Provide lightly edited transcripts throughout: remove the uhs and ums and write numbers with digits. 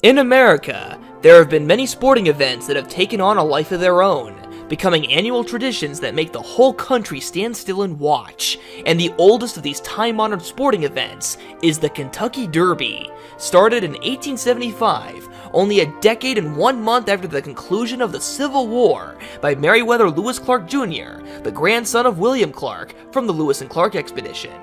In America, there have been many sporting events that have taken on a life of their own, becoming annual traditions that make the whole country stand still and watch. And the oldest of these time-honored sporting events is the Kentucky Derby. Started in 1875, only a decade and 1 month after the conclusion of the Civil War, by Meriwether Lewis Clark Jr., the grandson of William Clark from the Lewis and Clark expedition.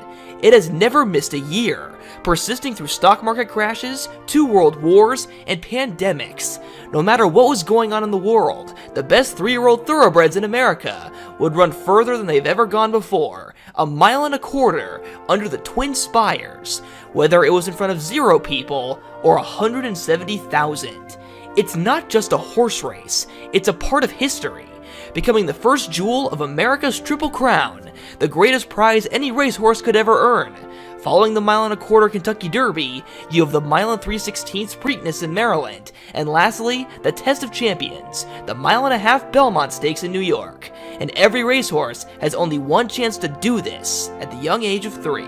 It has never missed a year, persisting through stock market crashes, 2 world wars, and pandemics. No matter what was going on in the world, the best 3-year-old thoroughbreds in America would run further than they've ever gone before, 1.25 miles under the Twin Spires, whether it was in front of 0 people or 170,000. It's not just a horse race, it's a part of history, becoming the first jewel of America's Triple Crown, the greatest prize any racehorse could ever earn. Following the 1.25 mile Kentucky Derby, you have the 1 3/16 Preakness in Maryland, and lastly, the Test of Champions, the 1.5 mile Belmont Stakes in New York. And every racehorse has only one chance to do this, at the young age of 3.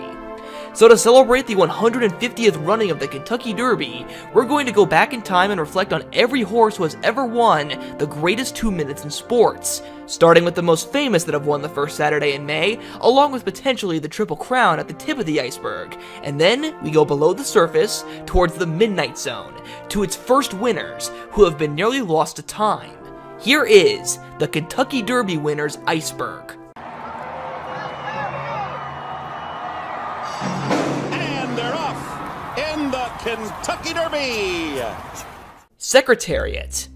So to celebrate the 150th running of the Kentucky Derby, we're going to go back in time and reflect on every horse who has ever won the greatest 2 minutes in sports, starting with the most famous that have won the first Saturday in May, along with potentially the Triple Crown at the tip of the iceberg. And then we go below the surface, towards the midnight zone, to its first winners, who have been nearly lost to time. Here is the Kentucky Derby winner's Iceberg. In the Kentucky Derby, Secretariat.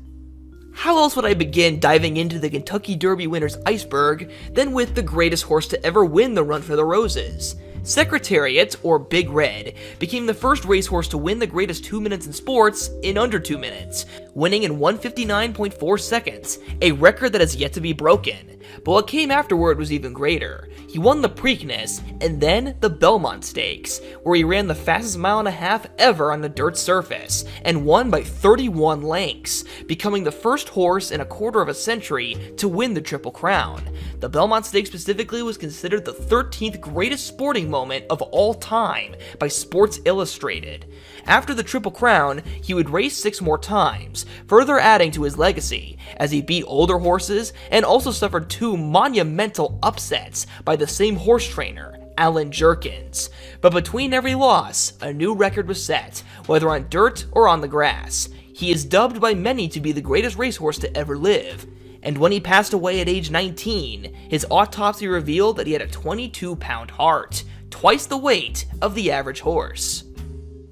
How else would I begin diving into the Kentucky Derby winner's Iceberg than with the greatest horse to ever win the Run for the Roses? Secretariat, or Big Red, became the first racehorse to win the greatest 2 minutes in sports in under 2 minutes, winning in 1:59.4 seconds, a record that has yet to be broken. But what came afterward was even greater. He won the Preakness, and then the Belmont Stakes, where he ran the fastest 1.5 miles ever on the dirt surface, and won by 31 lengths, becoming the first horse in a quarter of a century to win the Triple Crown. The Belmont Stakes specifically was considered the 13th greatest sporting moment of all time by Sports Illustrated. After the Triple Crown, he would race 6 more times, further adding to his legacy, as he beat older horses and also suffered 2 monumental upsets by the same horse trainer, Alan Jerkins. But between every loss, a new record was set, whether on dirt or on the grass. He is dubbed by many to be the greatest racehorse to ever live. And when he passed away at age 19, his autopsy revealed that he had a 22-pound heart, twice the weight of the average horse.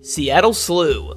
Seattle Slew.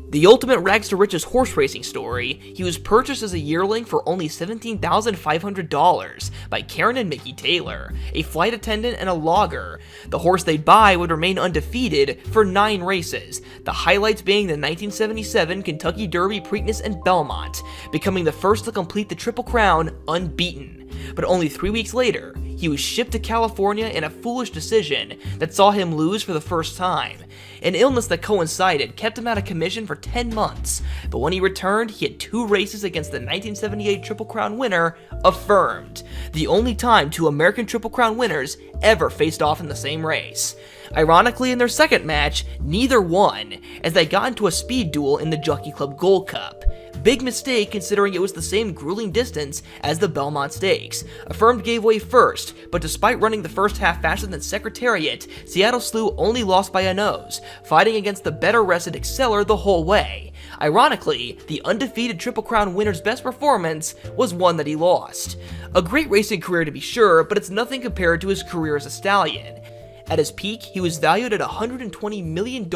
The ultimate rags to riches horse racing story, he was purchased as a yearling for only $17,500 by Karen and Mickey Taylor, a flight attendant and a logger. The horse they'd buy would remain undefeated for 9 races, the highlights being the 1977 Kentucky Derby, Preakness, and Belmont, becoming the first to complete the Triple Crown unbeaten. But only 3 weeks later, he was shipped to California in a foolish decision that saw him lose for the first time. An illness that coincided kept him out of commission for 10 months, but when he returned, he had 2 races against the 1978 Triple Crown winner, Affirmed, the only time 2 American Triple Crown winners ever faced off in the same race. Ironically, in their second match, neither won, as they got into a speed duel in the Jockey Club Gold Cup. Big mistake considering it was the same grueling distance as the Belmont Stakes. Affirmed gave way first, but despite running the first half faster than Secretariat, Seattle Slew only lost by a nose, fighting against the better rested Exceller the whole way. Ironically, the undefeated Triple Crown winner's best performance was one that he lost. A great racing career to be sure, but it's nothing compared to his career as a stallion. At his peak, he was valued at $120 million,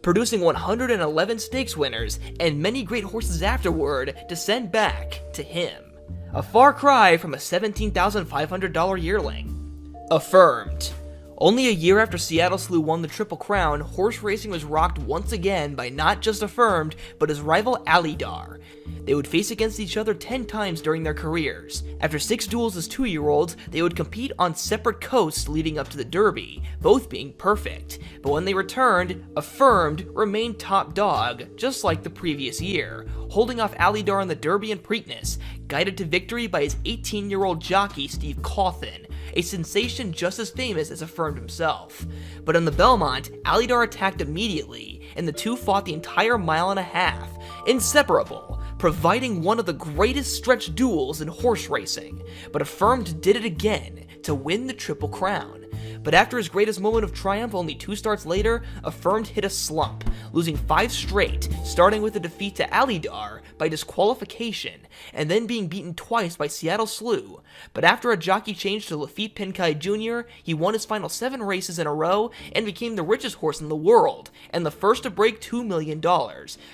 producing 111 stakes winners and many great horses afterward to send back to him. A far cry from a $17,500 yearling. Affirmed. Only a year after Seattle Slew won the Triple Crown, horse racing was rocked once again by not just Affirmed, but his rival Alydar. They would face against each other 10 times during their careers. After 6 duels as 2-year-olds, they would compete on separate coasts leading up to the Derby, both being perfect. But when they returned, Affirmed remained top dog, just like the previous year, holding off Alydar in the Derby and Preakness, guided to victory by his 18-year-old jockey Steve Cawthon, a sensation just as famous as Affirmed himself. But in the Belmont, Alydar attacked immediately, and the two fought the entire mile and a half, inseparable, providing one of the greatest stretch duels in horse racing. But Affirmed did it again to win the Triple Crown. But after his greatest moment of triumph only 2 starts later, Affirmed hit a slump, losing 5 straight, starting with a defeat to Alydar by disqualification, and then being beaten twice by Seattle Slew. But after a jockey change to Lafitte Pincay Jr., he won his final 7 races in a row and became the richest horse in the world, and the first to break $2 million,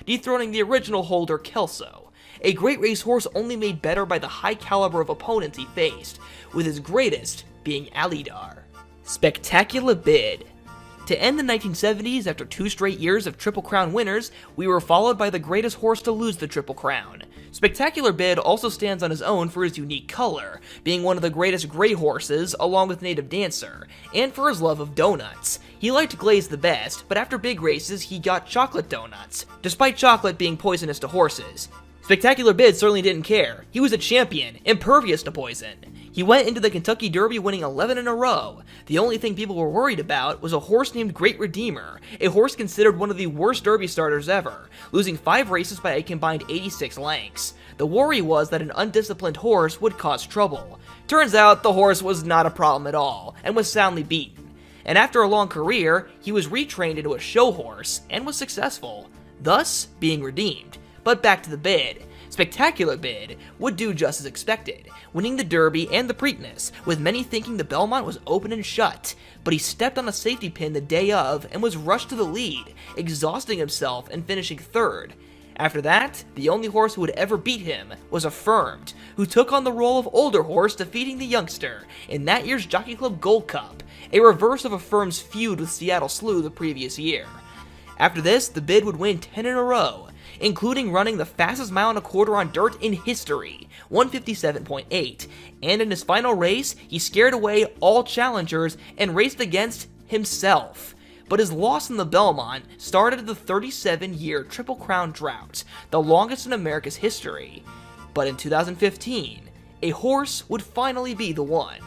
dethroning the original holder Kelso. A great racehorse only made better by the high caliber of opponents he faced, with his greatest being Alydar. Spectacular Bid. To end the 1970s, after 2 straight years of Triple Crown winners, we were followed by the greatest horse to lose the Triple Crown. Spectacular Bid also stands on his own for his unique color, being one of the greatest gray horses, along with Native Dancer, and for his love of donuts. He liked glaze the best, but after big races, he got chocolate donuts, despite chocolate being poisonous to horses. Spectacular Bid certainly didn't care. He was a champion, impervious to poison. He went into the Kentucky Derby winning 11 in a row. The only thing people were worried about was a horse named Great Redeemer, a horse considered one of the worst Derby starters ever, losing 5 races by a combined 86 lengths. The worry was that an undisciplined horse would cause trouble. Turns out the horse was not a problem at all, and was soundly beaten. And after a long career, he was retrained into a show horse, and was successful, thus being redeemed. But back to the bid. Spectacular Bid would do just as expected, winning the Derby and the Preakness, with many thinking the Belmont was open and shut, but he stepped on a safety pin the day of and was rushed to the lead, exhausting himself and finishing 3rd. After that, the only horse who would ever beat him was Affirmed, who took on the role of older horse, defeating the youngster in that year's Jockey Club Gold Cup, a reverse of Affirmed's feud with Seattle Slew the previous year. After this, the Bid would win 10 in a row, including running the fastest mile and a quarter on dirt in history, 157.8, and in his final race, he scared away all challengers and raced against himself. But his loss in the Belmont started the 37-year Triple Crown drought, the longest in America's history. But in 2015, a horse would finally be the one.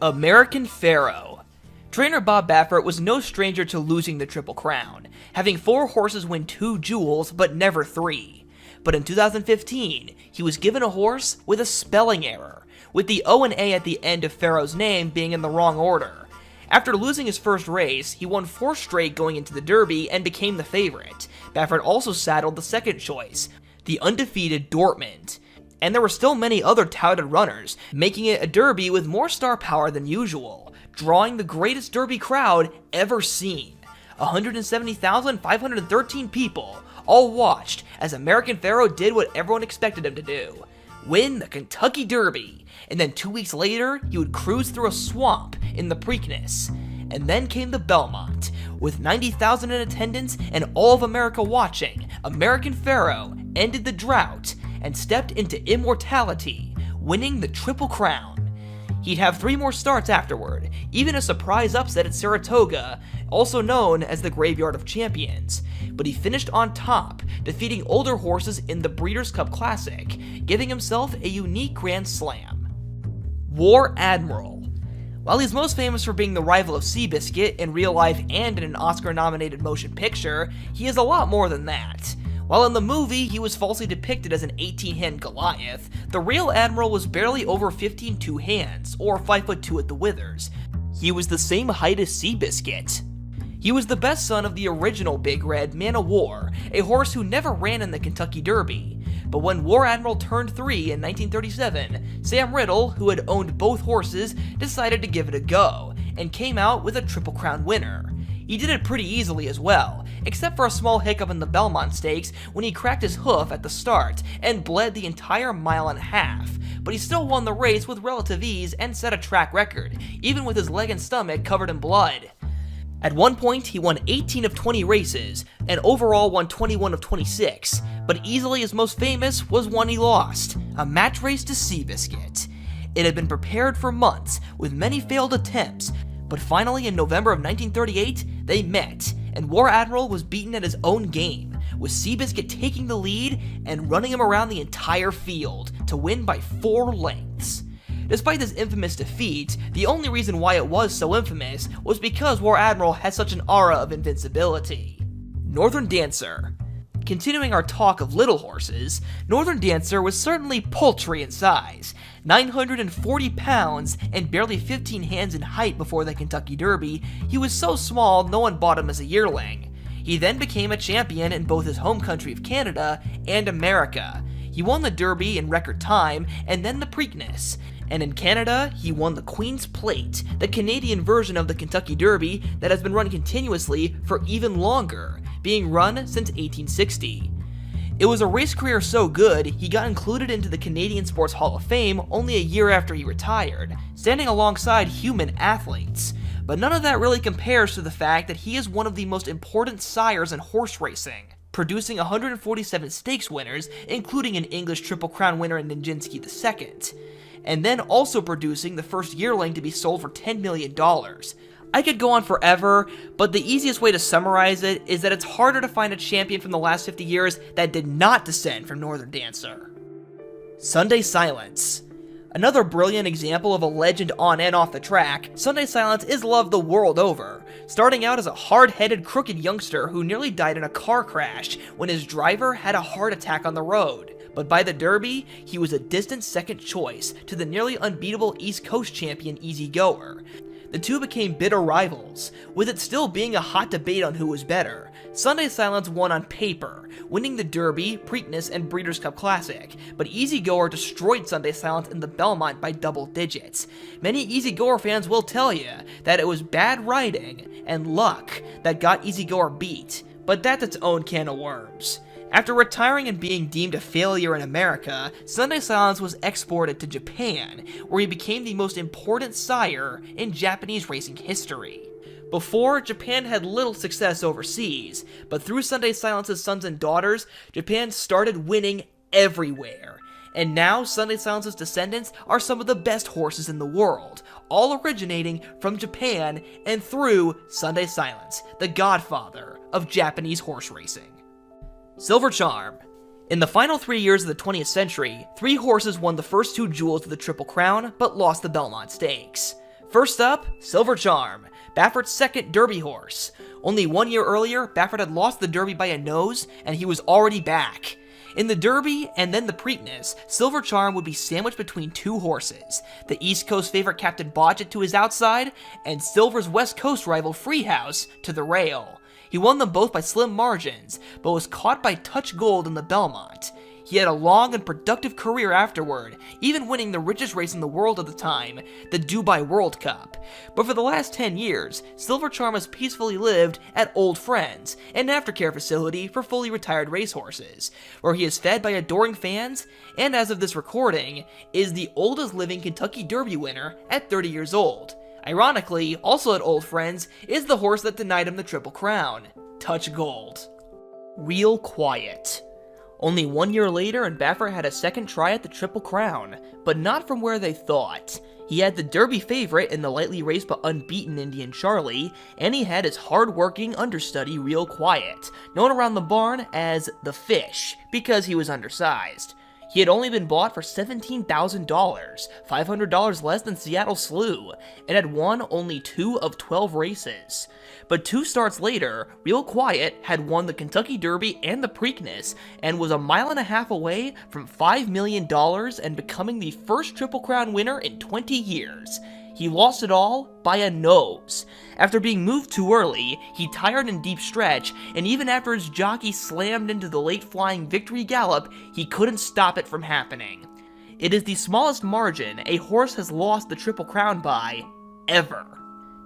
American Pharoah. Trainer Bob Baffert was no stranger to losing the Triple Crown, having 4 horses win 2 jewels but never 3. But in 2015, he was given a horse with a spelling error, with the O and A at the end of Pharoah's name being in the wrong order. After losing his first race, he won 4 straight going into the Derby and became the favorite. Baffert also saddled the second choice, the undefeated Dortmund. And there were still many other touted runners, making it a Derby with more star power than usual, drawing the greatest Derby crowd ever seen. 170,513 people all watched as American Pharoah did what everyone expected him to do: win the Kentucky Derby, and then 2 weeks later, he would cruise through a swamp in the Preakness. And then came the Belmont. With 90,000 in attendance and all of America watching, American Pharoah ended the drought and stepped into immortality, winning the Triple Crown. He'd have 3 more starts afterward, even a surprise upset at Saratoga, also known as the Graveyard of Champions, but he finished on top, defeating older horses in the Breeders' Cup Classic, giving himself a unique Grand Slam. War Admiral. While he's most famous for being the rival of Seabiscuit in real life and in an Oscar-nominated motion picture, he is a lot more than that. While in the movie he was falsely depicted as an 18-hand Goliath, the real Admiral was barely over 15 2-hands, or 5'2" at the withers. He was the same height as Seabiscuit. He was the best son of the original Big Red, Man of War, a horse who never ran in the Kentucky Derby. But when War Admiral turned 3 in 1937, Sam Riddle, who had owned both horses, decided to give it a go, and came out with a Triple Crown winner. He did it pretty easily as well, except for a small hiccup in the Belmont Stakes when he cracked his hoof at the start and bled the entire mile and a half, but he still won the race with relative ease and set a track record, even with his leg and stomach covered in blood. At one point, he won 18 of 20 races, and overall won 21 of 26, but easily his most famous was one he lost, a match race to Seabiscuit. It had been prepared for months, with many failed attempts, but finally in November of 1938, they met, and War Admiral was beaten at his own game, with Seabiscuit taking the lead and running him around the entire field to win by 4 lengths. Despite this infamous defeat, the only reason why it was so infamous was because War Admiral had such an aura of invincibility. Northern Dancer. Continuing our talk of little horses, Northern Dancer was certainly paltry in size, 940 pounds and barely 15 hands in height before the Kentucky Derby. He was so small no one bought him as a yearling. He then became a champion in both his home country of Canada and America. He won the Derby in record time and then the Preakness. And in Canada, he won the Queen's Plate, the Canadian version of the Kentucky Derby that has been run continuously for even longer, being run since 1860. It was a race career so good, he got included into the Canadian Sports Hall of Fame only a year after he retired, standing alongside human athletes. But none of that really compares to the fact that he is one of the most important sires in horse racing, producing 147 stakes winners, including an English Triple Crown winner in Nijinsky II, and then also producing the first yearling to be sold for $10 million. I could go on forever, but the easiest way to summarize it is that it's harder to find a champion from the last 50 years that did not descend from Northern Dancer. Sunday Silence. Another brilliant example of a legend on and off the track, Sunday Silence is loved the world over, starting out as a hard-headed, crooked youngster who nearly died in a car crash when his driver had a heart attack on the road. But by the Derby, he was a distant second choice to the nearly unbeatable East Coast champion Easy Goer. The two became bitter rivals, with it still being a hot debate on who was better. Sunday Silence won on paper, winning the Derby, Preakness, and Breeders' Cup Classic, but Easy Goer destroyed Sunday Silence in the Belmont by double digits. Many Easy Goer fans will tell you that it was bad riding and luck that got Easy Goer beat, but that's its own can of worms. After retiring and being deemed a failure in America, Sunday Silence was exported to Japan, where he became the most important sire in Japanese racing history. Before, Japan had little success overseas, but through Sunday Silence's sons and daughters, Japan started winning everywhere. And now, Sunday Silence's descendants are some of the best horses in the world, all originating from Japan and through Sunday Silence, the godfather of Japanese horse racing. Silver Charm. In the final 3 years of the 20th century, 3 horses won the first 2 jewels of the Triple Crown, but lost the Belmont Stakes. First up, Silver Charm, Baffert's second Derby horse. Only 1 year earlier, Baffert had lost the Derby by a nose, and he was already back. In the Derby and then the Preakness, Silver Charm would be sandwiched between 2 horses, the East Coast favorite Captain Bodgett to his outside, and Silver's West Coast rival Freehouse to the rail. He won them both by slim margins, but was caught by Touch Gold in the Belmont. He had a long and productive career afterward, even winning the richest race in the world at the time, the Dubai World Cup. But for the last 10 years, Silver Charm has peacefully lived at Old Friends, an aftercare facility for fully retired racehorses, where he is fed by adoring fans, and as of this recording, is the oldest living Kentucky Derby winner at 30 years old. Ironically, also at Old Friends, is the horse that denied him the Triple Crown, Touch Gold. Real Quiet. Only 1 year later, and Baffert had a second try at the Triple Crown, but not from where they thought. He had the Derby favorite in the lightly raced but unbeaten Indian Charlie, and he had his hard-working understudy Real Quiet, known around the barn as the Fish, because he was undersized. He had only been bought for $17,000, $500 less than Seattle Slew, and had won only 2 of 12 races. But 2 starts later, Real Quiet had won the Kentucky Derby and the Preakness, and was a mile and a half away from $5 million and becoming the first Triple Crown winner in 20 years. He lost it all by a nose. After being moved too early, he tired in deep stretch, and even after his jockey slammed into the late-flying victory gallop, he couldn't stop it from happening. It is the smallest margin a horse has lost the Triple Crown by, ever.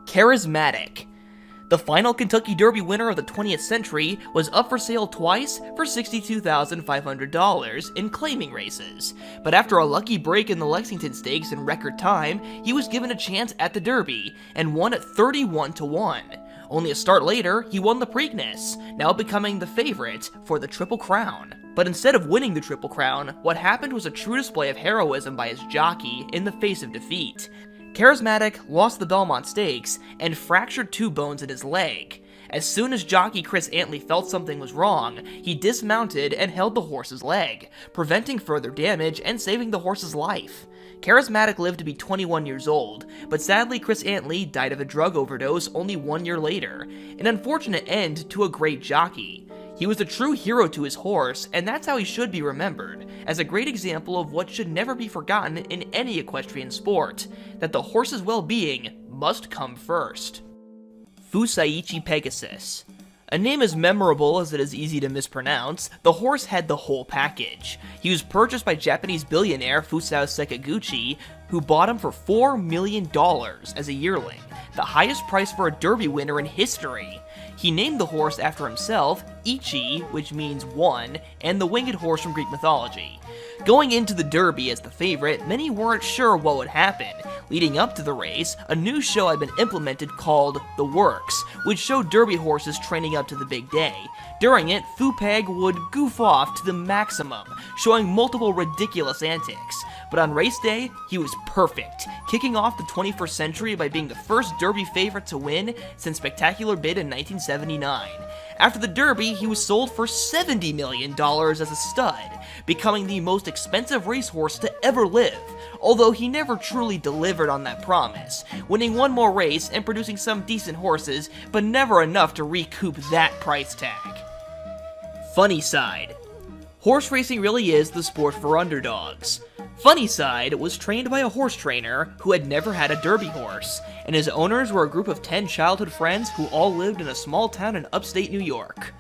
Charismatic. The final Kentucky Derby winner of the 20th century was up for sale twice for $62,500 in claiming races, but after a lucky break in the Lexington Stakes in record time, he was given a chance at the Derby, and won at 31-1. Only a start later, he won the Preakness, now becoming the favorite for the Triple Crown. But instead of winning the Triple Crown, what happened was a true display of heroism by his jockey in the face of defeat. Charismatic lost the Belmont Stakes and fractured 2 bones in his leg. As soon as jockey Chris Antley felt something was wrong, he dismounted and held the horse's leg, preventing further damage and saving the horse's life. Charismatic lived to be 21 years old, but sadly Chris Antley died of a drug overdose only 1 year later, an unfortunate end to a great jockey. He was a true hero to his horse, and that's how he should be remembered, as a great example of what should never be forgotten in any equestrian sport, that the horse's well-being must come first. Fusaichi Pegasus. A name as memorable as it is easy to mispronounce, the horse had the whole package. He was purchased by Japanese billionaire Fusao Sekiguchi, who bought him for $4 million as a yearling, the highest price for a Derby winner in history. He named the horse after himself, Ichi, which means one, and the winged horse from Greek mythology. Going into the Derby as the favorite, many weren't sure what would happen. Leading up to the race, a new show had been implemented called The Works, which showed Derby horses training up to the big day. During it, Fupeg would goof off to the maximum, showing multiple ridiculous antics. But on race day, he was perfect, kicking off the 21st century by being the first Derby favorite to win since Spectacular Bid in 1979. After the Derby, he was sold for $70 million as a stud, becoming the most expensive racehorse to ever live, although he never truly delivered on that promise, winning one more race and producing some decent horses, but never enough to recoup that price tag. Funny side. Horse racing really is the sport for underdogs. Funnyside was trained by a horse trainer who had never had a Derby horse, and his owners were a group of 10 childhood friends who all lived in a small town in upstate New York.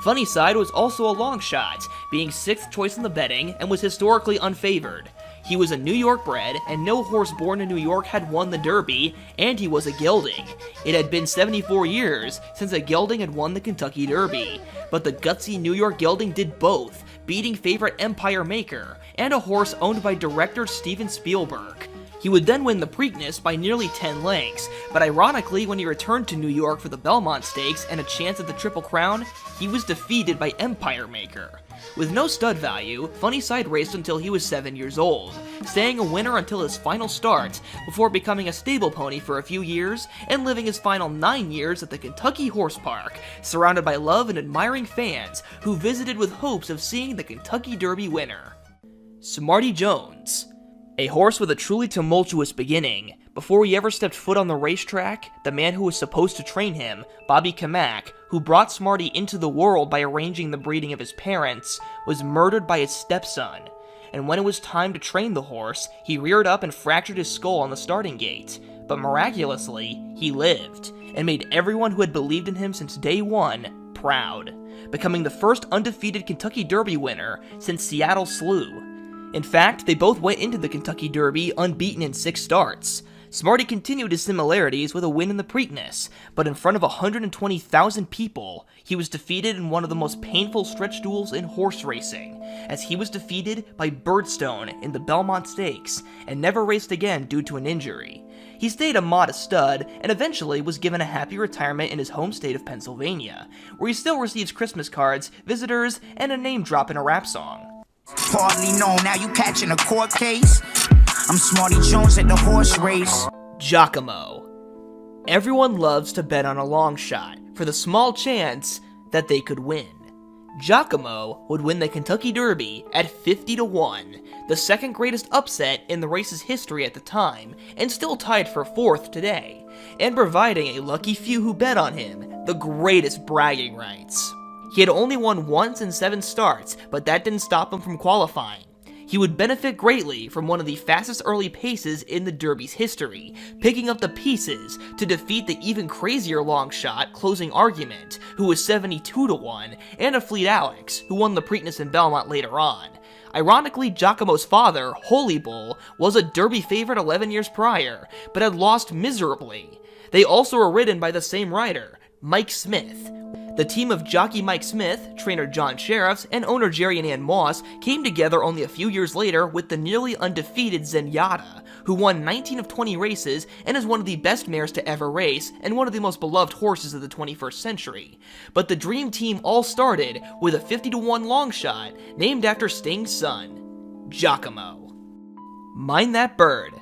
Funnyside was also a long shot, being 6th choice in the betting and was historically unfavored. He was a New York bred, and no horse born in New York had won the Derby, and he was a gelding. It had been 74 years since a gelding had won the Kentucky Derby, but the gutsy New York gelding did both, beating favorite Empire Maker, and a horse owned by director Steven Spielberg. He would then win the Preakness by nearly 10 lengths, but ironically, when he returned to New York for the Belmont Stakes and a chance at the Triple Crown, he was defeated by Empire Maker. With no stud value, Funnyside raced until he was 7 years old, staying a winner until his final start, before becoming a stable pony for a few years and living his final 9 years at the Kentucky Horse Park, surrounded by love and admiring fans who visited with hopes of seeing the Kentucky Derby winner. Smarty Jones. A horse with a truly tumultuous beginning. Before he ever stepped foot on the racetrack, the man who was supposed to train him, Bobby Kamak, who brought Smarty into the world by arranging the breeding of his parents, was murdered by his stepson. And when it was time to train the horse, he reared up and fractured his skull on the starting gate. But miraculously, he lived, and made everyone who had believed in him since day one proud, becoming the first undefeated Kentucky Derby winner since Seattle Slew. In fact, they both went into the Kentucky Derby unbeaten in 6 starts. Smarty continued his similarities with a win in the Preakness, but in front of 120,000 people, he was defeated in one of the most painful stretch duels in horse racing, as he was defeated by Birdstone in the Belmont Stakes, and never raced again due to an injury. He stayed a modest stud, and eventually was given a happy retirement in his home state of Pennsylvania, where he still receives Christmas cards, visitors, and a name drop in a rap song. Partly known, now you catching a court case. I'm Smarty Jones at the horse race. Giacomo. Everyone loves to bet on a long shot, for the small chance that they could win. Giacomo would win the Kentucky Derby at 50-1, the second greatest upset in the race's history at the time, and still tied for 4th today, and providing a lucky few who bet on him the greatest bragging rights. He had only won once in 7 starts, but that didn't stop him from qualifying. He would benefit greatly from one of the fastest early paces in the Derby's history, picking up the pieces to defeat the even crazier long shot Closing Argument, who was 72-1, and a Fleet Alex, who won the Preakness in Belmont later on. Ironically, Giacomo's father, Holy Bull, was a Derby favorite 11 years prior, but had lost miserably. They also were ridden by the same rider, Mike Smith. The team of jockey Mike Smith, trainer John Sheriffs, and owner Jerry and Ann Moss came together only a few years later with the nearly undefeated Zenyatta, who won 19 of 20 races and is one of the best mares to ever race and one of the most beloved horses of the 21st century. But the dream team all started with a 50-1 long shot named after Sting's son, Giacomo. Mind that bird.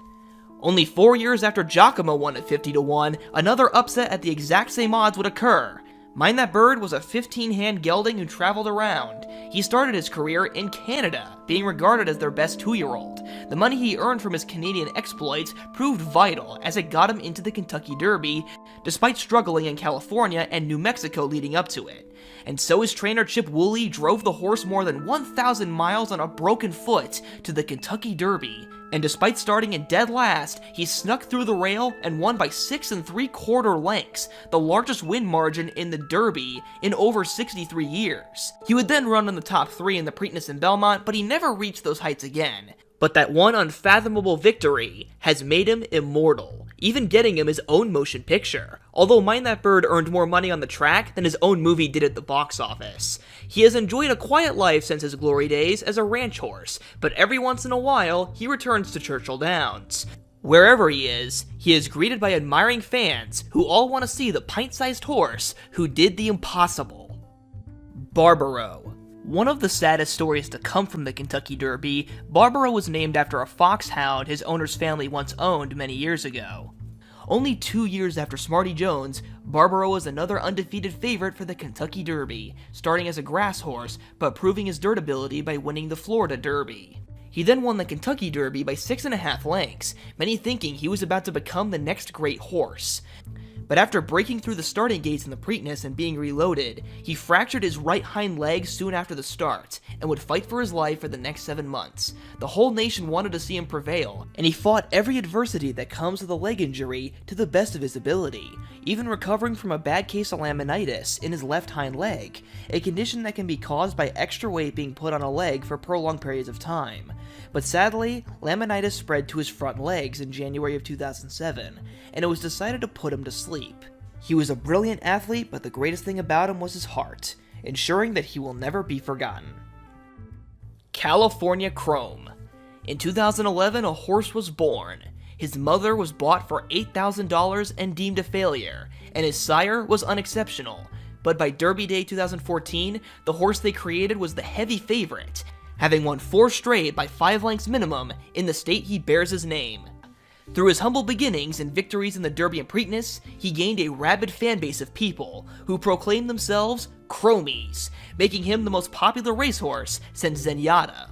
Only 4 years after Giacomo won at 50-1, another upset at the exact same odds would occur. Mind That Bird was a 15-hand gelding who traveled around. He started his career in Canada, being regarded as their best 2-year-old. The money he earned from his Canadian exploits proved vital as it got him into the Kentucky Derby, despite struggling in California and New Mexico leading up to it. And so his trainer Chip Woolley drove the horse more than 1,000 miles on a broken foot to the Kentucky Derby. And despite starting in dead last, he snuck through the rail and won by 6 3/4 lengths, the largest win margin in the Derby in over 63 years. He would then run in the top 3 in the Preakness and Belmont, but he never reached those heights again. But that one unfathomable victory has made him immortal, even getting him his own motion picture, although Mind That Bird earned more money on the track than his own movie did at the box office. He has enjoyed a quiet life since his glory days as a ranch horse, but every once in a while, he returns to Churchill Downs. Wherever he is greeted by admiring fans who all want to see the pint-sized horse who did the impossible. Barbaro. One of the saddest stories to come from the Kentucky Derby, Barbaro was named after a foxhound his owner's family once owned many years ago. Only 2 years after Smarty Jones, Barbaro was another undefeated favorite for the Kentucky Derby, starting as a grass horse, but proving his durability by winning the Florida Derby. He then won the Kentucky Derby by 6.5 lengths, many thinking he was about to become the next great horse. But after breaking through the starting gates in the Preakness and being reloaded, he fractured his right hind leg soon after the start, and would fight for his life for the next 7 months. The whole nation wanted to see him prevail, and he fought every adversity that comes with a leg injury to the best of his ability, even recovering from a bad case of laminitis in his left hind leg, a condition that can be caused by extra weight being put on a leg for prolonged periods of time. But sadly, laminitis spread to his front legs in January of 2007, and it was decided to put him to sleep. He was a brilliant athlete, but the greatest thing about him was his heart, ensuring that he will never be forgotten. California Chrome. In 2011, a horse was born. His mother was bought for $8,000 and deemed a failure, and his sire was unexceptional. But by Derby Day 2014, the horse they created was the heavy favorite, having won 4 straight by 5 lengths minimum in the state he bears his name. Through his humble beginnings and victories in the Derby and Preakness, he gained a rabid fanbase of people who proclaimed themselves Chromies, making him the most popular racehorse since Zenyatta.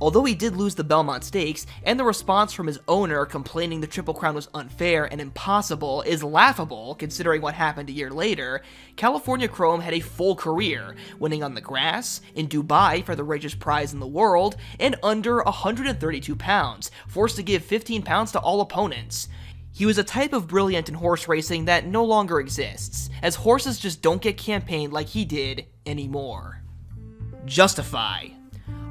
Although he did lose the Belmont Stakes, and the response from his owner complaining the Triple Crown was unfair and impossible is laughable considering what happened a year later, California Chrome had a full career, winning on the grass, in Dubai for the richest prize in the world, and under 132 pounds, forced to give 15 pounds to all opponents. He was a type of brilliant in horse racing that no longer exists, as horses just don't get campaigned like he did anymore. Justify.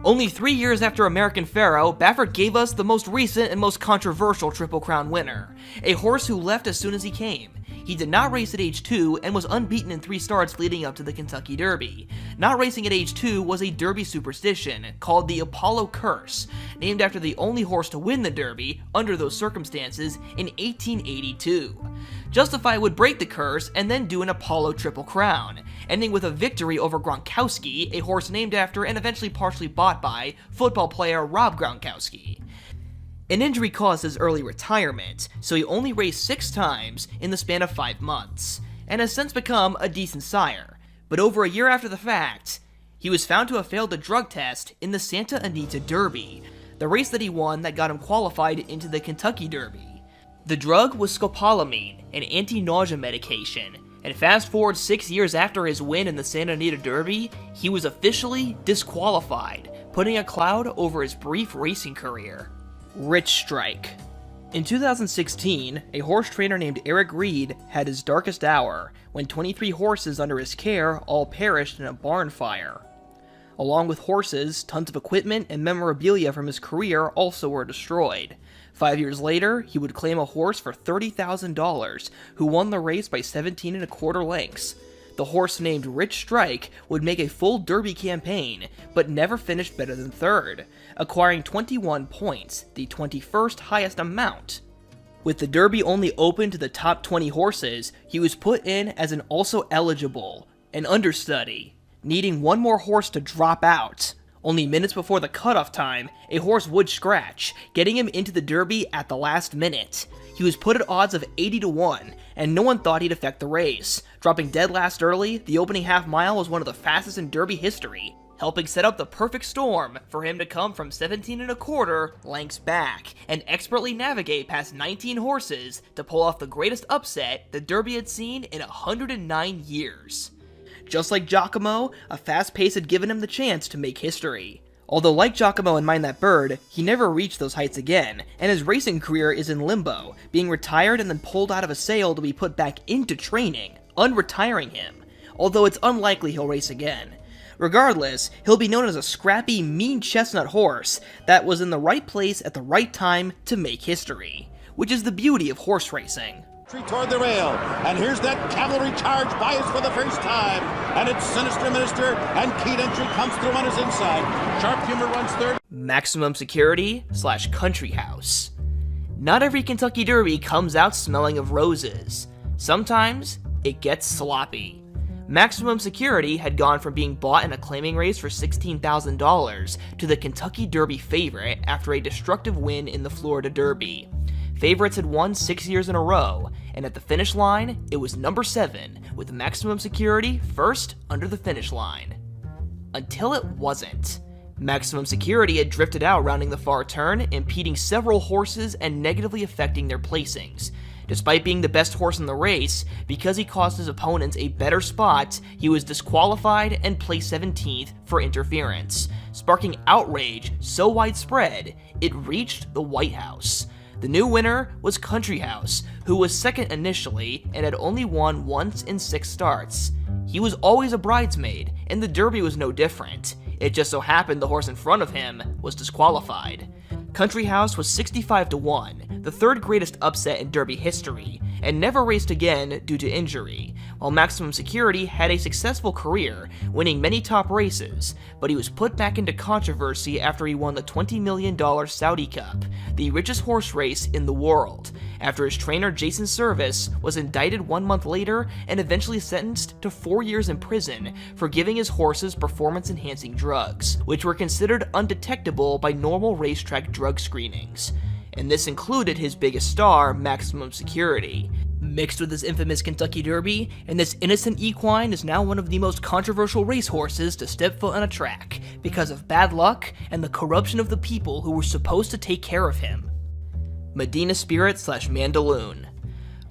Only 3 years after American Pharoah, Baffert gave us the most recent and most controversial Triple Crown winner, a horse who left as soon as he came. He did not race at age 2 and was unbeaten in 3 starts leading up to the Kentucky Derby. Not racing at age 2 was a Derby superstition called the Apollo Curse, named after the only horse to win the Derby under those circumstances in 1882. Justify would break the curse and then do an Apollo Triple Crown, ending with a victory over Gronkowski, a horse named after and eventually partially bought by football player Rob Gronkowski. An injury caused his early retirement, so he only raced 6 times in the span of 5 months, and has since become a decent sire. But over a year after the fact, he was found to have failed a drug test in the Santa Anita Derby, the race that he won that got him qualified into the Kentucky Derby. The drug was scopolamine, an anti-nausea medication, and fast forward 6 years after his win in the Santa Anita Derby, he was officially disqualified, putting a cloud over his brief racing career. Rich Strike. In 2016, a horse trainer named Eric Reed had his darkest hour when 23 horses under his care all perished in a barn fire. Along with horses, tons of equipment and memorabilia from his career also were destroyed. 5 years later, he would claim a horse for $30,000, who won the race by 17 1/4 lengths. The horse named Rich Strike would make a full Derby campaign, but never finished better than 3rd, acquiring 21 points, the 21st highest amount. With the Derby only open to the top 20 horses, he was put in as an also eligible, an understudy, needing one more horse to drop out. Only minutes before the cutoff time, a horse would scratch, getting him into the Derby at the last minute. He was put at odds of 80-1, and no one thought he'd affect the race. Dropping dead last early, the opening half mile was one of the fastest in Derby history, helping set up the perfect storm for him to come from 17¼ lengths back and expertly navigate past 19 horses to pull off the greatest upset the Derby had seen in 109 years. Just like Giacomo, a fast pace had given him the chance to make history. Although like Giacomo and Mind That Bird, he never reached those heights again, and his racing career is in limbo, being retired and then pulled out of a sale to be put back into training, unretiring him, although it's unlikely he'll race again. Regardless, he'll be known as a scrappy, mean chestnut horse that was in the right place at the right time to make history, which is the beauty of horse racing. Toward the rail, and here's that cavalry charge bias for the first time, and it's Sinister Minister, and Keyed Entry comes through on his inside. Sharp Humor runs third. Maximum Security / Country House. Not every Kentucky Derby comes out smelling of roses. Sometimes it gets sloppy. Maximum Security had gone from being bought in a claiming race for $16,000 to the Kentucky Derby favorite after a destructive win in the Florida Derby. Favorites had won 6 years in a row, and at the finish line, it was number 7, with Maximum Security first under the finish line. Until it wasn't. Maximum Security had drifted out rounding the far turn, impeding several horses and negatively affecting their placings. Despite being the best horse in the race, because he cost his opponents a better spot, he was disqualified and placed 17th for interference, sparking outrage so widespread, it reached the White House. The new winner was Country House, who was second initially and had only won once in 6 starts. He was always a bridesmaid, and the Derby was no different. It just so happened the horse in front of him was disqualified. Country House was 65-1, the third greatest upset in Derby history, and never raced again due to injury, while Maximum Security had a successful career, winning many top races, but he was put back into controversy after he won the $20 million Saudi Cup, the richest horse race in the world, after his trainer Jason Service was indicted 1 month later and eventually sentenced to 4 years in prison for giving his horses performance-enhancing drugs, which were considered undetectable by normal racetrack drug screenings. And this included his biggest star, Maximum Security. Mixed with his infamous Kentucky Derby, and this innocent equine is now one of the most controversial racehorses to step foot on a track because of bad luck and the corruption of the people who were supposed to take care of him. Medina Spirit / Mandaloun.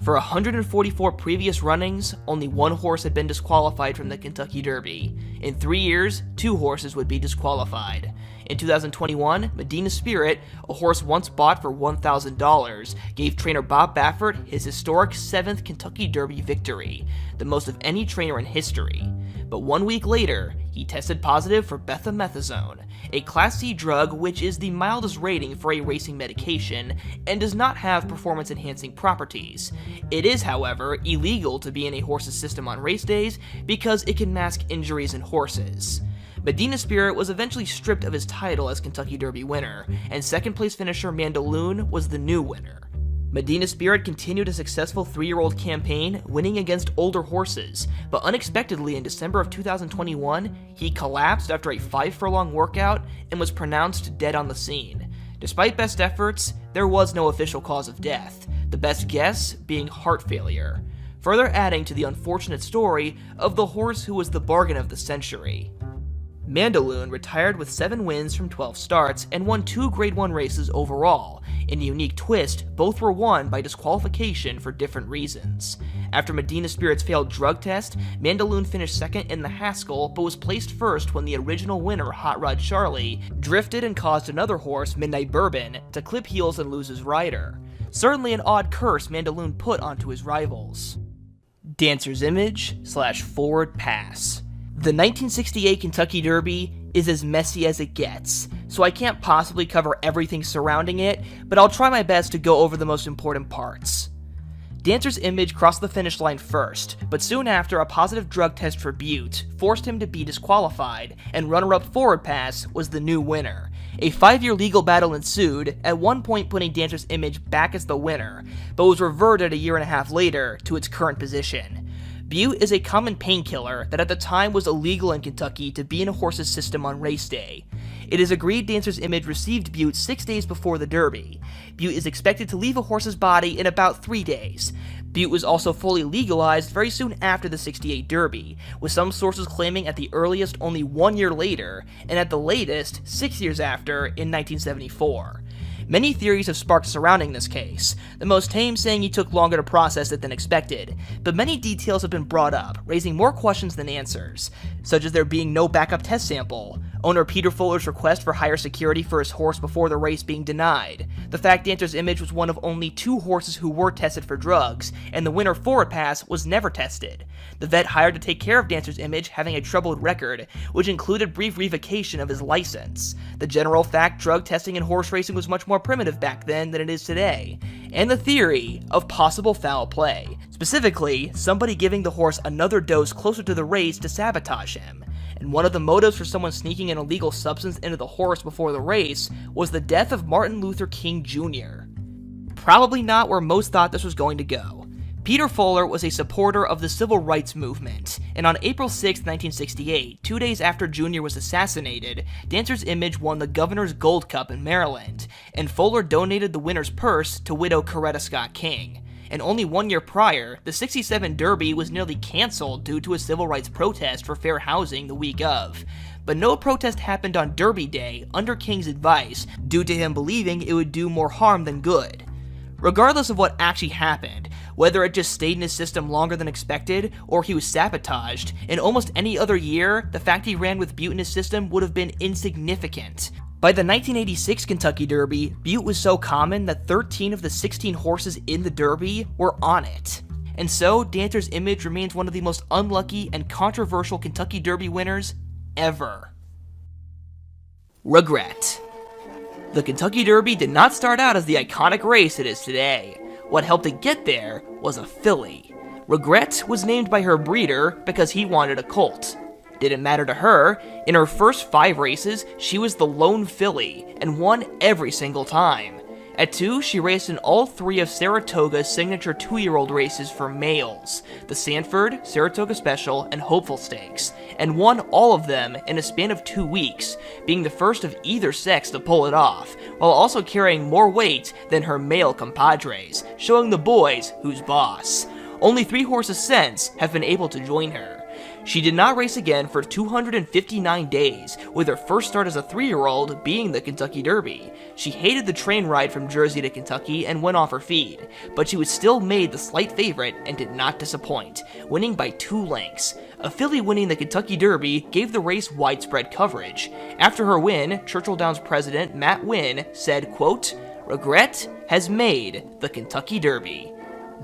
For 144 previous runnings, only 1 horse had been disqualified from the Kentucky Derby. In 3 years, 2 horses would be disqualified. In 2021, Medina Spirit, a horse once bought for $1,000, gave trainer Bob Baffert his historic 7th Kentucky Derby victory, the most of any trainer in history. But 1 week later, he tested positive for bechamethasone, a Class C drug which is the mildest rating for a racing medication and does not have performance-enhancing properties. It is, however, illegal to be in a horse's system on race days because it can mask injuries in horses. Medina Spirit was eventually stripped of his title as Kentucky Derby winner, and second-place finisher Mandaloun was the new winner. Medina Spirit continued a successful 3-year-old campaign, winning against older horses, but unexpectedly in December of 2021, he collapsed after a 5-furlong workout and was pronounced dead on the scene. Despite best efforts, there was no official cause of death, the best guess being heart failure, further adding to the unfortunate story of the horse who was the bargain of the century. Mandaloun retired with 7 wins from 12 starts and won 2 Grade 1 races overall. In a unique twist, both were won by disqualification for different reasons. After Medina Spirit's failed drug test, Mandaloun finished second in the Haskell, but was placed first when the original winner, Hot Rod Charlie, drifted and caused another horse, Midnight Bourbon, to clip heels and lose his rider. Certainly an odd curse Mandaloun put onto his rivals. Dancer's Image / Forward Pass. The 1968 Kentucky Derby is as messy as it gets, so I can't possibly cover everything surrounding it, but I'll try my best to go over the most important parts. Dancer's Image crossed the finish line first, but soon after a positive drug test for Butte forced him to be disqualified, and runner-up Forward Pass was the new winner. A 5-year legal battle ensued, at one point putting Dancer's Image back as the winner, but was reverted a year and a half later to its current position. Butte is a common painkiller that at the time was illegal in Kentucky to be in a horse's system on race day. It is agreed Dancer's Image received Butte 6 days before the Derby. Butte is expected to leave a horse's body in about 3 days. Butte was also fully legalized very soon after the '68 Derby, with some sources claiming at the earliest only 1 year later, and at the latest 6 years after in 1974. Many theories have sparked surrounding this case, the most tame saying he took longer to process it than expected, but many details have been brought up, raising more questions than answers, such as there being no backup test sample, owner Peter Fuller's request for higher security for his horse before the race being denied, the fact Dancer's Image was one of only 2 horses who were tested for drugs, and the winner Forward Pass was never tested, the vet hired to take care of Dancer's Image having a troubled record, which included brief revocation of his license, the general fact drug testing in horse racing was much more primitive back then than it is today, and the theory of possible foul play, specifically somebody giving the horse another dose closer to the race to sabotage him. And one of the motives for someone sneaking an illegal substance into the horse before the race was the death of Martin Luther King Jr. Probably not where most thought this was going to go. Peter Fuller was a supporter of the civil rights movement, and on April 6, 1968, 2 days after Jr. was assassinated, Dancer's Image won the Governor's Gold Cup in Maryland, and Fuller donated the winner's purse to widow Coretta Scott King. And only 1 year prior, the '67 Derby was nearly cancelled due to a civil rights protest for fair housing the week of. But no protest happened on Derby Day under King's advice, due to him believing it would do more harm than good. Regardless of what actually happened, whether it just stayed in his system longer than expected, or he was sabotaged, in almost any other year, the fact he ran with Butte in his system would have been insignificant. By the 1986 Kentucky Derby, Butte was so common that 13 of the 16 horses in the Derby were on it. And so, Dancer's Image remains one of the most unlucky and controversial Kentucky Derby winners ever. Regret. The Kentucky Derby did not start out as the iconic race it is today. What helped it get there was a filly. Regret was named by her breeder because he wanted a colt. Didn't matter to her, in her first 5 races, she was the lone filly, and won every single time. At 2, she raced in all 3 of Saratoga's signature 2-year-old races for males, the Sanford, Saratoga Special, and Hopeful Stakes, and won all of them in a span of 2 weeks, being the first of either sex to pull it off, while also carrying more weight than her male compadres, showing the boys who's boss. Only 3 horses since have been able to join her. She did not race again for 259 days, with her first start as a 3-year-old being the Kentucky Derby. She hated the train ride from Jersey to Kentucky and went off her feed, but she was still made the slight favorite and did not disappoint, winning by 2 lengths. A filly winning the Kentucky Derby gave the race widespread coverage. After her win, Churchill Downs president Matt Wynn said, quote, "Regret has made the Kentucky Derby."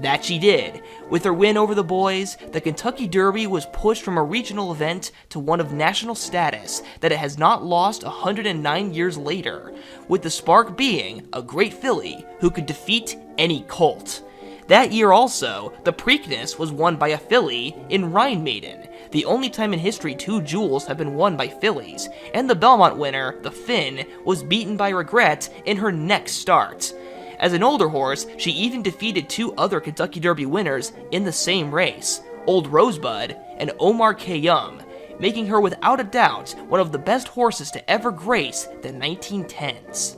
That she did. With her win over the boys, the Kentucky Derby was pushed from a regional event to one of national status that it has not lost 109 years later, with the spark being a great filly who could defeat any colt. That year also, the Preakness was won by a filly in Rhine Maiden, the only time in history 2 jewels have been won by fillies, and the Belmont winner, the Finn, was beaten by Regret in her next start. As an older horse, she even defeated 2 other Kentucky Derby winners in the same race, Old Rosebud and Omar Khayyam, making her without a doubt one of the best horses to ever grace the 1910s.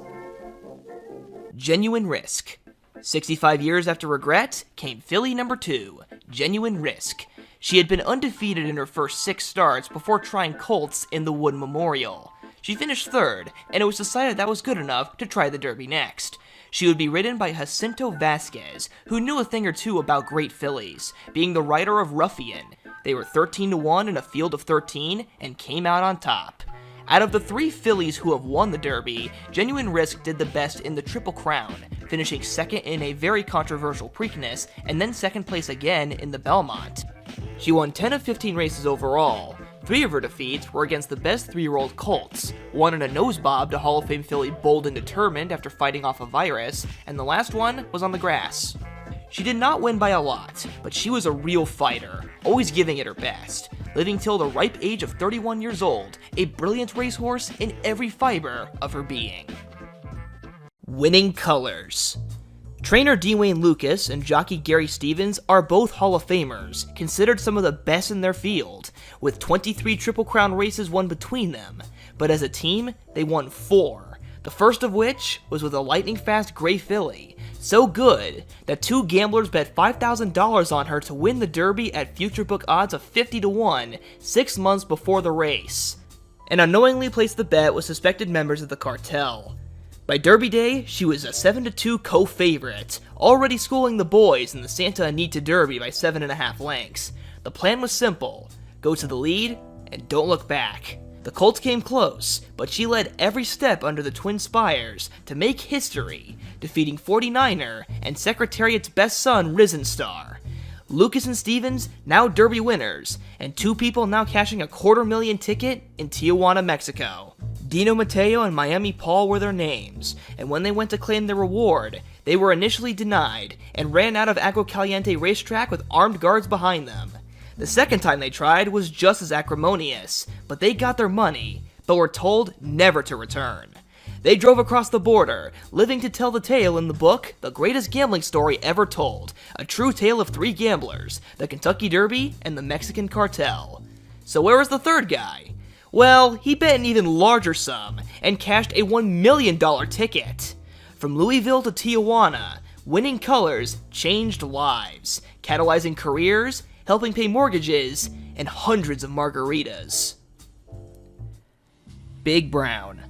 Genuine Risk. 65 years after Regret came filly number 2, Genuine Risk. She had been undefeated in her first 6 starts before trying colts in the Wood Memorial. She finished 3rd, and it was decided that was good enough to try the Derby next. She would be ridden by Jacinto Vasquez, who knew a thing or two about great fillies, being the rider of Ruffian. They were 13-1 in a field of 13, and came out on top. Out of the 3 fillies who have won the Derby, Genuine Risk did the best in the Triple Crown, finishing 2nd in a very controversial Preakness, and then 2nd place again in the Belmont. She won 10 of 15 races overall. 3 of her defeats were against the best 3-year-old colts, one in a nose bob to Hall of Fame filly Bold and Determined after fighting off a virus, and the last one was on the grass. She did not win by a lot, but she was a real fighter, always giving it her best, living till the ripe age of 31 years old, a brilliant racehorse in every fiber of her being. Winning colors. Trainer Dwayne Lucas and jockey Gary Stevens are both Hall of Famers, considered some of the best in their field, with 23 Triple Crown races won between them. but as a team, they won 4. The first of which was with a lightning-fast gray filly, so good that 2 gamblers bet $5,000 on her to win the Derby at future book odds of 50-1 6 months before the race, and unknowingly placed the bet with suspected members of the cartel. By Derby Day, she was a 7-2 co-favorite, already schooling the boys in the Santa Anita Derby by 7.5 lengths. The plan was simple: go to the lead and don't look back. The Colts came close, but she led every step under the Twin Spires to make history, defeating 49er and Secretariat's best son, Risen Star. Lucas and Stevens, now Derby winners, and 2 people now cashing a $250,000 ticket in Tijuana, Mexico. Dino Mateo and Miami Paul were their names, and when they went to claim their reward, they were initially denied and ran out of Agua Caliente racetrack with armed guards behind them. The second time they tried was just as acrimonious, but they got their money, but were told never to return. They drove across the border, living to tell the tale in the book, The Greatest Gambling Story Ever Told, a true tale of 3 gamblers, the Kentucky Derby, and the Mexican cartel. So where was the third guy? Well, he bet an even larger sum, and cashed a $1 million ticket. From Louisville to Tijuana, winning colors changed lives, catalyzing careers, helping pay mortgages, and hundreds of margaritas. Big Brown.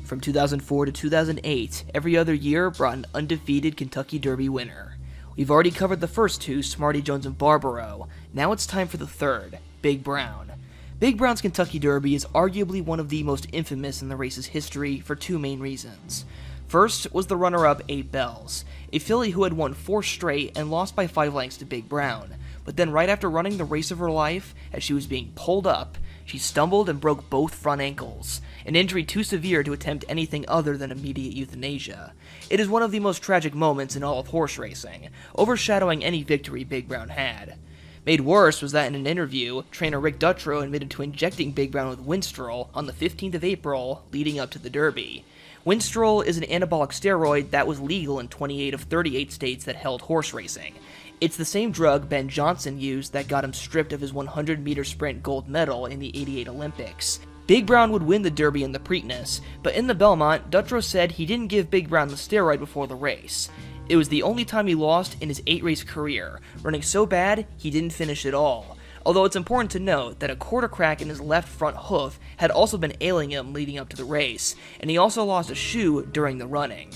From 2004 to 2008, every other year brought an undefeated Kentucky Derby winner. We've already covered the first 2, Smarty Jones and Barbaro. Now it's time for the third, Big Brown. Big Brown's Kentucky Derby is arguably one of the most infamous in the race's history for 2 main reasons. First was the runner-up 8 Bells, a filly who had won 4 straight and lost by 5 lengths to Big Brown, but then right after running the race of her life, as she was being pulled up, she stumbled and broke both front ankles, an injury too severe to attempt anything other than immediate euthanasia. It is one of the most tragic moments in all of horse racing, overshadowing any victory Big Brown had. Made worse was that in an interview, trainer Rick Dutrow admitted to injecting Big Brown with Winstrol on the 15th of April leading up to the Derby. Winstrol is an anabolic steroid that was legal in 28 of 38 states that held horse racing. It's the same drug Ben Johnson used that got him stripped of his 100-meter sprint gold medal in the '88 Olympics. Big Brown would win the Derby in the Preakness, but in the Belmont, Dutrow said he didn't give Big Brown the steroid before the race. It was the only time he lost in his 8-race career, running so bad he didn't finish at all. Although it's important to note that a quarter crack in his left front hoof had also been ailing him leading up to the race, and he also lost a shoe during the running.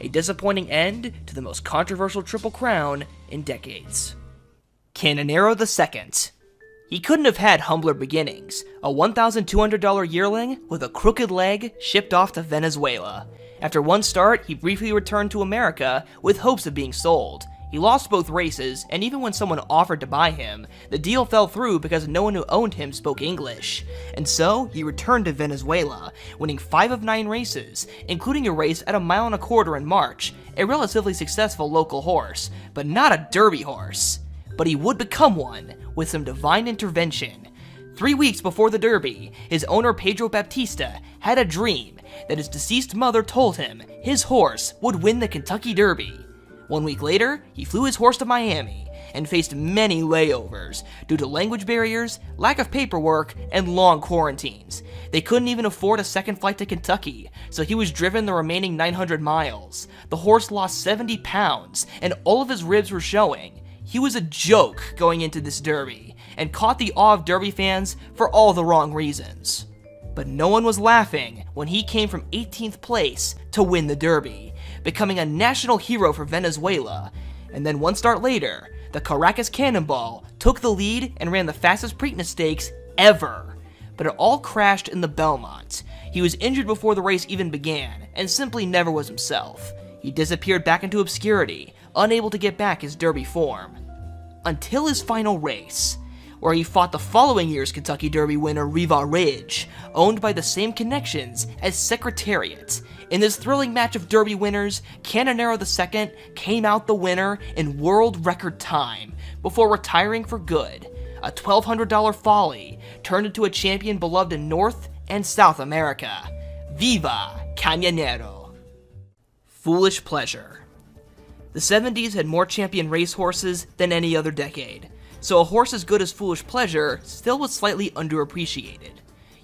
A disappointing end to the most controversial Triple Crown in decades. Canonero II. He couldn't have had humbler beginnings, a $1,200 yearling with a crooked leg shipped off to Venezuela. After one start, he briefly returned to America with hopes of being sold. He lost both races, and even when someone offered to buy him, the deal fell through because no one who owned him spoke English. And so, he returned to Venezuela, winning 5 of 9 races, including a race at 1.25 miles in March, a relatively successful local horse, but not a Derby horse. But he would become one, with some divine intervention. 3 weeks before the Derby, his owner Pedro Baptista had a dream that his deceased mother told him his horse would win the Kentucky Derby. 1 week later, he flew his horse to Miami and faced many layovers due to language barriers, lack of paperwork, and long quarantines. They couldn't even afford a second flight to Kentucky, so he was driven the remaining 900 miles. The horse lost 70 pounds, and all of his ribs were showing. He was a joke going into this Derby, and caught the awe of Derby fans for all the wrong reasons. But no one was laughing when he came from 18th place to win the Derby, becoming a national hero for Venezuela. And then one start later, the Caracas Cannonball took the lead and ran the fastest Preakness Stakes ever. But it all crashed in the Belmont. He was injured before the race even began, and simply never was himself. He disappeared back into obscurity, unable to get back his Derby form. Until his final race, where he fought the following year's Kentucky Derby winner Riva Ridge, owned by the same connections as Secretariat. In this thrilling match of Derby winners, Canonero II came out the winner in world record time, before retiring for good. A $1,200 folly turned into a champion beloved in North and South America. Viva Canonero! Foolish Pleasure. The 70s had more champion racehorses than any other decade, so a horse as good as Foolish Pleasure still was slightly underappreciated.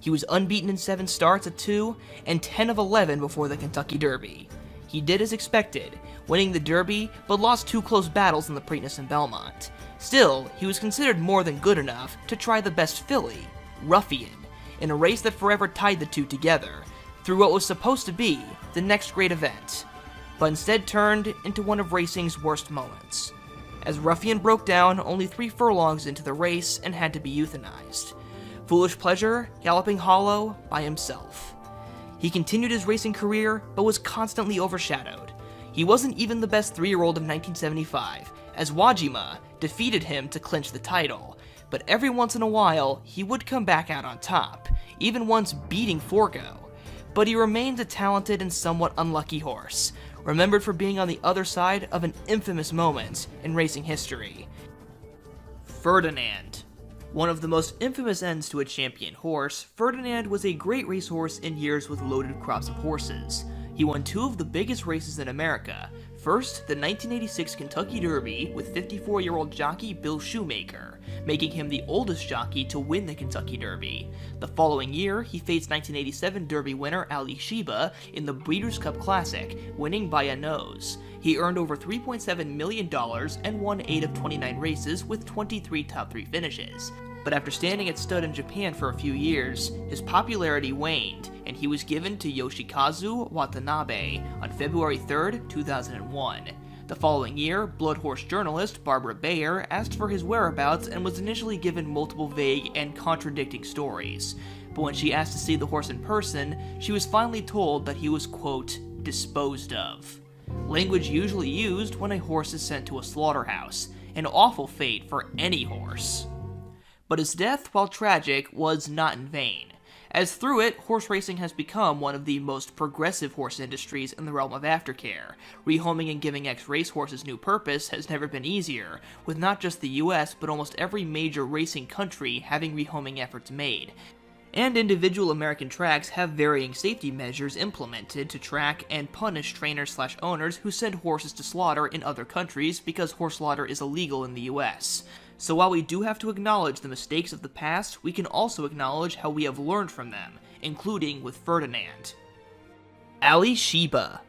He was unbeaten in 7 starts at 2, and 10 of 11 before the Kentucky Derby. He did as expected, winning the Derby, but lost 2 close battles in the Preakness and Belmont. Still, he was considered more than good enough to try the best filly, Ruffian, in a race that forever tied the two together, through what was supposed to be the next great event, but instead turned into one of racing's worst moments, as Ruffian broke down only 3 furlongs into the race and had to be euthanized. Foolish Pleasure galloping hollow by himself. He continued his racing career, but was constantly overshadowed. He wasn't even the best 3-year-old of 1975, as Wajima defeated him to clinch the title, but every once in a while, he would come back out on top, even once beating Forgo. But he remains a talented and somewhat unlucky horse, remembered for being on the other side of an infamous moment in racing history. Ferdinand. One of the most infamous ends to a champion horse, Ferdinand was a great racehorse in years with loaded crops of horses. He won 2 of the biggest races in America. First, the 1986 Kentucky Derby with 54-year-old jockey Bill Shoemaker, making him the oldest jockey to win the Kentucky Derby. The following year, he faced 1987 Derby winner Ali Sheba in the Breeders' Cup Classic, winning by a nose. He earned over $3.7 million and won 8 of 29 races with 23 top 3 finishes. But after standing at stud in Japan for a few years, his popularity waned, and he was given to Yoshikazu Watanabe on February 3, 2001. The following year, Blood Horse journalist Barbara Bayer asked for his whereabouts and was initially given multiple vague and contradicting stories. But when she asked to see the horse in person, she was finally told that he was, quote, disposed of. Language usually used when a horse is sent to a slaughterhouse, an awful fate for any horse. But his death, while tragic, was not in vain, as through it, horse racing has become one of the most progressive horse industries in the realm of aftercare. Rehoming and giving ex-racehorses new purpose has never been easier, with not just the US, but almost every major racing country having rehoming efforts made. And individual American tracks have varying safety measures implemented to track and punish trainers/owners who send horses to slaughter in other countries because horse slaughter is illegal in the US. So while we do have to acknowledge the mistakes of the past, we can also acknowledge how we have learned from them, including with Ferdinand. Ali Sheba.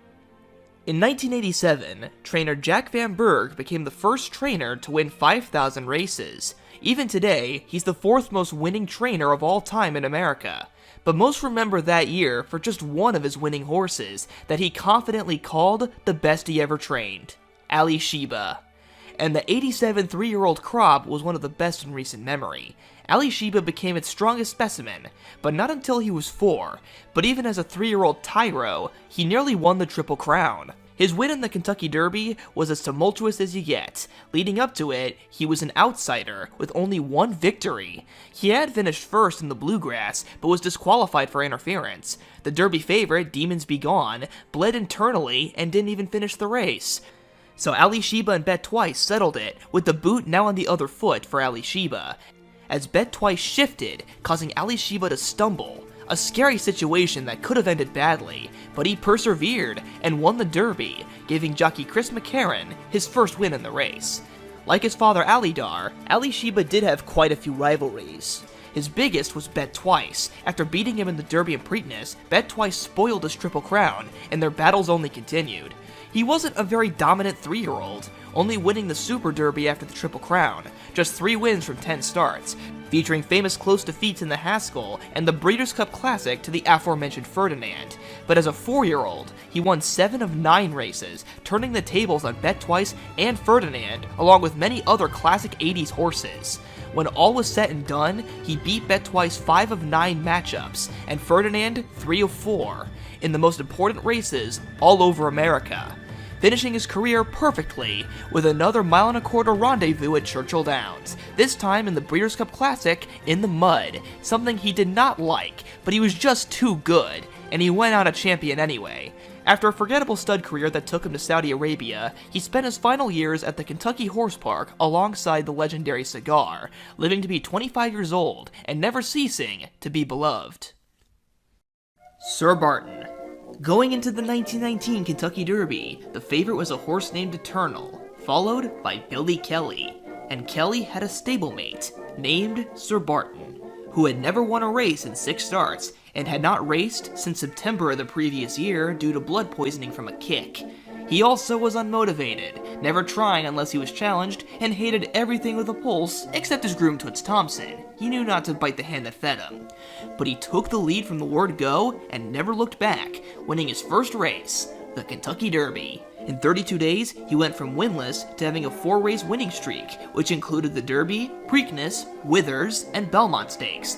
In 1987, trainer Jack Van Berg became the first trainer to win 5,000 races. Even today, he's the 4th most winning trainer of all time in America. But most remember that year for just one of his winning horses that he confidently called the best he ever trained, Ali Sheba. And the 87 3-year-old crop was one of the best in recent memory. Ali Sheba became its strongest specimen, but not until he was 4, but even as a 3-year-old tyro, he nearly won the Triple Crown. His win in the Kentucky Derby was as tumultuous as you get. Leading up to it, he was an outsider, with only 1 victory. He had finished first in the Bluegrass, but was disqualified for interference. The Derby favorite, Demons Be Gone, bled internally and didn't even finish the race. So Ali Sheba and Bet Twice settled it, with the boot now on the other foot for Ali Sheba, as Bet Twice shifted, causing Ali Sheba to stumble. A scary situation that could have ended badly, but he persevered and won the Derby, giving jockey Chris McCarron his first win in the race. Like his father Alidar, Ali Sheba did have quite a few rivalries. His biggest was Bet Twice. After beating him in the Derby and Preakness, Bet Twice spoiled his Triple Crown, and their battles only continued. He wasn't a very dominant 3-year-old, only winning the Super Derby after the Triple Crown, just 3 wins from 10 starts, featuring famous close defeats in the Haskell and the Breeders' Cup Classic to the aforementioned Ferdinand. But as a 4-year-old, he won 7 of 9 races, turning the tables on Bet Twice and Ferdinand, along with many other classic 80s horses. When all was said and done, he beat Bet Twice 5 of 9 matchups, and Ferdinand 3 of 4, in the most important races all over America, finishing his career perfectly with another 1.25-mile rendezvous at Churchill Downs, this time in the Breeders' Cup Classic in the mud, something he did not like, but he was just too good, and he went out a champion anyway. After a forgettable stud career that took him to Saudi Arabia, he spent his final years at the Kentucky Horse Park alongside the legendary Cigar, living to be 25 years old and never ceasing to be beloved. Sir Barton. Going into the 1919 Kentucky Derby, the favorite was a horse named Eternal, followed by Billy Kelly, and Kelly had a stablemate named Sir Barton, who had never won a race in 6 starts and had not raced since September of the previous year due to blood poisoning from a kick. He also was unmotivated, never trying unless he was challenged, and hated everything with a pulse except his groom Toots Thompson. He knew not to bite the hand that fed him. But he took the lead from the word go and never looked back, winning his first race, the Kentucky Derby. In 32 days, he went from winless to having a 4-race winning streak, which included the Derby, Preakness, Withers, and Belmont Stakes.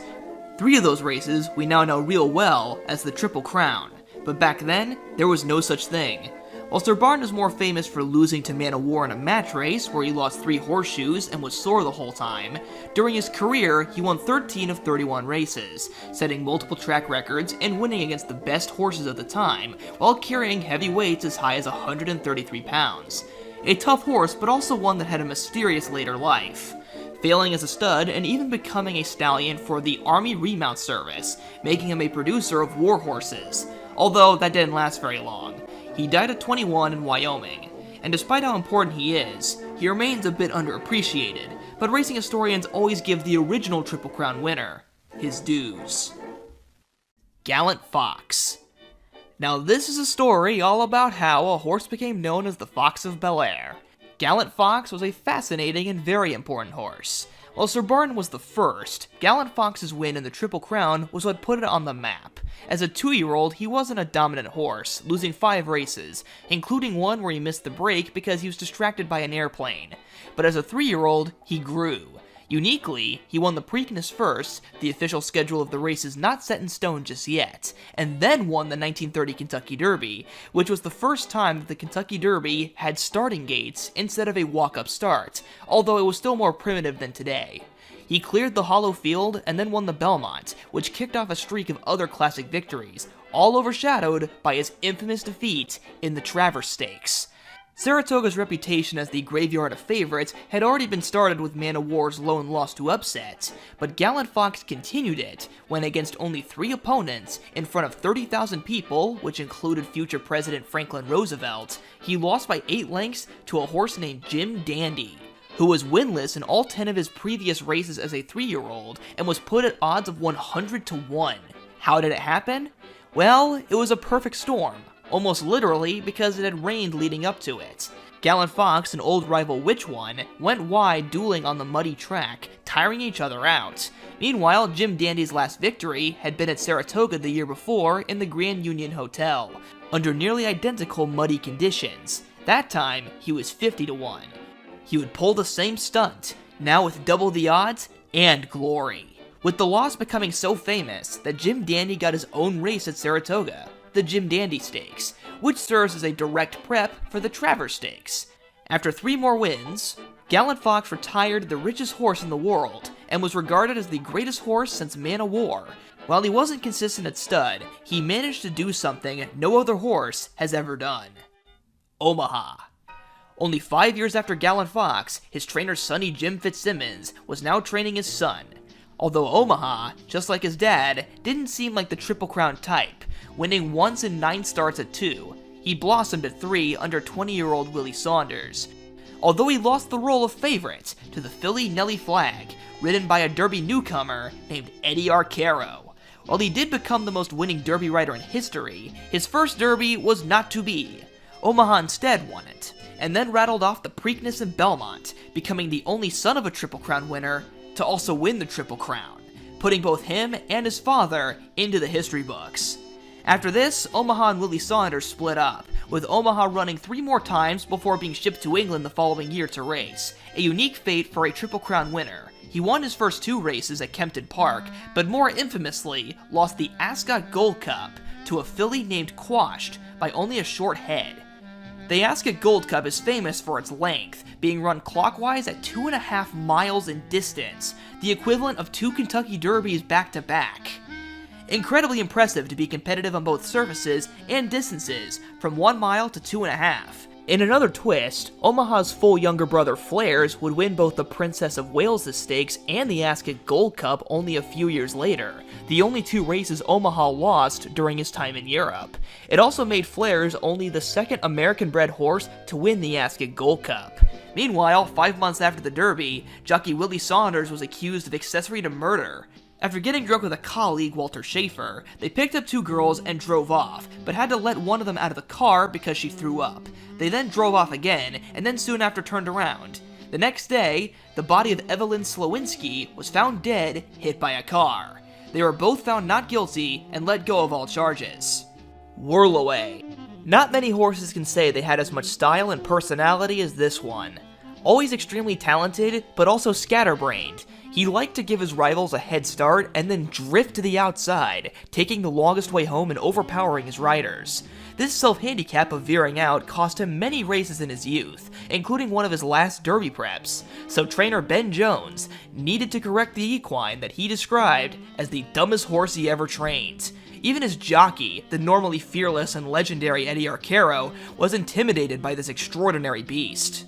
3 of those races we now know real well as the Triple Crown, but back then, there was no such thing. While Sir Barton is more famous for losing to Man o' War in a match race where he lost 3 horseshoes and was sore the whole time, during his career he won 13 of 31 races, setting multiple track records and winning against the best horses of the time, while carrying heavy weights as high as 133 pounds. A tough horse, but also one that had a mysterious later life, failing as a stud and even becoming a stallion for the Army Remount Service, making him a producer of war horses, although that didn't last very long. He died at 21 in Wyoming, and despite how important he is, he remains a bit underappreciated, but racing historians always give the original Triple Crown winner his dues. Gallant Fox. Now this is a story all about how a horse became known as the Fox of Bel-Air. Gallant Fox was a fascinating and very important horse. While Sir Barton was the first, Gallant Fox's win in the Triple Crown was what put it on the map. As a 2-year-old, he wasn't a dominant horse, losing 5 races, including one where he missed the break because he was distracted by an airplane. But as a 3-year-old, he grew. Uniquely, he won the Preakness first, the official schedule of the race is not set in stone just yet, and then won the 1930 Kentucky Derby, which was the first time that the Kentucky Derby had starting gates instead of a walk-up start, although it was still more primitive than today. He cleared the hollow field and then won the Belmont, which kicked off a streak of other classic victories, all overshadowed by his infamous defeat in the Travers Stakes. Saratoga's reputation as the graveyard of favorites had already been started with Man o' War's lone loss to upset, but Gallant Fox continued it when against only 3 opponents, in front of 30,000 people, which included future President Franklin Roosevelt, he lost by 8 lengths to a horse named Jim Dandy, who was winless in all 10 of his previous races as a 3-year-old and was put at odds of 100 to 1. How did it happen? Well, it was a perfect storm. Almost literally because it had rained leading up to it. Gallant Fox and old rival Which One went wide dueling on the muddy track, tiring each other out. Meanwhile, Jim Dandy's last victory had been at Saratoga the year before in the Grand Union Hotel, under nearly identical muddy conditions. That time, he was 50 to 1. He would pull the same stunt, now with double the odds and glory, with the loss becoming so famous that Jim Dandy got his own race at Saratoga, the Jim Dandy Stakes, which serves as a direct prep for the Travers Stakes. After 3 more wins, Gallant Fox retired the richest horse in the world and was regarded as the greatest horse since Man o' War. While he wasn't consistent at stud, he managed to do something no other horse has ever done. Omaha. Only 5 years after Gallant Fox, his trainer Sonny Jim Fitzsimmons was now training his son. Although Omaha, just like his dad, didn't seem like the Triple Crown type, winning once in 9 starts at 2. He blossomed at 3 under 20-year-old Willie Saunders. Although he lost the role of favorite to the filly Nellie Flagg, ridden by a Derby newcomer named Eddie Arcaro. While he did become the most winning Derby rider in history, his first Derby was not to be. Omaha instead won it, and then rattled off the Preakness and Belmont, becoming the only son of a Triple Crown winner to also win the Triple Crown, putting both him and his father into the history books. After this, Omaha and Willie Saunders split up, with Omaha running 3 more times before being shipped to England the following year to race, a unique fate for a Triple Crown winner. He won his first 2 races at Kempton Park, but more infamously lost the Ascot Gold Cup to a filly named Quashed by only a short head. The Ascot Gold Cup is famous for its length, being run clockwise at 2.5 miles in distance, the equivalent of 2 Kentucky Derbies back-to-back. Incredibly impressive to be competitive on both surfaces and distances, from 1 mile to 2.5. In another twist, Omaha's full younger brother Flares would win both the Princess of Wales' Stakes and the Ascot Gold Cup only a few years later, the only 2 races Omaha lost during his time in Europe. It also made Flares only the second American-bred horse to win the Ascot Gold Cup. Meanwhile, 5 months after the Derby, jockey Willie Saunders was accused of accessory to murder. After getting drunk with a colleague, Walter Schaefer, they picked up two girls and drove off, but had to let one of them out of the car because she threw up. They then drove off again, and then soon after turned around. The next day, the body of Evelyn Slowinski was found dead, hit by a car. They were both found not guilty and let go of all charges. Whirlaway. Not many horses can say they had as much style and personality as this one. Always extremely talented, but also scatterbrained. He liked to give his rivals a head start and then drift to the outside, taking the longest way home and overpowering his riders. This self-handicap of veering out cost him many races in his youth, including one of his last Derby preps, so trainer Ben Jones needed to correct the equine that he described as the dumbest horse he ever trained. Even his jockey, the normally fearless and legendary Eddie Arcaro, was intimidated by this extraordinary beast.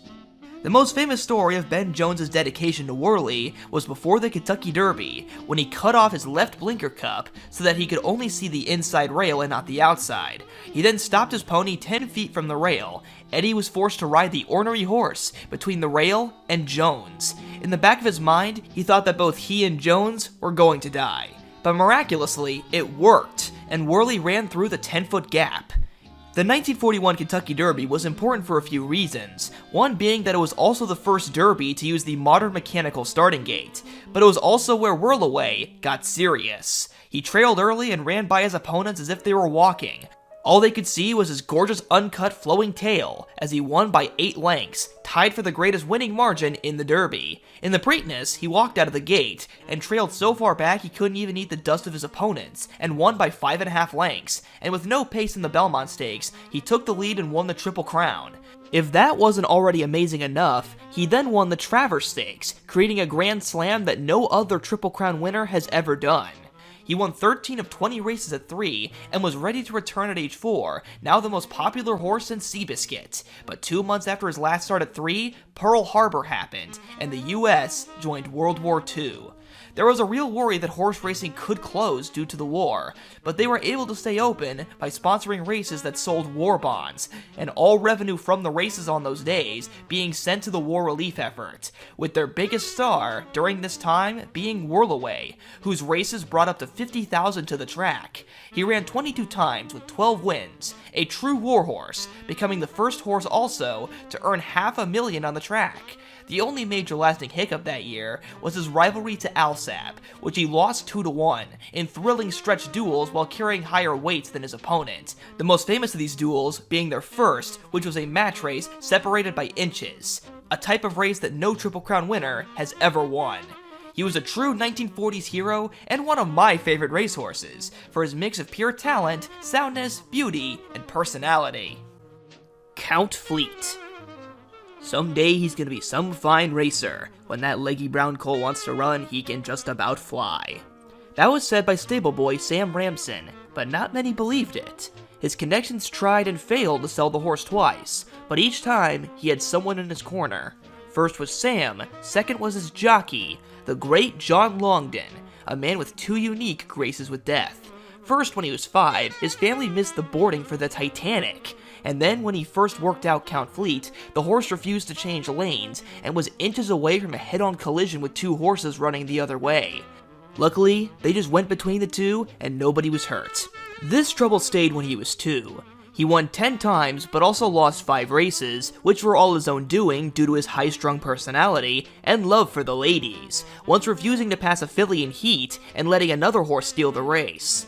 The most famous story of Ben Jones's dedication to Worley was before the Kentucky Derby, when he cut off his left blinker cup so that he could only see the inside rail and not the outside. He then stopped his pony 10 feet from the rail. Eddie was forced to ride the ornery horse between the rail and Jones. In the back of his mind, he thought that both he and Jones were going to die. But miraculously, it worked, and Worley ran through the 10-foot gap. The 1941 Kentucky Derby was important for a few reasons, one being that it was also the first Derby to use the modern mechanical starting gate, but it was also where Whirlaway got serious. He trailed early and ran by his opponents as if they were walking. All they could see was his gorgeous uncut flowing tail, as he won by 8 lengths, tied for the greatest winning margin in the Derby. In the Preakness, he walked out of the gate, and trailed so far back he couldn't even eat the dust of his opponents, and won by 5.5 lengths, and with no pace in the Belmont Stakes, he took the lead and won the Triple Crown. If that wasn't already amazing enough, he then won the Travers Stakes, creating a Grand Slam that no other Triple Crown winner has ever done. He won 13 of 20 races at 3, and was ready to return at age 4, now the most popular horse in Seabiscuit. But 2 months after his last start at 3, Pearl Harbor happened, and the US joined World War II. There was a real worry that horse racing could close due to the war, but they were able to stay open by sponsoring races that sold war bonds, and all revenue from the races on those days being sent to the war relief effort, with their biggest star during this time being Whirlaway, whose races brought up to 50,000 to the track. He ran 22 times with 12 wins, a true warhorse, becoming the first horse also to earn $500,000 on the track. The only major lasting hiccup that year was his rivalry to Alsap, which he lost 2-1 in thrilling stretch duels while carrying higher weights than his opponent. The most famous of these duels being their first, which was a match race separated by inches, a type of race that no Triple Crown winner has ever won. He was a true 1940s hero and one of my favorite racehorses for his mix of pure talent, soundness, beauty, and personality. Count Fleet. Someday he's gonna be some fine racer. When that leggy brown colt wants to run, he can just about fly. That was said by stable boy Sam Ramson, but not many believed it. His connections tried and failed to sell the horse twice, but each time he had someone in his corner. First was Sam, second was his jockey, the great John Longden, a man with 2 unique graces with death. First, when he was 5, his family missed the boarding for the Titanic. And then when he first worked out Count Fleet, the horse refused to change lanes and was inches away from a head-on collision with 2 horses running the other way. Luckily, they just went between the 2 and nobody was hurt. This trouble stayed when he was 2. He won 10 times but also lost 5 races, which were all his own doing due to his high-strung personality and love for the ladies, once refusing to pass a filly in heat and letting another horse steal the race.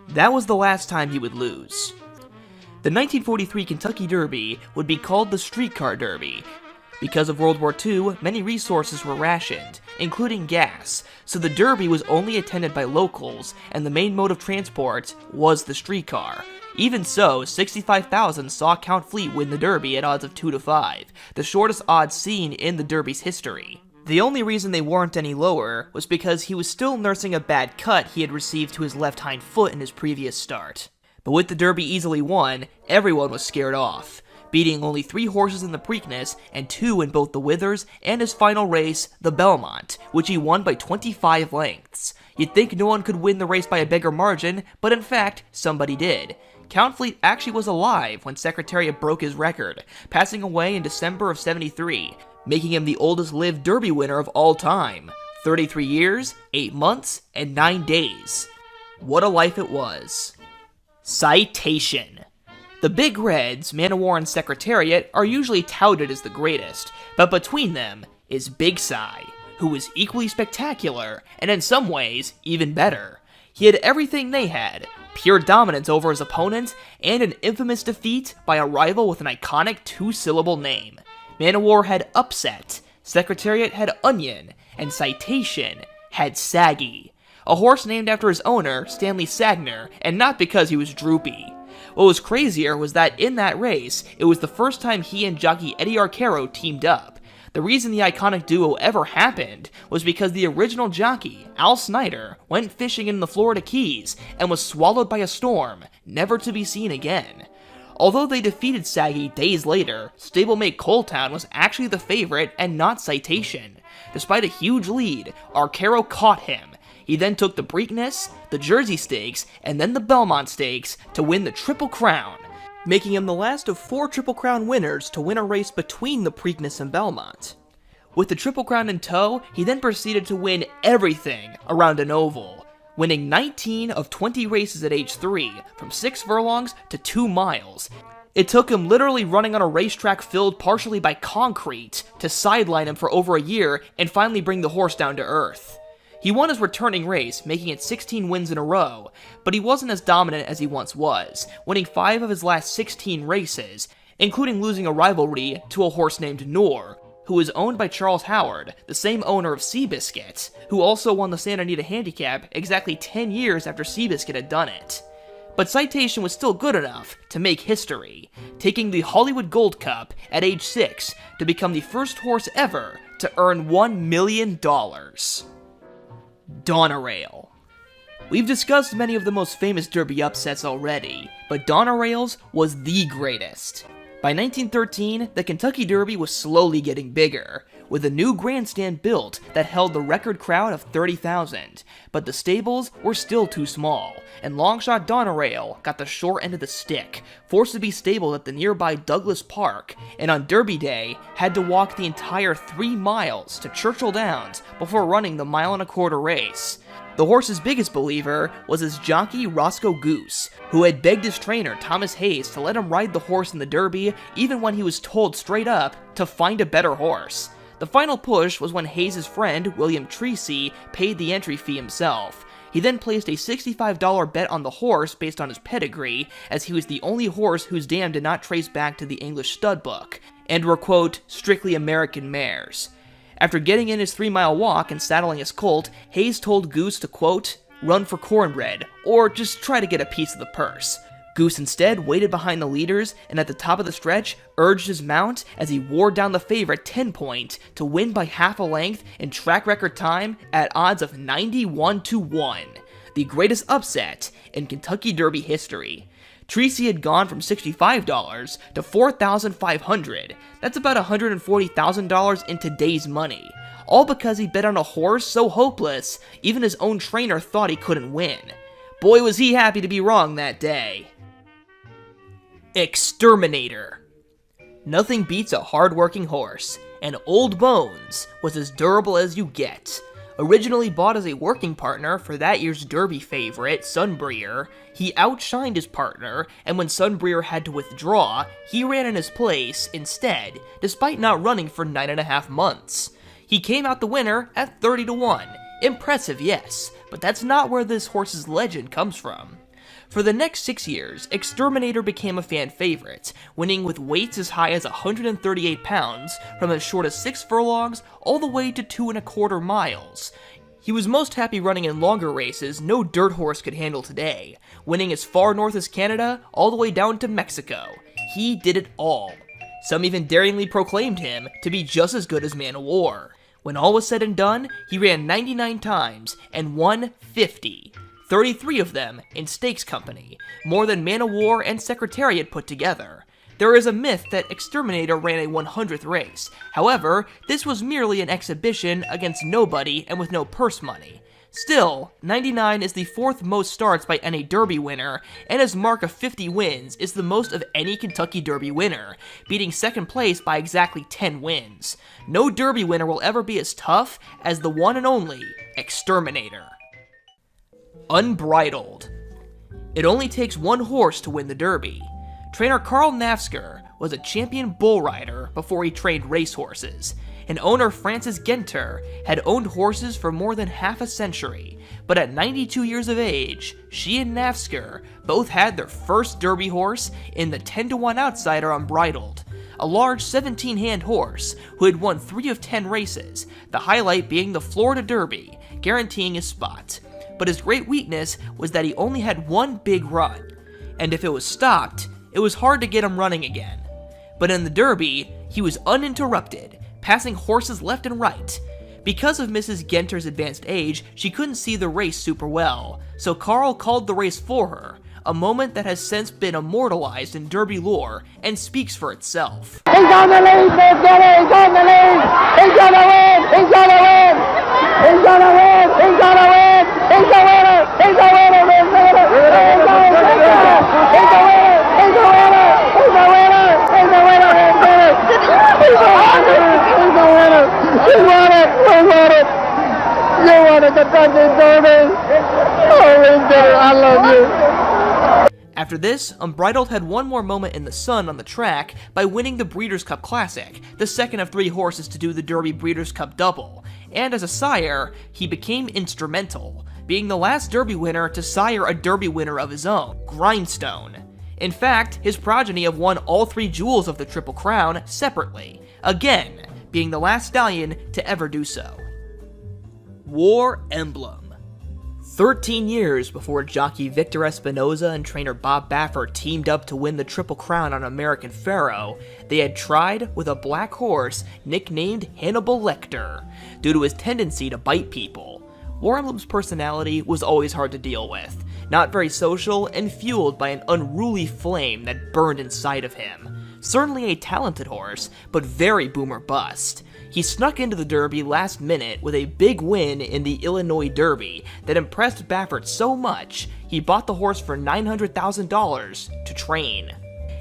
That was the last time he would lose. The 1943 Kentucky Derby would be called the Streetcar Derby. Because of World War II, many resources were rationed, including gas, so the Derby was only attended by locals, and the main mode of transport was the streetcar. Even so, 65,000 saw Count Fleet win the Derby at odds of 2-5, the shortest odds seen in the Derby's history. The only reason they weren't any lower was because he was still nursing a bad cut he had received to his left hind foot in his previous start. But with the Derby easily won, everyone was scared off, beating only 3 horses in the Preakness and 2 in both the Withers and his final race, the Belmont, which he won by 25 lengths. You'd think no one could win the race by a bigger margin, but in fact, somebody did. Count Fleet actually was alive when Secretariat broke his record, passing away in December of '73, making him the oldest lived Derby winner of all time, 33 years, 8 months, and 9 days. What a life it was. Citation. The Big Reds, Man o' War and Secretariat, are usually touted as the greatest, but between them is Big Cy, who was equally spectacular, and in some ways, even better. He had everything they had: pure dominance over his opponents, and an infamous defeat by a rival with an iconic 2-syllable name. Man o' War had Upset, Secretariat had Onion, and Citation had Saggy, a horse named after his owner, Stanley Sagner, and not because he was droopy. What was crazier was that in that race, it was the first time he and jockey Eddie Arcaro teamed up. The reason the iconic duo ever happened was because the original jockey, Al Snyder, went fishing in the Florida Keys and was swallowed by a storm, never to be seen again. Although they defeated Saggy days later, stablemate Coletown was actually the favorite and not Citation. Despite a huge lead, Arcaro caught him. He then took the Preakness, the Jersey Stakes, and then the Belmont Stakes to win the Triple Crown, making him the last of 4 Triple Crown winners to win a race between the Preakness and Belmont. With the Triple Crown in tow, he then proceeded to win everything around an oval, winning 19 of 20 races at age 3, from 6 furlongs to 2 miles. It took him literally running on a racetrack filled partially by concrete to sideline him for over a year and finally bring the horse down to earth. He won his returning race, making it 16 wins in a row, but he wasn't as dominant as he once was, winning 5 of his last 16 races, including losing a rivalry to a horse named Noor, who was owned by Charles Howard, the same owner of Seabiscuit, who also won the Santa Anita Handicap exactly 10 years after Seabiscuit had done it. But Citation was still good enough to make history, taking the Hollywood Gold Cup at age 6 to become the first horse ever to earn $1 million. Donerail. We've discussed many of the most famous Derby upsets already, but Donerail's was the greatest. By 1913, the Kentucky Derby was slowly getting bigger, with a new grandstand built that held the record crowd of 30,000, but the stables were still too small, and Longshot Donerail got the short end of the stick, forced to be stabled at the nearby Douglas Park, and on Derby Day had to walk the entire 3 miles to Churchill Downs before running the 1.25-mile race. The horse's biggest believer was his jockey Roscoe Goose, who had begged his trainer Thomas Hayes to let him ride the horse in the Derby even when he was told straight up to find a better horse. The final push was when Hayes' friend William Treacy paid the entry fee himself. He then placed a $65 bet on the horse based on his pedigree, as he was the only horse whose dam did not trace back to the English stud book, and were, quote, strictly American mares. After getting in his 3-mile walk and saddling his colt, Hayes told Goose to, quote, run for cornbread, or just try to get a piece of the purse. Goose instead waited behind the leaders, and at the top of the stretch, urged his mount as he wore down the favorite 10 Point to win by half a length in track record time at odds of 91-1, the greatest upset in Kentucky Derby history. Treacy had gone from $65 to $4,500. That's about $140,000 in today's money. All because he bet on a horse so hopeless, even his own trainer thought he couldn't win. Boy, was he happy to be wrong that day. Exterminator. Nothing beats a hard-working horse, and Old Bones was as durable as you get. Originally bought as a working partner for that year's Derby favorite, Sunbreer, he outshined his partner, and when Sunbreer had to withdraw, he ran in his place instead, despite not running for 9.5 months. He came out the winner at 30-1. Impressive, yes, but that's not where this horse's legend comes from. For the next 6 years, Exterminator became a fan favorite, winning with weights as high as 138 pounds, from as short as 6 furlongs all the way to 2.25 miles. He was most happy running in longer races no dirt horse could handle today, winning as far north as Canada all the way down to Mexico. He did it all. Some even daringly proclaimed him to be just as good as Man o' War. When all was said and done, he ran 99 times and won 50. 33 of them in stakes company, more than Man o' War and Secretariat put together. There is a myth that Exterminator ran a 100th race. However, this was merely an exhibition against nobody and with no purse money. Still, 99 is the fourth most starts by any Derby winner, and his mark of 50 wins is the most of any Kentucky Derby winner, beating second place by exactly 10 wins. No Derby winner will ever be as tough as the one and only Exterminator. Unbridled. It only takes one horse to win the Derby. Trainer Karl Nafzger was a champion bull rider before he trained racehorses, and owner Francis Genter had owned horses for more than half a century, but at 92 years of age, she and Nafzger both had their first Derby horse in the 10-to-1 outsider Unbridled, a large 17-hand horse who had won 3 of 10 races, the highlight being the Florida Derby, guaranteeing his spot. But his great weakness was that he only had one big run, and if it was stopped, it was hard to get him running again. But in the Derby, he was uninterrupted, passing horses left and right. Because of Mrs. Genter's advanced age, she couldn't see the race super well, so Karl called the race for her, a moment that has since been immortalized in Derby lore and speaks for itself. He's on the lead, Miss Genter! He's on the lead! He's gonna win! He's gonna win! He's gonna win! He's gonna win! He's the winner! He's the winner, Miss Genter! He's the winner! He's the winner! He's the winner! He's the winner! He's the winner, Miss Genter! He's the winner! He's the winner! You won it! You won it! You won the Kentucky Derby! Oh, Miss Genter, I love you! After this, Unbridled had one more moment in the sun on the track by winning the Breeders' Cup Classic, the second of 3 horses to do the Derby Breeders' Cup double, and as a sire, he became instrumental, being the last Derby winner to sire a Derby winner of his own, Grindstone. In fact, his progeny have won all 3 jewels of the Triple Crown separately, again, being the last stallion to ever do so. War Emblem. 13 years before jockey Victor Espinoza and trainer Bob Baffert teamed up to win the Triple Crown on American Pharoah, they had tried with a black horse nicknamed Hannibal Lecter, due to his tendency to bite people. War Emblem's personality was always hard to deal with, not very social and fueled by an unruly flame that burned inside of him. Certainly a talented horse, but very boom or bust. He snuck into the Derby last minute with a big win in the Illinois Derby that impressed Baffert so much, he bought the horse for $900,000 to train.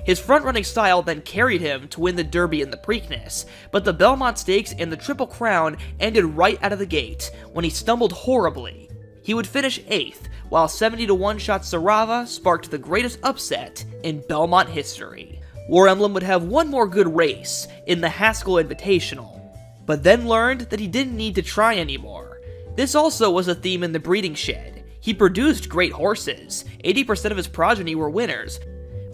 His front-running style then carried him to win the Derby and the Preakness, but the Belmont Stakes and the Triple Crown ended right out of the gate when he stumbled horribly. He would finish 8th, while 70-to-1 shot Sarava sparked the greatest upset in Belmont history. War Emblem would have one more good race in the Haskell Invitational, but then learned that he didn't need to try anymore. This also was a theme in the breeding shed. He produced great horses, 80% of his progeny were winners,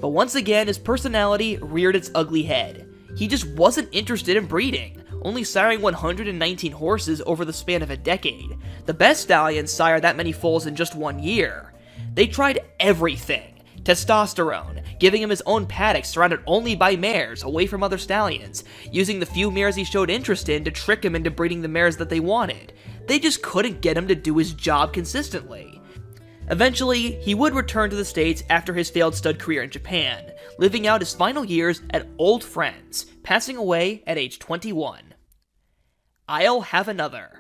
but once again his personality reared its ugly head. He just wasn't interested in breeding, only siring 119 horses over the span of a decade. The best stallions sire that many foals in just 1 year. They tried everything. Testosterone, giving him his own paddock surrounded only by mares, away from other stallions, using the few mares he showed interest in to trick him into breeding the mares that they wanted. They just couldn't get him to do his job consistently. Eventually, he would return to the States after his failed stud career in Japan, living out his final years at Old Friends, passing away at age 21. I'll Have Another.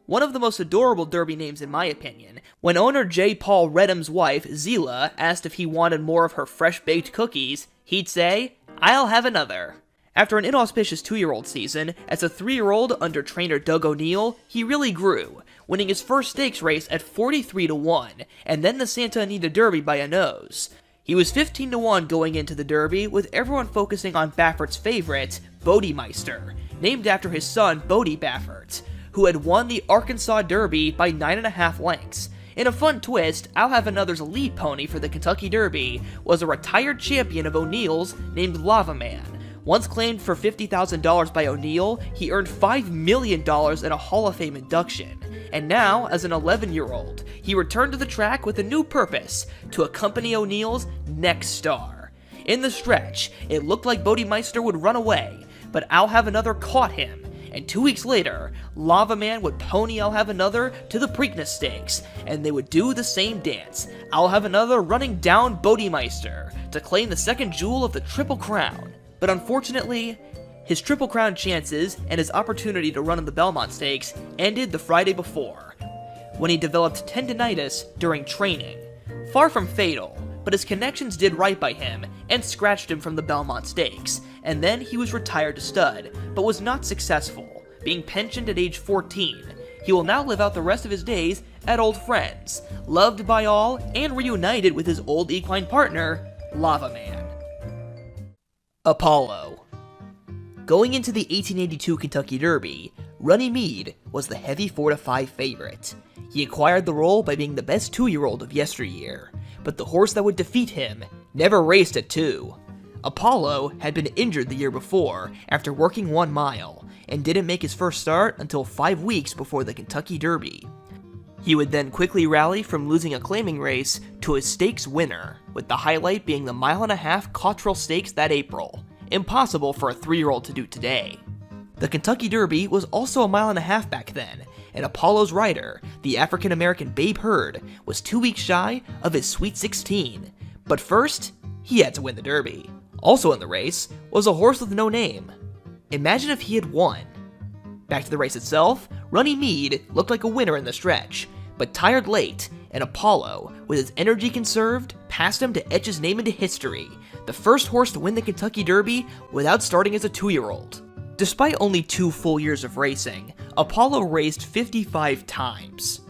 One of the most adorable Derby names in my opinion. When owner J. Paul Redham's wife, Zila, asked if he wanted more of her fresh-baked cookies, he'd say, "I'll have another." After an inauspicious 2-year-old season, as a 3-year-old under trainer Doug O'Neill, he really grew, winning his first stakes race at 43-to-1, and then the Santa Anita Derby by a nose. He was 15-to-1 going into the Derby, with everyone focusing on Baffert's favorite, Bodemeister, named after his son Bodie Baffert, who had won the Arkansas Derby by 9.5 lengths. In a fun twist, I'll Have Another's lead pony for the Kentucky Derby was a retired champion of O'Neill's named Lava Man. Once claimed for $50,000 by O'Neill, he earned $5 million in a Hall of Fame induction. And now, as an 11-year-old, he returned to the track with a new purpose, to accompany O'Neill's next star. In the stretch, it looked like Bodemeister would run away, but I'll Have Another caught him, and 2 weeks later, Lava Man would pony I'll Have Another to the Preakness Stakes, and they would do the same dance, I'll Have Another running down Bodemeister to claim the second jewel of the Triple Crown. But unfortunately, his Triple Crown chances and his opportunity to run in the Belmont Stakes ended the Friday before. when he developed tendinitis during training. Far from fatal, but his connections did right by him and scratched him from the Belmont Stakes, and then he was retired to stud, but was not successful, being pensioned at age 14. He will now live out the rest of his days at Old Friends, loved by all and reunited with his old equine partner, Lava Man. Apollo. Going into the 1882 Kentucky Derby, Runnymede was the heavy 4-5 favorite. He acquired the role by being the best 2-year-old of yesteryear, but the horse that would defeat him never raced at 2. Apollo had been injured the year before after working 1 mile, and didn't make his first start until 5 weeks before the Kentucky Derby. He would then quickly rally from losing a claiming race to a stakes winner, with the highlight being the 1.5-mile Cottrell Stakes that April. Impossible for a 3-year-old to do today. The Kentucky Derby was also a 1.5 miles back then, and Apollo's rider, the African-American Babe Hurd, was 2 weeks shy of his Sweet 16. But first, he had to win the Derby. Also in the race was a horse with no name. Imagine if he had won. Back to the race itself, Runnymede looked like a winner in the stretch, but tired late, and Apollo, with his energy conserved, passed him to etch his name into history, the first horse to win the Kentucky Derby without starting as a 2-year-old. Despite only 2 full years of racing, Apollo raced 55 times.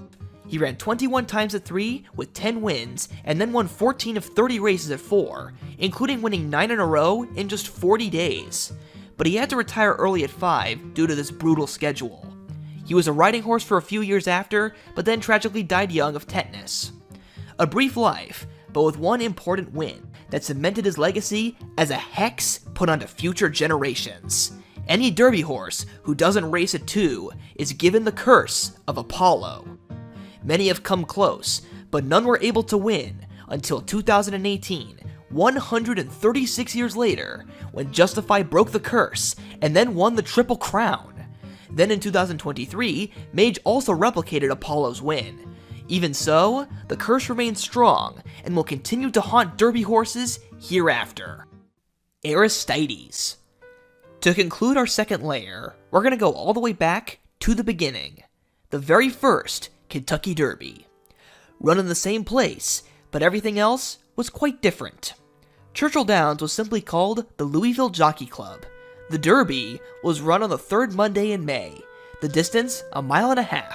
He ran 21 times at 3 with 10 wins, and then won 14 of 30 races at 4, including winning 9 in a row in just 40 days. But he had to retire early at 5 due to this brutal schedule. He was a riding horse for a few years after, but then tragically died young of tetanus. A brief life, but with one important win that cemented his legacy as a hex put onto future generations. Any Derby horse who doesn't race at 2 is given the curse of Apollo. Many have come close, but none were able to win until 2018, 136 years later, when Justify broke the curse and then won the Triple Crown. Then in 2023, Mage also replicated Apollo's win. Even so, the curse remains strong and will continue to haunt Derby horses hereafter. Aristides. To conclude our second layer, we're going to go all the way back to the beginning. The very first Kentucky Derby. Run in the same place, but everything else was quite different. Churchill Downs was simply called the Louisville Jockey Club. The Derby was run on the 3rd Monday in May, the distance 1.5 miles.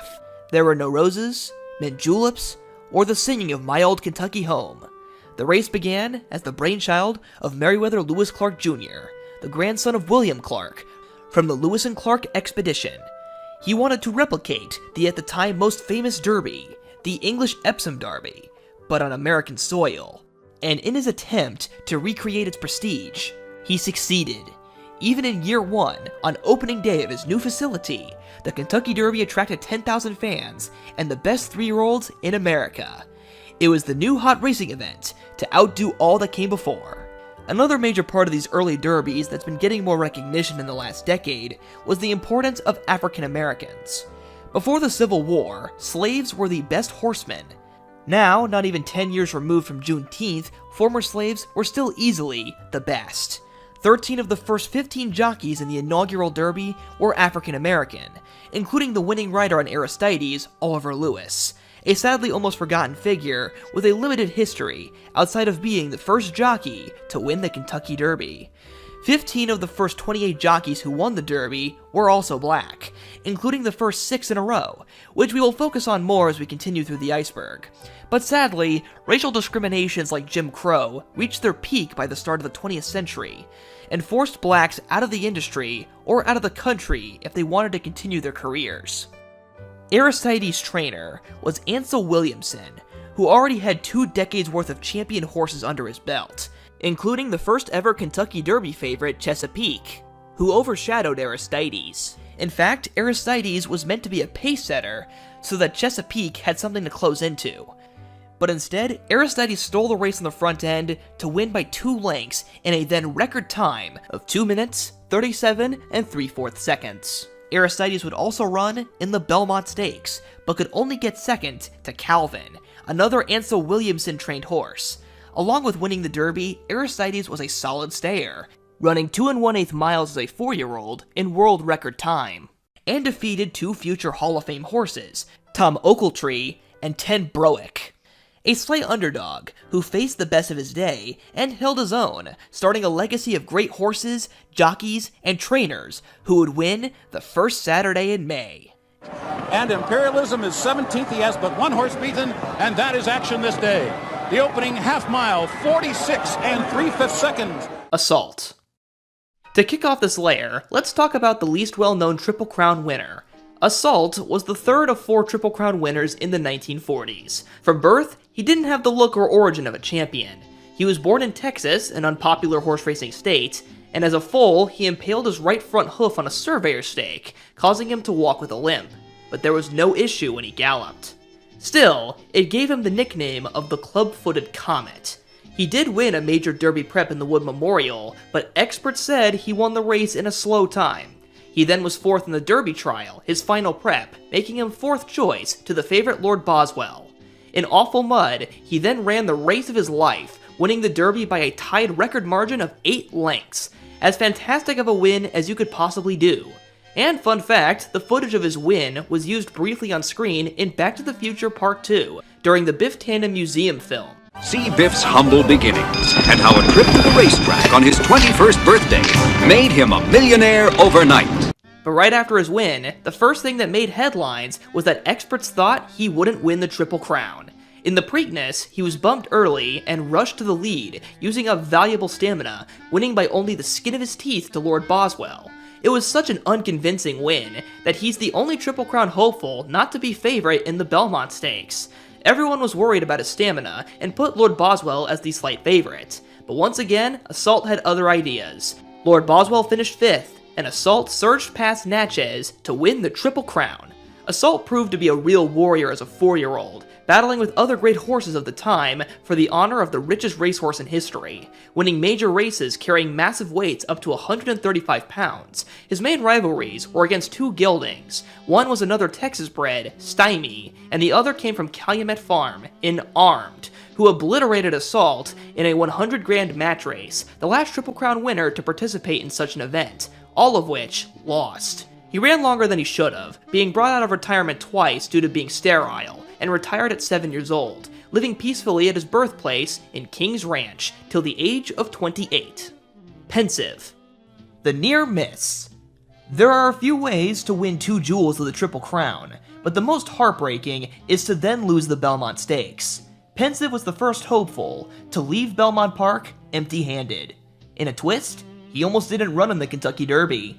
There were no roses, mint juleps, or the singing of My Old Kentucky Home. The race began as the brainchild of Meriwether Lewis Clark Jr., the grandson of William Clark, from the Lewis and Clark expedition. He wanted to replicate the at the time most famous Derby, the English Epsom Derby, but on American soil. And in his attempt to recreate its prestige, he succeeded. Even in year 1, on opening day of his new facility, the Kentucky Derby attracted 10,000 fans and the best 3-year-olds in America. It was the new hot racing event to outdo all that came before. Another major part of these early derbies that's been getting more recognition in the last decade was the importance of African Americans. Before the Civil War, slaves were the best horsemen. Now, not even 10 years removed from Juneteenth, former slaves were still easily the best. 13 of the first 15 jockeys in the inaugural Derby were African American, including the winning rider on Aristides, Oliver Lewis, a sadly almost forgotten figure with a limited history outside of being the first jockey to win the Kentucky Derby. 15 of the first 28 jockeys who won the Derby were also black, including the first 6 in a row, which we will focus on more as we continue through the Iceberg. But sadly, racial discriminations like Jim Crow reached their peak by the start of the 20th century, and forced blacks out of the industry or out of the country if they wanted to continue their careers. Aristides' trainer was Ansel Williamson, who already had 2 decades worth of champion horses under his belt, including the first ever Kentucky Derby favorite Chesapeake, who overshadowed Aristides. In fact, Aristides was meant to be a pace setter so that Chesapeake had something to close into. But instead, Aristides stole the race on the front end to win by 2 lengths in a then record time of 2 minutes, 37 3/4 seconds. Aristides would also run in the Belmont Stakes, but could only get second to Calvin, another Ansel Williamson trained horse. Along with winning the Derby, Aristides was a solid stayer, running 2 1/8 miles as a 4-year-old in world record time, and defeated 2 future Hall of Fame horses, Tom Ochiltree, and Ten Broek. A slight underdog who faced the best of his day and held his own, starting a legacy of great horses, jockeys, and trainers who would win the first Saturday in May. And Imperialism is 17th. He has but one horse beaten, and that is Action This Day. The opening half mile, 46 and 3/5 seconds. Assault. To kick off this layer, let's talk about the least well-known Triple Crown winner. Assault was the third of 4 Triple Crown winners in the 1940s. From birth, he didn't have the look or origin of a champion. He was born in Texas, an unpopular horse racing state, and as a foal, he impaled his right front hoof on a surveyor stake, causing him to walk with a limp. But there was no issue when he galloped. Still, it gave him the nickname of the Club-Footed Comet. He did win a major Derby prep in the Wood Memorial, but experts said he won the race in a slow time. He then was 4th in the Derby trial, his final prep, making him 4th choice to the favorite Lord Boswell. In awful mud, he then ran the race of his life, winning the Derby by a tied record margin of 8 lengths. As fantastic of a win as you could possibly do. And fun fact, the footage of his win was used briefly on screen in Back to the Future Part 2, during the Biff Tannen Museum film. See Biff's humble beginnings and how a trip to the racetrack on his 21st birthday made him a millionaire overnight. But right after his win, the first thing that made headlines was that experts thought he wouldn't win the Triple Crown. In the Preakness, he was bumped early and rushed to the lead, using up valuable stamina, winning by only the skin of his teeth to Lord Boswell. It was such an unconvincing win that he's the only Triple Crown hopeful not to be favorite in the Belmont Stakes. Everyone was worried about his stamina and put Lord Boswell as the slight favorite, but once again, Assault had other ideas. Lord Boswell finished 5th, and Assault surged past Natchez to win the Triple Crown. Assault proved to be a real warrior as a 4-year-old, battling with other great horses of the time for the honor of the richest racehorse in history, winning major races carrying massive weights up to 135 pounds. His main rivalries were against 2 geldings. One was another Texas-bred, Stymie, and the other came from Calumet Farm, in Armed, who obliterated Assault in a 100 grand match race, the last Triple Crown winner to participate in such an event, all of which lost. He ran longer than he should have, being brought out of retirement twice due to being sterile, and retired at 7 years old, living peacefully at his birthplace in King's Ranch till the age of 28. Pensive. The near miss. There are a few ways to win 2 jewels of the Triple Crown, but the most heartbreaking is to then lose the Belmont Stakes. Pensive was the first hopeful to leave Belmont Park empty-handed. In a twist, he almost didn't run in the Kentucky Derby.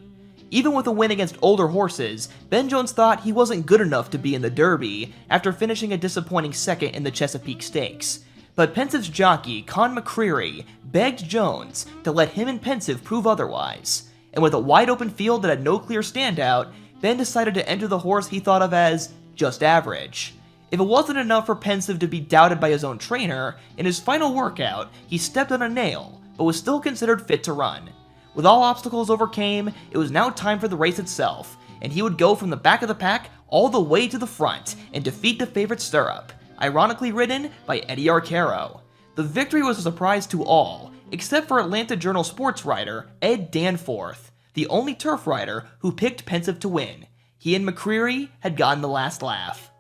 Even with a win against older horses, Ben Jones thought he wasn't good enough to be in the Derby after finishing a disappointing 2nd in the Chesapeake Stakes. But Pensive's jockey, Con McCreary, begged Jones to let him and Pensive prove otherwise. And with a wide open field that had no clear standout, Ben decided to enter the horse he thought of as just average. If it wasn't enough for Pensive to be doubted by his own trainer, in his final workout, he stepped on a nail, but was still considered fit to run. With all obstacles overcame, it was now time for the race itself, and he would go from the back of the pack all the way to the front and defeat the favorite Stirrup, ironically ridden by Eddie Arcaro. The victory was a surprise to all, except for Atlanta Journal sports writer Ed Danforth, the only turf rider who picked Pensive to win. He and McCreary had gotten the last laugh.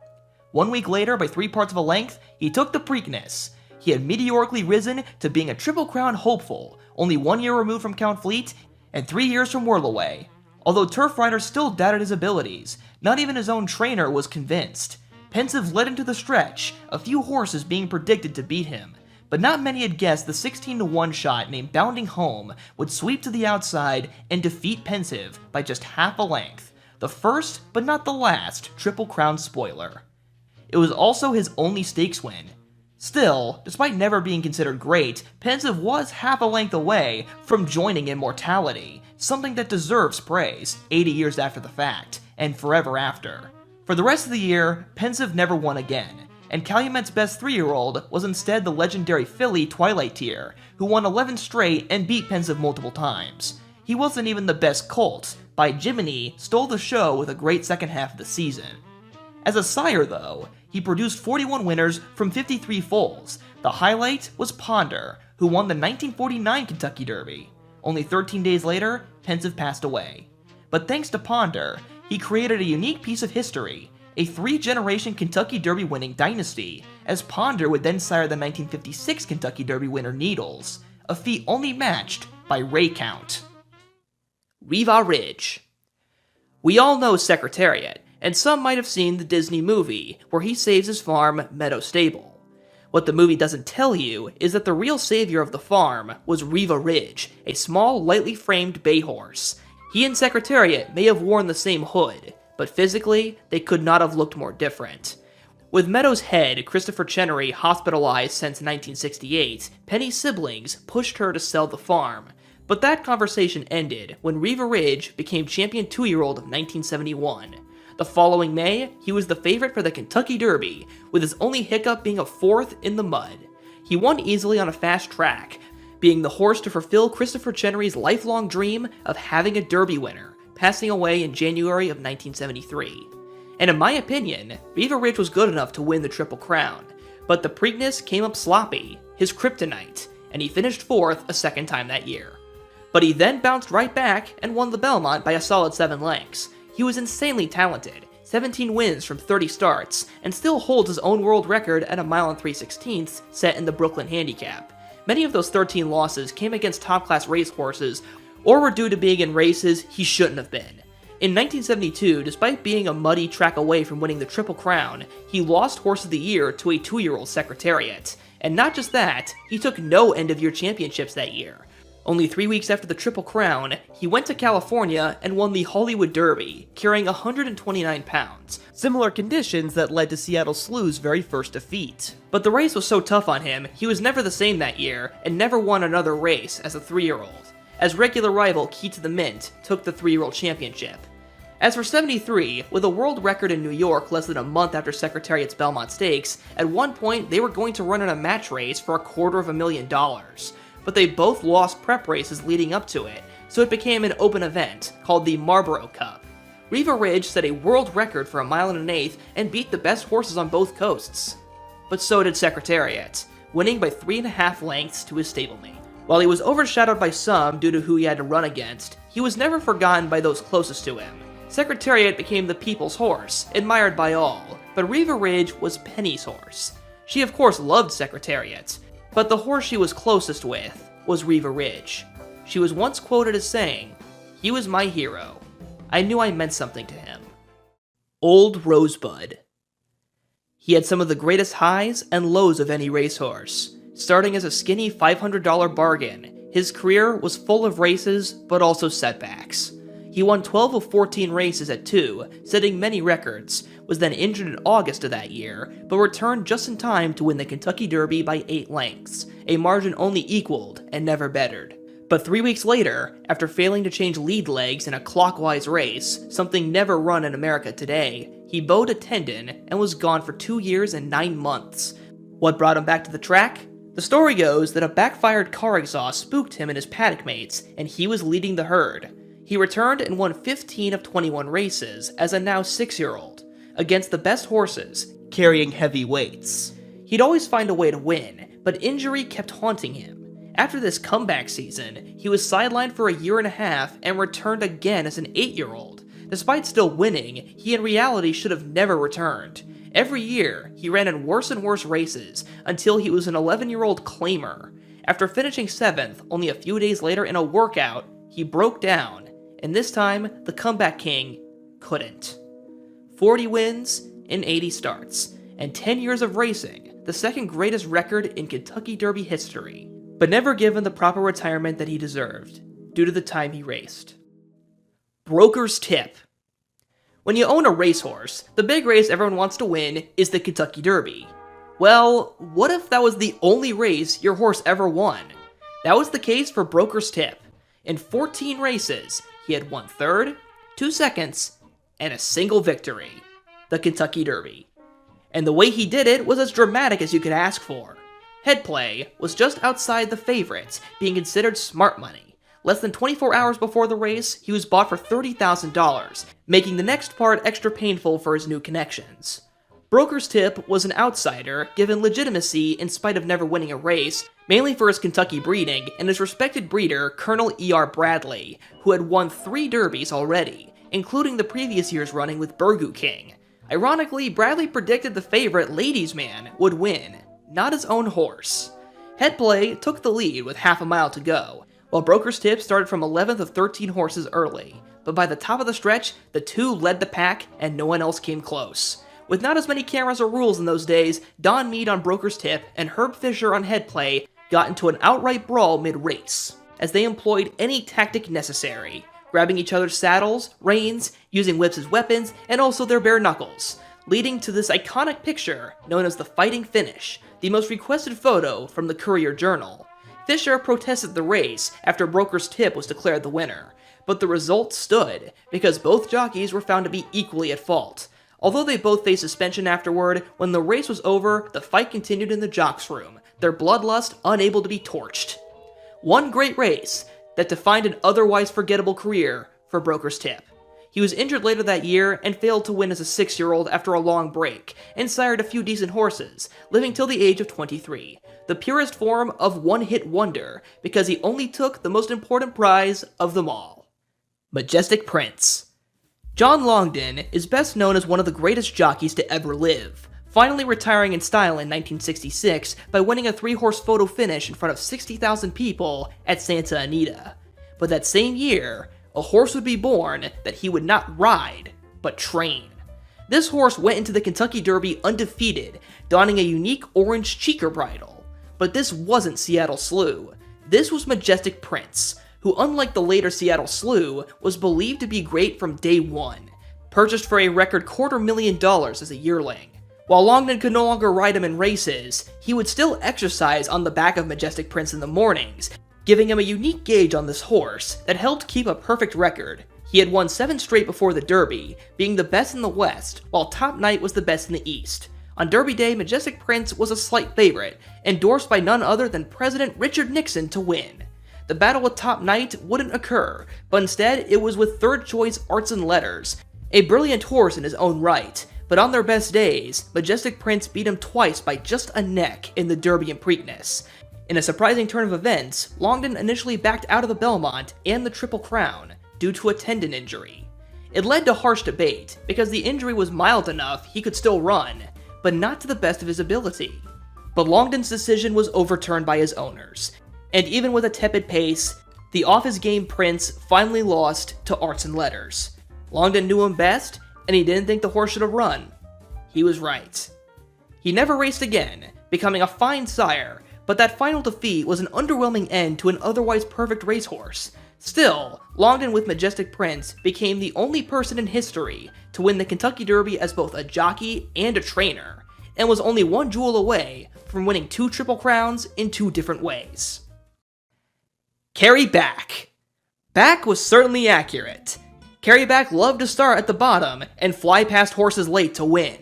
1 week later, by 3 parts of a length, he took the Preakness. He had meteorically risen to being a Triple Crown hopeful, only 1 year removed from Count Fleet, and 3 years from Whirlaway. Although turf riders still doubted his abilities, not even his own trainer was convinced. Pensive led into the stretch, a few horses being predicted to beat him, but not many had guessed the 16-1 shot named Bounding Home would sweep to the outside and defeat Pensive by just half a length, the first but not the last Triple Crown spoiler. It was also his only stakes win. Still, despite never being considered great, Pensive was half a length away from joining Immortality, something that deserves praise 80 years after the fact, and forever after. For the rest of the year, Pensive never won again, and Calumet's best 3-year-old was instead the legendary filly Twilight Tear, who won 11 straight and beat Pensive multiple times. He wasn't even the best colt. By Jiminy stole the show with a great second half of the season. As a sire, though, he produced 41 winners from 53 foals. The highlight was Ponder, who won the 1949 Kentucky Derby. Only 13 days later, Pensive passed away. But thanks to Ponder, he created a unique piece of history, a 3-generation Kentucky Derby winning dynasty, as Ponder would then sire the 1956 Kentucky Derby winner Needles, a feat only matched by Ray Count. Riva Ridge. We all know Secretariat, and some might have seen the Disney movie, where he saves his farm, Meadow Stable. What the movie doesn't tell you is that the real savior of the farm was Riva Ridge, a small, lightly framed bay horse. He and Secretariat may have worn the same hood, but physically, they could not have looked more different. With Meadow's head, Christopher Chenery, hospitalized since 1968, Penny's siblings pushed her to sell the farm. But that conversation ended when Riva Ridge became champion 2-year-old of 1971. The following May, he was the favorite for the Kentucky Derby, with his only hiccup being a 4th in the mud. He won easily on a fast track, being the horse to fulfill Christopher Chenery's lifelong dream of having a Derby winner, passing away in January of 1973. And in my opinion, Riva Ridge was good enough to win the Triple Crown, but the Preakness came up sloppy, his kryptonite, and he finished 4th a second time that year. But he then bounced right back and won the Belmont by a solid 7 lengths. He was insanely talented, 17 wins from 30 starts, and still holds his own world record at 1 mile 3/16 set in the Brooklyn Handicap. Many of those 13 losses came against top-class racehorses, or were due to being in races he shouldn't have been. In 1972, despite being a muddy track away from winning the Triple Crown, he lost Horse of the Year to a 2-year-old Secretariat. And not just that, he took no end-of-year championships that year. Only 3 weeks after the Triple Crown, he went to California and won the Hollywood Derby, carrying 129 pounds, similar conditions that led to Seattle Slew's very first defeat. But the race was so tough on him, he was never the same that year, and never won another race as a 3-year-old, as regular rival Key to the Mint took the 3-year-old championship. As for 73, with a world record in New York less than a month after Secretariat's Belmont Stakes, at one point they were going to run in a match race for $250,000. But they both lost prep races leading up to it, so it became an open event called the Marlboro Cup. Riva Ridge set a world record for 1 mile and 1/8 and beat the best horses on both coasts. But so did Secretariat, winning by 3.5 lengths to his stablemate. While he was overshadowed by some due to who he had to run against, he was never forgotten by those closest to him. Secretariat became the people's horse, admired by all, but Riva Ridge was Penny's horse. She of course loved Secretariat, but the horse she was closest with was Riva Ridge. She was once quoted as saying, "He was my hero. I knew I meant something to him." Old Rosebud. He had some of the greatest highs and lows of any racehorse. Starting as a skinny $500 bargain, his career was full of races, but also setbacks. He won 12 of 14 races at 2, setting many records, was then injured in August of that year, but returned just in time to win the Kentucky Derby by 8 lengths, a margin only equaled and never bettered. But 3 weeks later, after failing to change lead legs in a clockwise race, something never run in America today, he bowed a tendon and was gone for 2 years and 9 months. What brought him back to the track? The story goes that a backfired car exhaust spooked him and his paddock mates, and he was leading the herd. He returned and won 15 of 21 races as a now 6-year-old, against the best horses, carrying heavy weights. He'd always find a way to win, but injury kept haunting him. After this comeback season, he was sidelined for 1.5 years and returned again as an 8-year-old. Despite still winning, he in reality should have never returned. Every year, he ran in worse and worse races until he was an 11-year-old claimer. After finishing 7th only a few days later in a workout, he broke down, and this time, the comeback king couldn't. 40 wins in 80 starts, and 10 years of racing, the second greatest record in Kentucky Derby history, but never given the proper retirement that he deserved, due to the time he raced. Broker's tip. When you own a racehorse, the big race everyone wants to win is the Kentucky Derby. Well, what if that was the only race your horse ever won? That was the case for Broker's tip. In 14 races, he had 1/3, 2 seconds, and a single victory, the Kentucky Derby. And the way he did it was as dramatic as you could ask for. Head play was just outside the favorites, being considered smart money. Less than 24 hours before the race, he was bought for $30,000, making the next part extra painful for his new connections. Broker's tip was an outsider, given legitimacy in spite of never winning a race, mainly for his Kentucky breeding and his respected breeder, Colonel E.R. Bradley, who had won 3 derbies already, including the previous year's running with Burgoo King. Ironically, Bradley predicted the favorite Ladies Man would win, not his own horse. Headplay took the lead with half a mile to go, while Broker's Tip started from 11th of 13 horses early, but by the top of the stretch, the two led the pack and no one else came close. With not as many cameras or rules in those days, Don Meade on Broker's Tip and Herb Fisher on Headplay got into an outright brawl mid-race, as they employed any tactic necessary, grabbing each other's saddles, reins, using whips as weapons, and also their bare knuckles, leading to this iconic picture known as the Fighting Finish, the most requested photo from the Courier-Journal. Fisher protested the race after Broker's Tip was declared the winner, but the result stood because both jockeys were found to be equally at fault. Although they both faced suspension afterward, when the race was over, the fight continued in the jocks' room, their bloodlust unable to be torched. One great race that defined an otherwise forgettable career for Broker's Tip. He was injured later that year and failed to win as a 6-year-old after a long break, and sired a few decent horses, living till the age of 23, the purest form of one-hit wonder, because he only took the most important prize of them all. Majestic Prince. John Longden is best known as one of the greatest jockeys to ever live, finally retiring in style in 1966 by winning a 3-horse photo finish in front of 60,000 people at Santa Anita. But that same year, a horse would be born that he would not ride, but train. This horse went into the Kentucky Derby undefeated, donning a unique orange cheeker bridle. But this wasn't Seattle Slew. This was Majestic Prince, who unlike the later Seattle Slew, was believed to be great from day one, purchased for a record $250,000 as a yearling. While Longden could no longer ride him in races, he would still exercise on the back of Majestic Prince in the mornings, giving him a unique gauge on this horse that helped keep a perfect record. He had won 7 straight before the Derby, being the best in the West, while Top Knight was the best in the East. On Derby Day, Majestic Prince was a slight favorite, endorsed by none other than President Richard Nixon to win. The battle with Top Knight wouldn't occur, but instead it was with third choice Arts and Letters, a brilliant horse in his own right, but on their best days, Majestic Prince beat him twice by just a neck in the Derby and Preakness. In a surprising turn of events, Longden initially backed out of the Belmont and the Triple Crown due to a tendon injury. It led to harsh debate, because the injury was mild enough he could still run, but not to the best of his ability. But Longden's decision was overturned by his owners, and even with a tepid pace, the off-his-game Prince finally lost to Arts and Letters. Longden knew him best, and he didn't think the horse should have run. He was right. He never raced again, becoming a fine sire, but that final defeat was an underwhelming end to an otherwise perfect racehorse. Still, Longden with Majestic Prince became the only person in history to win the Kentucky Derby as both a jockey and a trainer, and was only one jewel away from winning 2 Triple Crowns in 2 different ways. Carrie Back. Back was certainly accurate. Carrie Back loved to start at the bottom and fly past horses late to win.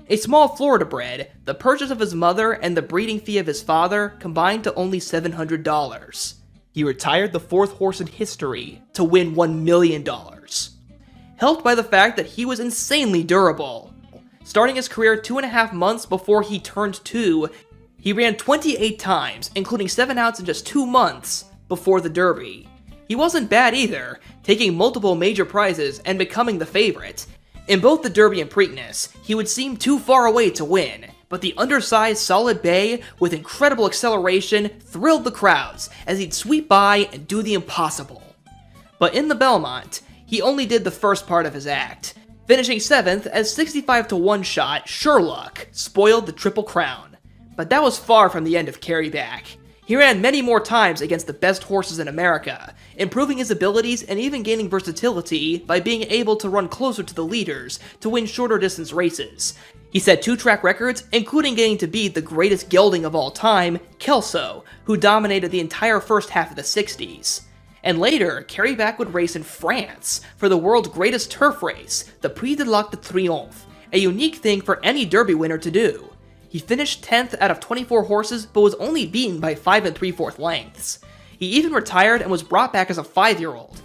A small Florida bred, the purchase of his mother and the breeding fee of his father combined to only $700. He retired the 4th horse in history to win $1 million. Helped by the fact that he was insanely durable. Starting his career 2.5 months before he turned 2, he ran 28 times, including 7 outs in just 2 months before the Derby. He wasn't bad either, taking multiple major prizes and becoming the favorite. In both the Derby and Preakness, he would seem too far away to win, but the undersized solid bay with incredible acceleration thrilled the crowds as he'd sweep by and do the impossible. But in the Belmont, he only did the first part of his act, finishing 7th as 65-1 shot Sherlock spoiled the Triple Crown. But that was far from the end of Carrie Back. He ran many more times against the best horses in America, improving his abilities and even gaining versatility by being able to run closer to the leaders to win shorter distance races. He set 2 track records, including getting to beat the greatest gelding of all time, Kelso, who dominated the entire first half of the 60s. And later, Carrie Back would race in France for the world's greatest turf race, the Prix de l'Arc de Triomphe, a unique thing for any Derby winner to do. He finished 10th out of 24 horses, but was only beaten by 5 3/4 lengths. He even retired and was brought back as a 5-year-old.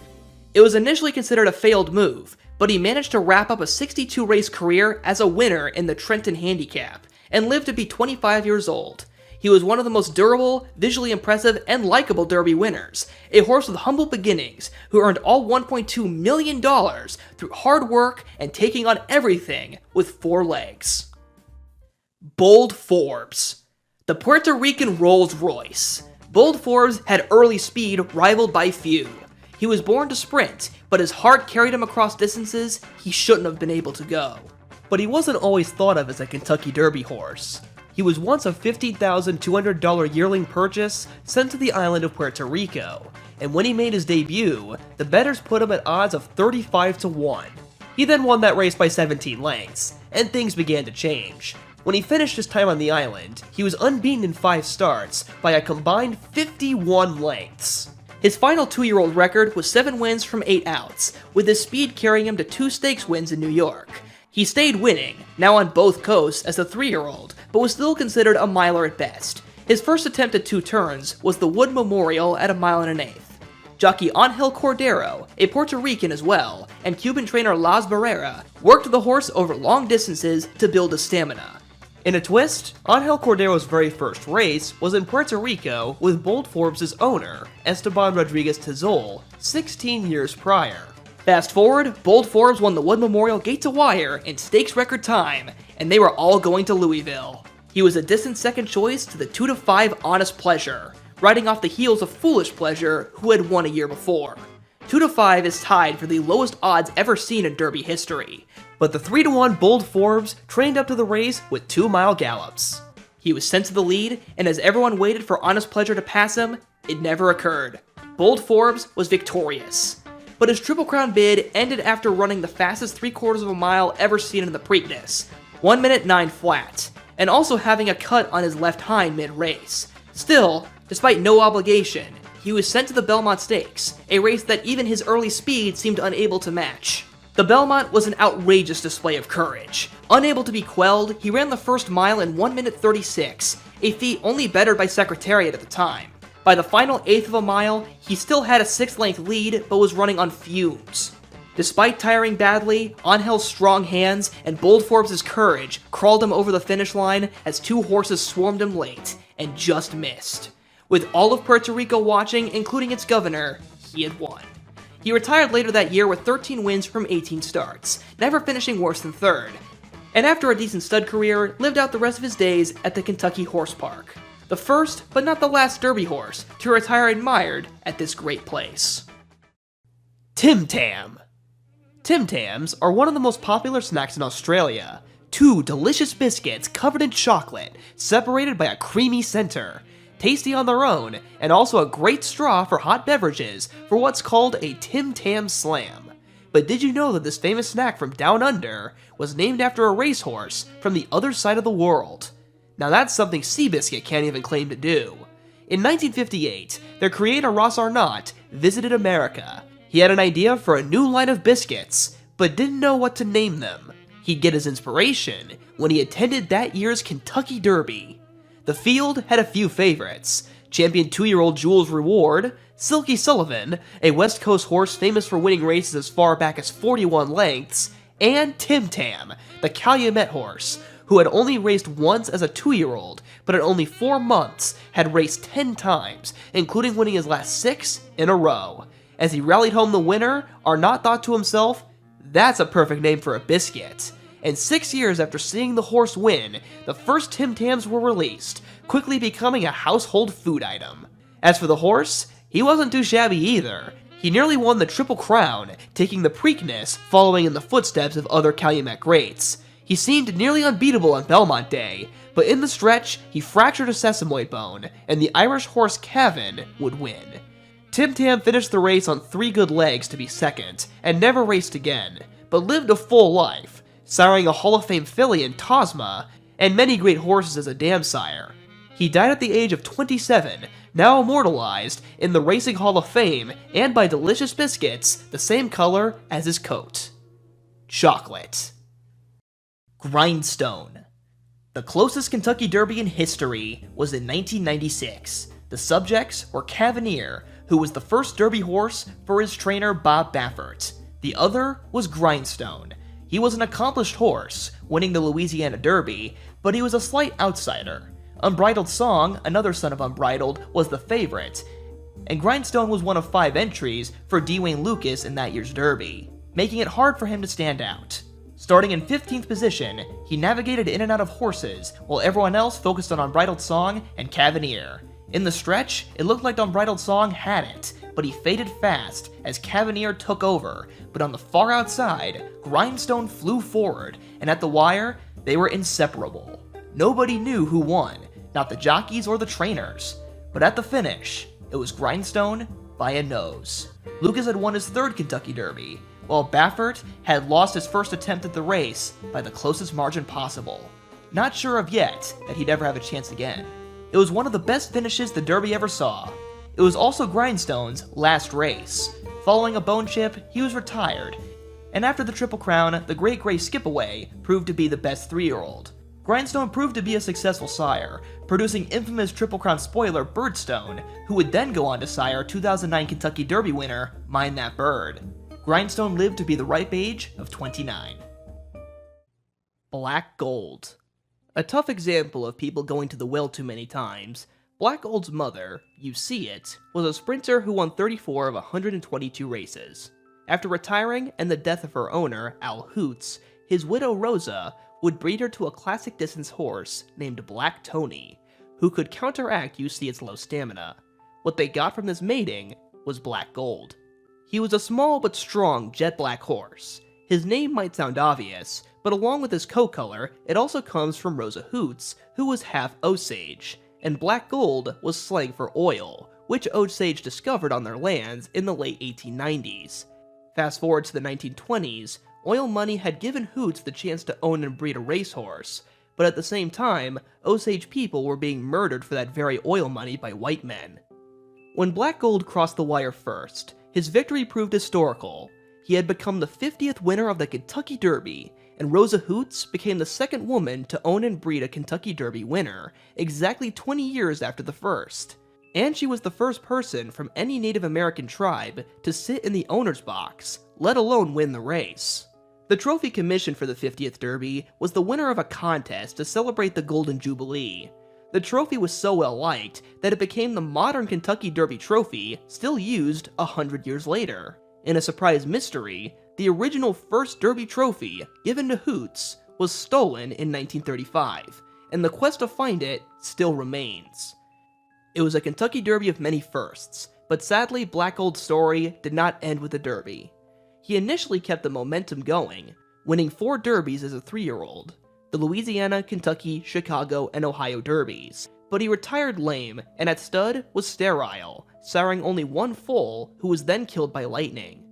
It was initially considered a failed move, but he managed to wrap up a 62-race career as a winner in the Trenton Handicap, and lived to be 25 years old. He was one of the most durable, visually impressive, and likable Derby winners, a horse with humble beginnings who earned all $1.2 million through hard work and taking on everything with 4 legs. Bold Forbes. The Puerto Rican Rolls Royce. Bold Forbes had early speed rivaled by few. He was born to sprint, but his heart carried him across distances he shouldn't have been able to go. But he wasn't always thought of as a Kentucky Derby horse. He was once a $50,200 yearling purchase sent to the island of Puerto Rico, and when he made his debut, the bettors put him at odds of 35-1. He then won that race by 17 lengths, and things began to change. When he finished his time on the island, he was unbeaten in 5 starts by a combined 51 lengths. His final 2-year-old record was 7 wins from 8 outs, with his speed carrying him to 2 stakes wins in New York. He stayed winning, now on both coasts as a 3-year-old, but was still considered a miler at best. His first attempt at 2 turns was the Wood Memorial at 1 1/8 miles. Jockey Angel Cordero, a Puerto Rican as well, and Cuban trainer Las Barrera worked the horse over long distances to build his stamina. In a twist, Angel Cordero's very first race was in Puerto Rico with Bold Forbes' owner, Esteban Rodriguez Tizol, 16 years prior. Fast forward, Bold Forbes won the Wood Memorial gate to wire in stakes record time, and they were all going to Louisville. He was a distant second choice to the 2-5 Honest Pleasure, riding off the heels of Foolish Pleasure, who had won a year before. 2-5 is tied for the lowest odds ever seen in Derby history, but the 3-1 Bold Forbes trained up to the race with 2-mile gallops. He was sent to the lead, and as everyone waited for Honest Pleasure to pass him, it never occurred. Bold Forbes was victorious. But his Triple Crown bid ended after running the fastest 3/4 of a mile ever seen in the Preakness, 1 minute 9 flat, and also having a cut on his left hind mid-race. Still, despite no obligation, he was sent to the Belmont Stakes, a race that even his early speed seemed unable to match. The Belmont was an outrageous display of courage. Unable to be quelled, he ran the first mile in 1 minute 36, a feat only bettered by Secretariat at the time. By the final 1/8 of a mile, he still had a 6-length lead, but was running on fumes. Despite tiring badly, Angel's strong hands and Bold Forbes' courage crawled him over the finish line as 2 horses swarmed him late, and just missed. With all of Puerto Rico watching, including its governor, he had won. He retired later that year with 13 wins from 18 starts, never finishing worse than 3rd, and after a decent stud career, lived out the rest of his days at the Kentucky Horse Park. The first, but not the last Derby horse to retire admired at this great place. Tim Tam. Tim Tams are one of the most popular snacks in Australia. 2 delicious biscuits covered in chocolate, separated by a creamy center. Tasty on their own, and also a great straw for hot beverages for what's called a Tim Tam Slam. But did you know that this famous snack from Down Under was named after a racehorse from the other side of the world? Now that's something Seabiscuit can't even claim to do. In 1958, their creator Ross Arnott visited America. He had an idea for a new line of biscuits, but didn't know what to name them. He'd get his inspiration when he attended that year's Kentucky Derby. The field had a few favorites: champion 2-year-old Jules Reward, Silky Sullivan, a West Coast horse famous for winning races as far back as 41 lengths, and Tim Tam, the Calumet horse, who had only raced once as a 2-year-old, but in only 4 months had raced 10 times, including winning his last 6 in a row. As he rallied home the winner, Arnott thought to himself, "That's a perfect name for a biscuit." And 6 years after seeing the horse win, the first Tim Tams were released, quickly becoming a household food item. As for the horse, he wasn't too shabby either. He nearly won the Triple Crown, taking the Preakness, following in the footsteps of other Calumet greats. He seemed nearly unbeatable on Belmont Day, but in the stretch, he fractured a sesamoid bone, and the Irish horse Cavan would win. Tim Tam finished the race on 3 good legs to be second, and never raced again, but lived a full life, siring a Hall of Fame filly in Tosma, and many great horses as a dam sire. He died at the age of 27, now immortalized in the Racing Hall of Fame, and by delicious biscuits, the same color as his coat. Chocolate. Grindstone. The closest Kentucky Derby in history was in 1996. The subjects were Cavanier, who was the first Derby horse for his trainer Bob Baffert. The other was Grindstone. He was an accomplished horse, winning the Louisiana Derby, but he was a slight outsider. Unbridled Song, another son of Unbridled, was the favorite, and Grindstone was one of 5 entries for Dwayne Lucas in that year's Derby, making it hard for him to stand out. Starting in 15th position, he navigated in and out of horses, while everyone else focused on Unbridled Song and Cavanier. In the stretch, it looked like Unbridled Song had it, but he faded fast as Cavanier took over, but on the far outside, Grindstone flew forward, and at the wire, they were inseparable. Nobody knew who won, not the jockeys or the trainers, but at the finish, it was Grindstone by a nose. Lucas had won his 3rd Kentucky Derby, while Baffert had lost his first attempt at the race by the closest margin possible. Not sure of yet that he'd ever have a chance again. It was one of the best finishes the Derby ever saw. It was also Grindstone's last race. Following a bone chip, he was retired, and after the Triple Crown, the Great Gray Skipaway proved to be the best 3-year-old. Grindstone proved to be a successful sire, producing infamous Triple Crown spoiler Birdstone, who would then go on to sire 2009 Kentucky Derby winner Mind That Bird. Grindstone lived to be the ripe age of 29. Black Gold. A tough example of people going to the well too many times, Black Gold's mother, You See It, was a sprinter who won 34 of 122 races. After retiring and the death of her owner, Al Hoots, his widow Rosa would breed her to a classic distance horse named Black Tony, who could counteract You See It's low stamina. What they got from this mating was Black Gold. He was a small but strong jet black horse. His name might sound obvious, but along with his coat color, it also comes from Rosa Hoots, who was half Osage, and Black Gold was slang for oil, which Osage discovered on their lands in the late 1890s. Fast forward to the 1920s, oil money had given Hoots the chance to own and breed a racehorse, but at the same time, Osage people were being murdered for that very oil money by white men. When Black Gold crossed the wire first, his victory proved historical. He had become the 50th winner of the Kentucky Derby, and Rosa Hoots became the 2nd woman to own and breed a Kentucky Derby winner, exactly 20 years after the first. And she was the first person from any Native American tribe to sit in the owner's box, let alone win the race. The trophy commissioned for the 50th Derby was the winner of a contest to celebrate the Golden Jubilee. The trophy was so well liked that it became the modern Kentucky Derby trophy, still used 100 years later. In a surprise mystery, the original first Derby trophy, given to Hoots, was stolen in 1935, and the quest to find it still remains. It was a Kentucky Derby of many firsts, but sadly Black Gold's story did not end with the Derby. He initially kept the momentum going, winning 4 Derbies as a 3-year-old, the Louisiana, Kentucky, Chicago, and Ohio Derbies, but he retired lame and at stud was sterile, siring only 1 foal who was then killed by lightning.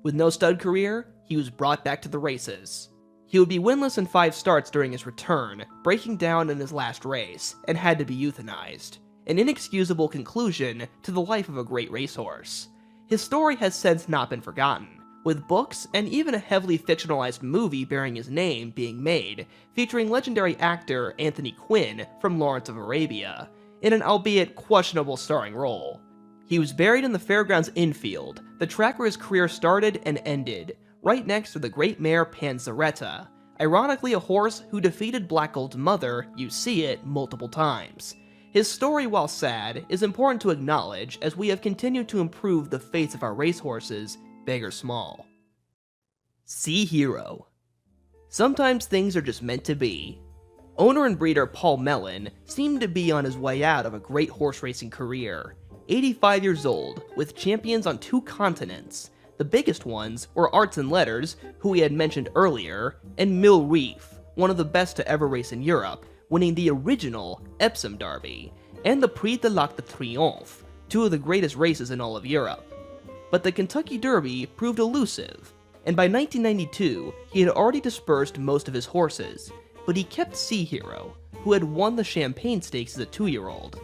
With no stud career, he was brought back to the races. He would be winless in 5 starts during his return, breaking down in his last race, and had to be euthanized. An inexcusable conclusion to the life of a great racehorse. His story has since not been forgotten, with books and even a heavily fictionalized movie bearing his name being made, featuring legendary actor Anthony Quinn from Lawrence of Arabia, in an albeit questionable starring role. He was buried in the fairgrounds infield, the track where his career started and ended, right next to the great mare Panzeretta, ironically a horse who defeated Black Gold's mother, You See It, multiple times. His story, while sad, is important to acknowledge as we have continued to improve the fates of our racehorses, big or small. Sea Hero. Sometimes things are just meant to be. Owner and breeder Paul Mellon seemed to be on his way out of a great horse racing career. 85 years old, with champions on 2 continents. The biggest ones were Arts and Letters, who we had mentioned earlier, and Mill Reef, one of the best to ever race in Europe, winning the original Epsom Derby, and the Prix de l'Arc de Triomphe, 2 of the greatest races in all of Europe. But the Kentucky Derby proved elusive, and by 1992, he had already dispersed most of his horses, but he kept Sea Hero, who had won the Champagne Stakes as a 2-year-old.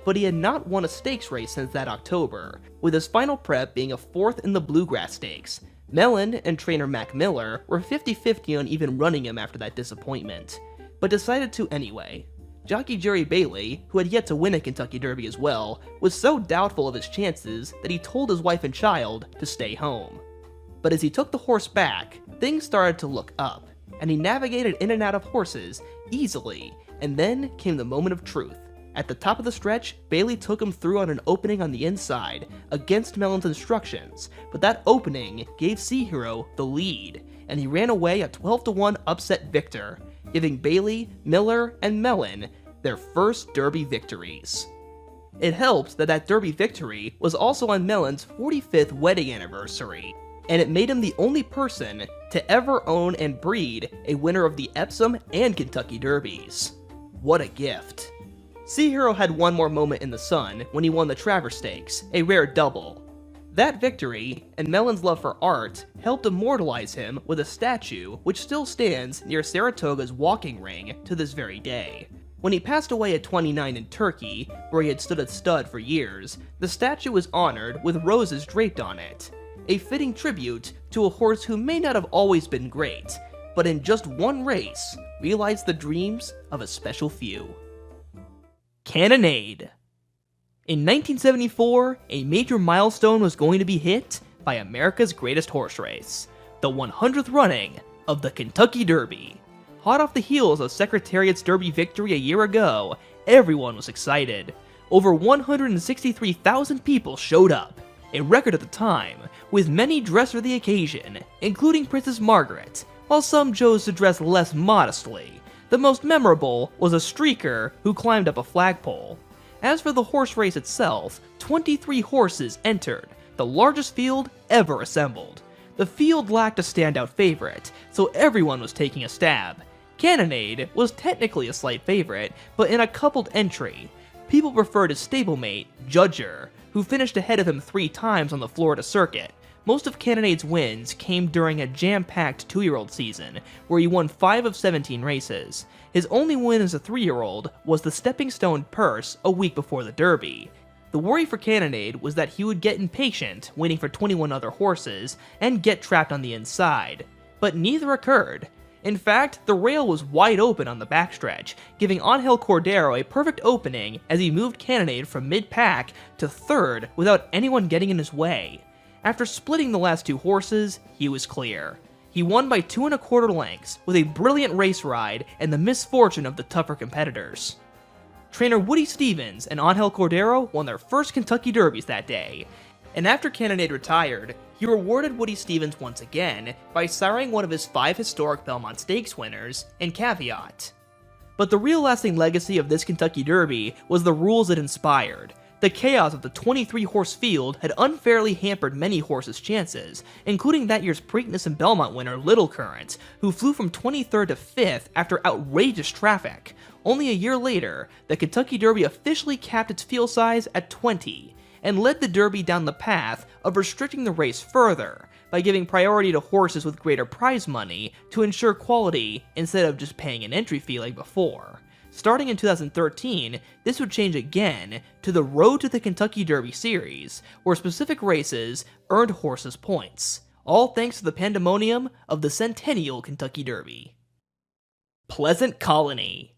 But he had not won a stakes race since that October, with his final prep being a 4th in the Bluegrass Stakes. Mellon and trainer Mac Miller were 50-50 on even running him after that disappointment, but decided to anyway. Jockey Jerry Bailey, who had yet to win a Kentucky Derby as well, was so doubtful of his chances that he told his wife and child to stay home. But as he took the horse back, things started to look up, and he navigated in and out of horses easily, and then came the moment of truth. At the top of the stretch, Bailey took him through on an opening on the inside, against Mellon's instructions, but that opening gave Sea Hero the lead, and he ran away a 12-1 upset victor, giving Bailey, Miller, and Mellon their first Derby victories. It helped that that Derby victory was also on Mellon's 45th wedding anniversary, and it made him the only person to ever own and breed a winner of the Epsom and Kentucky Derbies. What a gift. Sea Hero had one more moment in the sun when he won the Travers Stakes, a rare double. That victory, and Mellon's love for art, helped immortalize him with a statue which still stands near Saratoga's walking ring to this very day. When he passed away at 29 in Turkey, where he had stood as stud for years, the statue was honored with roses draped on it, a fitting tribute to a horse who may not have always been great, but in just one race, realized the dreams of a special few. Cannonade. In 1974, a major milestone was going to be hit by America's greatest horse race, the 100th running of the Kentucky Derby. Hot off the heels of Secretariat's Derby victory a year ago, everyone was excited. Over 163,000 people showed up, a record at the time, with many dressed for the occasion, including Princess Margaret, while some chose to dress less modestly. The most memorable was a streaker who climbed up a flagpole. As for the horse race itself, 23 horses entered, the largest field ever assembled. The field lacked a standout favorite, so everyone was taking a stab. Cannonade was technically a slight favorite, but in a coupled entry. People preferred his stablemate, Judger, who finished ahead of him 3 times on the Florida circuit. Most of Cannonade's wins came during a jam-packed 2-year-old season, where he won 5 of 17 races. His only win as a 3-year-old was the Stepping Stone Purse a week before the Derby. The worry for Cannonade was that he would get impatient, waiting for 21 other horses, and get trapped on the inside. But neither occurred. In fact, the rail was wide open on the backstretch, giving Angel Cordero a perfect opening as he moved Cannonade from mid-pack to 3rd without anyone getting in his way. After splitting the last 2 horses, he was clear. He won by 2 1/4 lengths, with a brilliant race ride and the misfortune of the tougher competitors. Trainer Woody Stevens and Angel Cordero won their first Kentucky Derbies that day, and after Cannonade retired, he rewarded Woody Stevens once again by siring one of his 5 historic Belmont Stakes winners in Caveat. But the real lasting legacy of this Kentucky Derby was the rules it inspired. The chaos of the 23-horse field had unfairly hampered many horses' chances, including that year's Preakness and Belmont winner Little Current, who flew from 23rd to 5th after outrageous traffic. Only a year later, the Kentucky Derby officially capped its field size at 20, and led the Derby down the path of restricting the race further, by giving priority to horses with greater prize money to ensure quality instead of just paying an entry fee like before. Starting in 2013, this would change again to the Road to the Kentucky Derby series, where specific races earned horses points, all thanks to the pandemonium of the Centennial Kentucky Derby. Pleasant Colony.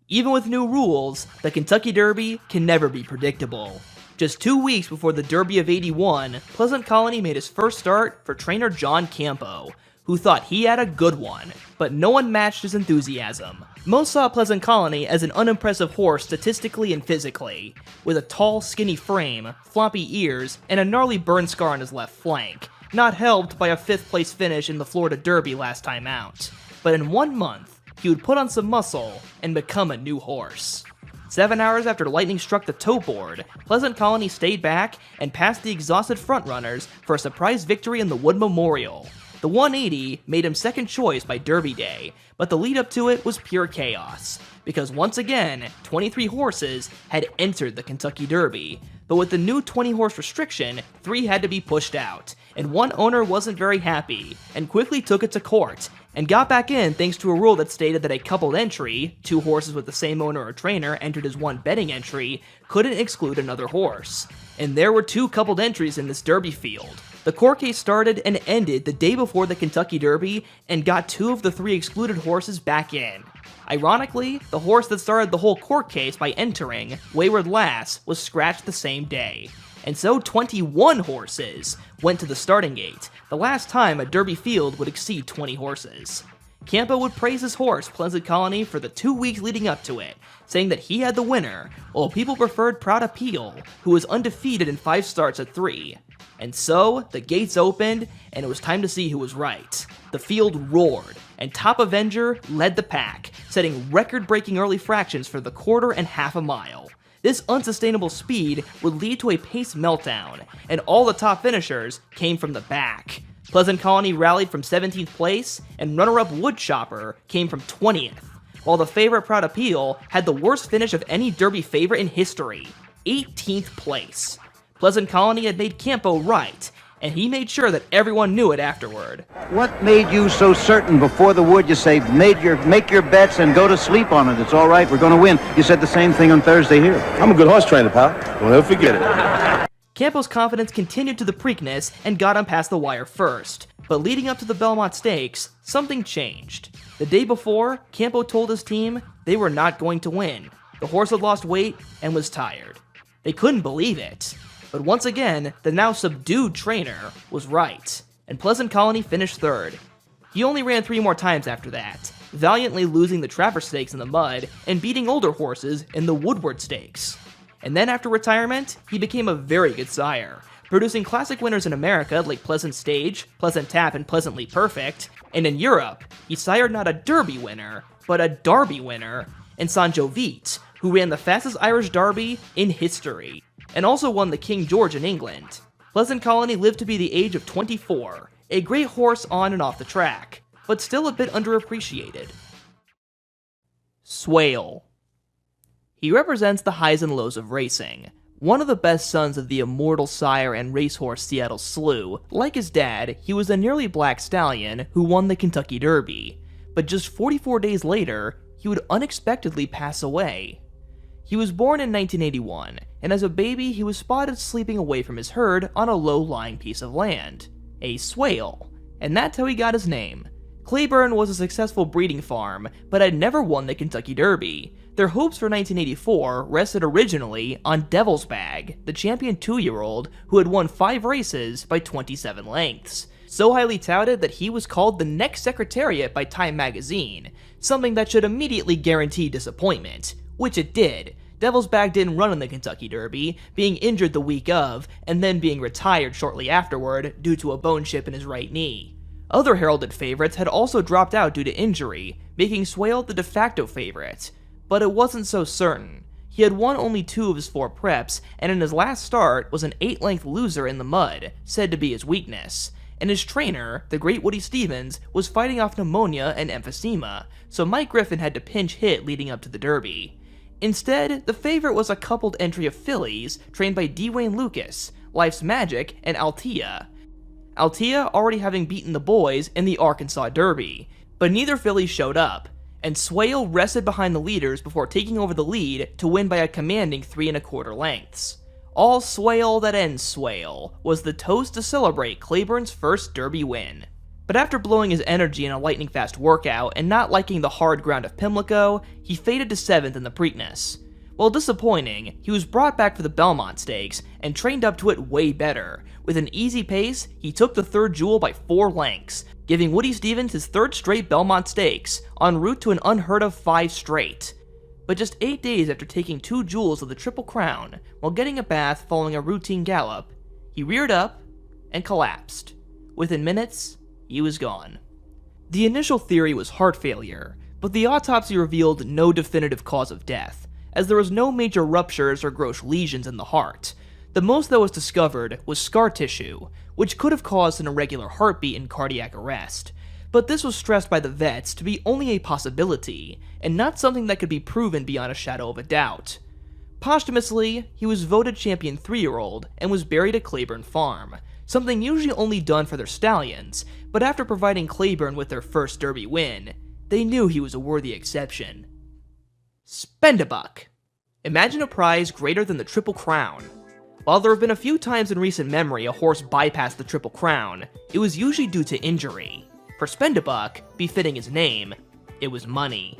Even with new rules, the Kentucky Derby can never be predictable. Just 2 weeks before the Derby of '81, Pleasant Colony made his first start for trainer John Campo, who thought he had a good one, but no one matched his enthusiasm. Most saw Pleasant Colony as an unimpressive horse statistically and physically, with a tall, skinny frame, floppy ears, and a gnarly burn scar on his left flank, not helped by a 5th place finish in the Florida Derby last time out. But in 1 month, he would put on some muscle and become a new horse. 7 hours after lightning struck the toe board, Pleasant Colony stayed back and passed the exhausted frontrunners for a surprise victory in the Wood Memorial. The 180 made him second choice by Derby Day, but the lead up to it was pure chaos, because once again, 23 horses had entered the Kentucky Derby, but with the new 20-horse restriction, 3 had to be pushed out, and one owner wasn't very happy, and quickly took it to court, and got back in thanks to a rule that stated that a coupled entry, 2 horses with the same owner or trainer entered as one betting entry, couldn't exclude another horse. And there were 2 coupled entries in this Derby field. The court case started and ended the day before the Kentucky Derby and got 2 of the 3 excluded horses back in. Ironically, the horse that started the whole court case by entering, Wayward Lass, was scratched the same day. And so 21 horses went to the starting gate, the last time a Derby field would exceed 20 horses. Campo would praise his horse, Pleasant Colony, for the 2 weeks leading up to it, saying that he had the winner, while people preferred Proud Appeal, who was undefeated in 5 starts at 3. And so, the gates opened, and it was time to see who was right. The field roared, and Top Avenger led the pack, setting record-breaking early fractions for the quarter and half a mile. This unsustainable speed would lead to a pace meltdown, and all the top finishers came from the back. Pleasant Colony rallied from 17th place, and runner-up Woodchopper came from 20th, while the favorite Proud Appeal had the worst finish of any Derby favorite in history, 18th place. Pleasant Colony had made Campo right, and he made sure that everyone knew it afterward. What made you so certain before the wood you say, make your bets and go to sleep on it? It's all right, we're going to win. You said the same thing on Thursday here. I'm a good horse trainer, pal. Don't ever forget it. Campo's confidence continued to the Preakness and got him past the wire first, but leading up to the Belmont Stakes, something changed. The day before, Campo told his team they were not going to win. The horse had lost weight and was tired. They couldn't believe it. But once again, the now subdued trainer was right, and Pleasant Colony finished 3rd. He only ran 3 more times after that, valiantly losing the Travers Stakes in the mud and beating older horses in the Woodward Stakes. And then after retirement, he became a very good sire, producing classic winners in America like Pleasant Stage, Pleasant Tap, and Pleasantly Perfect, and in Europe, he sired not a Derby winner, but a Derby winner in Sanjovite, who ran the fastest Irish Derby in history, and also won the King George in England. Pleasant Colony lived to be the age of 24, a great horse on and off the track, but still a bit underappreciated. Swale. He represents the highs and lows of racing. One of the best sons of the immortal sire and racehorse Seattle Slew, like his dad, he was a nearly black stallion who won the Kentucky Derby, but just 44 days later, he would unexpectedly pass away. He was born in 1981, and as a baby he was spotted sleeping away from his herd on a low-lying piece of land, a swale, and that's how he got his name. Claiborne was a successful breeding farm, but had never won the Kentucky Derby. Their hopes for 1984 rested originally on Devil's Bag, the champion 2-year-old who had won 5 races by 27 lengths, so highly touted that he was called the next Secretariat by Time magazine, something that should immediately guarantee disappointment, which it did. Devil's Bag didn't run in the Kentucky Derby, being injured the week of, and then being retired shortly afterward due to a bone chip in his right knee. Other heralded favorites had also dropped out due to injury, making Swale the de facto favorite, but it wasn't so certain. He had won only 2 of his 4 preps, and in his last start was an 8-length loser in the mud, said to be his weakness, and his trainer, the great Woody Stevens, was fighting off pneumonia and emphysema, so Mike Griffin had to pinch hit leading up to the Derby. Instead, the favorite was a coupled entry of fillies trained by D. Wayne Lucas, Life's Magic, and Altea. Altea already having beaten the boys in the Arkansas Derby, but neither filly showed up, and Swale rested behind the leaders before taking over the lead to win by a commanding 3 1/4 lengths. All swale that ends swale was the toast to celebrate Claiborne's first Derby win. But after blowing his energy in a lightning-fast workout and not liking the hard ground of Pimlico, he faded to 7th in the Preakness. While disappointing, he was brought back for the Belmont Stakes and trained up to it way better. With an easy pace, he took the 3rd jewel by 4 lengths, giving Woody Stevens his 3rd straight Belmont Stakes, en route to an unheard of 5 straight. But just 8 days after taking 2 jewels of the Triple Crown, while getting a bath following a routine gallop, he reared up and collapsed. Within minutes, he was gone. The initial theory was heart failure, but the autopsy revealed no definitive cause of death, as there was no major ruptures or gross lesions in the heart. The most that was discovered was scar tissue, which could have caused an irregular heartbeat and cardiac arrest, but this was stressed by the vets to be only a possibility, and not something that could be proven beyond a shadow of a doubt. Posthumously, he was voted champion 3-year-old and was buried at Claiborne Farm, something usually only done for their stallions, but after providing Claiborne with their first Derby win, they knew he was a worthy exception. Spend a buck. Imagine a prize greater than the Triple Crown. While there have been a few times in recent memory a horse bypassed the Triple Crown, it was usually due to injury. For Spend a Buck, befitting his name, it was money.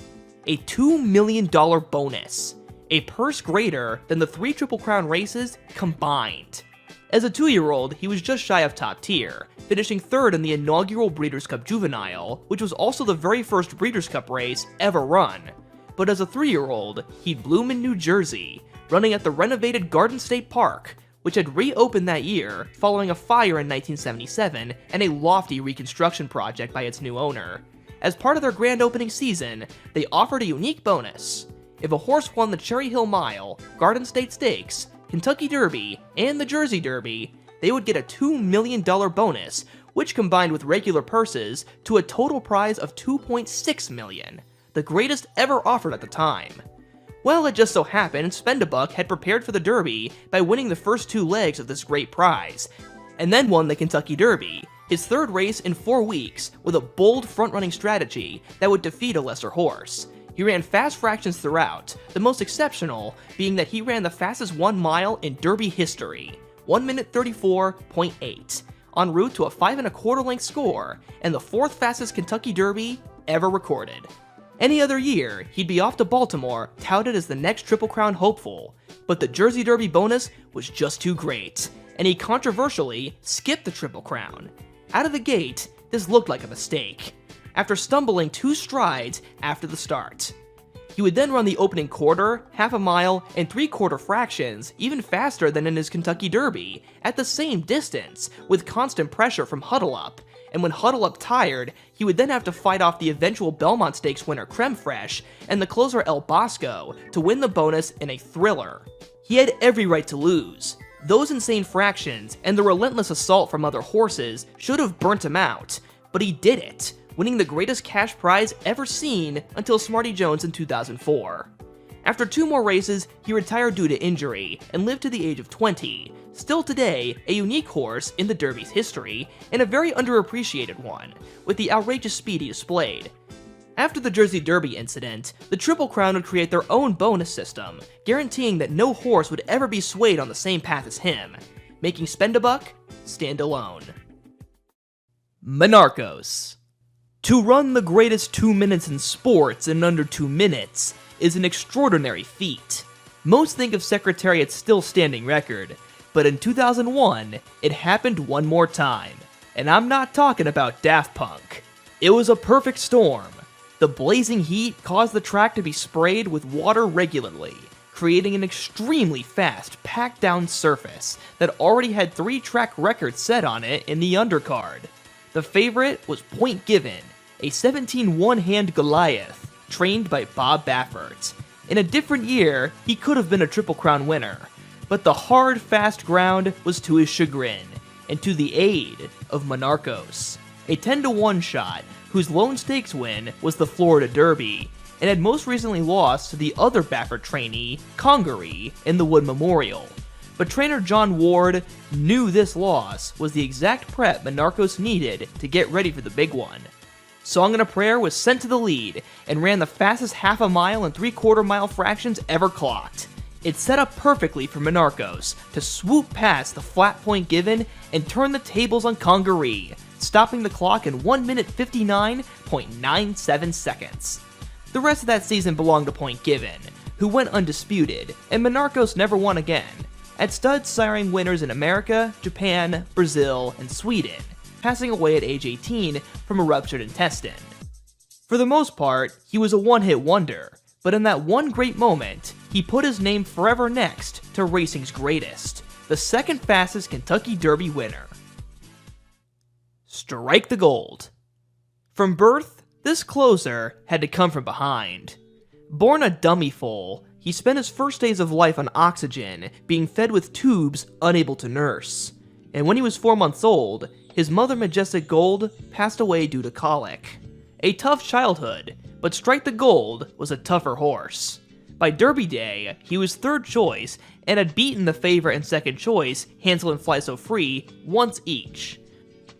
A $2 million bonus. A purse greater than the 3 Triple Crown races combined. As a 2-year-old, he was just shy of top tier, finishing 3rd in the inaugural Breeders' Cup Juvenile, which was also the very first Breeders' Cup race ever run. But as a 3-year-old, he'd bloom in New Jersey, running at the renovated Garden State Park, which had reopened that year following a fire in 1977 and a lofty reconstruction project by its new owner. As part of their grand opening season, they offered a unique bonus. If a horse won the Cherry Hill Mile, Garden State Stakes, Kentucky Derby, and the Jersey Derby, they would get a $2 million bonus, which combined with regular purses to a total prize of $2.6 million, the greatest ever offered at the time. Well, it just so happened Spendabuck had prepared for the Derby by winning the first 2 legs of this great prize, and then won the Kentucky Derby, his 3rd race in 4 weeks, with a bold front-running strategy that would defeat a lesser horse. He ran fast fractions throughout, the most exceptional being that he ran the fastest 1 mile in Derby history, 1 minute 34.8, en route to a 5 1/4 length score, and the 4th fastest Kentucky Derby ever recorded. Any other year, he'd be off to Baltimore, touted as the next Triple Crown hopeful, but the Jersey Derby bonus was just too great, and he controversially skipped the Triple Crown. Out of the gate, this looked like a mistake, after stumbling 2 strides after the start. He would then run the opening quarter, half a mile, and 3/4 fractions even faster than in his Kentucky Derby, at the same distance, with constant pressure from Huddle Up, and when Huddle Up tired, he would then have to fight off the eventual Belmont Stakes winner Creme Fraiche and the closer El Bosco to win the bonus in a thriller. He had every right to lose. Those insane fractions and the relentless assault from other horses should have burnt him out, but he did it, winning the greatest cash prize ever seen until Smarty Jones in 2004. After 2 more races, he retired due to injury and lived to the age of 20, still today a unique horse in the Derby's history and a very underappreciated one, with the outrageous speed he displayed. After the Jersey Derby incident, the Triple Crown would create their own bonus system, guaranteeing that no horse would ever be swayed on the same path as him, making Spendabuck stand alone. Monarchos. To run the greatest 2 minutes in sports in under 2 minutes is an extraordinary feat. Most think of Secretariat's still standing record, but in 2001, it happened one more time. And I'm not talking about Daft Punk. It was a perfect storm. The blazing heat caused the track to be sprayed with water regularly, creating an extremely fast, packed-down surface that already had 3 track records set on it in the undercard. The favorite was Point Given, a 17 one-hand Goliath, trained by Bob Baffert. In a different year, he could have been a Triple Crown winner, but the hard, fast ground was to his chagrin, and to the aid of Monarchos, a 10-1 shot whose lone stakes win was the Florida Derby, and had most recently lost to the other Baffert trainee, Congaree, in the Wood Memorial. But trainer John Ward knew this loss was the exact prep Monarchos needed to get ready for the big one. Song and a Prayer was sent to the lead and ran the fastest half a mile and 3/4 mile fractions ever clocked. It set up perfectly for Monarchos to swoop past the flat Point Given and turn the tables on Congaree, stopping the clock in 1 minute 59.97 seconds. The rest of that season belonged to Point Given, who went undisputed, and Monarchos never won again, at studs siring winners in America, Japan, Brazil, and Sweden, passing away at age 18 from a ruptured intestine. For the most part, he was a one-hit wonder, but in that one great moment, he put his name forever next to racing's greatest, the second fastest Kentucky Derby winner. Strike the Gold. From birth, this closer had to come from behind. Born a dummy foal, he spent his first days of life on oxygen, being fed with tubes unable to nurse. And when he was 4 months old, his mother Majestic Gold passed away due to colic. A tough childhood, but Strike the Gold was a tougher horse. By Derby Day, he was 3rd choice and had beaten the favorite and 2nd choice, Hansel and Fly So Free, once each.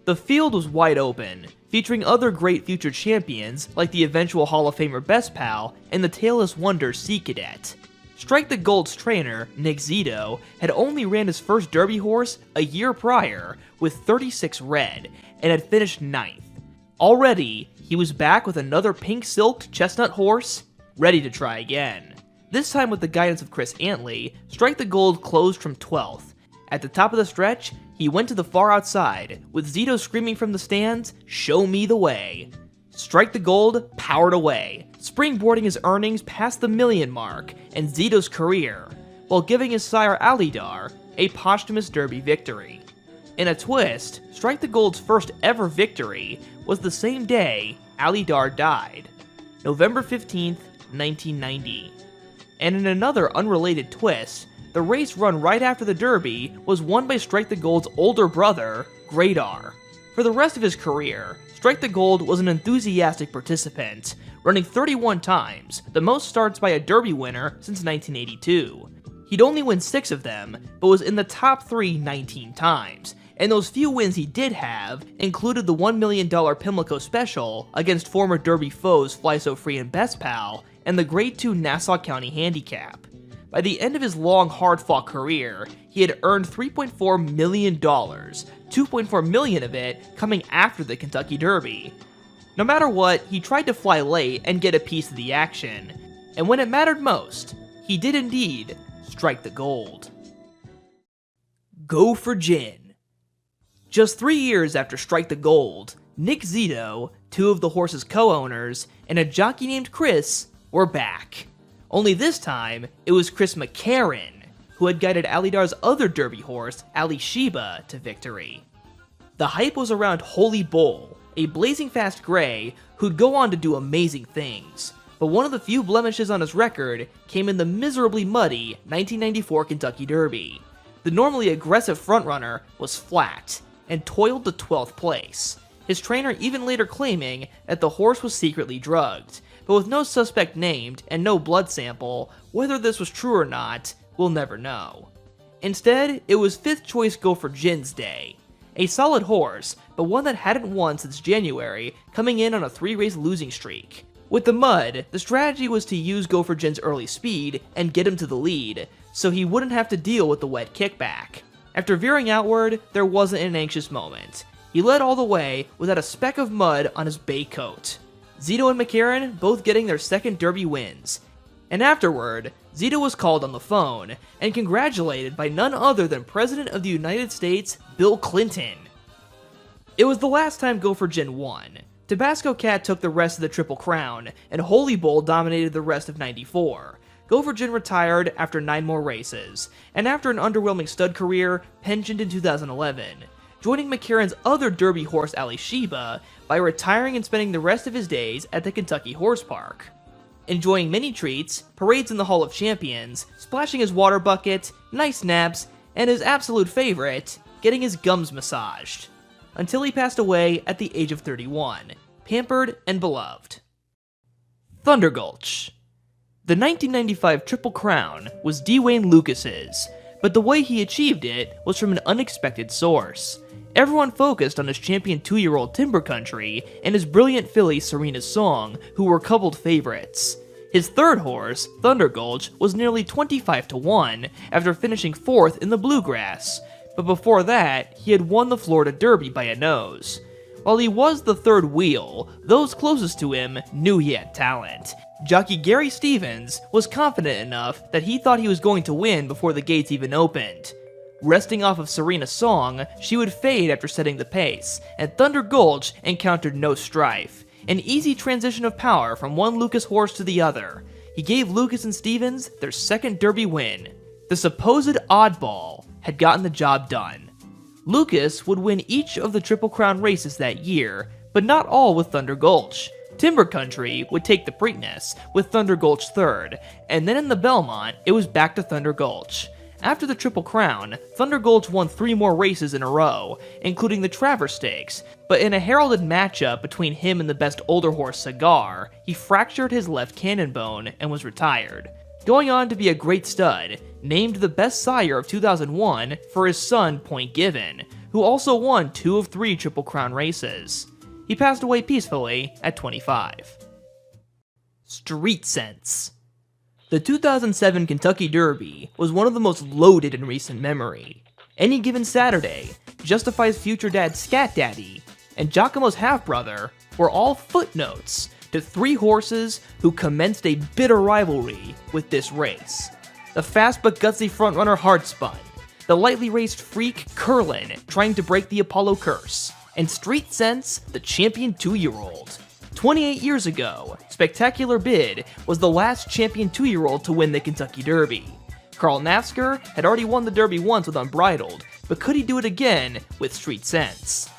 The field was wide open, featuring other great future champions like the eventual Hall of Famer Best Pal and the tailless wonder Sea Cadet. Strike the Gold's trainer, Nick Zito, had only ran his first Derby horse a year prior with 36 red and had finished 9th. Already, he was back with another pink-silked chestnut horse, ready to try again. This time with the guidance of Chris Antley, Strike the Gold closed from 12th, At the top of the stretch, he went to the far outside, with Zito screaming from the stands, "Show me the way." Strike the Gold powered away, springboarding his earnings past the million mark and Zito's career, while giving his sire Alidar a posthumous Derby victory. In a twist, Strike the Gold's first ever victory was the same day Alidar died, November 15th, 1990. And in another unrelated twist, the race run right after the Derby was won by Strike the Gold's older brother, Gradar. For the rest of his career, Strike the Gold was an enthusiastic participant, running 31 times, the most starts by a Derby winner since 1982. He'd only win 6 of them, but was in the top 3 19 times, and those few wins he did have included the $1 million Pimlico Special against former Derby foes Fly So Free and Best Pal, and the Grade 2 Nassau County Handicap. By the end of his long, hard-fought career, he had earned $3.4 million, $2.4 million of it coming after the Kentucky Derby. No matter what, he tried to fly late and get a piece of the action, and when it mattered most, he did indeed strike the gold. Go for Gin. Just 3 years after Strike the Gold, Nick Zito, 2 of the horse's co-owners, and a jockey named Chris were back. Only this time, it was Chris McCarron, who had guided Alidar's other Derby horse, Ali Sheba, to victory. The hype was around Holy Bull, a blazing fast gray who'd go on to do amazing things, but one of the few blemishes on his record came in the miserably muddy 1994 Kentucky Derby. The normally aggressive frontrunner was flat, and toiled to 12th place, his trainer even later claiming that the horse was secretly drugged, but with no suspect named and no blood sample, whether this was true or not, we'll never know. Instead, it was 5th choice Go for Gin's day. A solid horse, but one that hadn't won since January, coming in on a 3-race losing streak. With the mud, the strategy was to use Go for Gin's early speed and get him to the lead, so he wouldn't have to deal with the wet kickback. After veering outward, there wasn't an anxious moment. He led all the way without a speck of mud on his bay coat. Zito and McCarron both getting their second Derby wins. And afterward, Zito was called on the phone and congratulated by none other than President of the United States, Bill Clinton. It was the last time Go for Gin won. Tabasco Cat took the rest of the Triple Crown, and Holy Bull dominated the rest of '94. Go for Gin retired after 9 more races, and after an underwhelming stud career, pensioned in 2011, joining McCarron's other Derby horse Ali Sheba by retiring and spending the rest of his days at the Kentucky Horse Park. Enjoying many treats, parades in the Hall of Champions, splashing his water bucket, nice naps, and his absolute favorite, getting his gums massaged. Until he passed away at the age of 31, pampered and beloved. Thunder Gulch. The 1995 Triple Crown was Dwayne Lucas's, but the way he achieved it was from an unexpected source. Everyone focused on his champion 2-year-old Timber Country and his brilliant filly Serena's Song, who were coupled favorites. His third horse, Thunder Gulch, was nearly 25-1 after finishing 4th in the Bluegrass, but before that, he had won the Florida Derby by a nose. While he was the third wheel, those closest to him knew he had talent. Jockey Gary Stevens was confident enough that he thought he was going to win before the gates even opened. Resting off of Serena's Song, she would fade after setting the pace, and Thunder Gulch encountered no strife. An easy transition of power from one Lucas horse to the other. He gave Lucas and Stevens their second Derby win. The supposed oddball had gotten the job done. Lucas would win each of the Triple Crown races that year, but not all with Thunder Gulch. Timber Country would take the Preakness, with Thunder Gulch third, and then in the Belmont, it was back to Thunder Gulch. After the Triple Crown, Thunder Gulch won 3 more races in a row, including the Travers Stakes, but in a heralded matchup between him and the best older horse Cigar, he fractured his left cannon bone and was retired. Going on to be a great stud, named the best sire of 2001 for his son Point Given, who also won 2 of 3 Triple Crown races. He passed away peacefully at 25. Street Sense. The 2007 Kentucky Derby was one of the most loaded in recent memory. Any Given Saturday, Justify's future dad Scat Daddy, and Giacomo's half-brother were all footnotes to 3 horses who commenced a bitter rivalry with this race. The fast but gutsy frontrunner Hardspun, the lightly raced freak Curlin trying to break the Apollo curse, and Street Sense, the champion 2-year-old. 28 years ago, Spectacular Bid was the last champion 2-year-old to win the Kentucky Derby. Carl Nafzger had already won the Derby once with Unbridled, but could he do it again with Street Sense?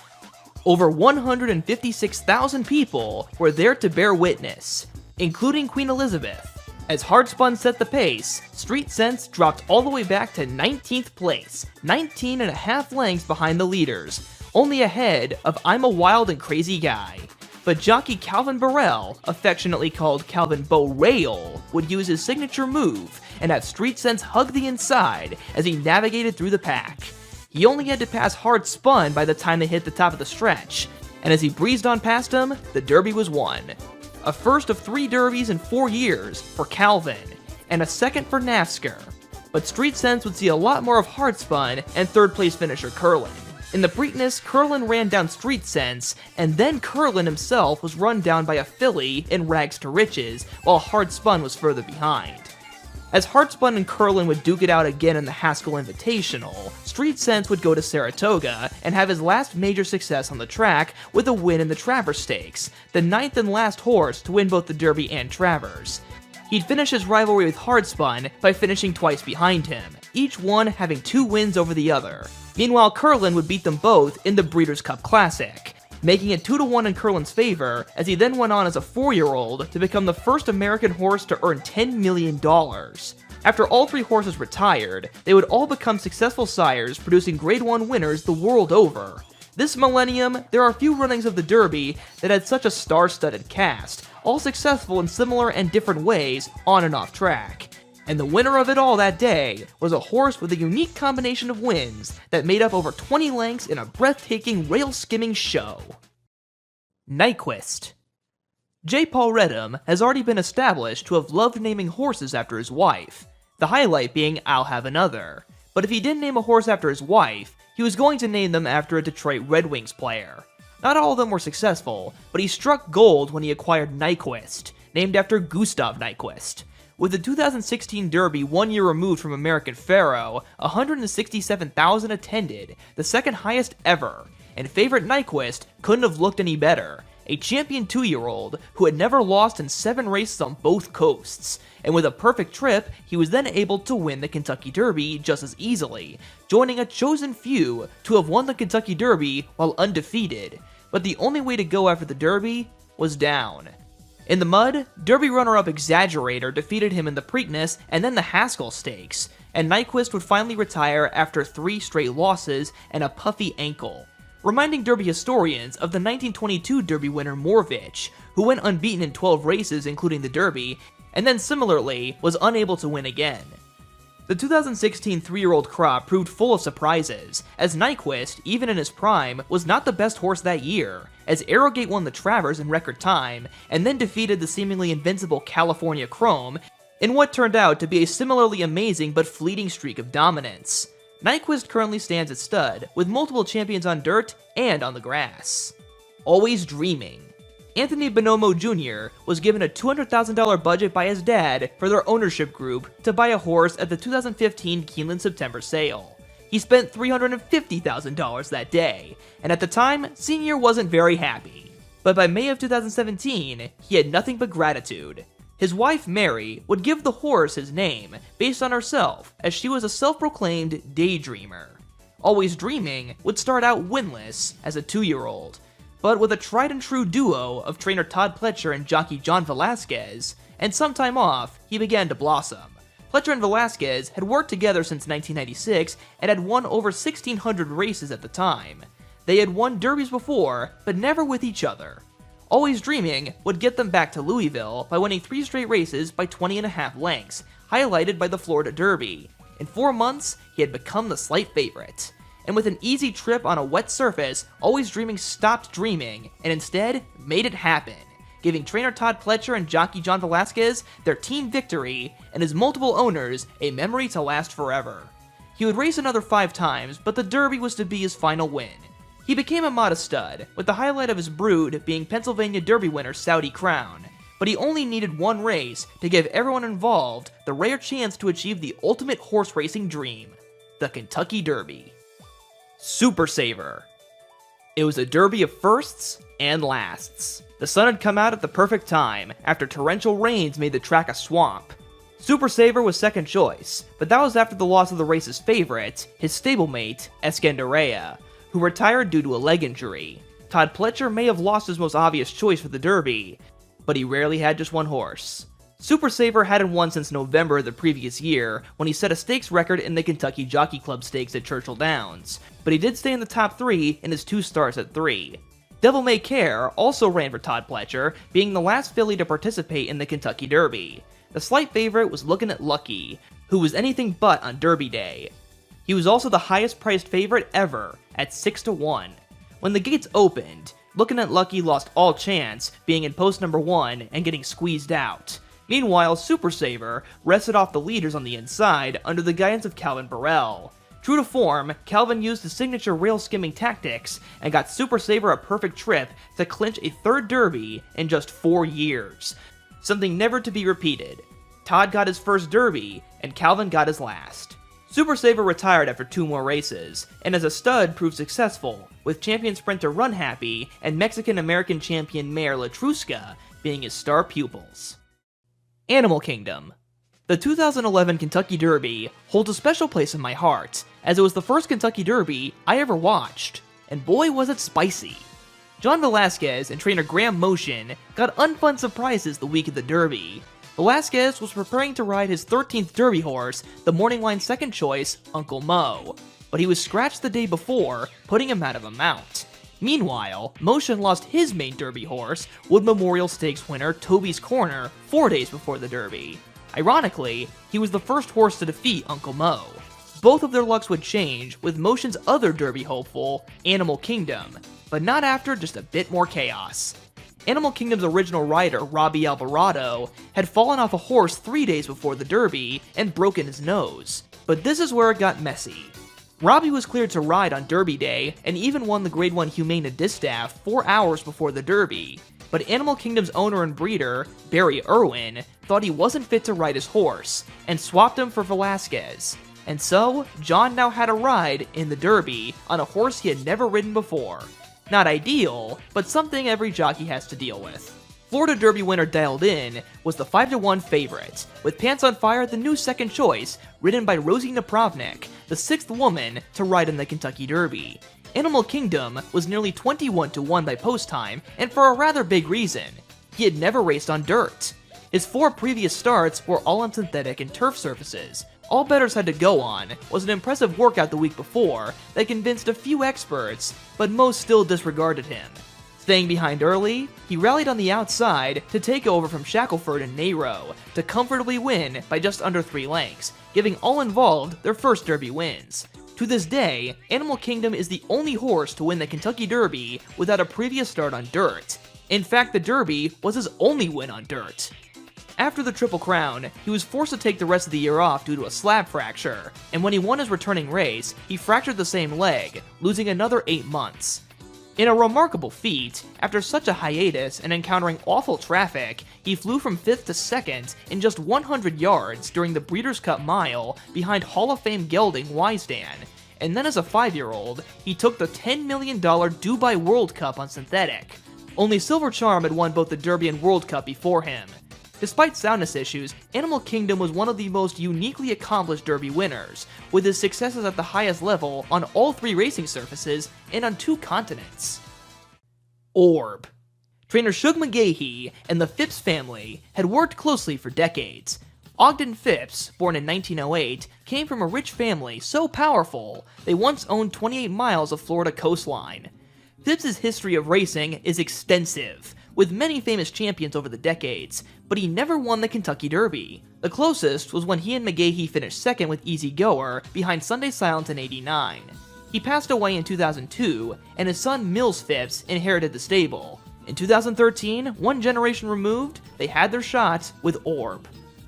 Over 156,000 people were there to bear witness, including Queen Elizabeth. As Hardspun set the pace, Street Sense dropped all the way back to 19th place, 19.5 lengths behind the leaders, only ahead of I'm a Wild and Crazy Guy. But jockey Calvin Burrell, affectionately called Calvin Bo-Rail, would use his signature move and have Street Sense hug the inside as he navigated through the pack. He only had to pass Hardspun by the time they hit the top of the stretch, and as he breezed on past him, the Derby was won. A first of 3 Derbies in 4 years for Calvin, and a second for Nafzger. But Street Sense would see a lot more of Hardspun and 3rd place finisher Curlin. In the Preakness, Curlin ran down Street Sense, and then Curlin himself was run down by a filly in Rags to Riches, while Hardspun was further behind. As Hardspun and Curlin would duke it out again in the Haskell Invitational, Street Sense would go to Saratoga and have his last major success on the track with a win in the Travers Stakes, the 9th and last horse to win both the Derby and Travers. He'd finish his rivalry with Hardspun by finishing twice behind him, each one having 2 wins over the other. Meanwhile, Curlin would beat them both in the Breeders' Cup Classic, making it 2-1 in Curlin's favor, as he then went on as a 4-year-old to become the first American horse to earn $10 million. After all 3 horses retired, they would all become successful sires, producing Grade 1 winners the world over. This millennium, there are few runnings of the Derby that had such a star-studded cast, all successful in similar and different ways on and off track. And the winner of it all that day was a horse with a unique combination of wins that made up over 20 lengths in a breathtaking rail-skimming show. Nyquist. J. Paul Reddam has already been established to have loved naming horses after his wife, the highlight being I'll Have Another. But if he didn't name a horse after his wife, he was going to name them after a Detroit Red Wings player. Not all of them were successful, but he struck gold when he acquired Nyquist, named after Gustav Nyquist. With the 2016 Derby 1 year removed from American Pharoah, 167,000 attended, the second highest ever, and favorite Nyquist couldn't have looked any better. A champion 2-year-old who had never lost in 7 races on both coasts, and with a perfect trip, he was then able to win the Kentucky Derby just as easily, joining a chosen few to have won the Kentucky Derby while undefeated, but the only way to go after the Derby was down. In the mud, Derby runner-up Exaggerator defeated him in the Preakness and then the Haskell Stakes, and Nyquist would finally retire after 3 straight losses and a puffy ankle, reminding Derby historians of the 1922 Derby winner Morvich, who went unbeaten in 12 races including the Derby, and then similarly was unable to win again. The 2016 3-year-old crop proved full of surprises, as Nyquist, even in his prime, was not the best horse that year, as Arrogate won the Travers in record time, and then defeated the seemingly invincible California Chrome in what turned out to be a similarly amazing but fleeting streak of dominance. Nyquist currently stands at stud, with multiple champions on dirt and on the grass. Always Dreaming. Anthony Bonomo Jr. was given a $200,000 budget by his dad for their ownership group to buy a horse at the 2015 Keeneland September sale. He spent $350,000 that day, and at the time, Senior wasn't very happy. But by May of 2017, he had nothing but gratitude. His wife, Mary, would give the horse his name, based on herself, as she was a self-proclaimed daydreamer. Always Dreaming would start out winless as a 2-year-old, but with a tried-and-true duo of trainer Todd Pletcher and jockey John Velasquez, and some time off, he began to blossom. Pletcher and Velasquez had worked together since 1996 and had won over 1,600 races at the time. They had won derbies before, but never with each other. Always Dreaming would get them back to Louisville by winning 3 straight races by 20.5 lengths, highlighted by the Florida Derby. In 4 months, he had become the slight favorite. And with an easy trip on a wet surface, Always Dreaming stopped dreaming, and instead made it happen, giving trainer Todd Pletcher and jockey John Velasquez their team victory, and his multiple owners a memory to last forever. He would race another 5 times, but the Derby was to be his final win. He became a modest stud, with the highlight of his brood being Pennsylvania Derby winner Saudi Crown, but he only needed 1 race to give everyone involved the rare chance to achieve the ultimate horse racing dream. the Kentucky Derby. Super Saver. It was a derby of firsts and lasts. The sun had come out at the perfect time, after torrential rains made the track a swamp. Super Saver was second choice, but that was after the loss of the race's favorite, his stablemate, Secretariat, who retired due to a leg injury. Todd Pletcher may have lost his most obvious choice for the Derby, but he rarely had just one horse. Super Saver hadn't won since November of the previous year, when he set a stakes record in the Kentucky Jockey Club Stakes at Churchill Downs, but he did stay in the top 3 in his 2 starts at 3. Devil May Care also ran for Todd Pletcher, being the last filly to participate in the Kentucky Derby. The slight favorite was Lookin' at Lucky, who was anything but on Derby Day. He was also the highest priced favorite ever, at 6-1. When the gates opened, Lookin' at Lucky lost all chance, being in post number 1 and getting squeezed out. Meanwhile, Super Saver rested off the leaders on the inside under the guidance of Calvin Burrell. True to form, Calvin used his signature rail skimming tactics and got Super Saver a perfect trip to clinch a 3rd Derby in just 4 years. Something never to be repeated. Todd got his first Derby, and Calvin got his last. Super Saver retired after 2 more races, and as a stud proved successful, with champion sprinter Run Happy and Mexican-American champion mare Latruska being his star pupils. Animal Kingdom. The 2011 Kentucky Derby holds a special place in my heart, as it was the first Kentucky Derby I ever watched, and boy was it spicy. John Velasquez and trainer Graham Motion got unfun surprises the week of the Derby. Velasquez was preparing to ride his 13th Derby horse, the morning line second choice, Uncle Mo, but he was scratched the day before, putting him out of a mount. Meanwhile, Motion lost his main Derby horse, Wood Memorial Stakes winner Toby's Corner, 4 days before the Derby. Ironically, he was the first horse to defeat Uncle Mo. Both of their lucks would change with Motion's other Derby hopeful, Animal Kingdom, but not after just a bit more chaos. Animal Kingdom's original rider, Robbie Alvarado, had fallen off a horse 3 days before the Derby and broken his nose. But this is where it got messy. Robbie was cleared to ride on Derby Day and even won the Grade 1 Humane Distaff 4 hours before the Derby. But Animal Kingdom's owner and breeder, Barry Irwin, thought he wasn't fit to ride his horse and swapped him for Velasquez. And so, John now had a ride in the Derby on a horse he had never ridden before. Not ideal, but something every jockey has to deal with. Florida Derby winner Dialed In was the 5-1 favorite, with Pants on Fire the new second choice, ridden by Rosie Napravnik, the 6th woman to ride in the Kentucky Derby. Animal Kingdom was nearly 21-1 by post time, and for a rather big reason. He had never raced on dirt. His 4 previous starts were all on synthetic and turf surfaces. All bettors had to go on was an impressive workout the week before that convinced a few experts, but most still disregarded him. Staying behind early, he rallied on the outside to take over from Shackelford and Nero to comfortably win by just under 3 lengths, giving all involved their first Derby wins. To this day, Animal Kingdom is the only horse to win the Kentucky Derby without a previous start on dirt. In fact, the Derby was his only win on dirt. After the Triple Crown, he was forced to take the rest of the year off due to a slab fracture, and when he won his returning race, he fractured the same leg, losing another 8 months. In a remarkable feat, after such a hiatus and encountering awful traffic, he flew from 5th to 2nd in just 100 yards during the Breeders' Cup Mile behind Hall of Fame gelding Wisdan, and then as a 5-year-old, he took the $10 million Dubai World Cup on synthetic. Only Silver Charm had won both the Derby and World Cup before him. Despite soundness issues, Animal Kingdom was one of the most uniquely accomplished Derby winners, with his successes at the highest level on all 3 racing surfaces and on 2 continents. Orb. Trainer Shug McGahee and the Phipps family had worked closely for decades. Ogden Phipps, born in 1908, came from a rich family so powerful they once owned 28 miles of Florida coastline. Phipps' history of racing is extensive, with many famous champions over the decades, but he never won the Kentucky Derby. The closest was when he and McGahee finished second with Easy Goer behind Sunday Silence in '89. He passed away in 2002, and his son Mills Phipps inherited the stable. In 2013, 1 generation removed, they had their shot with Orb.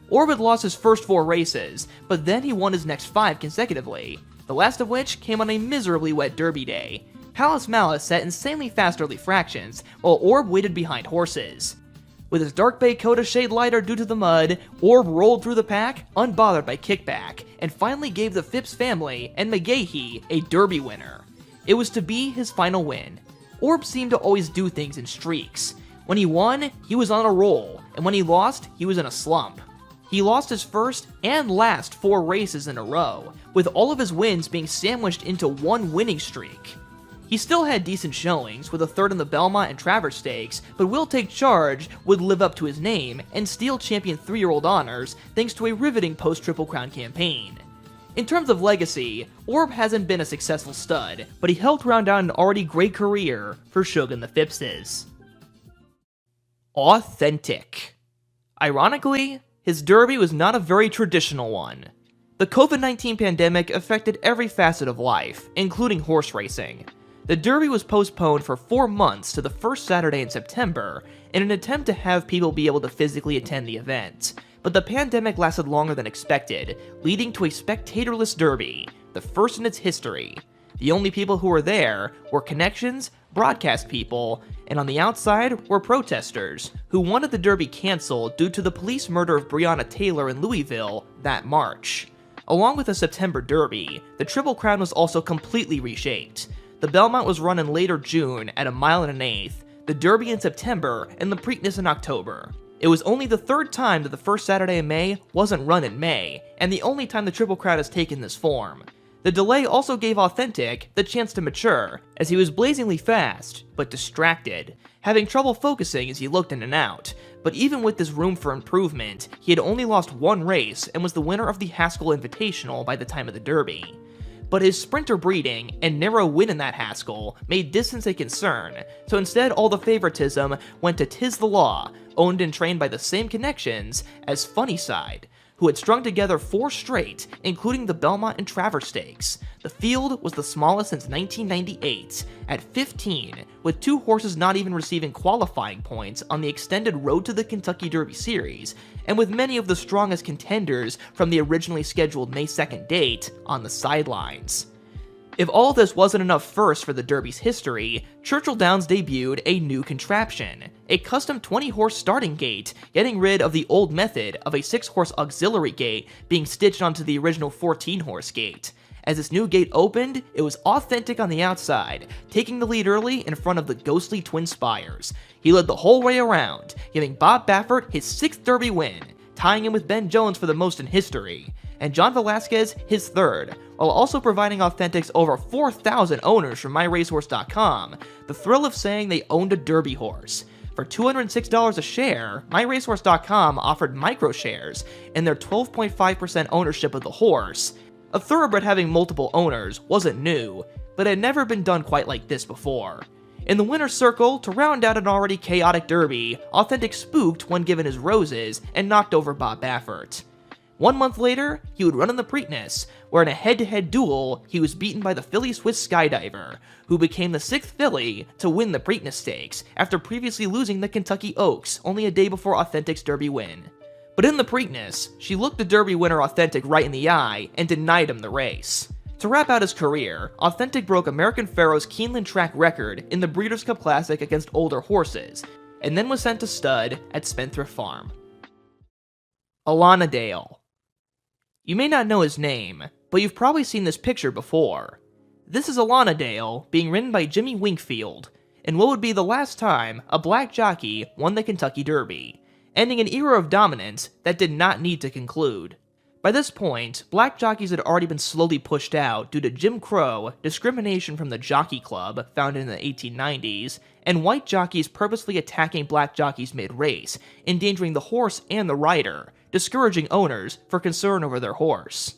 Orb had lost his first 4 races, but then he won his next 5 consecutively, the last of which came on a miserably wet Derby day. Palace Malice set insanely fast early fractions, while Orb waited behind horses. With his dark bay coat a shade lighter due to the mud, Orb rolled through the pack, unbothered by kickback, and finally gave the Phipps family and McGahee a Derby winner. It was to be his final win. Orb seemed to always do things in streaks. When he won, he was on a roll, and when he lost, he was in a slump. He lost his first and last 4 races in a row, with all of his wins being sandwiched into one winning streak. He still had decent showings, with a third in the Belmont and Travers Stakes, but Will Take Charge would live up to his name and steal champion 3-year-old honors thanks to a riveting post-Triple Crown campaign. In terms of legacy, Orb hasn't been a successful stud, but he helped round out an already great career for Shogun the Phippses. Authentic. Ironically, his Derby was not a very traditional one. The COVID-19 pandemic affected every facet of life, including horse racing. The Derby was postponed for 4 months to the first Saturday in September in an attempt to have people be able to physically attend the event. But the pandemic lasted longer than expected, leading to a spectatorless Derby, the first in its history. The only people who were there were connections, broadcast people, and on the outside were protesters, who wanted the Derby cancelled due to the police murder of Breonna Taylor in Louisville that March. Along with the September Derby, the Triple Crown was also completely reshaped. The Belmont was run in later June at 1 1/8 miles, the Derby in September, and the Preakness in October. It was only the 3rd time that the first Saturday in May wasn't run in May, and the only time the Triple Crown has taken this form. The delay also gave Authentic the chance to mature, as he was blazingly fast, but distracted, having trouble focusing as he looked in and out. But even with this room for improvement, he had only lost 1 race and was the winner of the Haskell Invitational by the time of the Derby. But his sprinter breeding and narrow win in that Haskell made distance a concern, so instead all the favoritism went to Tiz the Law, owned and trained by the same connections as Funnyside, who had strung together 4 straight, including the Belmont and Travers Stakes. The field was the smallest since 1998, at 15, with 2 horses not even receiving qualifying points on the extended Road to the Kentucky Derby series, and with many of the strongest contenders from the originally scheduled May 2nd date on the sidelines. If all this wasn't enough first for the Derby's history, Churchill Downs debuted a new contraption, a custom 20-horse starting gate, getting rid of the old method of a 6-horse auxiliary gate being stitched onto the original 14-horse gate. As this new gate opened, it was Authentic on the outside, taking the lead early in front of the ghostly Twin Spires. He led the whole way around, giving Bob Baffert his 6th Derby win, tying him with Ben Jones for the most in history, and John Velasquez his 3rd, while also providing Authentic's over 4,000 owners from MyRacehorse.com the thrill of saying they owned a Derby horse. For $206 a share, MyRacehorse.com offered microshares in their 12.5% ownership of the horse. A thoroughbred having multiple owners wasn't new, but had never been done quite like this before. In the winner's circle, to round out an already chaotic Derby, Authentic spooked when given his roses and knocked over Bob Baffert. 1 month later, he would run in the Preakness, where in a head-to-head duel, he was beaten by the Philly Swiss Skydiver, who became the 6th filly to win the Preakness Stakes after previously losing the Kentucky Oaks only a day before Authentic's Derby win. But in the Preakness, she looked the Derby winner Authentic right in the eye and denied him the race. To wrap out his career, Authentic broke American Pharoah's Keeneland track record in the Breeders' Cup Classic against older horses, and then was sent to stud at Spendthrift Farm. Alana Dale. You may not know his name, but you've probably seen this picture before. This is Alana Dale being ridden by Jimmy Winkfield, in what would be the last time a black jockey won the Kentucky Derby, ending an era of dominance that did not need to conclude. By this point, black jockeys had already been slowly pushed out due to Jim Crow, discrimination from the Jockey Club, founded in the 1890s, and white jockeys purposely attacking black jockeys mid-race, endangering the horse and the rider, discouraging owners for concern over their horse.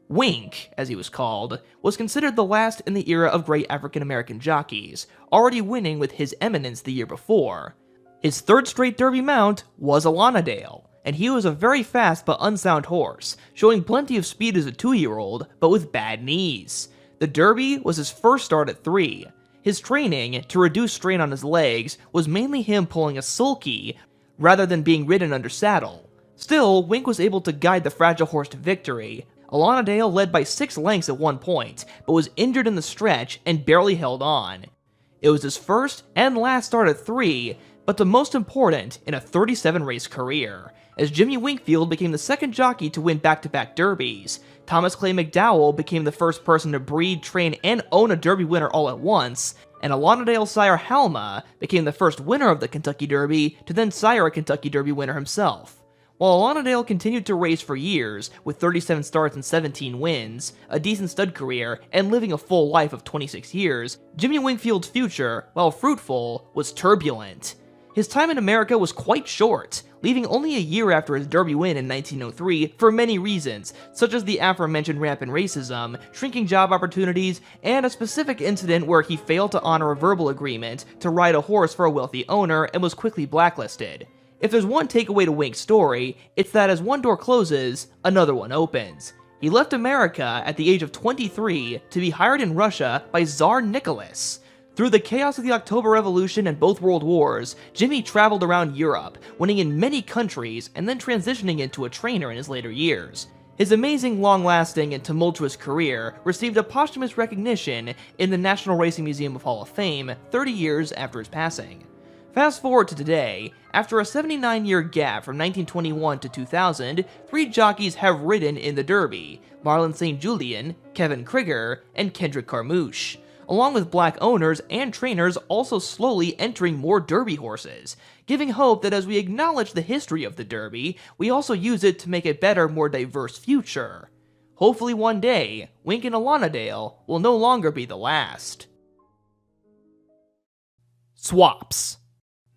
Wink, as he was called, was considered the last in the era of great African-American jockeys, already winning with His Eminence the year before. His 3rd straight Derby mount was Alana Dale, and he was a very fast but unsound horse, showing plenty of speed as a 2-year-old, but with bad knees. The Derby was his first start at 3. His training, to reduce strain on his legs, was mainly him pulling a sulky, rather than being ridden under saddle. Still, Wink was able to guide the fragile horse to victory. Alana Dale led by 6 lengths at one point, but was injured in the stretch and barely held on. It was his first and last start at 3, but the most important in a 37-race career, as Jimmy Winkfield became the second jockey to win back-to-back derbies. Thomas Clay McDowell became the first person to breed, train, and own a Derby winner all at once, and Alonadale sire Halma became the first winner of the Kentucky Derby to then sire a Kentucky Derby winner himself. While Alonadale continued to race for years, with 37 starts and 17 wins, a decent stud career, and living a full life of 26 years, Jimmy Winkfield's future, while fruitful, was turbulent. His time in America was quite short, leaving only a year after his Derby win in 1903 for many reasons, such as the aforementioned rampant racism, shrinking job opportunities, and a specific incident where he failed to honor a verbal agreement to ride a horse for a wealthy owner and was quickly blacklisted. If there's one takeaway to Wink's story, it's that as one door closes, another one opens. He left America at the age of 23 to be hired in Russia by Tsar Nicholas. Through the chaos of the October Revolution and both World Wars, Jimmy traveled around Europe, winning in many countries and then transitioning into a trainer in his later years. His amazing, long-lasting, and tumultuous career received a posthumous recognition in the National Racing Museum of Hall of Fame 30 years after his passing. Fast forward to today, after a 79-year gap from 1921 to 2000, 3 jockeys have ridden in the Derby: Marlon St. Julien, Kevin Krieger, and Kendrick Carmouche, along with black owners and trainers also slowly entering more Derby horses, giving hope that as we acknowledge the history of the Derby, we also use it to make a better, more diverse future. Hopefully one day, Wink and Alonadale will no longer be the last. Swaps.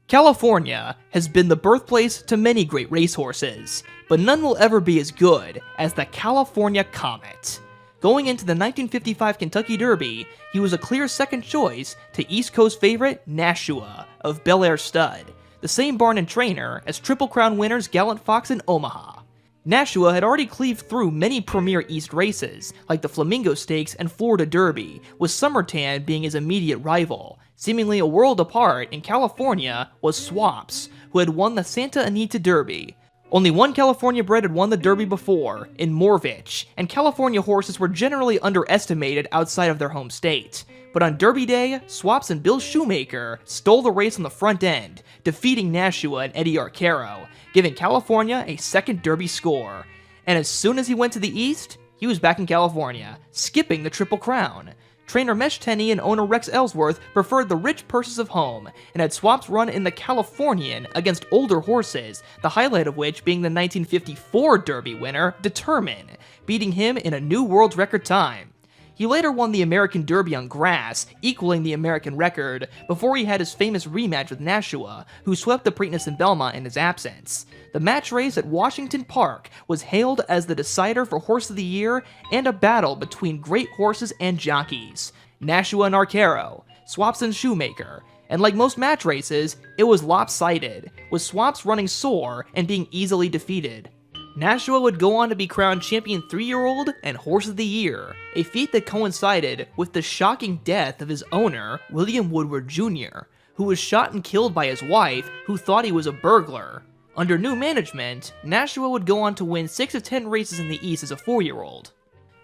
California has been the birthplace to many great racehorses, but none will ever be as good as the California Comet. Going into the 1955 Kentucky Derby, he was a clear second choice to East Coast favorite Nashua of Bel Air Stud, the same barn and trainer as Triple Crown winners Gallant Fox and Omaha. Nashua had already cleaved through many premier East races, like the Flamingo Stakes and Florida Derby, with Summertan being his immediate rival. Seemingly a world apart in California was Swaps, who had won the Santa Anita Derby. Only one California bred had won the Derby before, in Morvich, and California horses were generally underestimated outside of their home state. But on Derby Day, Swaps and Bill Shoemaker stole the race on the front end, defeating Nashua and Eddie Arcaro, giving California a second Derby score. And as soon as he went to the East, he was back in California, skipping the Triple Crown. Trainer Mesh Tenney and owner Rex Ellsworth preferred the rich purses of home, and had Swaps run in the Californian against older horses, the highlight of which being the 1954 Derby winner, Determine, beating him in a new world record time. He later won the American Derby on grass, equaling the American record, before he had his famous rematch with Nashua, who swept the Preakness in Belmont in his absence. The match race at Washington Park was hailed as the decider for Horse of the Year and a battle between great horses and jockeys, Nashua and Arcaro, Swaps and Shoemaker, and like most match races, it was lopsided, with Swaps running sore and being easily defeated. Nashua would go on to be crowned Champion 3-year-old and Horse of the Year, a feat that coincided with the shocking death of his owner, William Woodward Jr., who was shot and killed by his wife, who thought he was a burglar. Under new management, Nashua would go on to win 6 of 10 races in the East as a 4-year-old.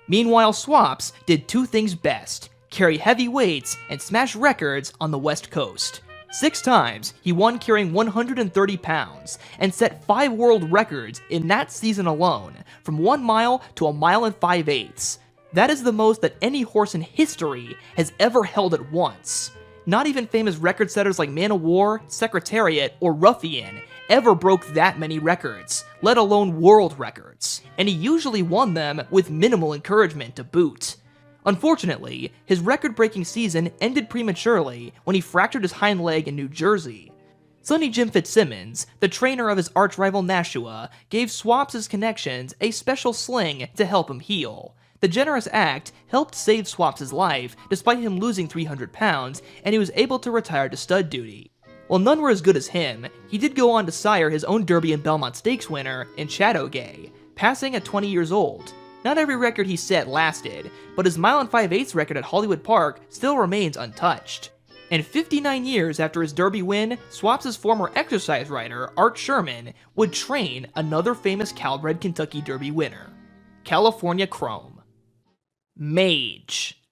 Meanwhile, Swaps did 2 things best: carry heavy weights and smash records on the West Coast. 6 times, he won carrying 130 pounds, and set 5 world records in that season alone, from 1 mile to 1 mile and 5/8. That is the most that any horse in history has ever held at once. Not even famous record setters like Man o' War, Secretariat, or Ruffian ever broke that many records, let alone world records, and he usually won them with minimal encouragement to boot. Unfortunately, his record-breaking season ended prematurely when he fractured his hind leg in New Jersey. Sonny Jim Fitzsimmons, the trainer of his arch-rival Nashua, gave Swaps' connections a special sling to help him heal. The generous act helped save Swaps' life despite him losing 300 pounds, and he was able to retire to stud duty. While none were as good as him, he did go on to sire his own Derby and Belmont Stakes winner in Shadowgay, passing at 20 years old. Not every record he set lasted, but his mile and 5/8 record at Hollywood Park still remains untouched. And 59 years after his Derby win, Swaps' former exercise rider, Art Sherman, would train another famous Calbred Kentucky Derby winner, California Chrome. Mage.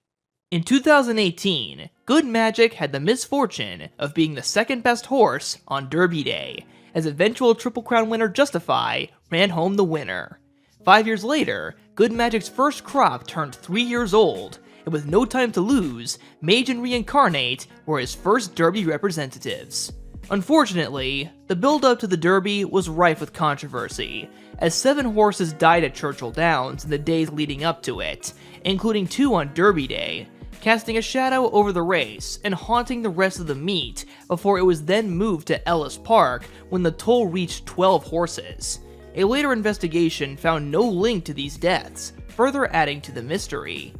In 2018, Good Magic had the misfortune of being the second best horse on Derby Day, as eventual Triple Crown winner Justify ran home the winner. 5 years later, Good Magic's first crop turned 3 years old, and with no time to lose, Mage and Reincarnate were his first Derby representatives. Unfortunately, the build-up to the Derby was rife with controversy, as 7 horses died at Churchill Downs in the days leading up to it, including 2 on Derby Day, casting a shadow over the race and haunting the rest of the meet before it was then moved to Ellis Park when the toll reached 12 horses. A later investigation found no link to these deaths, further adding to the mystery.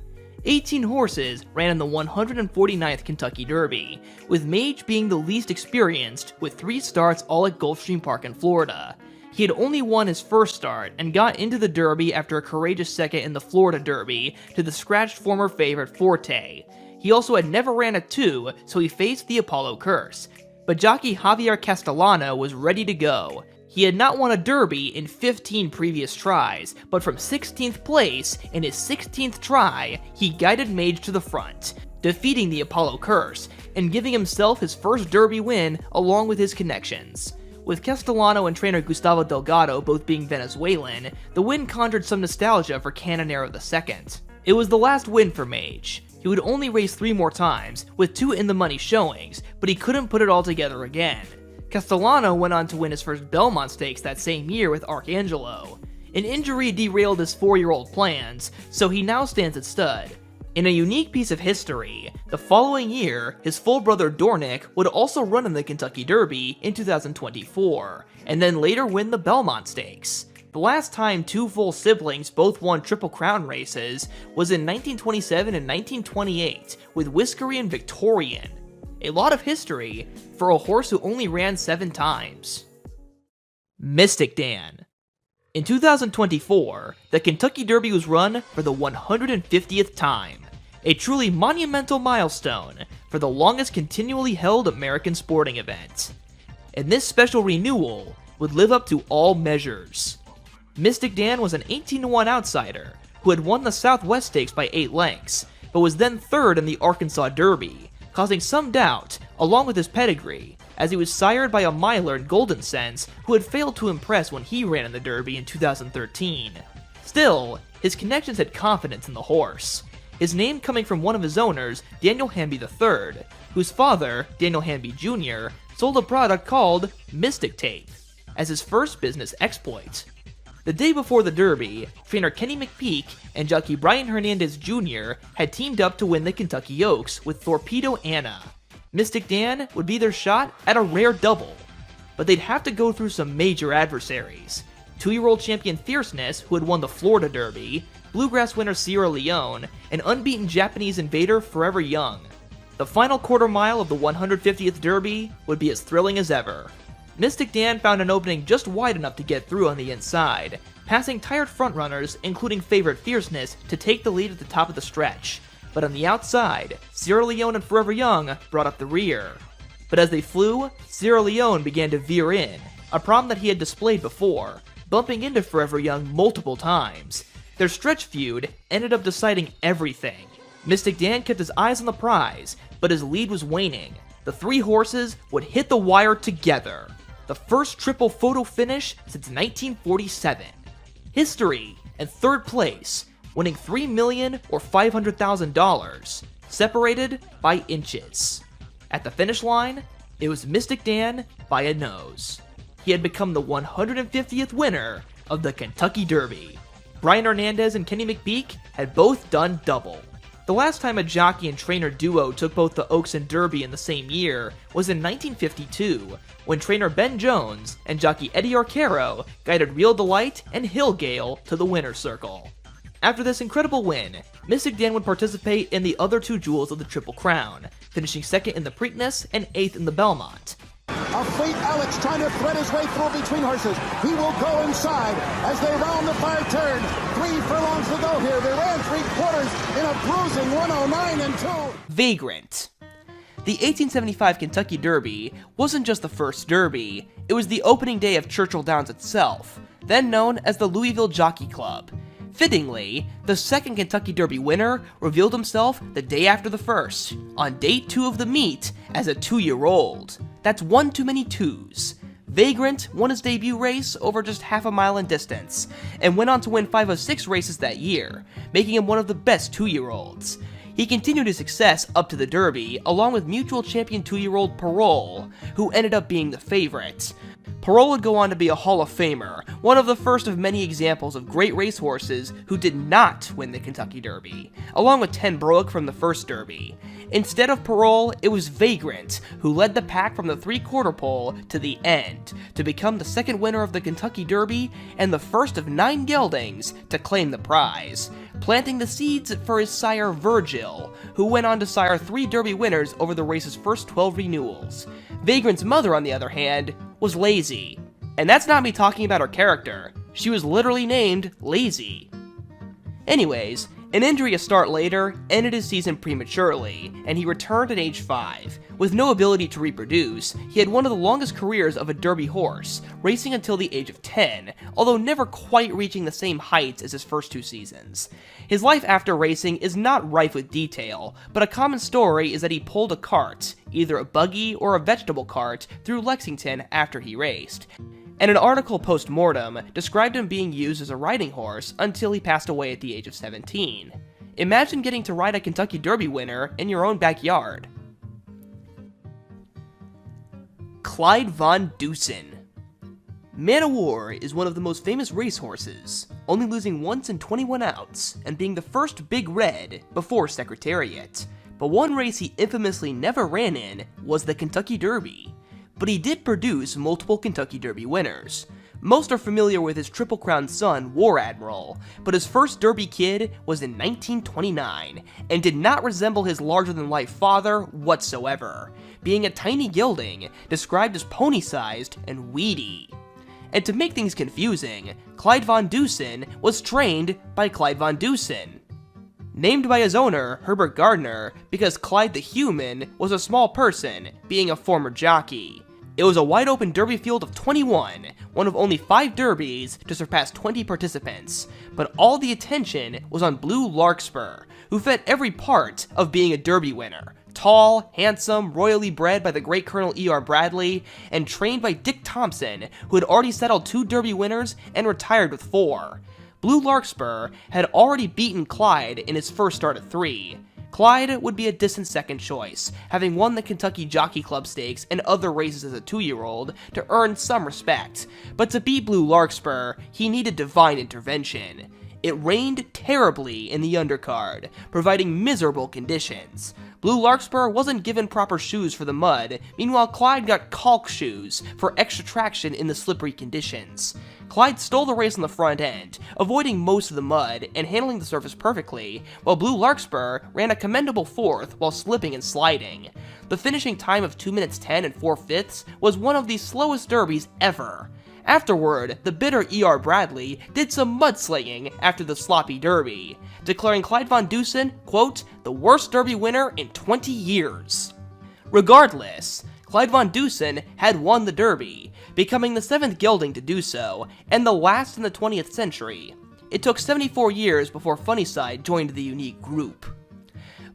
18 horses ran in the 149th Kentucky Derby, with Mage being the least experienced with 3 starts all at Gulfstream Park in Florida. He had only won his first start and got into the Derby after a courageous second in the Florida Derby to the scratched former favorite Forte. He also had never ran a 2, so he faced the Apollo Curse, but jockey Javier Castellano was ready to go. He had not won a Derby in 15 previous tries, but from 16th place in his 16th try, he guided Mage to the front, defeating the Apollo Curse and giving himself his first Derby win along with his connections. With Castellano and trainer Gustavo Delgado both being Venezuelan, the win conjured some nostalgia for Canonero II. It was the last win for Mage. He would only race 3 more times, with 2 in-the-money showings, but he couldn't put it all together again. Castellano went on to win his first Belmont Stakes that same year with Arcangelo. An injury derailed his 4-year-old plans, so he now stands at stud. In a unique piece of history, the following year, his full brother Dornick would also run in the Kentucky Derby in 2024, and then later win the Belmont Stakes. The last time 2 full siblings both won Triple Crown races was in 1927 and 1928 with Whiskery and Victorian. A lot of history for a horse who only ran 7 times. Mystic Dan. In 2024, the Kentucky Derby was run for the 150th time, a truly monumental milestone for the longest continually held American sporting event. And this special renewal would live up to all measures. Mystic Dan was an 18-1 outsider who had won the Southwest Stakes by 8 lengths, but was then 3rd in the Arkansas Derby, causing some doubt, along with his pedigree, as he was sired by a miler in Golden Sense who had failed to impress when he ran in the Derby in 2013. Still, his connections had confidence in the horse, his name coming from one of his owners, Daniel Hamby III, whose father, Daniel Hamby Jr., sold a product called Mystic Tape as his first business exploit. The day before the Derby, trainer Kenny McPeak and jockey Brian Hernandez Jr. had teamed up to win the Kentucky Oaks with Torpedo Anna. Mystic Dan would be their shot at a rare double, but they'd have to go through some major adversaries. 2-year-old champion Fierceness, who had won the Florida Derby, Bluegrass winner Sierra Leone, and unbeaten Japanese invader Forever Young. The final quarter mile of the 150th Derby would be as thrilling as ever. Mystic Dan found an opening just wide enough to get through on the inside, passing tired frontrunners, including favorite Fierceness, to take the lead at the top of the stretch. But on the outside, Sierra Leone and Forever Young brought up the rear. But as they flew, Sierra Leone began to veer in, a problem that he had displayed before, bumping into Forever Young multiple times. Their stretch feud ended up deciding everything. Mystic Dan kept his eyes on the prize, but his lead was waning. The 3 horses would hit the wire together. The first triple photo finish since 1947. History and 3rd place, winning $3 million or $500,000, separated by inches. At the finish line, it was Mystic Dan by a nose. He had become the 150th winner of the Kentucky Derby. Brian Hernandez and Kenny McPeak had both done double. The last time a jockey and trainer duo took both the Oaks and Derby in the same year was in 1952, when trainer Ben Jones and jockey Eddie Arcaro guided Real Delight and Hillgale to the winner's circle. After this incredible win, Mystic Dan would participate in the other 2 jewels of the Triple Crown, finishing 2nd in the Preakness and 8th in the Belmont. A fleet Alex trying to thread his way through between horses. He will go inside as they round the far turn. 3 furlongs to go here. They ran 3/4 in a bruising 109-2. Vagrant. The 1875 Kentucky Derby wasn't just the first Derby, it was the opening day of Churchill Downs itself, then known as the Louisville Jockey Club. Fittingly, the second Kentucky Derby winner revealed himself the day after the first, on day 2 of the meet, as a 2-year-old. That's one too many twos. Vagrant won his debut race over just half a mile in distance, and went on to win 5 of 6 races that year, making him one of the best 2-year-olds. He continued his success up to the Derby, along with mutual champion 2-year-old Parole, who ended up being the favorite. Parole would go on to be a Hall of Famer, one of the first of many examples of great racehorses who did not win the Kentucky Derby, along with 10 Broek from the first Derby. Instead of Parole, it was Vagrant, who led the pack from the 3/4 pole to the end, to become the second winner of the Kentucky Derby and the first of 9 geldings to claim the prize, planting the seeds for his sire Virgil, who went on to sire 3 Derby winners over the race's first 12 renewals. Vagrant's mother, on the other hand, was Lazy. And that's not me talking about her character. She was literally named Lazy. Anyways, an injury a start later ended his season prematurely, and he returned at age 5. With no ability to reproduce, he had one of the longest careers of a Derby horse, racing until the age of 10, although never quite reaching the same heights as his first 2 seasons. His life after racing is not rife with detail, but a common story is that he pulled a cart, either a buggy or a vegetable cart, through Lexington after he raced. And an article post-mortem described him being used as a riding horse until he passed away at the age of 17. Imagine getting to ride a Kentucky Derby winner in your own backyard. Clyde Von Dusen. Man o' War is one of the most famous racehorses, only losing once in 21 outs, and being the first Big Red before Secretariat. But one race he infamously never ran in was the Kentucky Derby. But he did produce multiple Kentucky Derby winners. Most are familiar with his Triple Crown son, War Admiral, but his first Derby kid was in 1929, and did not resemble his larger-than-life father whatsoever, being a tiny gelding, described as pony-sized and weedy. And to make things confusing, Clyde Von Dusen was trained by Clyde Von Dusen, named by his owner, Herbert Gardner, because Clyde the human was a small person, being a former jockey. It was a wide-open Derby field of 21, one of only 5 Derbies to surpass 20 participants, but all the attention was on Blue Larkspur, who fit every part of being a Derby winner. Tall, handsome, royally bred by the great Colonel E.R. Bradley, and trained by Dick Thompson, who had already settled 2 Derby winners and retired with 4. Blue Larkspur had already beaten Clyde in his first start at 3. Clyde would be a distant second choice, having won the Kentucky Jockey Club Stakes and other races as a 2-year-old to earn some respect, but to beat Blue Larkspur, he needed divine intervention. It rained terribly in the undercard, providing miserable conditions. Blue Larkspur wasn't given proper shoes for the mud, meanwhile Clyde got caulk shoes for extra traction in the slippery conditions. Clyde stole the race on the front end, avoiding most of the mud and handling the surface perfectly, while Blue Larkspur ran a commendable 4th while slipping and sliding. The finishing time of 2 minutes 10 and 4/5 was one of the slowest derbies ever. Afterward, the bitter E.R. Bradley did some mudslinging after the sloppy derby, declaring Clyde Von Dusen, quote, the worst derby winner in 20 years. Regardless, Clyde Von Dusen had won the derby, becoming the 7th gelding to do so, and the last in the 20th century. It took 74 years before Funnyside joined the unique group.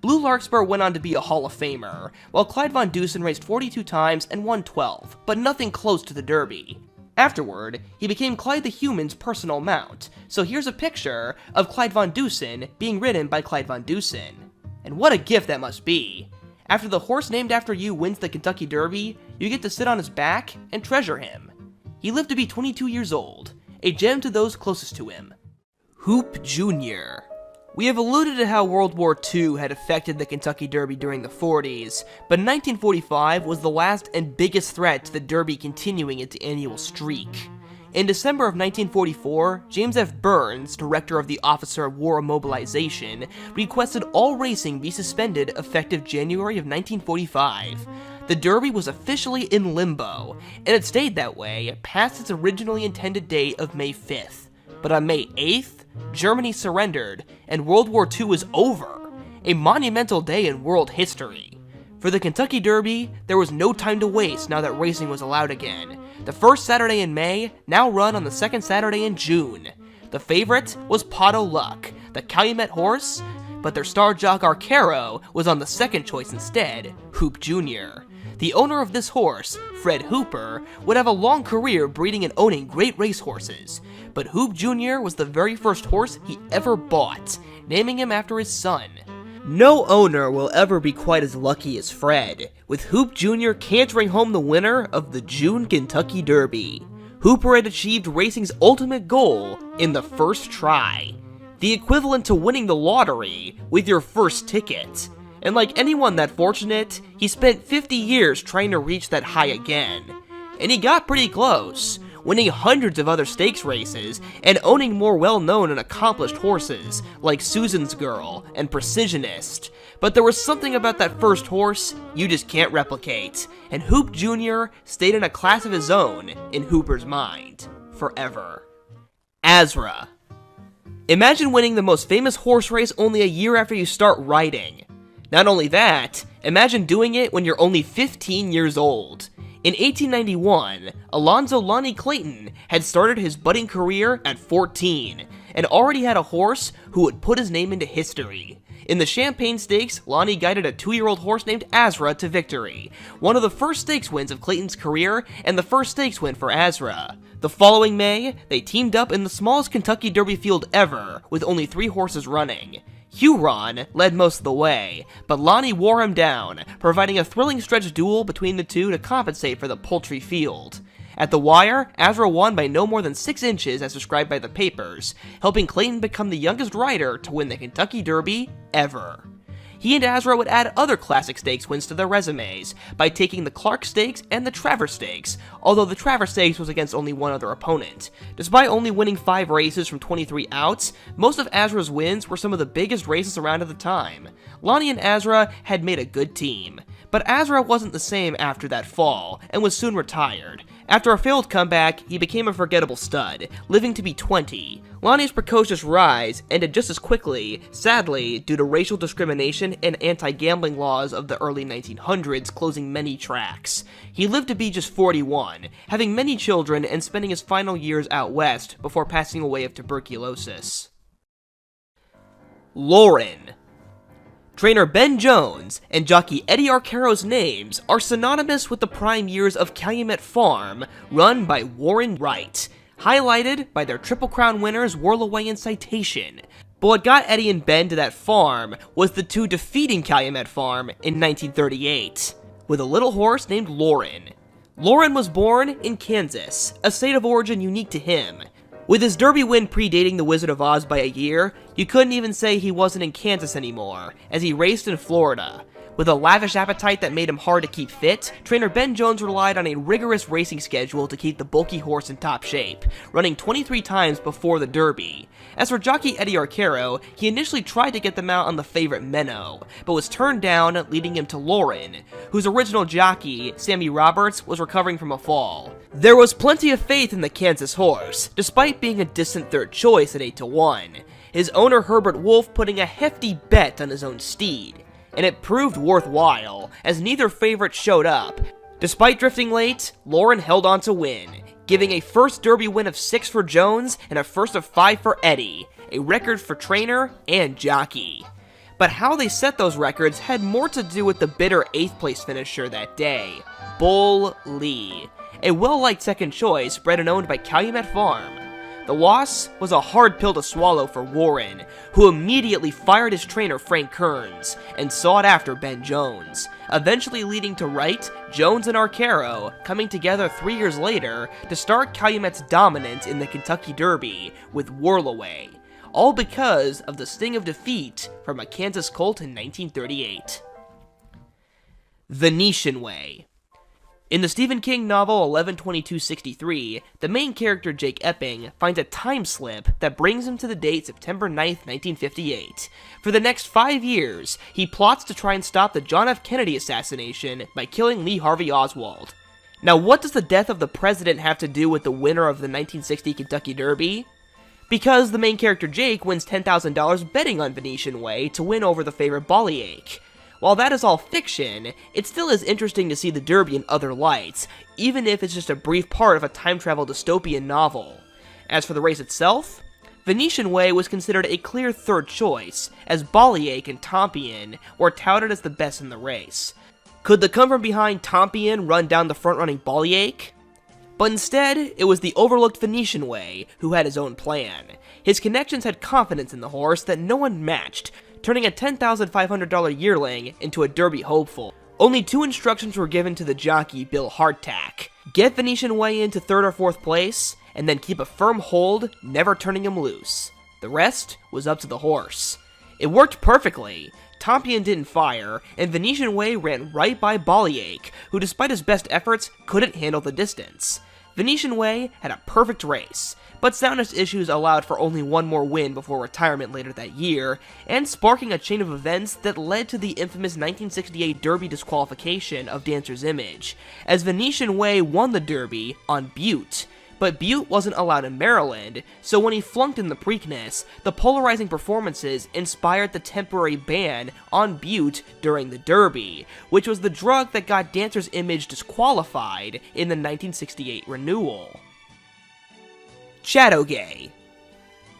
Blue Larkspur went on to be a Hall of Famer, while Clyde Von Dusen raced 42 times and won 12, but nothing close to the derby. Afterward, he became Clyde the Human's personal mount, so here's a picture of Clyde Von Dusen being ridden by Clyde Von Dusen. And what a gift that must be! After the horse named after you wins the Kentucky Derby, you get to sit on his back and treasure him. He lived to be 22 years old, a gem to those closest to him. Hoop Jr. We have alluded to how World War II had affected the Kentucky Derby during the 40s, but 1945 was the last and biggest threat to the Derby continuing its annual streak. In December of 1944, James F. Burns, director of the Officer of War Mobilization, requested all racing be suspended effective January of 1945. The Derby was officially in limbo, and it stayed that way past its originally intended date of May 5th. But on May 8th, Germany surrendered, and World War II was over, a monumental day in world history. For the Kentucky Derby, there was no time to waste now that racing was allowed again. The first Saturday in May, now run on the second Saturday in June. The favorite was Pot O'Luck, the Calumet horse, but their star jock Arcaro was on the second choice instead, Hoop Jr. The owner of this horse, Fred Hooper, would have a long career breeding and owning great racehorses, but Hoop Jr. was the very first horse he ever bought, naming him after his son. No owner will ever be quite as lucky as Fred, with Hoop Jr. cantering home the winner of the June Kentucky Derby. Hooper had achieved racing's ultimate goal in the first try, the equivalent to winning the lottery with your first ticket. And like anyone that fortunate, he spent 50 years trying to reach that high again. And he got pretty close, winning hundreds of other stakes races and owning more well-known and accomplished horses like Susan's Girl and Precisionist. But there was something about that first horse you just can't replicate, and Hoop Jr. stayed in a class of his own in Hooper's mind, forever. Azra. Imagine winning the most famous horse race only a year after you start riding. Not only that, imagine doing it when you're only 15 years old. In 1891, Alonzo Lonnie Clayton had started his budding career at 14, and already had a horse who would put his name into history. In the Champagne Stakes, Lonnie guided a 2-year-old horse named Azra to victory, one of the first stakes wins of Clayton's career, and the first stakes win for Azra. The following May, they teamed up in the smallest Kentucky Derby field ever, with only 3 horses running. Huron led most of the way, but Lonnie wore him down, providing a thrilling stretch duel between the two to compensate for the paltry field. At the wire, Azra won by no more than 6 inches as described by the papers, helping Clayton become the youngest rider to win the Kentucky Derby ever. He and Azra would add other classic stakes wins to their resumes by taking the Clark Stakes and the Travers Stakes, although the Travers Stakes was against only one other opponent. Despite only winning 5 races from 23 outs, most of Azra's wins were some of the biggest races around at the time. Lonnie and Azra had made a good team, but Azra wasn't the same after that fall, and was soon retired. After a failed comeback, he became a forgettable stud, living to be 20. Lonnie's precocious rise ended just as quickly, sadly, due to racial discrimination and anti-gambling laws of the early 1900s closing many tracks. He lived to be just 41, having many children and spending his final years out west before passing away of tuberculosis. Lauren. Trainer Ben Jones and jockey Eddie Arcaro's names are synonymous with the prime years of Calumet Farm, run by Warren Wright, highlighted by their Triple Crown winners Whirlaway and Citation. But what got Eddie and Ben to that farm was the two defeating Calumet Farm in 1938, with a little horse named Lauren. Lauren was born in Kansas, a state of origin unique to him. With his Derby win predating the Wizard of Oz by a year, you couldn't even say he wasn't in Kansas anymore, as he raced in Florida. With a lavish appetite that made him hard to keep fit, trainer Ben Jones relied on a rigorous racing schedule to keep the bulky horse in top shape, running 23 times before the Derby. As for jockey Eddie Arcaro, he initially tried to get them out on the favorite Menno, but was turned down, leading him to Lauren, whose original jockey, Sammy Roberts, was recovering from a fall. There was plenty of faith in the Kansas horse, despite being a distant third choice at 8-1, his owner Herbert Wolf putting a hefty bet on his own steed. And it proved worthwhile, as neither favorite showed up. Despite drifting late, Lauren held on to win, giving a first Derby win of 6 for Jones and a first of 5 for Eddie, a record for trainer and jockey. But how they set those records had more to do with the bitter 8th place finisher that day, Bull Lee, a well-liked second choice bred and owned by Calumet Farm. The loss was a hard pill to swallow for Warren, who immediately fired his trainer Frank Kearns and sought after Ben Jones, eventually leading to Wright, Jones, and Arcaro coming together 3 years later to start Calumet's dominance in the Kentucky Derby with Whirlaway, all because of the sting of defeat from a Kansas colt in 1938. Venetian Way. In the Stephen King novel 11/22/63, the main character Jake Epping finds a time slip that brings him to the date September 9th, 1958. For the next 5 years, he plots to try and stop the John F. Kennedy assassination by killing Lee Harvey Oswald. Now, what does the death of the president have to do with the winner of the 1960 Kentucky Derby? Because the main character Jake wins $10,000 betting on Venetian Way to win over the favorite Ballyache. While that is all fiction, it still is interesting to see the Derby in other lights, even if it's just a brief part of a time travel dystopian novel. As for the race itself, Venetian Way was considered a clear third choice, as Ballyache and Tompion were touted as the best in the race. Could the come-from-behind Tompion run down the front-running Ballyache? But instead, it was the overlooked Venetian Way who had his own plan. His connections had confidence in the horse that no one matched, turning a $10,500 yearling into a Derby hopeful. Only 2 instructions were given to the jockey Bill Hardtack: get Venetian Way into 3rd or 4th place, and then keep a firm hold, never turning him loose. The rest was up to the horse. It worked perfectly. Tompion didn't fire, and Venetian Way ran right by Ballyache, who despite his best efforts, couldn't handle the distance. Venetian Way had a perfect race, but soundness issues allowed for only one more win before retirement later that year, and sparking a chain of events that led to the infamous 1968 Derby disqualification of Dancer's Image, as Venetian Way won the Derby on Butte. But Butte wasn't allowed in Maryland, so when he flunked in the Preakness, the polarizing performances inspired the temporary ban on Butte during the Derby, which was the drug that got Dancer's Image disqualified in the 1968 renewal. Chateaugay.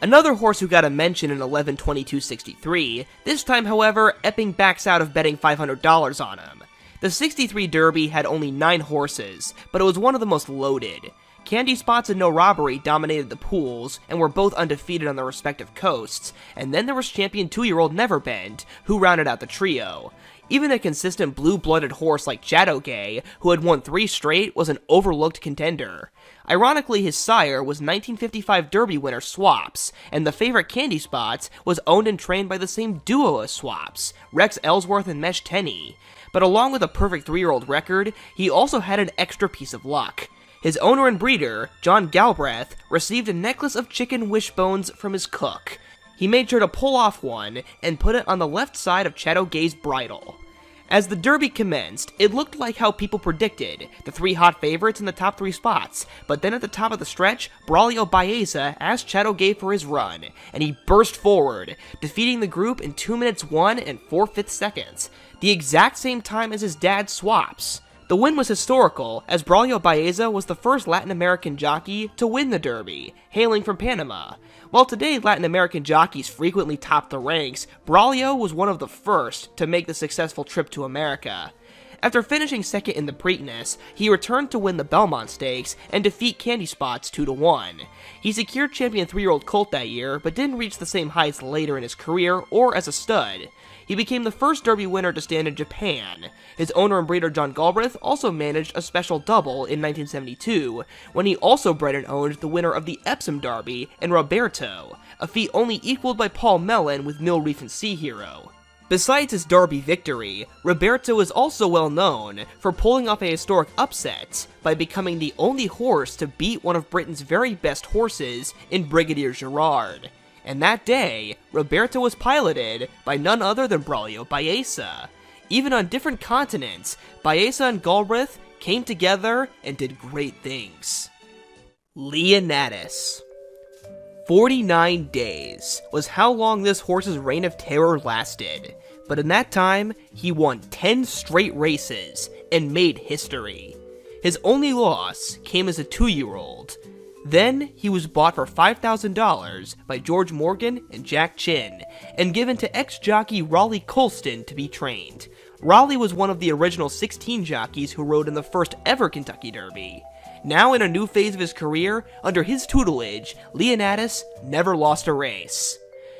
Another horse who got a mention in 11/22/63, this time however, Epping backs out of betting $500 on him. The 63 Derby had only 9 horses, but it was one of the most loaded. Candy Spots and No Robbery dominated the pools, and were both undefeated on their respective coasts, and then there was champion 2-year-old Neverbend, who rounded out the trio. Even a consistent blue-blooded horse like Chateaugay, who had won 3 straight, was an overlooked contender. Ironically, his sire was 1955 Derby winner Swaps, and the favorite Candy Spots was owned and trained by the same duo as Swaps, Rex Ellsworth and Mesh Tenney. But along with a perfect 3-year-old record, he also had an extra piece of luck. His owner and breeder, John Galbraith, received a necklace of chicken wishbones from his cook. He made sure to pull off one and put it on the left side of Chateaugay's bridle. As the Derby commenced, it looked like how people predicted, the 3 hot favorites in the top 3 spots, but then at the top of the stretch, Braulio Baeza asked Chateaugay for his run, and he burst forward, defeating the group in 2 minutes 1 and 4/5 seconds, the exact same time as his dad Swaps. The win was historical, as Braulio Baeza was the first Latin American jockey to win the Derby, hailing from Panama. While today Latin American jockeys frequently top the ranks, Braulio was one of the first to make the successful trip to America. After finishing second in the Preakness, he returned to win the Belmont Stakes and defeat Candy Spots 2-1. He secured champion 3-year-old Colt that year, but didn't reach the same heights later in his career or as a stud. He became the first Derby winner to stand in Japan. His owner and breeder John Galbraith also managed a special double in 1972, when he also bred and owned the winner of the Epsom Derby and Roberto, a feat only equaled by Paul Mellon with Mill Reef and Sea Hero. Besides his Derby victory, Roberto is also well known for pulling off a historic upset by becoming the only horse to beat one of Britain's very best horses in Brigadier Gerard. And that day, Roberto was piloted by none other than Braulio Baeza. Even on different continents, Baeza and Galbraith came together and did great things. Leonatus. 49 days was how long this horse's reign of terror lasted, but in that time, he won 10 straight races and made history. His only loss came as a 2-year-old. Then, he was bought for $5,000 by George Morgan and Jack Chin, and given to ex-jockey Raleigh Colston to be trained. Raleigh was one of the original 16 jockeys who rode in the first ever Kentucky Derby. Now in a new phase of his career, under his tutelage, Leonatus never lost a race.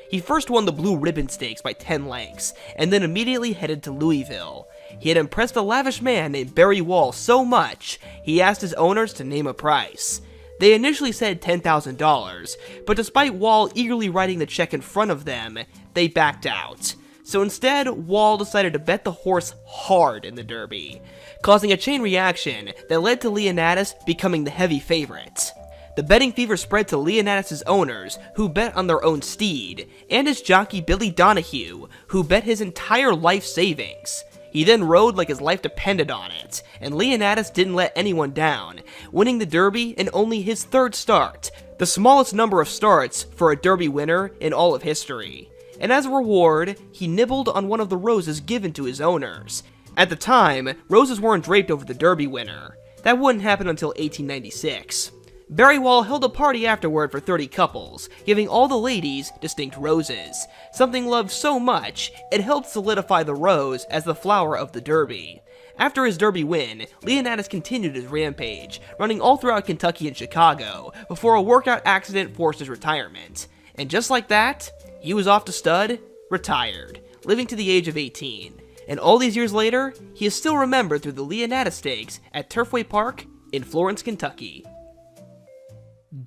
He first won the Blue Ribbon Stakes by 10 lengths, and then immediately headed to Louisville. He had impressed a lavish man named Barry Wall so much, he asked his owners to name a price. They initially said $10,000, but despite Wall eagerly writing the check in front of them, they backed out. So instead, Wall decided to bet the horse hard in the Derby, causing a chain reaction that led to Leonatus becoming the heavy favorite. The betting fever spread to Leonatus' owners, who bet on their own steed, and his jockey Billy Donahue, who bet his entire life savings. He then rode like his life depended on it, and Leonatus didn't let anyone down, winning the Derby in only his 3rd start, the smallest number of starts for a Derby winner in all of history. And as a reward, he nibbled on one of the roses given to his owners. At the time, roses weren't draped over the Derby winner. That wouldn't happen until 1896. Barrywall held a party afterward for 30 couples, giving all the ladies distinct roses, something loved so much it helped solidify the rose as the flower of the Derby. After his Derby win, Leonidas continued his rampage, running all throughout Kentucky and Chicago, before a workout accident forced his retirement. And just like that, he was off to stud, retired, living to the age of 18. And all these years later, he is still remembered through the Leonidas Stakes at Turfway Park in Florence, Kentucky.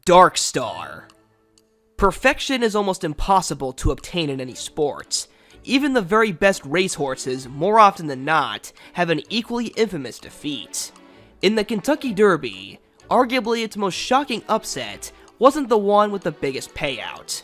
Dark Star. Perfection is almost impossible to obtain in any sport. Even the very best racehorses, more often than not, have an equally infamous defeat. In the Kentucky Derby, arguably its most shocking upset wasn't the one with the biggest payout.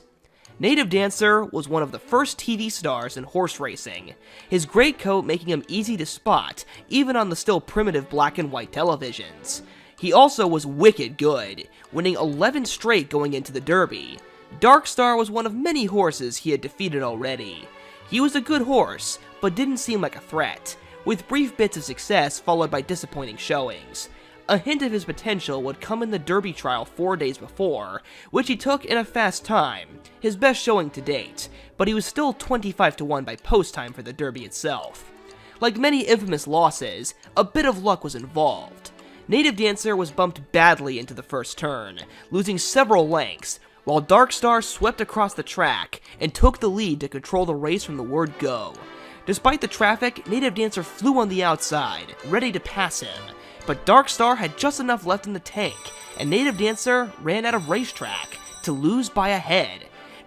Native Dancer was one of the first TV stars in horse racing, his great coat making him easy to spot even on the still primitive black and white televisions. He also was wicked good, winning 11 straight going into the Derby. Dark Star was one of many horses he had defeated already. He was a good horse, but didn't seem like a threat, with brief bits of success followed by disappointing showings. A hint of his potential would come in the Derby trial 4 days before, which he took in a fast time, his best showing to date, but he was still 25-1 by post time for the Derby itself. Like many infamous losses, a bit of luck was involved. Native Dancer was bumped badly into the first turn, losing several lengths, while Dark Star swept across the track and took the lead to control the race from the word go. Despite the traffic, Native Dancer flew on the outside, ready to pass him, but Dark Star had just enough left in the tank, and Native Dancer ran out of racetrack to lose by a head.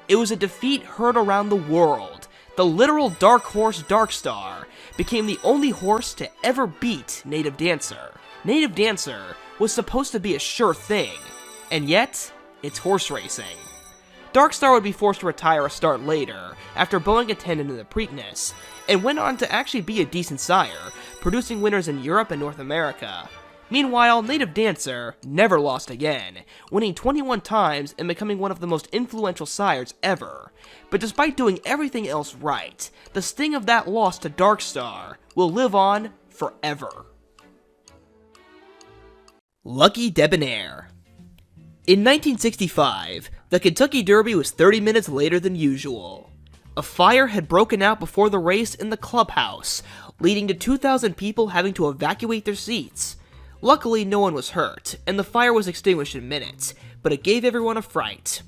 It was a defeat heard around the world. The literal dark horse Dark Star became the only horse to ever beat Native Dancer. Native Dancer was supposed to be a sure thing, and yet, it's horse racing. Dark Star would be forced to retire a start later, after bowing a tendon in the Preakness, and went on to actually be a decent sire, producing winners in Europe and North America. Meanwhile, Native Dancer never lost again, winning 21 times and becoming one of the most influential sires ever. But despite doing everything else right, the sting of that loss to Dark Star will live on forever. Lucky Debonair. In 1965, the Kentucky Derby was 30 minutes later than usual. A fire had broken out before the race in the clubhouse, leading to 2,000 people having to evacuate their seats. Luckily, no one was hurt, and the fire was extinguished in minutes, but it gave everyone a fright.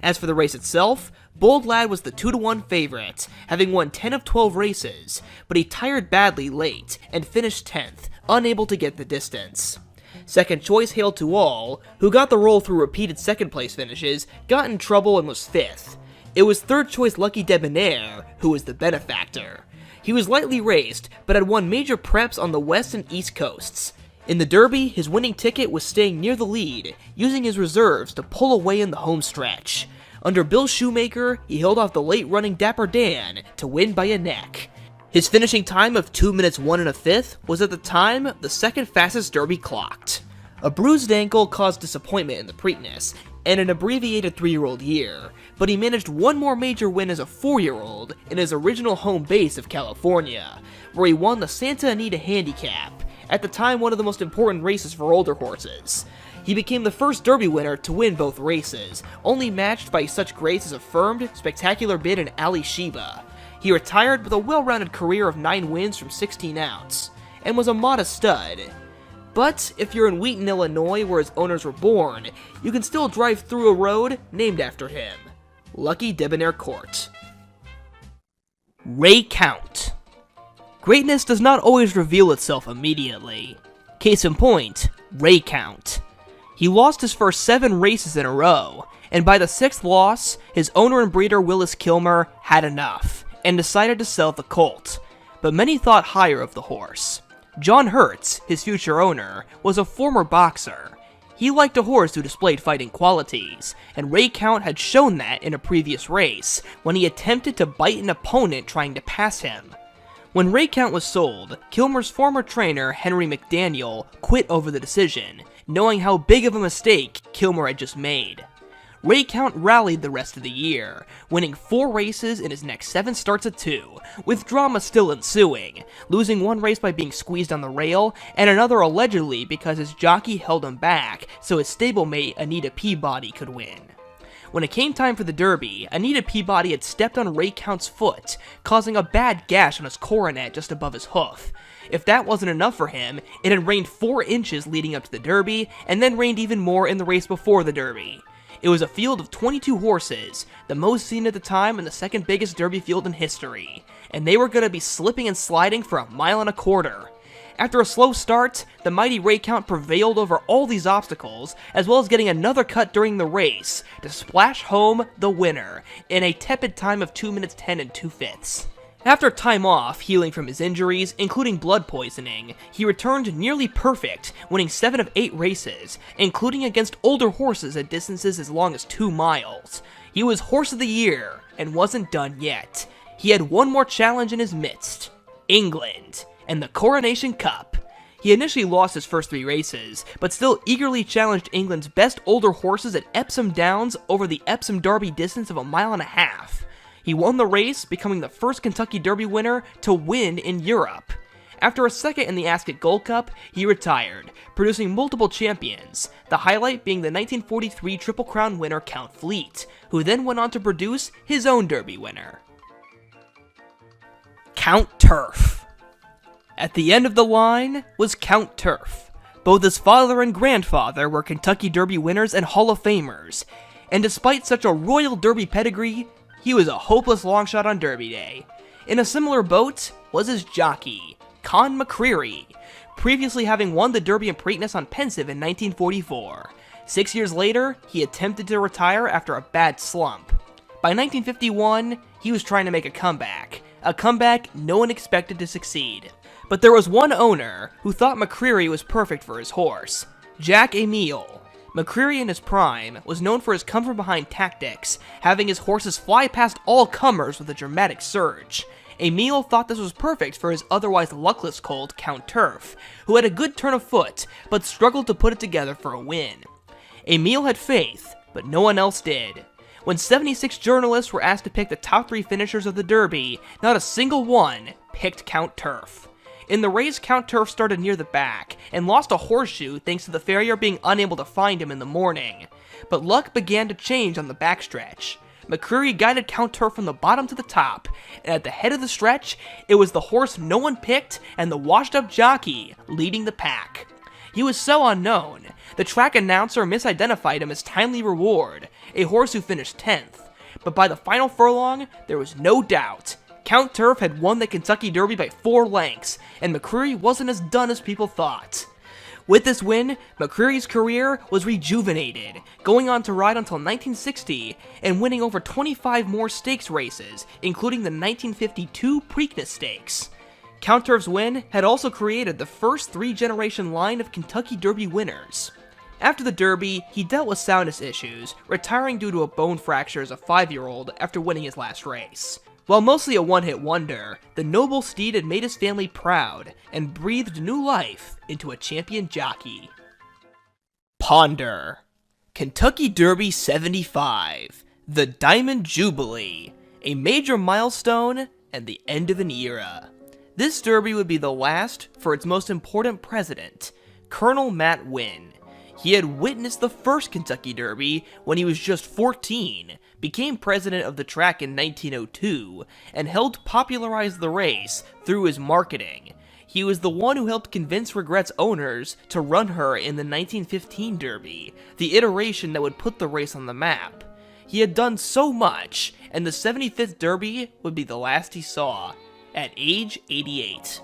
As for the race itself, Bold Lad was the 2-1 favorite, having won 10 of 12 races, but he tired badly late and finished 10th, unable to get the distance. Second choice Hail to All, who got the role through repeated second place finishes, got in trouble and was 5th. It was third choice Lucky Debonair who was the benefactor. He was lightly raced, but had won major preps on the west and east coasts. In the Derby, his winning ticket was staying near the lead, using his reserves to pull away in the home stretch. Under Bill Shoemaker, he held off the late-running Dapper Dan to win by a neck. His finishing time of 2 minutes 1 1/5 was at the time the second fastest Derby clocked. A bruised ankle caused disappointment in the Preakness, and an abbreviated 3-year-old year, but he managed one more major win as a 4-year-old in his original home base of California, where he won the Santa Anita Handicap, at the time one of the most important races for older horses. He became the first Derby winner to win both races, only matched by such greats as Affirmed, Spectacular Bid, and Ali Sheba. He retired with a well-rounded career of 9 wins from 16 outs, and was a modest stud. But if you're in Wheaton, Illinois, where his owners were born, you can still drive through a road named after him. Lucky Debonair Court. Ray Count. Greatness does not always reveal itself immediately. Case in point, Ray Count. He lost his first 7 races in a row, and by the 6th loss, his owner and breeder Willis Kilmer had enough, and decided to sell the colt, but many thought higher of the horse. John Hertz, his future owner, was a former boxer. He liked a horse who displayed fighting qualities, and Ray Count had shown that in a previous race, when he attempted to bite an opponent trying to pass him. When Ray Count was sold, Kilmer's former trainer, Henry McDaniel, quit over the decision, knowing how big of a mistake Kilmer had just made. Ray Count rallied the rest of the year, winning 4 races in his next 7 starts at 2, with drama still ensuing, losing one race by being squeezed on the rail, and another allegedly because his jockey held him back so his stablemate Anita Peabody could win. When it came time for the Derby, Anita Peabody had stepped on Ray Count's foot, causing a bad gash on his coronet just above his hoof. If that wasn't enough for him, it had rained 4 inches leading up to the Derby, and then rained even more in the race before the Derby. It was a field of 22 horses, the most seen at the time and the second biggest Derby field in history, and they were going to be slipping and sliding for 1.25 miles. After a slow start, the mighty Ray Count prevailed over all these obstacles, as well as getting another cut during the race, to splash home the winner, in a tepid time of 2 minutes 10 2/5. After time off, healing from his injuries, including blood poisoning, he returned nearly perfect, winning 7 of 8 races, including against older horses at distances as long as 2 miles. He was Horse of the Year, and wasn't done yet. He had one more challenge in his midst: England, and the Coronation Cup. He initially lost his first 3 races, but still eagerly challenged England's best older horses at Epsom Downs over the Epsom Derby distance of 1.5 miles. He won the race, becoming the first Kentucky Derby winner to win in Europe. After a second in the Ascot Gold Cup, he retired, producing multiple champions, the highlight being the 1943 Triple Crown winner Count Fleet, who then went on to produce his own Derby winner. Count Turf. At the end of the line was Count Turf. Both his father and grandfather were Kentucky Derby winners and Hall of Famers, and despite such a royal Derby pedigree, he was a hopeless longshot on Derby Day. In a similar boat was his jockey, Con McCreary, previously having won the Derby and Preakness on Pensive in 1944. 6 years later, he attempted to retire after a bad slump. By 1951, he was trying to make a comeback no one expected to succeed. But there was one owner who thought McCreary was perfect for his horse, Jack Emile. McCreary in his prime was known for his come-from-behind tactics, having his horses fly past all comers with a dramatic surge. Emile thought this was perfect for his otherwise luckless colt, Count Turf, who had a good turn of foot, but struggled to put it together for a win. Emile had faith, but no one else did. When 76 journalists were asked to pick the top 3 finishers of the Derby, not a single one picked Count Turf. In the race, Count Turf started near the back, and lost a horseshoe thanks to the farrier being unable to find him in the morning. But luck began to change on the backstretch. McCreary guided Count Turf from the bottom to the top, and at the head of the stretch, it was the horse no one picked and the washed-up jockey leading the pack. He was so unknown, the track announcer misidentified him as Timely Reward, a horse who finished 10th. But by the final furlong, there was no doubt. Count Turf had won the Kentucky Derby by 4 lengths, and McCreary wasn't as done as people thought. With this win, McCreary's career was rejuvenated, going on to ride until 1960, and winning over 25 more stakes races, including the 1952 Preakness Stakes. Count Turf's win had also created the first 3-generation line of Kentucky Derby winners. After the Derby, he dealt with soundness issues, retiring due to a bone fracture as a 5-year-old after winning his last race. While mostly a one-hit wonder, the noble steed had made his family proud, and breathed new life into a champion jockey. Ponder. Kentucky Derby 75, the Diamond Jubilee, a major milestone and the end of an era. This Derby would be the last for its most important president, Colonel Matt Winn. He had witnessed the first Kentucky Derby when he was just 14, became president of the track in 1902, and helped popularize the race through his marketing. He was the one who helped convince Regret's owners to run her in the 1915 Derby, the iteration that would put the race on the map. He had done so much, and the 75th Derby would be the last he saw, at age 88.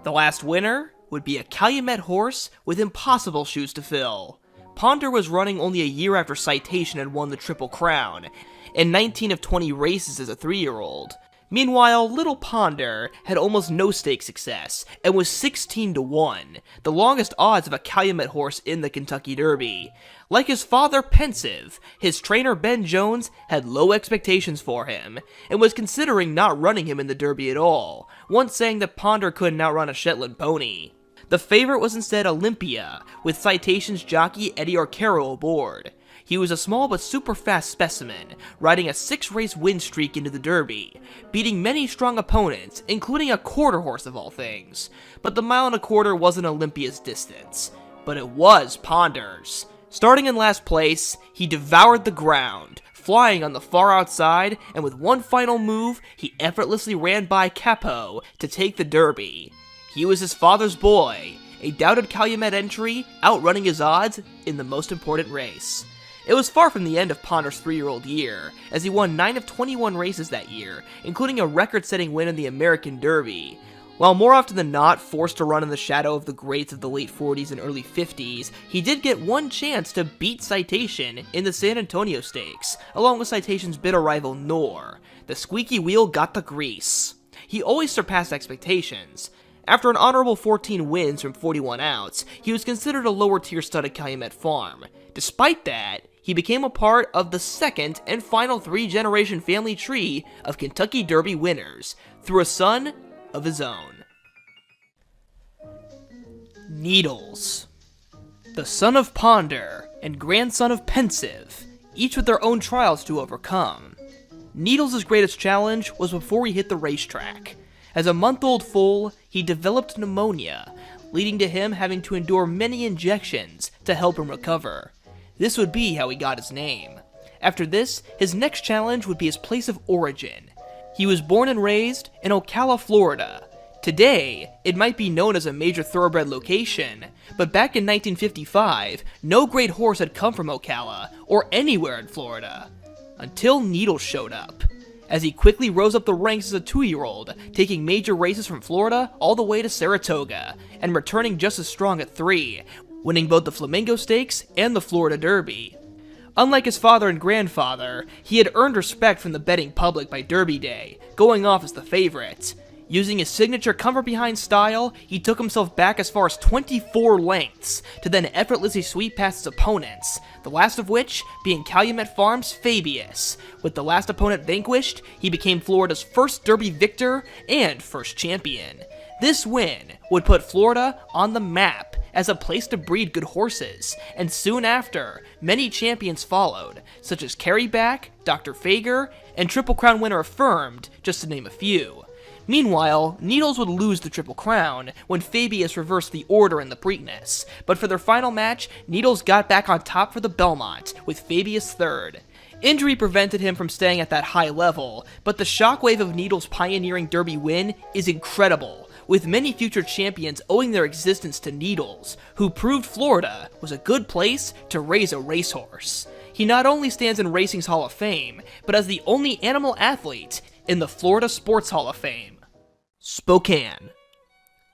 The last winner would be a Calumet horse with impossible shoes to fill. Ponder was running only a year after Citation had won the Triple Crown, and 19 of 20 races as a 3-year-old. Meanwhile, Little Ponder had almost no stake success, and was 16-1, the longest odds of a Calumet horse in the Kentucky Derby. Like his father Pensive, his trainer Ben Jones had low expectations for him, and was considering not running him in the Derby at all, once saying that Ponder couldn't outrun a Shetland pony. The favorite was instead Olympia, with Citation's jockey Eddie Arcaro aboard. He was a small but super fast specimen, riding a 6-race win streak into the Derby, beating many strong opponents, including a quarter horse of all things. But the mile and a quarter wasn't Olympia's distance, but it was Ponder's. Starting in last place, he devoured the ground, flying on the far outside, and with one final move, he effortlessly ran by Capo to take the Derby. He was his father's boy, a doubted Calumet entry, outrunning his odds in the most important race. It was far from the end of Ponder's 3-year-old year, as he won 9 of 21 races that year, including a record-setting win in the American Derby. While more often than not forced to run in the shadow of the greats of the late 40s and early 50s, he did get one chance to beat Citation in the San Antonio Stakes, along with Citation's bitter rival Nor. The squeaky wheel got the grease. He always surpassed expectations. After an honorable 14 wins from 41 outs, he was considered a lower-tier stud at Calumet Farm. Despite that, he became a part of the second and final 3-generation family tree of Kentucky Derby winners, through a son of his own. Needles. The son of Ponder and grandson of Pensive, each with their own trials to overcome. Needles' greatest challenge was before he hit the racetrack. As a month-old foal, he developed pneumonia, leading to him having to endure many injections to help him recover. This would be how he got his name. After this, his next challenge would be his place of origin. He was born and raised in Ocala, Florida. Today, it might be known as a major thoroughbred location, but back in 1955, no great horse had come from Ocala, or anywhere in Florida, until Needles showed up. As he quickly rose up the ranks as a 2-year-old, taking major races from Florida all the way to Saratoga, and returning just as strong at 3, winning both the Flamingo Stakes and the Florida Derby. Unlike his father and grandfather, he had earned respect from the betting public by Derby Day, going off as the favorite. Using his signature come-from-behind style, he took himself back as far as 24 lengths, to then effortlessly sweep past his opponents, the last of which being Calumet Farm's Fabius. With the last opponent vanquished, he became Florida's first Derby victor and first champion. This win would put Florida on the map as a place to breed good horses, and soon after, many champions followed, such as Carryback, Dr. Fager, and Triple Crown winner Affirmed, just to name a few. Meanwhile, Needles would lose the Triple Crown when Fabius reversed the order in the Preakness, but for their final match, Needles got back on top for the Belmont, with Fabius third. Injury prevented him from staying at that high level, but the shockwave of Needles' pioneering Derby win is incredible, with many future champions owing their existence to Needles, who proved Florida was a good place to raise a racehorse. He not only stands in Racing's Hall of Fame, but as the only animal athlete in the Florida Sports Hall of Fame. Spokane.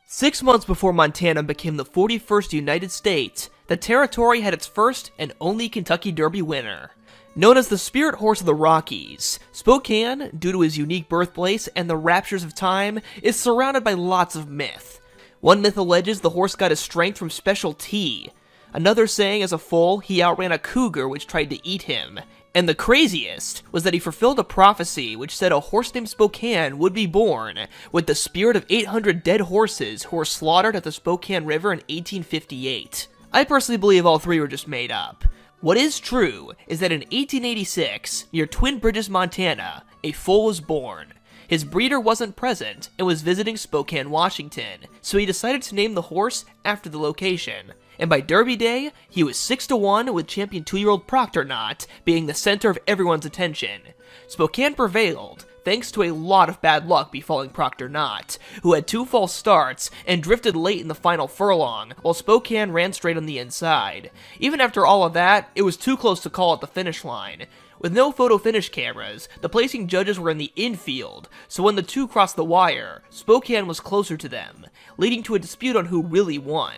6 months before Montana became the 41st United States, the territory had its first and only Kentucky Derby winner. Known as the spirit horse of the Rockies, Spokane, due to his unique birthplace and the raptures of time, is surrounded by lots of myth. One myth alleges the horse got his strength from special tea. Another saying as a foal he outran a cougar which tried to eat him. And the craziest was that he fulfilled a prophecy which said a horse named Spokane would be born, with the spirit of 800 dead horses who were slaughtered at the Spokane River in 1858. I personally believe all three were just made up. What is true is that in 1886, near Twin Bridges, Montana, a foal was born. His breeder wasn't present and was visiting Spokane, Washington, so he decided to name the horse after the location. And by Derby Day, he was 6-1 with champion 2-year-old Proctor Knott being the center of everyone's attention. Spokane prevailed, thanks to a lot of bad luck befalling Proctor Knott, who had 2 false starts and drifted late in the final furlong, while Spokane ran straight on the inside. Even after all of that, it was too close to call at the finish line. With no photo finish cameras, the placing judges were in the infield, so when the two crossed the wire, Spokane was closer to them, leading to a dispute on who really won.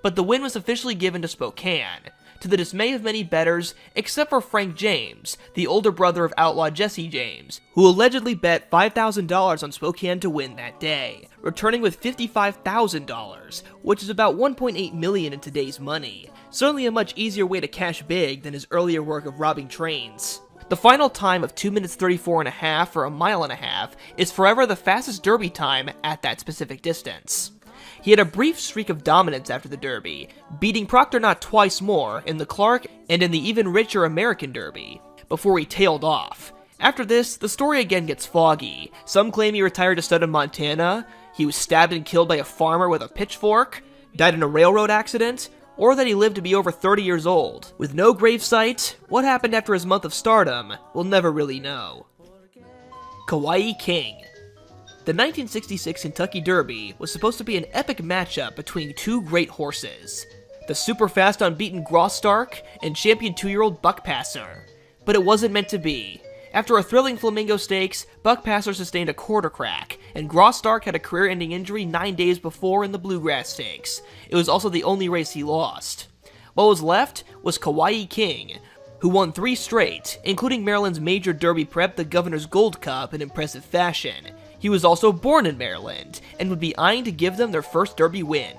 But the win was officially given to Spokane, to the dismay of many bettors, except for Frank James, the older brother of outlaw Jesse James, who allegedly bet $5,000 on Spokane to win that day, returning with $55,000, which is about $1.8 million in today's money. Certainly a much easier way to cash big than his earlier work of robbing trains. The final time of 2 minutes 34.5 for a mile and a half is forever the fastest Derby time at that specific distance. He had a brief streak of dominance after the Derby, beating Proctor Knott twice more in the Clark and in the even richer American Derby, before he tailed off. After this, the story again gets foggy. Some claim he retired to stud in Montana, he was stabbed and killed by a farmer with a pitchfork, died in a railroad accident, or that he lived to be over 30 years old. With no gravesite, what happened after his month of stardom, we'll never really know. Kauai King. The 1966 Kentucky Derby was supposed to be an epic matchup between two great horses, the super fast unbeaten Graustark and champion 2-year-old Buckpasser. But it wasn't meant to be. After a thrilling Flamingo Stakes, Buckpasser sustained a quarter crack, and Graustark had a career-ending injury 9 days before in the Bluegrass Stakes. It was also the only race he lost. What was left was Kauai King, who won 3 straight, including Maryland's major Derby prep, the Governor's Gold Cup, in impressive fashion. He was also born in Maryland, and would be eyeing to give them their first Derby win.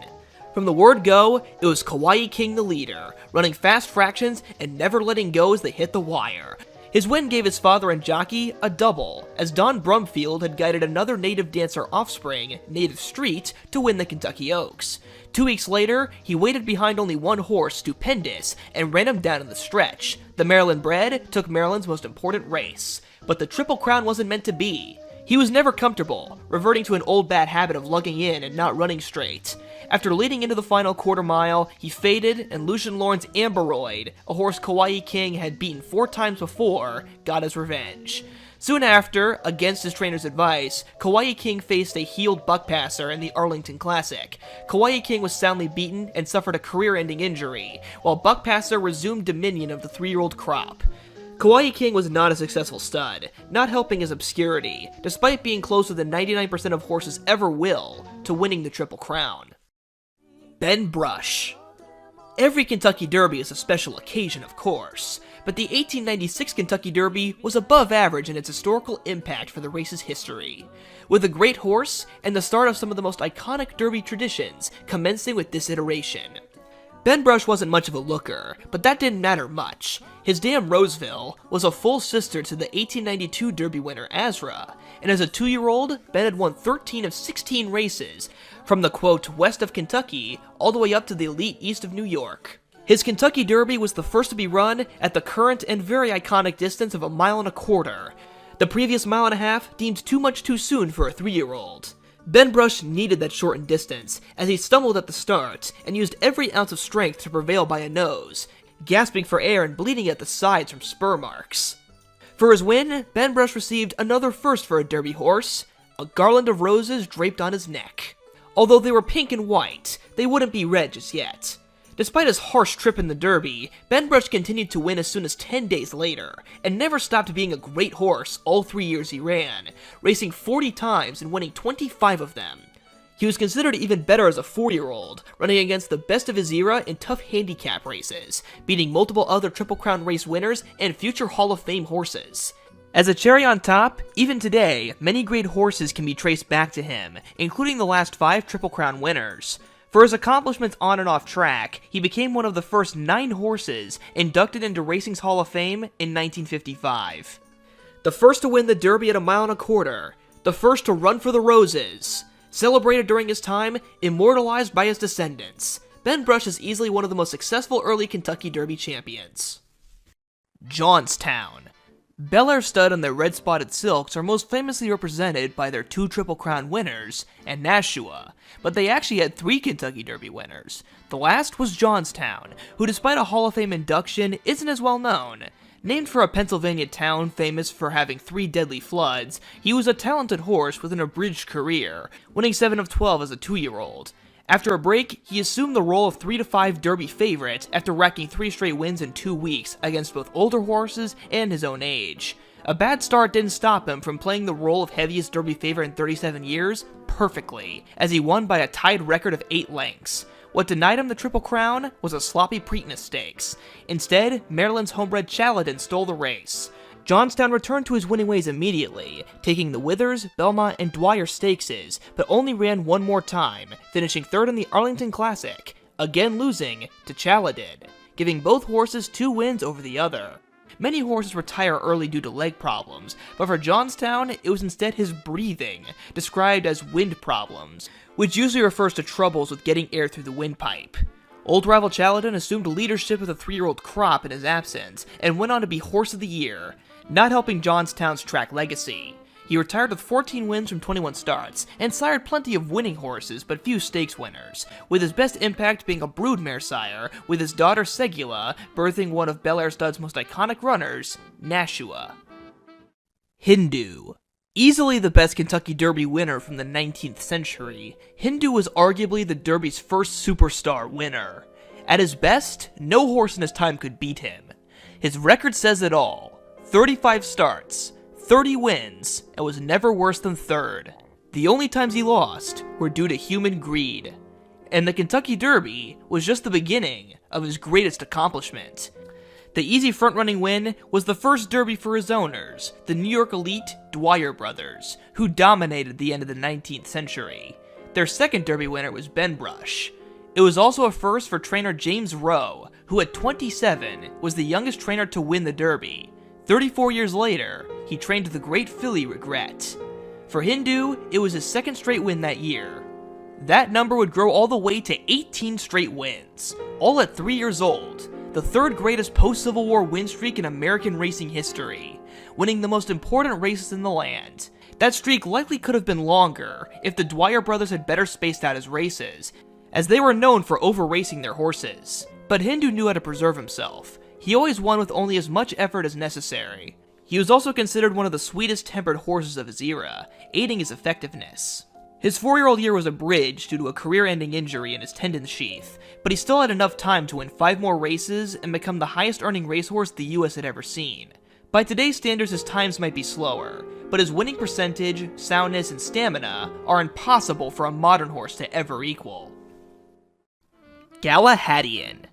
From the word go, it was Kauai King the leader, running fast fractions and never letting go as they hit the wire. His win gave his father and jockey a double, as Don Brumfield had guided another native dancer offspring, Native Street, to win the Kentucky Oaks. 2 weeks later, he waited behind only one horse, Stupendous, and ran him down in the stretch. The Maryland bred took Maryland's most important race, but the Triple Crown wasn't meant to be. He was never comfortable, reverting to an old bad habit of lugging in and not running straight. After leading into the final quarter mile, he faded, and Lucian Lawrence Amberoid, a horse Kauai King had beaten 4 times before, got his revenge. Soon after, against his trainer's advice, Kauai King faced a healed Buckpasser in the Arlington Classic. Kauai King was soundly beaten and suffered a career-ending injury, while Buckpasser resumed dominion of the 3-year-old crop. Kauai King was not a successful stud, not helping his obscurity, despite being closer than 99% of horses ever will to winning the Triple Crown. Ben Brush. Every Kentucky Derby is a special occasion, of course, but the 1896 Kentucky Derby was above average in its historical impact for the race's history, with a great horse and the start of some of the most iconic Derby traditions commencing with this iteration. Ben Brush wasn't much of a looker, but that didn't matter much. His dam Roseville was a full sister to the 1892 Derby winner Azra, and as a 2-year-old, Ben had won 13 of 16 races, from the quote, west of Kentucky, all the way up to the elite east of New York. His Kentucky Derby was the first to be run at the current and very iconic distance of 1.25 miles. The previous 1.5 miles deemed too much too soon for a 3-year-old. Ben Brush needed that shortened distance, as he stumbled at the start, and used every ounce of strength to prevail by a nose, gasping for air and bleeding at the sides from spur marks. For his win, Ben Brush received another first for a Derby horse, a garland of roses draped on his neck. Although they were pink and white, they wouldn't be red just yet. Despite his harsh trip in the Derby, Ben Brush continued to win as soon as 10 days later, and never stopped being a great horse all 3 years he ran, racing 40 times and winning 25 of them. He was considered even better as a 4-year-old, running against the best of his era in tough handicap races, beating multiple other Triple Crown race winners and future Hall of Fame horses. As a cherry on top, even today, many great horses can be traced back to him, including the last 5 Triple Crown winners. For his accomplishments on and off track, he became one of the first 9 horses inducted into Racing's Hall of Fame in 1955. The first to win the Derby at 1.25 miles, the first to run for the Roses. Celebrated during his time, immortalized by his descendants, Ben Brush is easily one of the most successful early Kentucky Derby champions. Johnstown. Bel Air Stud and their red-spotted silks are most famously represented by their 2 Triple Crown winners and Nashua, but they actually had 3 Kentucky Derby winners. The last was Johnstown, who despite a Hall of Fame induction isn't as well known. Named for a Pennsylvania town famous for having 3 deadly floods, he was a talented horse with an abridged career, winning 7 of 12 as a 2-year-old. After a break, he assumed the role of 3 to 5 Derby favorite after racking 3 straight wins in 2 weeks against both older horses and his own age. A bad start didn't stop him from playing the role of heaviest Derby favorite in 37 years perfectly, as he won by a tied record of 8 lengths. What denied him the Triple Crown was a sloppy Preakness Stakes. Instead, Maryland's homebred Chaladin stole the race. Johnstown returned to his winning ways immediately, taking the Withers, Belmont, and Dwyer Stakeses, but only ran one more time, finishing 3rd in the Arlington Classic, again losing to Chaladin, giving both horses 2 wins over the other. Many horses retire early due to leg problems, but for Johnstown, it was instead his breathing, described as wind problems, which usually refers to troubles with getting air through the windpipe. Old rival Chaladin assumed leadership of the 3-year-old crop in his absence, and went on to be Horse of the Year, not helping Johnstown's track legacy. He retired with 14 wins from 21 starts, and sired plenty of winning horses but few stakes winners, with his best impact being a broodmare sire, with his daughter Segula birthing one of Bel Air Stud's most iconic runners, Nashua. Hindu. Easily the best Kentucky Derby winner from the 19th century, Hindu was arguably the Derby's first superstar winner. At his best, no horse in his time could beat him. His record says it all: 35 starts, 30 wins, and was never worse than third. The only times he lost were due to human greed. And the Kentucky Derby was just the beginning of his greatest accomplishment. The easy front-running win was the first Derby for his owners, the New York elite Dwyer brothers, who dominated the end of the 19th century. Their second Derby winner was Ben Brush. It was also a first for trainer James Rowe, who at 27 was the youngest trainer to win the Derby. 34 years later, he trained the great filly Regret. For Hindu, it was his second straight win that year. That number would grow all the way to 18 straight wins, all at 3 years old, the third greatest post-Civil War win streak in American racing history, winning the most important races in the land. That streak likely could have been longer if the Dwyer brothers had better spaced out his races, as they were known for over-racing their horses. But Hindu knew how to preserve himself. He always won with only as much effort as necessary. He was also considered one of the sweetest-tempered horses of his era, aiding his effectiveness. His 4-year-old year was abridged due to a career-ending injury in his tendon sheath, but he still had enough time to win 5 more races and become the highest-earning racehorse the US had ever seen. By today's standards, his times might be slower, but his winning percentage, soundness, and stamina are impossible for a modern horse to ever equal. Galahadian.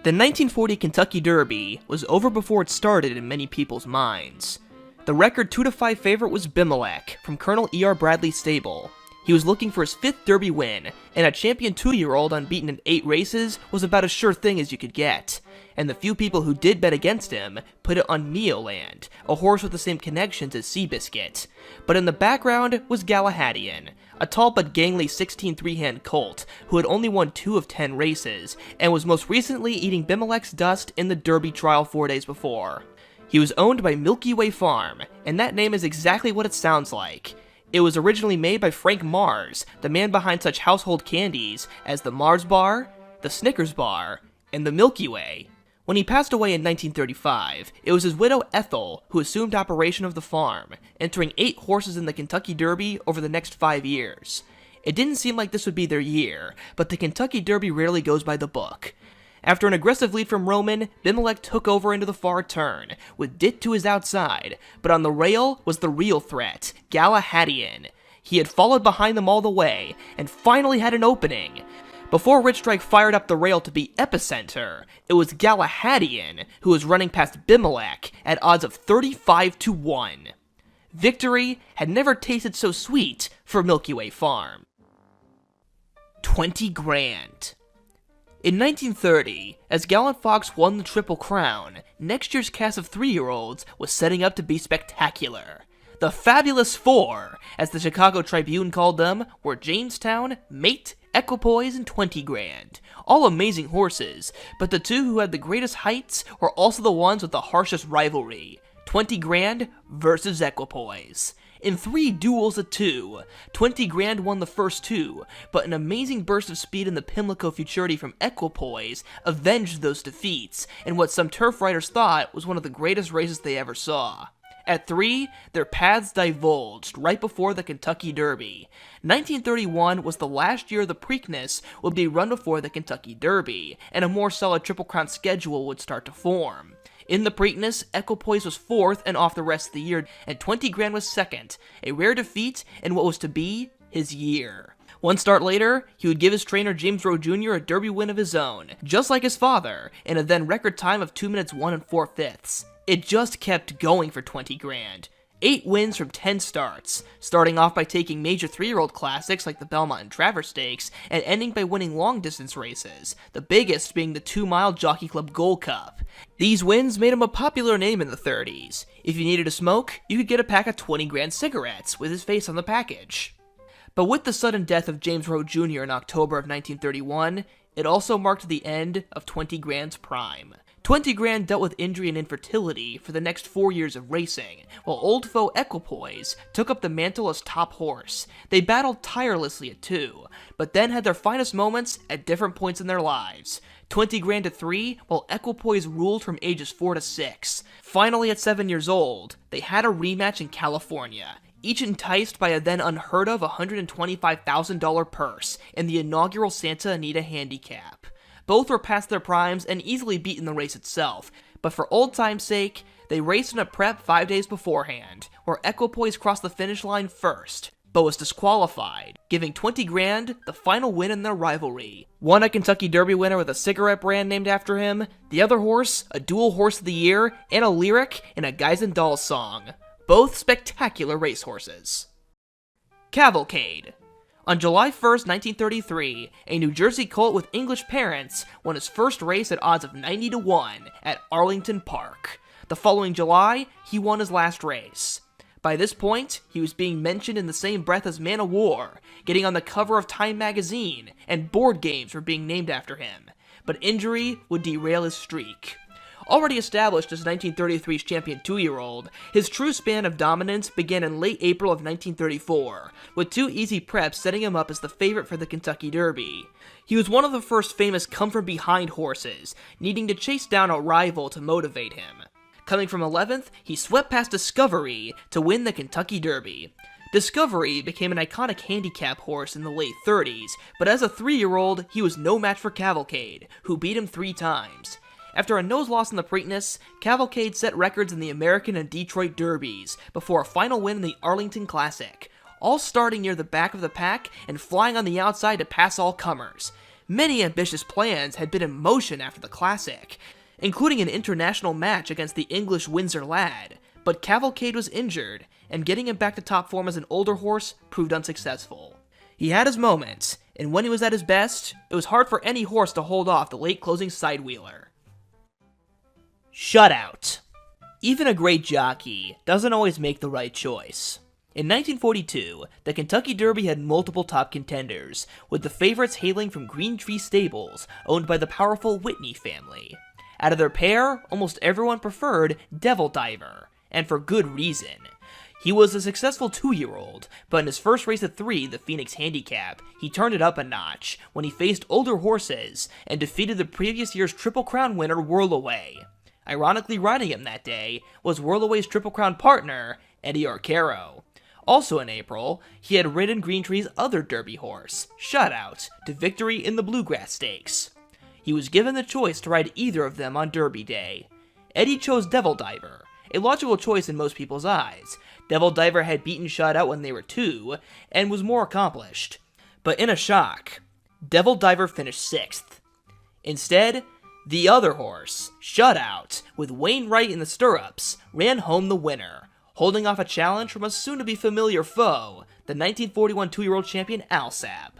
The 1940 Kentucky Derby was over before it started in many people's minds. The record 2-5 favorite was Bimelech from Colonel E.R. Bradley's stable. He was looking for his 5th Derby win, and a champion 2-year-old unbeaten in 8 races was about as sure thing as you could get. And the few people who did bet against him put it on Neoland, a horse with the same connections as Seabiscuit. But in the background was Galahadian, a tall but gangly 16 3-hand colt who had only won 2 of 10 races, and was most recently eating Bimelech's dust in the Derby trial 4 days before. He was owned by Milky Way Farm, and that name is exactly what it sounds like. It was originally made by Frank Mars, the man behind such household candies as the Mars Bar, the Snickers Bar, and the Milky Way. When he passed away in 1935, it was his widow Ethel who assumed operation of the farm, entering 8 horses in the Kentucky Derby over the next 5 years. It didn't seem like this would be their year, but the Kentucky Derby rarely goes by the book. After an aggressive lead from Roman, Bimelech took over into the far turn, with Dit to his outside, but on the rail was the real threat, Galahadian. He had followed behind them all the way, and finally had an opening. Before Rich Strike fired up the rail to be epicenter, it was Galahadian who was running past Bimelech at odds of 35-1. Victory had never tasted so sweet for Milky Way Farm. 20 grand. In 1930, as Gallant Fox won the Triple Crown, next year's cast of 3-year-olds was setting up to be spectacular. The Fabulous Four, as the Chicago Tribune called them, were Jamestown, Mate, Equipoise, and 20 grand. All amazing horses, but the two who had the greatest heights were also the ones with the harshest rivalry. 20 grand versus Equipoise. In 3 duels at 2, 20 grand won the first 2, but an amazing burst of speed in the Pimlico Futurity from Equipoise avenged those defeats in what some turf writers thought was one of the greatest races they ever saw. At 3, their paths divulged right before the Kentucky Derby. 1931 was the last year the Preakness would be run before the Kentucky Derby, and a more solid Triple Crown schedule would start to form. In the Preakness, Equipoise was 4th and off the rest of the year, and 20 grand was 2nd, a rare defeat in what was to be his year. One start later, he would give his trainer James Rowe Jr. a Derby win of his own, just like his father, in a then record time of 2 minutes 1 4/5. It just kept going for 20 grand. 8 wins from 10 starts, starting off by taking major 3-year-old classics like the Belmont and Travers Stakes, and ending by winning long-distance races, the biggest being the 2-mile Jockey Club Gold Cup. These wins made him a popular name in the 30s. If you needed a smoke, you could get a pack of 20 grand cigarettes with his face on the package. But with the sudden death of James Rowe Jr. in October of 1931, it also marked the end of 20 Grand's prime. 20 Grand dealt with injury and infertility for the next 4 years of racing, while old foe Equipoise took up the mantle as top horse. They battled tirelessly at 2, but then had their finest moments at different points in their lives. 20 Grand at 3, while Equipoise ruled from ages 4 to 6. Finally at 7 years old, they had a rematch in California, each enticed by a then unheard of $125,000 purse in the inaugural Santa Anita Handicap. Both were past their primes and easily beaten the race itself, but for old time's sake, they raced in a prep 5 days beforehand, where Equipoise crossed the finish line first, but was disqualified, giving 20 Grand the final win in their rivalry. One a Kentucky Derby winner with a cigarette brand named after him, the other horse a dual horse of the year, and a lyric in a Guys and Dolls song. Both spectacular racehorses. Cavalcade. On July 1st, 1933, a New Jersey colt with English parents won his first race at odds of 90 to 1 at Arlington Park. The following July, he won his last race. By this point, he was being mentioned in the same breath as Man o' War, getting on the cover of Time magazine, and board games were being named after him. But injury would derail his streak. Already established as 1933's champion 2-year-old, his true span of dominance began in late April of 1934, with 2 easy preps setting him up as the favorite for the Kentucky Derby. He was one of the first famous come-from-behind horses, needing to chase down a rival to motivate him. Coming from 11th, he swept past Discovery to win the Kentucky Derby. Discovery became an iconic handicap horse in the late 30s, but as a 3-year-old, he was no match for Cavalcade, who beat him 3 times. After a nose loss in the Preakness, Cavalcade set records in the American and Detroit Derbies, before a final win in the Arlington Classic, all starting near the back of the pack and flying on the outside to pass all comers. Many ambitious plans had been in motion after the Classic, including an international match against the English Windsor Lad, but Cavalcade was injured, and getting him back to top form as an older horse proved unsuccessful. He had his moments, and when he was at his best, it was hard for any horse to hold off the late closing sidewheeler. Shutout. Even a great jockey doesn't always make the right choice. In 1942, the Kentucky Derby had multiple top contenders, with the favorites hailing from Green Tree Stables, owned by the powerful Whitney family. Out of their pair, almost everyone preferred Devil Diver, and for good reason. He was a successful 2-year-old, but in his first race at 3, the Phoenix Handicap, he turned it up a notch when he faced older horses and defeated the previous year's Triple Crown winner Whirlaway. Ironically riding him that day was Whirlaway's Triple Crown partner, Eddie Arcaro. Also in April, he had ridden Green Tree's other Derby horse, Shutout, to victory in the Bluegrass Stakes. He was given the choice to ride either of them on Derby Day. Eddie chose Devil Diver, a logical choice in most people's eyes. Devil Diver had beaten Shutout when they were 2, and was more accomplished. But in a shock, Devil Diver finished 6th. Instead, the other horse, Shutout, with Wainwright in the stirrups, ran home the winner, holding off a challenge from a soon-to-be-familiar foe, the 1941 2-year-old champion Alsab.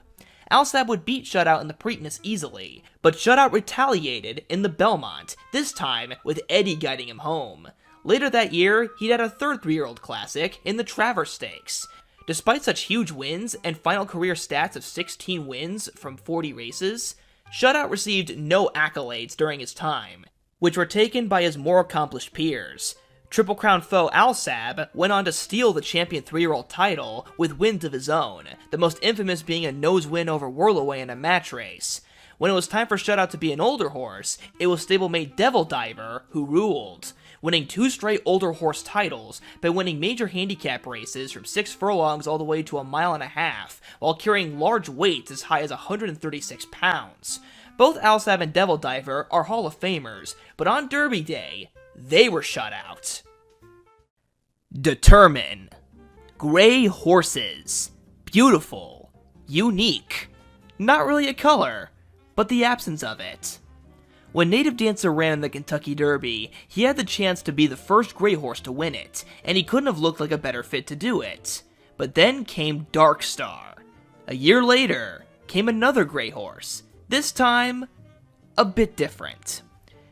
Alsab would beat Shutout in the Preakness easily, but Shutout retaliated in the Belmont, this time with Eddie guiding him home. Later that year, he'd had a third 3-year-old classic in the Travers Stakes. Despite such huge wins and final career stats of 16 wins from 40 races, Shutout received no accolades during his time, which were taken by his more accomplished peers. Triple Crown foe Alsab went on to steal the champion 3-year-old title with wins of his own, the most infamous being a nose win over Whirlaway in a match race. When it was time for Shutout to be an older horse, it was stablemate Devil Diver who ruled, winning 2 straight older horse titles by winning major handicap races from 6 furlongs all the way to 1.5 miles, while carrying large weights as high as 136 pounds. Both Alsab and Devil Diver are Hall of Famers, but on Derby Day, they were shut out. Determine. Gray horses. Beautiful. Unique. Not really a color, but the absence of it. When Native Dancer ran in the Kentucky Derby, he had the chance to be the first gray horse to win it, and he couldn't have looked like a better fit to do it. But then came Dark Star. A year later, came another gray horse, this time, a bit different.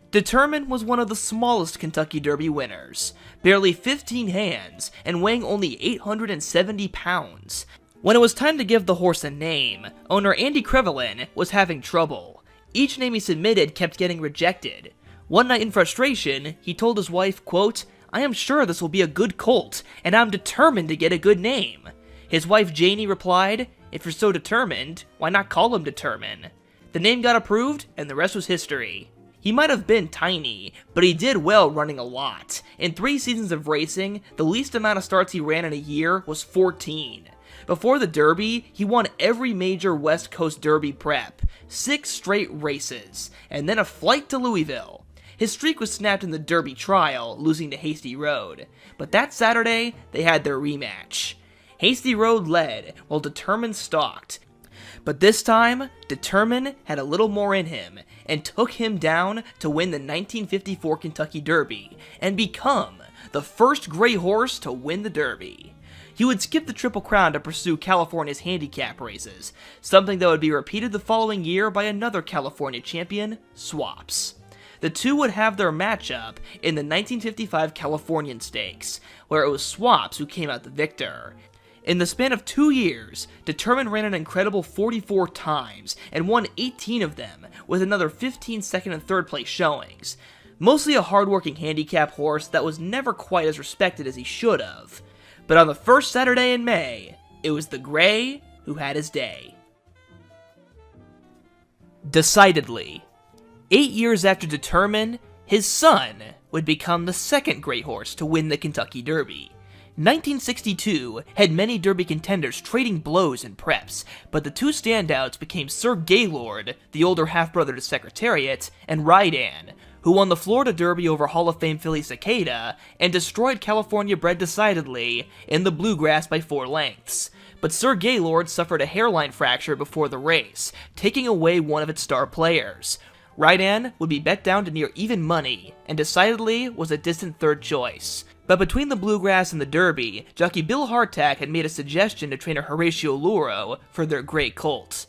Determine was one of the smallest Kentucky Derby winners, barely 15 hands and weighing only 870 pounds. When it was time to give the horse a name, owner Andy Crevelin was having trouble. Each name he submitted kept getting rejected. One night in frustration, he told his wife, quote, "I am sure this will be a good colt, and I'm determined to get a good name." His wife Janie replied, "If you're so determined, why not call him Determine?" The name got approved, and the rest was history. He might have been tiny, but he did well running a lot. In 3 seasons of racing, the least amount of starts he ran in a year was 14. Before the Derby, he won every major West Coast Derby prep, 6 straight races, and then a flight to Louisville. His streak was snapped in the Derby trial, losing to Hasty Road, but that Saturday, they had their rematch. Hasty Road led, while Determine stalked. But this time, Determine had a little more in him, and took him down to win the 1954 Kentucky Derby, and become the first gray horse to win the Derby. He would skip the Triple Crown to pursue California's handicap races, something that would be repeated the following year by another California champion, Swaps. The two would have their matchup in the 1955 Californian Stakes, where it was Swaps who came out the victor. In the span of 2 years, Determine ran an incredible 44 times, and won 18 of them, with another 15 second and third place showings. Mostly a hardworking handicap horse that was never quite as respected as he should have. But on the first Saturday in May, it was the Gray who had his day. Decidedly. 8 years after Determine, his son would become the second gray horse to win the Kentucky Derby. 1962 had many Derby contenders trading blows in preps, but the two standouts became Sir Gaylord, the older half-brother to Secretariat, and Rydan, who won the Florida Derby over Hall of Fame filly Cicada, and destroyed California bred Decidedly in the Bluegrass by 4 lengths. But Sir Gaylord suffered a hairline fracture before the race, taking away one of its star players. Rydan would be bet down to near even money, and Decidedly was a distant third choice. But between the Bluegrass and the Derby, jockey Bill Hardtack had made a suggestion to trainer Horatio Luro for their great colt.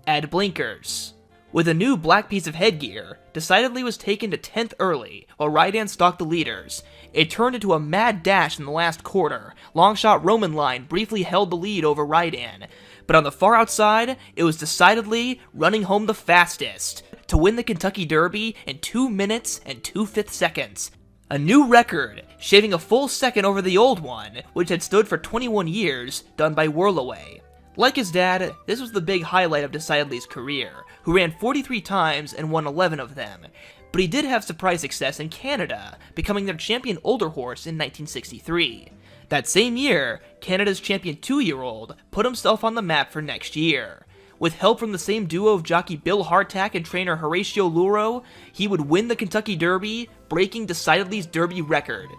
Add blinkers. With a new black piece of headgear, Decidedly was taken to 10th early, while Rydan stalked the leaders. It turned into a mad dash in the last quarter. Longshot Roman Line briefly held the lead over Rydan, but on the far outside, it was Decidedly running home the fastest, to win the Kentucky Derby in 2 minutes and 2/5 seconds. A new record, shaving a full second over the old one, which had stood for 21 years, done by Whirlaway. Like his dad, this was the big highlight of Decidedly's career, who ran 43 times and won 11 of them. But he did have surprise success in Canada, becoming their champion older horse in 1963. That same year, Canada's champion 2-year-old put himself on the map for next year. With help from the same duo of jockey Bill Hardtack and trainer Horatio Luro, he would win the Kentucky Derby, breaking Decidedly's Derby record.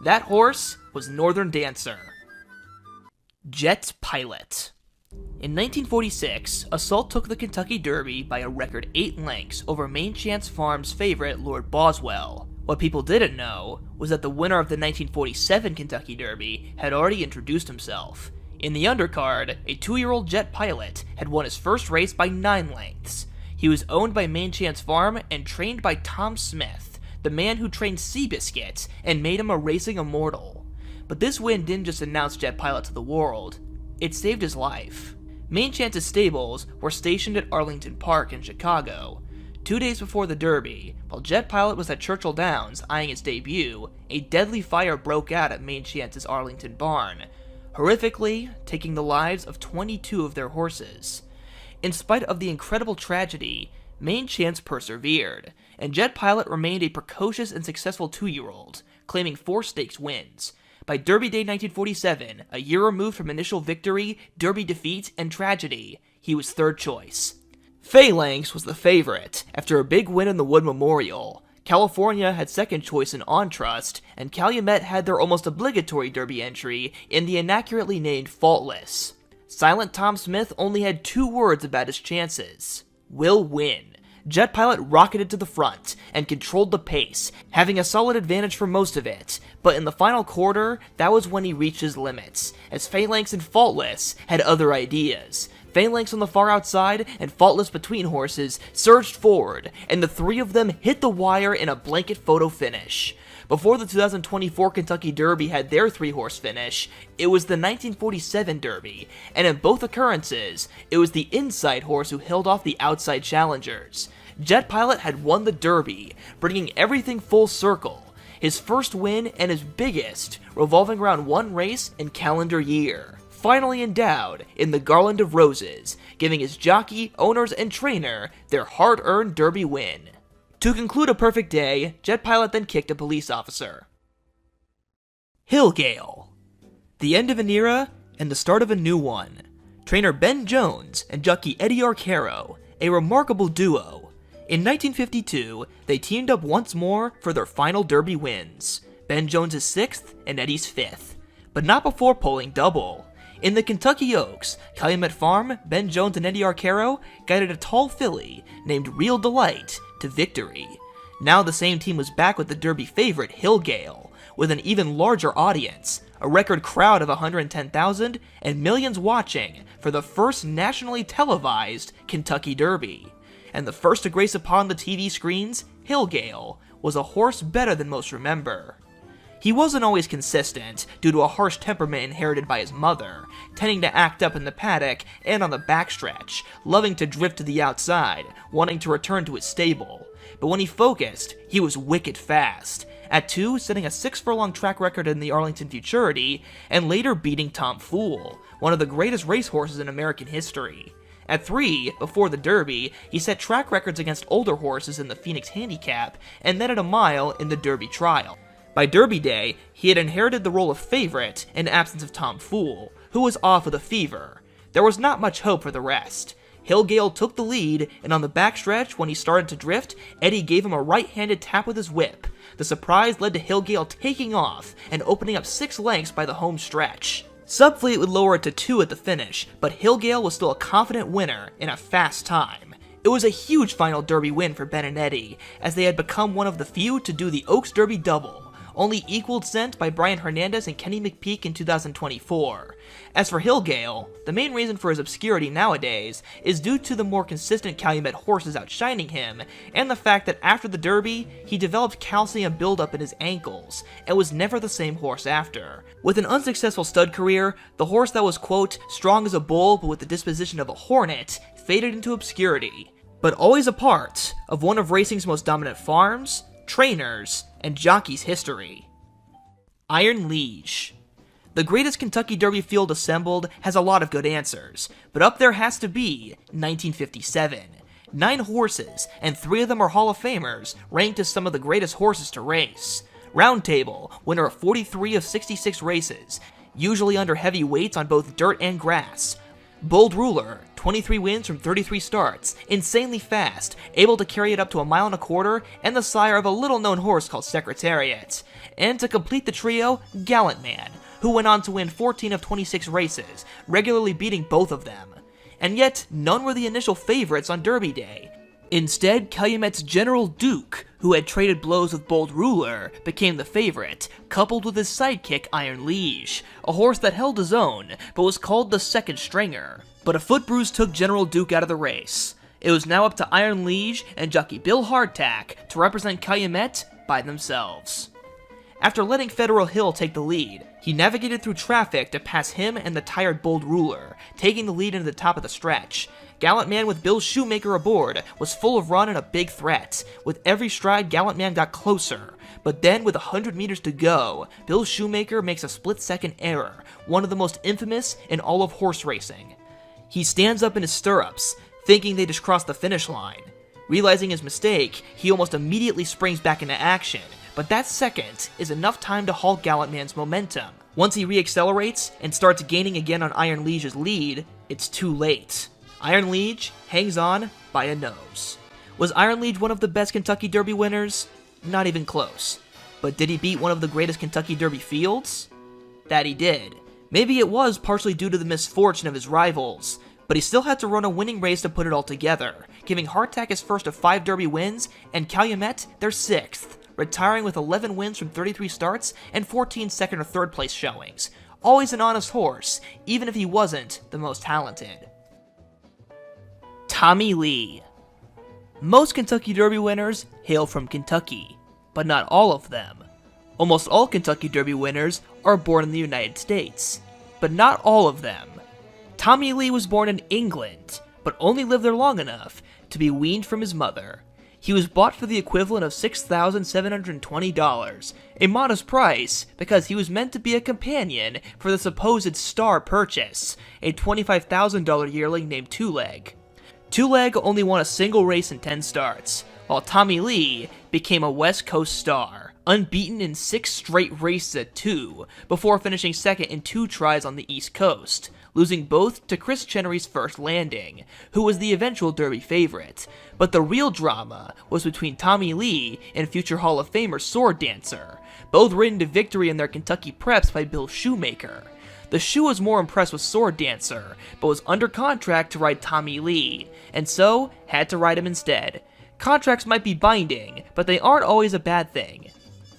That horse was Northern Dancer. Jet Pilot. In 1946, Assault took the Kentucky Derby by a record 8 lengths over Main Chance Farms' favorite Lord Boswell. What people didn't know was that the winner of the 1947 Kentucky Derby had already introduced himself. In the undercard, a 2-year-old Jet Pilot had won his first race by 9 lengths. He was owned by Main Chance Farm and trained by Tom Smith, the man who trained Seabiscuit and made him a racing immortal. But this win didn't just announce Jet Pilot to the world, it saved his life. Main Chance's stables were stationed at Arlington Park in Chicago. 2 days before the Derby, while Jet Pilot was at Churchill Downs eyeing its debut, a deadly fire broke out at Main Chance's Arlington barn, horrifically taking the lives of 22 of their horses. In spite of the incredible tragedy, Main Chance persevered, and Jet Pilot remained a precocious and successful 2-year-old, claiming 4 stakes wins. By Derby Day 1947, a year removed from initial victory, Derby defeat, and tragedy, he was third choice. Phalanx was the favorite, after a big win in the Wood Memorial. California had second choice in On Trust, and Calumet had their almost obligatory Derby entry in the inaccurately named Faultless. Silent Tom Smith only had 2 words about his chances: will win. Jet Pilot rocketed to the front and controlled the pace, having a solid advantage for most of it, but in the final quarter, that was when he reached his limits, as Phalanx and Faultless had other ideas. Phalanx on the far outside and Faultless between horses surged forward, and the 3 of them hit the wire in a blanket photo finish. Before the 2024 Kentucky Derby had their 3-horse finish, it was the 1947 Derby, and in both occurrences, it was the inside horse who held off the outside challengers. Jet Pilot had won the Derby, bringing everything full circle, his first win and his biggest, revolving around one race and calendar year. Finally endowed in the Garland of Roses, giving his jockey, owners, and trainer their hard-earned Derby win. To conclude a perfect day, Jet Pilot then kicked a police officer. Hillgale. The end of an era and the start of a new one. Trainer Ben Jones and jockey Eddie Arcaro, a remarkable duo. In 1952, they teamed up once more for their final Derby wins. Ben Jones' 6th and Eddie's 5th, but not before pulling double. In the Kentucky Oaks, Calumet Farm, Ben Jones and Eddie Arcaro guided a tall filly named Real Delight to victory. Now the same team was back with the Derby favorite Hillgale, with an even larger audience, a record crowd of 110,000, and millions watching for the first nationally televised Kentucky Derby. And the first to grace upon the TV screens, Hillgale was a horse better than most remember. He wasn't always consistent, due to a harsh temperament inherited by his mother, tending to act up in the paddock and on the backstretch, loving to drift to the outside, wanting to return to his stable. But when he focused, he was wicked fast, at 2 setting a 6-furlong track record in the Arlington Futurity, and later beating Tom Fool, one of the greatest racehorses in American history. At 3, before the Derby, he set track records against older horses in the Phoenix Handicap, and then at a mile in the Derby Trial. By Derby Day, he had inherited the role of favorite in absence of Tom Fool, who was off with a fever. There was not much hope for the rest. Hillgale took the lead, and on the backstretch, when he started to drift, Eddie gave him a right-handed tap with his whip. The surprise led to Hillgale taking off and opening up 6 lengths by the home stretch. Subfleet would lower it to 2 at the finish, but Hillgale was still a confident winner in a fast time. It was a huge final Derby win for Ben and Eddie, as they had become one of the few to do the Oaks Derby double, only equaled sent by Brian Hernandez and Kenny McPeek in 2024. As for Hillgale, the main reason for his obscurity nowadays is due to the more consistent Calumet horses outshining him, and the fact that after the Derby, he developed calcium buildup in his ankles, and was never the same horse after. With an unsuccessful stud career, the horse that was, quote, strong as a bull but with the disposition of a hornet, faded into obscurity. But always a part of one of racing's most dominant farms, trainers, and jockeys' history. Iron Liege. The greatest Kentucky Derby field assembled has a lot of good answers, but up there has to be 1957. 9 horses, and 3 of them are Hall of Famers, ranked as some of the greatest horses to race. Round Table, winner of 43 of 66 races, usually under heavy weights on both dirt and grass. Bold Ruler, 23 wins from 33 starts, insanely fast, able to carry it up to 1.25 miles, and the sire of a little-known horse called Secretariat. And to complete the trio, Gallant Man, who went on to win 14 of 26 races, regularly beating both of them. And yet, none were the initial favorites on Derby Day. Instead, Calumet's General Duke, who had traded blows with Bold Ruler, became the favorite, coupled with his sidekick Iron Liege, a horse that held his own, but was called the second stringer. But a foot bruise took General Duke out of the race. It was now up to Iron Liege and jockey Bill Hardtack to represent Calumet by themselves. After letting Federal Hill take the lead, he navigated through traffic to pass him and the tired Bold Ruler, taking the lead into the top of the stretch. Gallant Man with Bill Shoemaker aboard was full of run and a big threat. With every stride, Gallant Man got closer. But then, with 100 meters to go, Bill Shoemaker makes a split-second error, one of the most infamous in all of horse racing. He stands up in his stirrups, thinking they just crossed the finish line. Realizing his mistake, he almost immediately springs back into action, but that second is enough time to halt Gallant Man's momentum. Once he reaccelerates and starts gaining again on Iron Liege's lead, it's too late. Iron Liege hangs on by a nose. Was Iron Liege one of the best Kentucky Derby winners? Not even close. But did he beat one of the greatest Kentucky Derby fields? That he did. Maybe it was partially due to the misfortune of his rivals, but he still had to run a winning race to put it all together, giving Hardtack his first of 5 Derby wins and Calumet their 6th, retiring with 11 wins from 33 starts and 14 second or third place showings. Always an honest horse, even if he wasn't the most talented. Tommy Lee. Most Kentucky Derby winners hail from Kentucky, but not all of them. Almost all Kentucky Derby winners are born in the United States, but not all of them. Tommy Lee was born in England, but only lived there long enough to be weaned from his mother. He was bought for the equivalent of $6,720, a modest price because he was meant to be a companion for the supposed star purchase, a $25,000 yearling named Two Leg. Two Leg only won a single race in 10 starts, while Tommy Lee became a West Coast star, unbeaten in 6 straight races at 2, before finishing second in 2 tries on the East Coast, losing both to Chris Chenery's first landing, who was the eventual Derby favorite. But the real drama was between Tommy Lee and future Hall of Famer Sword Dancer, both ridden to victory in their Kentucky preps by Bill Shoemaker. The Shoe was more impressed with Sword Dancer, but was under contract to ride Tommy Lee, and so had to ride him instead. Contracts might be binding, but they aren't always a bad thing.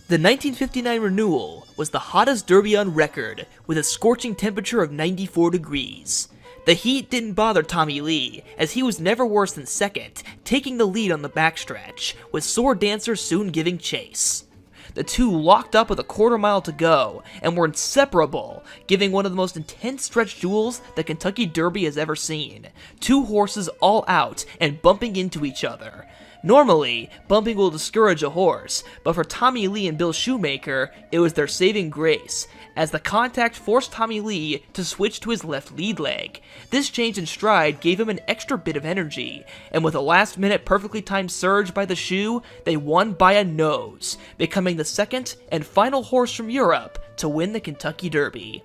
The 1959 renewal was the hottest Derby on record, with a scorching temperature of 94 degrees. The heat didn't bother Tommy Lee, as he was never worse than second, taking the lead on the backstretch, with Sword Dancer soon giving chase. The two locked up with a quarter mile to go, and were inseparable, giving one of the most intense stretch duels the Kentucky Derby has ever seen. 2 horses all out and bumping into each other. Normally, bumping will discourage a horse, but for Tommy Lee and Bill Shoemaker, it was their saving grace, as the contact forced Tommy Lee to switch to his left lead leg. This change in stride gave him an extra bit of energy, and with a last-minute perfectly timed surge by the Shoe, they won by a nose, becoming the second and final horse from Europe to win the Kentucky Derby.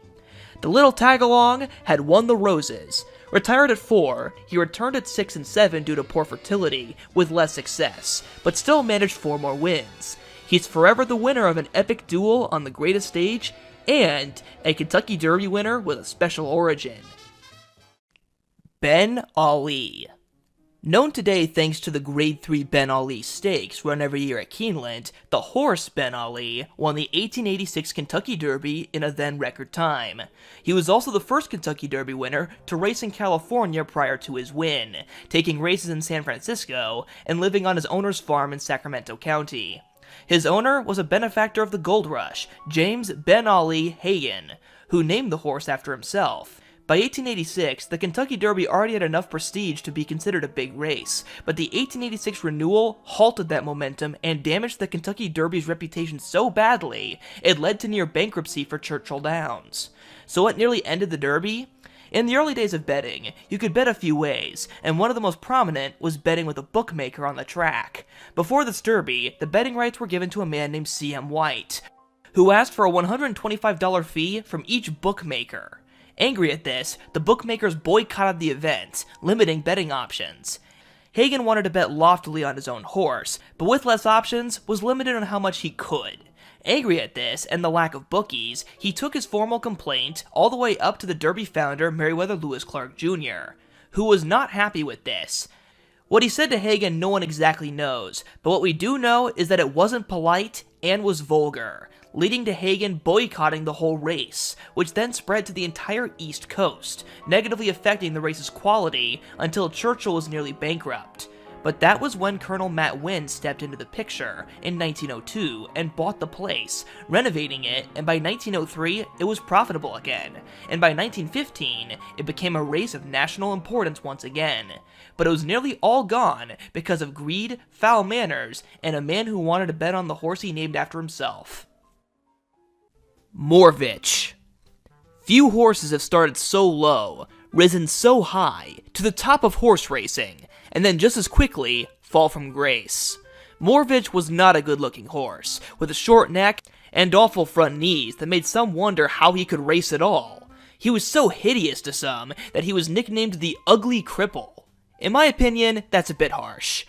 The little tag-along had won the Roses. Retired at 4, he returned at 6 and 7 due to poor fertility, with less success, but still managed 4 more wins. He's forever the winner of an epic duel on the greatest stage, and a Kentucky Derby winner with a special origin. Ben Ali. Known today thanks to the Grade 3 Ben Ali Stakes run every year at Keeneland, the horse Ben Ali won the 1886 Kentucky Derby in a then record time. He was also the first Kentucky Derby winner to race in California prior to his win, taking races in San Francisco and living on his owner's farm in Sacramento County. His owner was a benefactor of the Gold Rush, James Ben Ali Hagan, who named the horse after himself. By 1886, the Kentucky Derby already had enough prestige to be considered a big race, but the 1886 renewal halted that momentum and damaged the Kentucky Derby's reputation so badly, it led to near bankruptcy for Churchill Downs. So what nearly ended the Derby? In the early days of betting, you could bet a few ways, and one of the most prominent was betting with a bookmaker on the track. Before this Derby, the betting rights were given to a man named C.M. White, who asked for a $125 fee from each bookmaker. Angry at this, the bookmakers boycotted the event, limiting betting options. Hagan wanted to bet loftily on his own horse, but with less options, was limited on how much he could. Angry at this, and the lack of bookies, he took his formal complaint all the way up to the Derby founder Meriwether Lewis Clark Jr., who was not happy with this. What he said to Hagan no one exactly knows, but what we do know is that it wasn't polite and was vulgar, leading to Hagan boycotting the whole race, which then spread to the entire East Coast, negatively affecting the race's quality until Churchill was nearly bankrupt. But that was when Colonel Matt Winn stepped into the picture in 1902 and bought the place, renovating it, and by 1903 it was profitable again, and by 1915 it became a race of national importance once again. But it was nearly all gone because of greed, foul manners, and a man who wanted to bet on the horse he named after himself. Morvich. Few horses have started so low, risen so high, to the top of horse racing, and then just as quickly fall from grace. Morvich was not a good-looking horse, with a short neck and awful front knees that made some wonder how he could race at all. He was so hideous to some that he was nicknamed the Ugly Cripple. In my opinion, that's a bit harsh.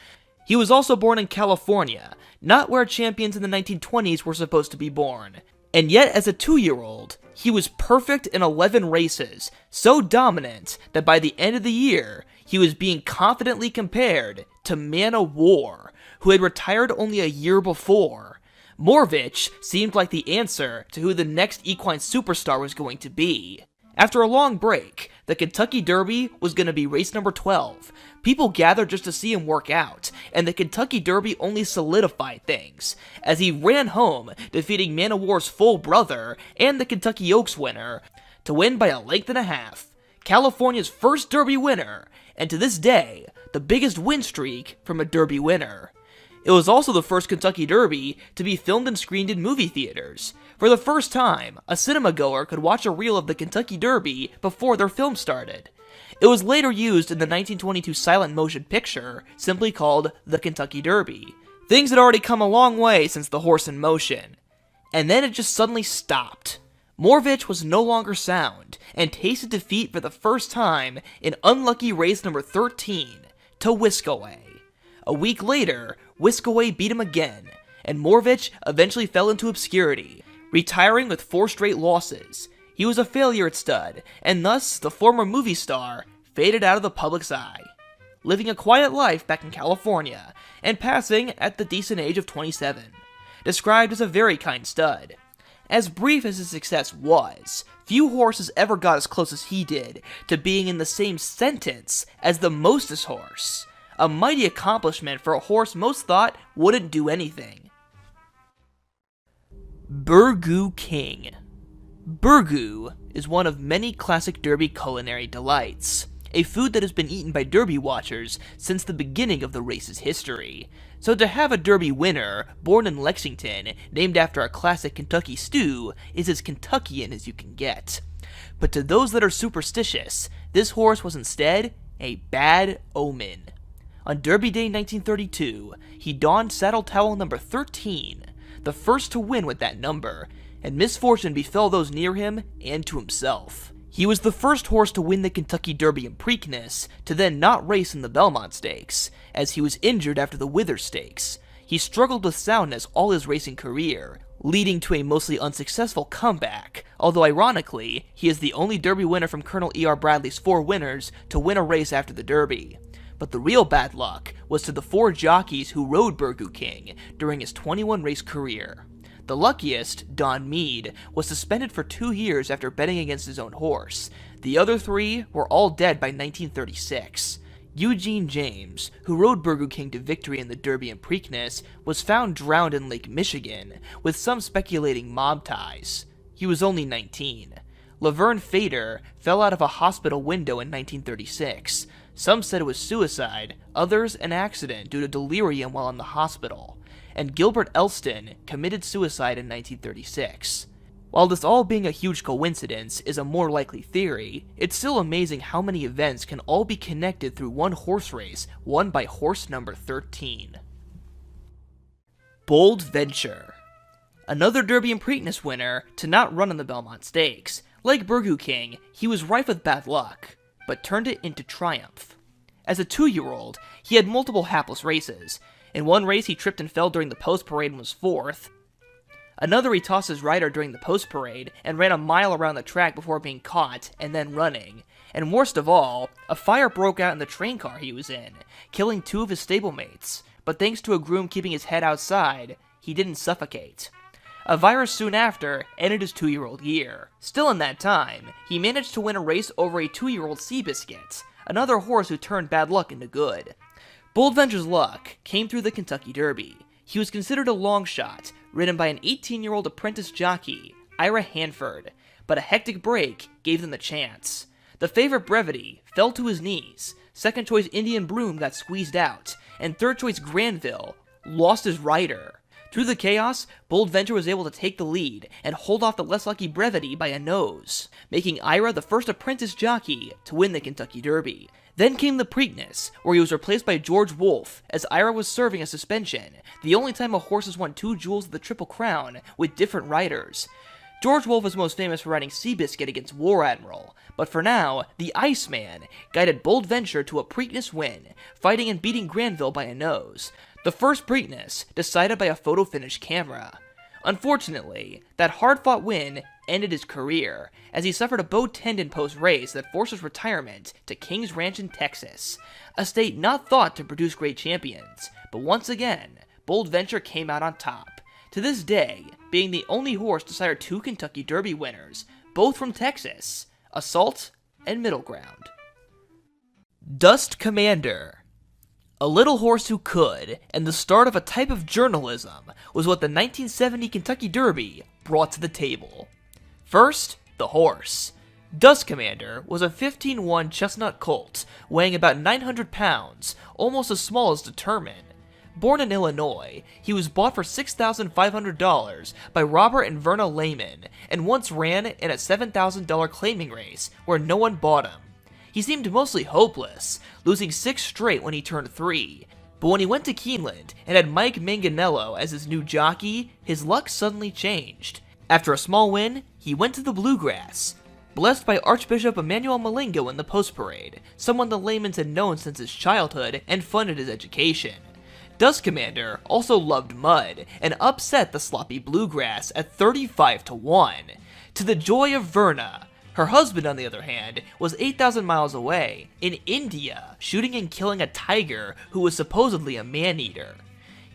He was also born in California, not where champions in the 1920s were supposed to be born. And yet, as a 2-year-old, he was perfect in 11 races, so dominant that by the end of the year, he was being confidently compared to Man O' War, who had retired only a year before. Morvich seemed like the answer to who the next equine superstar was going to be. After a long break, the Kentucky Derby was going to be race number 12. People gathered just to see him work out, and the Kentucky Derby only solidified things, as he ran home, defeating Man O' War's full brother and the Kentucky Oaks winner, to win by a length and a half. California's first Derby winner, and to this day, the biggest win streak from a Derby winner. It was also the first Kentucky Derby to be filmed and screened in movie theaters. For the first time, a cinema goer could watch a reel of the Kentucky Derby before their film started. It was later used in the 1922 silent motion picture, simply called The Kentucky Derby. Things had already come a long way since the horse in motion. And then it just suddenly stopped. Morvich was no longer sound, and tasted defeat for the first time in unlucky race number 13, to Whiskaway. A week later, Whiskaway beat him again, and Morvich eventually fell into obscurity, retiring with 4 straight losses. He was a failure at stud, and thus the former movie star faded out of the public's eye, living a quiet life back in California, and passing at the decent age of 27. Described as a very kind stud. As brief as his success was, few horses ever got as close as he did to being in the same sentence as the Mostest horse. A mighty accomplishment for a horse most thought wouldn't do anything. Burgoo King. Burgoo is one of many classic Derby culinary delights, a food that has been eaten by Derby watchers since the beginning of the race's history. So to have a Derby winner, born in Lexington, named after a classic Kentucky stew, is as Kentuckian as you can get. But to those that are superstitious, this horse was instead a bad omen. On Derby Day 1932, he donned saddle towel number 13, the first to win with that number, and misfortune befell those near him and to himself. He was the first horse to win the Kentucky Derby in Preakness, to then not race in the Belmont Stakes, as he was injured after the Withers Stakes. He struggled with soundness all his racing career, leading to a mostly unsuccessful comeback, although ironically, he is the only Derby winner from Colonel E.R. Bradley's 4 winners to win a race after the Derby. But the real bad luck was to the 4 jockeys who rode Burgoo King during his 21-race career. The luckiest, Don Meade, was suspended for 2 years after betting against his own horse. The other 3 were all dead by 1936. Eugene James, who rode Burgoo King to victory in the Derby and Preakness, was found drowned in Lake Michigan, with some speculating mob ties. He was only 19. Laverne Fader fell out of a hospital window in 1936. Some said it was suicide, others an accident due to delirium while in the hospital. And Gilbert Elston committed suicide in 1936. While this all being a huge coincidence is a more likely theory, it's still amazing how many events can all be connected through one horse race won by horse number 13. Bold Venture. Another Derby and Preakness winner to not run in the Belmont Stakes. Like Burgoo King, he was rife with bad luck, but turned it into triumph. As a 2-year-old, he had multiple hapless races. In one race, he tripped and fell during the post parade and was 4th. Another, he tossed his rider during the post parade and ran a mile around the track before being caught and then running. And worst of all, a fire broke out in the train car he was in, killing 2 of his stablemates. But thanks to a groom keeping his head outside, he didn't suffocate. A virus soon after ended his 2-year-old year. Still in that time, he managed to win a race over a 2-year-old Seabiscuit, another horse who turned bad luck into good. Bold Venture's luck came through the Kentucky Derby. He was considered a long shot, ridden by an 18-year-old apprentice jockey, Ira Hanford, but a hectic break gave them the chance. The favorite Brevity fell to his knees, second choice Indian Broom got squeezed out, and third choice Granville lost his rider. Through the chaos, Bold Venture was able to take the lead and hold off the less lucky Brevity by a nose, making Ira the first apprentice jockey to win the Kentucky Derby. Then came the Preakness, where he was replaced by George Wolfe, as Ira was serving a suspension, the only time a horse has won 2 jewels of the Triple Crown with different riders. George Wolfe is most famous for riding Seabiscuit against War Admiral, but for now, the Iceman guided Bold Venture to a Preakness win, fighting and beating Granville by a nose. The first Preakness decided by a photo finish camera. Unfortunately, that hard-fought win ended his career, as he suffered a bowed tendon post-race that forced his retirement to King's Ranch in Texas, a state not thought to produce great champions. But once again, Bold Venture came out on top, to this day being the only horse to sire 2 Kentucky Derby winners, both from Texas, assault, and middle ground. Dust Commander. A little horse who could, and the start of a type of journalism, was what the 1970 Kentucky Derby brought to the table. First, the horse. Dust Commander was a 15-1 chestnut colt, weighing about 900 pounds, almost as small as Determined. Born in Illinois, he was bought for $6,500 by Robert and Verna Lehman, and once ran in a $7,000 claiming race where no one bought him. He seemed mostly hopeless, losing 6 straight when he turned 3. But when he went to Keeneland and had Mike Manganello as his new jockey, his luck suddenly changed. After a small win, he went to the Bluegrass. Blessed by Archbishop Emmanuel Malingo in the post parade, someone the Lamans had known since his childhood and funded his education. Dust Commander also loved mud and upset the sloppy Bluegrass at 35-1, to the joy of Verna. Her husband, on the other hand, was 8,000 miles away, in India, shooting and killing a tiger who was supposedly a man-eater.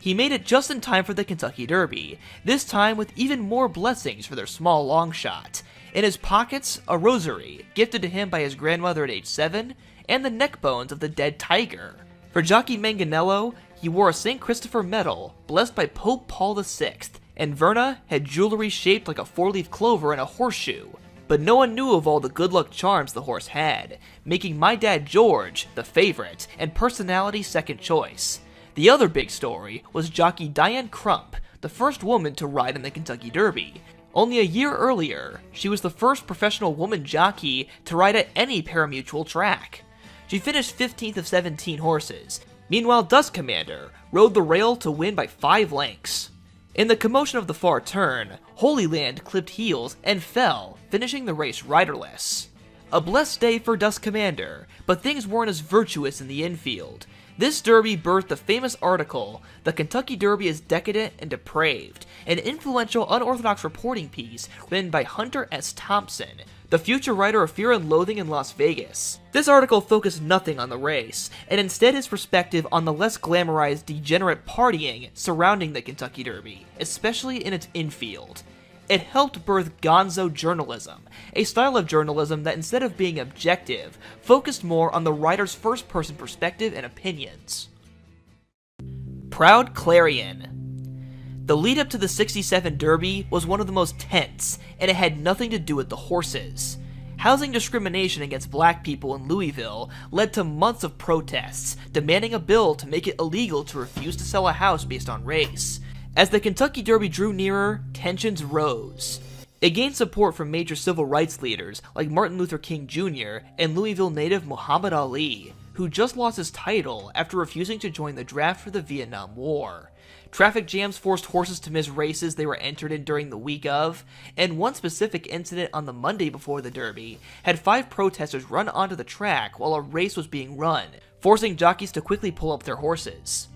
He made it just in time for the Kentucky Derby, this time with even more blessings for their small long shot. In his pockets, a rosary, gifted to him by his grandmother at age 7, and the neck bones of the dead tiger. For jockey Manganello, he wore a St. Christopher medal, blessed by Pope Paul VI, and Verna had jewelry shaped like a 4-leaf clover and a horseshoe. But no one knew of all the good luck charms the horse had, making My Dad George the favorite and personality second choice. The other big story was jockey Diane Crump, the first woman to ride in the Kentucky Derby. Only a year earlier, she was the first professional woman jockey to ride at any parimutuel track. She finished 15th of 17 horses. Meanwhile, Dust Commander rode the rail to win by 5 lengths. In the commotion of the far turn, Holy Land clipped heels and fell, finishing the race riderless. A blessed day for Dust Commander, but things weren't as virtuous in the infield. This derby birthed the famous article, "The Kentucky Derby is Decadent and Depraved," an influential unorthodox reporting piece written by Hunter S. Thompson, the future writer of Fear and Loathing in Las Vegas. This article focused nothing on the race, and instead his perspective on the less glamorized degenerate partying surrounding the Kentucky Derby, especially in its infield. It helped birth gonzo journalism, a style of journalism that instead of being objective, focused more on the writer's first-person perspective and opinions. Proud Clarion. The lead-up to the '67 Derby was one of the most tense, and it had nothing to do with the horses. Housing discrimination against black people in Louisville led to months of protests, demanding a bill to make it illegal to refuse to sell a house based on race. As the Kentucky Derby drew nearer, tensions rose. It gained support from major civil rights leaders like Martin Luther King Jr. and Louisville native Muhammad Ali, who just lost his title after refusing to join the draft for the Vietnam War. Traffic jams forced horses to miss races they were entered in during the week of, and one specific incident on the Monday before the Derby had 5 protesters run onto the track while a race was being run, forcing jockeys to quickly pull up their horses.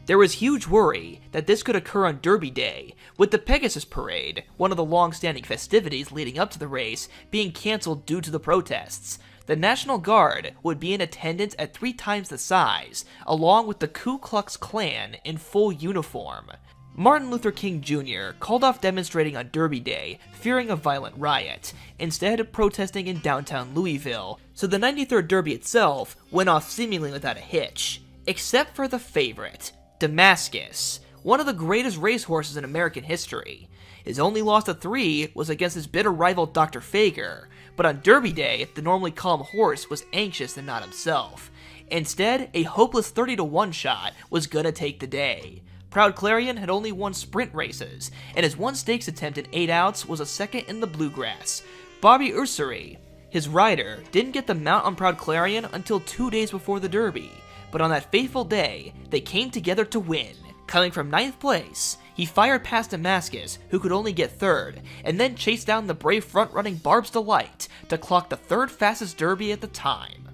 There was huge worry that this could occur on Derby Day, with the Pegasus Parade, one of the long-standing festivities leading up to the race, being cancelled due to the protests. The National Guard would be in attendance at 3 times the size, along with the Ku Klux Klan in full uniform. Martin Luther King Jr. called off demonstrating on Derby Day, fearing a violent riot, instead of protesting in downtown Louisville, so the 93rd Derby itself went off seemingly without a hitch, except for the favorite, Damascus, one of the greatest racehorses in American history. His only loss of 3 was against his bitter rival Dr. Fager, but on Derby Day, the normally calm horse was anxious and not himself. Instead, a hopeless 30-1 shot was gonna take the day. Proud Clarion had only won sprint races, and his one stakes attempt in 8 outs was a second in the Bluegrass. Bobby Ursery, his rider, didn't get the mount on Proud Clarion until 2 days before the Derby. But on that fateful day, they came together to win. Coming from 9th place, he fired past Damascus, who could only get 3rd, and then chased down the brave front-running Barb's Delight to clock the 3rd fastest Derby at the time.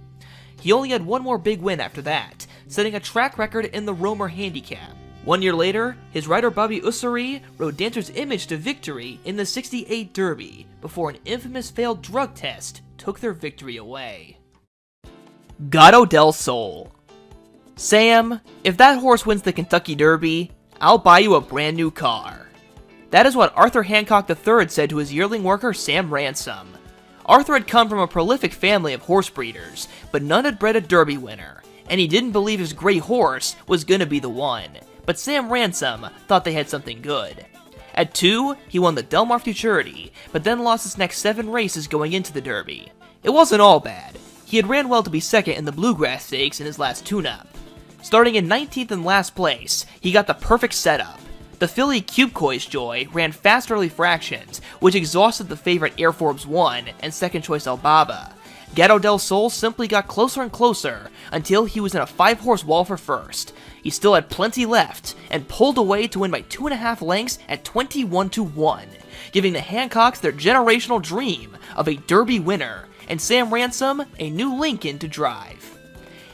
He only had one more big win after that, setting a track record in the Romer Handicap. 1 year later, his rider Bobby Ussery rode Dancer's Image to victory in the '68 Derby, before an infamous failed drug test took their victory away. Gato del Sol. Sam, if that horse wins the Kentucky Derby, I'll buy you a brand new car. That is what Arthur Hancock III said to his yearling worker Sam Ransom. Arthur had come from a prolific family of horse breeders, but none had bred a Derby winner, and he didn't believe his gray horse was gonna be the one. But Sam Ransom thought they had something good. At 2, he won the Del Mar Futurity, but then lost his next 7 races going into the Derby. It wasn't all bad. He had ran well to be second in the Bluegrass Stakes in his last tune-up. Starting in 19th in last place, he got the perfect setup. The filly Cubecoy's Joy ran fast early fractions, which exhausted the favorite Air Forbes 1 and second choice Albaba. Gato del Sol simply got closer and closer until he was in a 5-horse wall for first. He still had plenty left and pulled away to win by 2.5 lengths at 21-1, giving the Hancocks their generational dream of a Derby winner and Sam Ransom a new Lincoln to drive.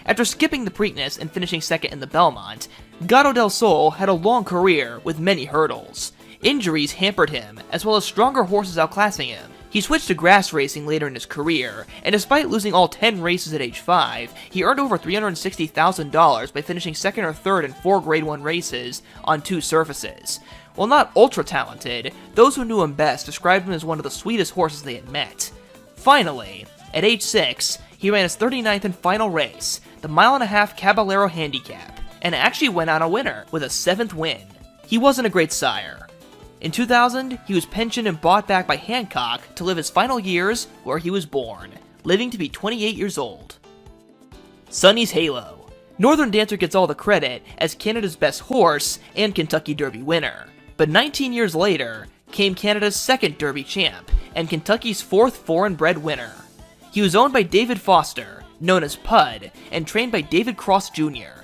After skipping the Preakness and finishing second in the Belmont, Gato del Sol had a long career with many hurdles. Injuries hampered him, as well as stronger horses outclassing him. He switched to grass racing later in his career, and despite losing all 10 races at age 5, he earned over $360,000 by finishing second or third in 4 Grade 1 races on 2 surfaces. While not ultra-talented, those who knew him best described him as one of the sweetest horses they had met. Finally, at age 6, he ran his 39th and final race, the mile-and-a-half Caballero Handicap, and actually went out a winner with a 7th win. He wasn't a great sire. In 2000, he was pensioned and bought back by Hancock to live his final years where he was born, living to be 28 years old. Sonny's Halo. Northern Dancer gets all the credit as Canada's best horse and Kentucky Derby winner, but 19 years later came Canada's 2nd Derby champ and Kentucky's 4th foreign-bred winner. He was owned by David Foster, known as Pud, and trained by David Cross Jr.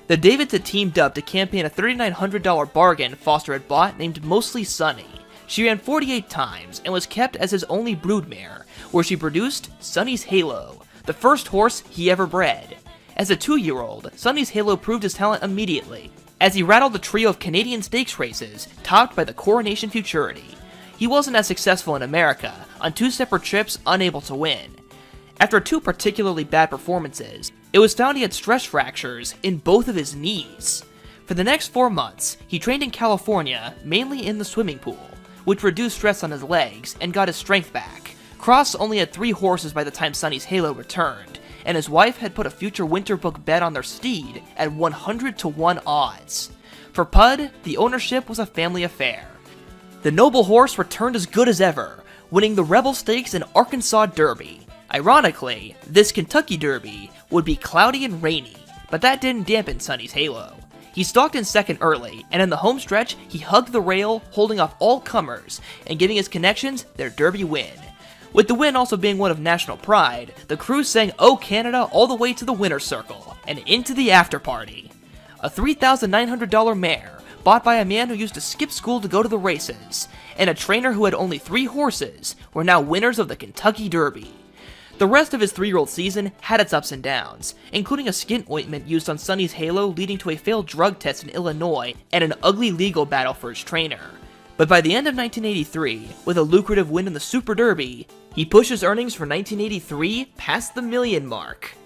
The Davids had teamed up to campaign a $3,900 bargain Foster had bought named Mostly Sunny. She ran 48 times and was kept as his only broodmare, where she produced Sonny's Halo, the first horse he ever bred. As a 2-year-old, Sonny's Halo proved his talent immediately, as he rattled the trio of Canadian stakes races, topped by the Coronation Futurity. He wasn't as successful in America, on 2 separate trips unable to win. After 2 particularly bad performances, it was found he had stress fractures in both of his knees. For the next 4 months, he trained in California, mainly in the swimming pool, which reduced stress on his legs and got his strength back. Cross only had 3 horses by the time Sonny's Halo returned, and his wife had put a future winter book bet on their steed at 100-1 odds. For Pud, the ownership was a family affair. The noble horse returned as good as ever, winning the Rebel Stakes and Arkansas Derby. Ironically, this Kentucky Derby would be cloudy and rainy, but that didn't dampen Sonny's Halo. He stalked in second early, and in the home stretch, he hugged the rail, holding off all comers and giving his connections their Derby win. With the win also being one of national pride, the crew sang "Oh Canada" all the way to the winner's circle and into the after party. A $3,900 mare, bought by a man who used to skip school to go to the races, and a trainer who had only 3 horses, were now winners of the Kentucky Derby. The rest of his 3-year-old season had its ups and downs, including a skin ointment used on Sonny's Halo leading to a failed drug test in Illinois and an ugly legal battle for his trainer. But by the end of 1983, with a lucrative win in the Super Derby, he pushed his earnings for 1983 past the $1 million mark.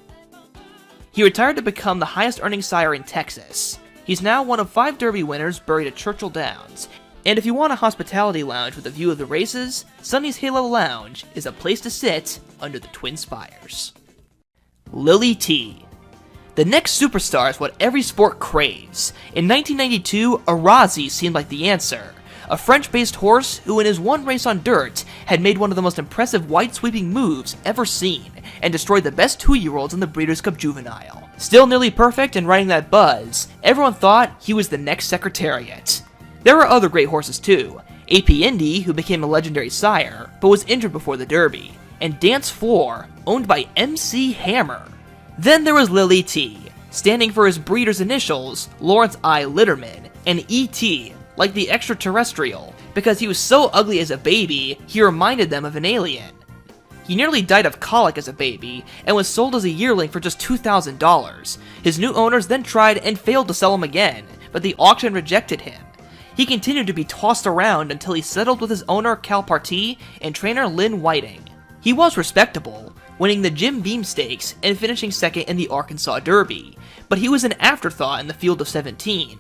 He retired to become the highest earning sire in Texas. He's now one of 5 Derby winners buried at Churchill Downs, and if you want a hospitality lounge with a view of the races, Sonny's Halo Lounge is a place to sit under the Twin Spires. Lily T. The next superstar is what every sport craves. In 1992, Arazi seemed like the answer. A French-based horse who in his one race on dirt had made one of the most impressive wide-sweeping moves ever seen, and destroyed the best 2-year-olds in the Breeders' Cup Juvenile. Still nearly perfect and riding that buzz, everyone thought he was the next Secretariat. There were other great horses too. AP Indy, who became a legendary sire, but was injured before the Derby, and Dance Floor, owned by MC Hammer. Then there was Lily T, standing for his breeder's initials, Lawrence I. Litterman, and E.T., like the extraterrestrial, because he was so ugly as a baby, he reminded them of an alien. He nearly died of colic as a baby, and was sold as a yearling for just $2,000. His new owners then tried and failed to sell him again, but the auction rejected him. He continued to be tossed around until he settled with his owner Cal Partee and trainer Lynn Whiting. He was respectable, winning the Jim Beam Stakes and finishing second in the Arkansas Derby, but he was an afterthought in the field of 17.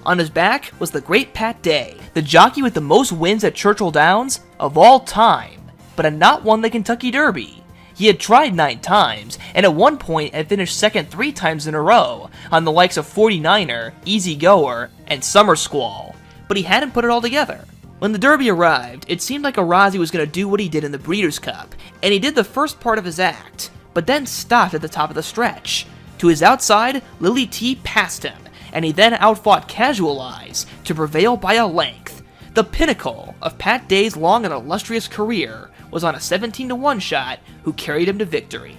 On his back was the great Pat Day, the jockey with the most wins at Churchill Downs of all time. but had not won the Kentucky Derby. He had tried 9 times, and at one point had finished second 3 times in a row, on the likes of 49er, Easy Goer, and Summer Squall, but he hadn't put it all together. When the Derby arrived, it seemed like Arazi was going to do what he did in the Breeders' Cup, and he did the first part of his act, but then stopped at the top of the stretch. To his outside, Lily T passed him, and he then outfought Casual Eyes to prevail by a length. The pinnacle of Pat Day's long and illustrious career was on a 17-1 shot who carried him to victory.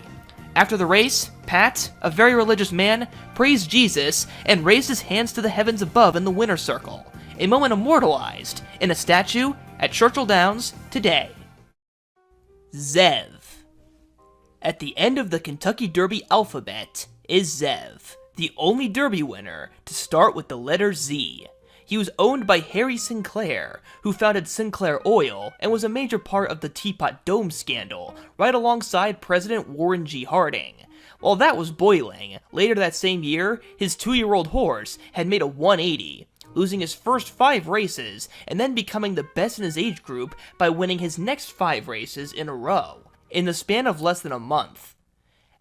After the race, Pat, a very religious man, praised Jesus and raised his hands to the heavens above in the winner's circle, a moment immortalized in a statue at Churchill Downs today. Zev. At the end of the Kentucky Derby alphabet is Zev, the only Derby winner to start with the letter Z. He was owned by Harry Sinclair, who founded Sinclair Oil and was a major part of the Teapot Dome scandal, right alongside President Warren G. Harding. While that was boiling, later that same year, his 2-year-old horse had made a 180, losing his first 5 races and then becoming the best in his age group by winning his next 5 races in a row, in the span of less than a month.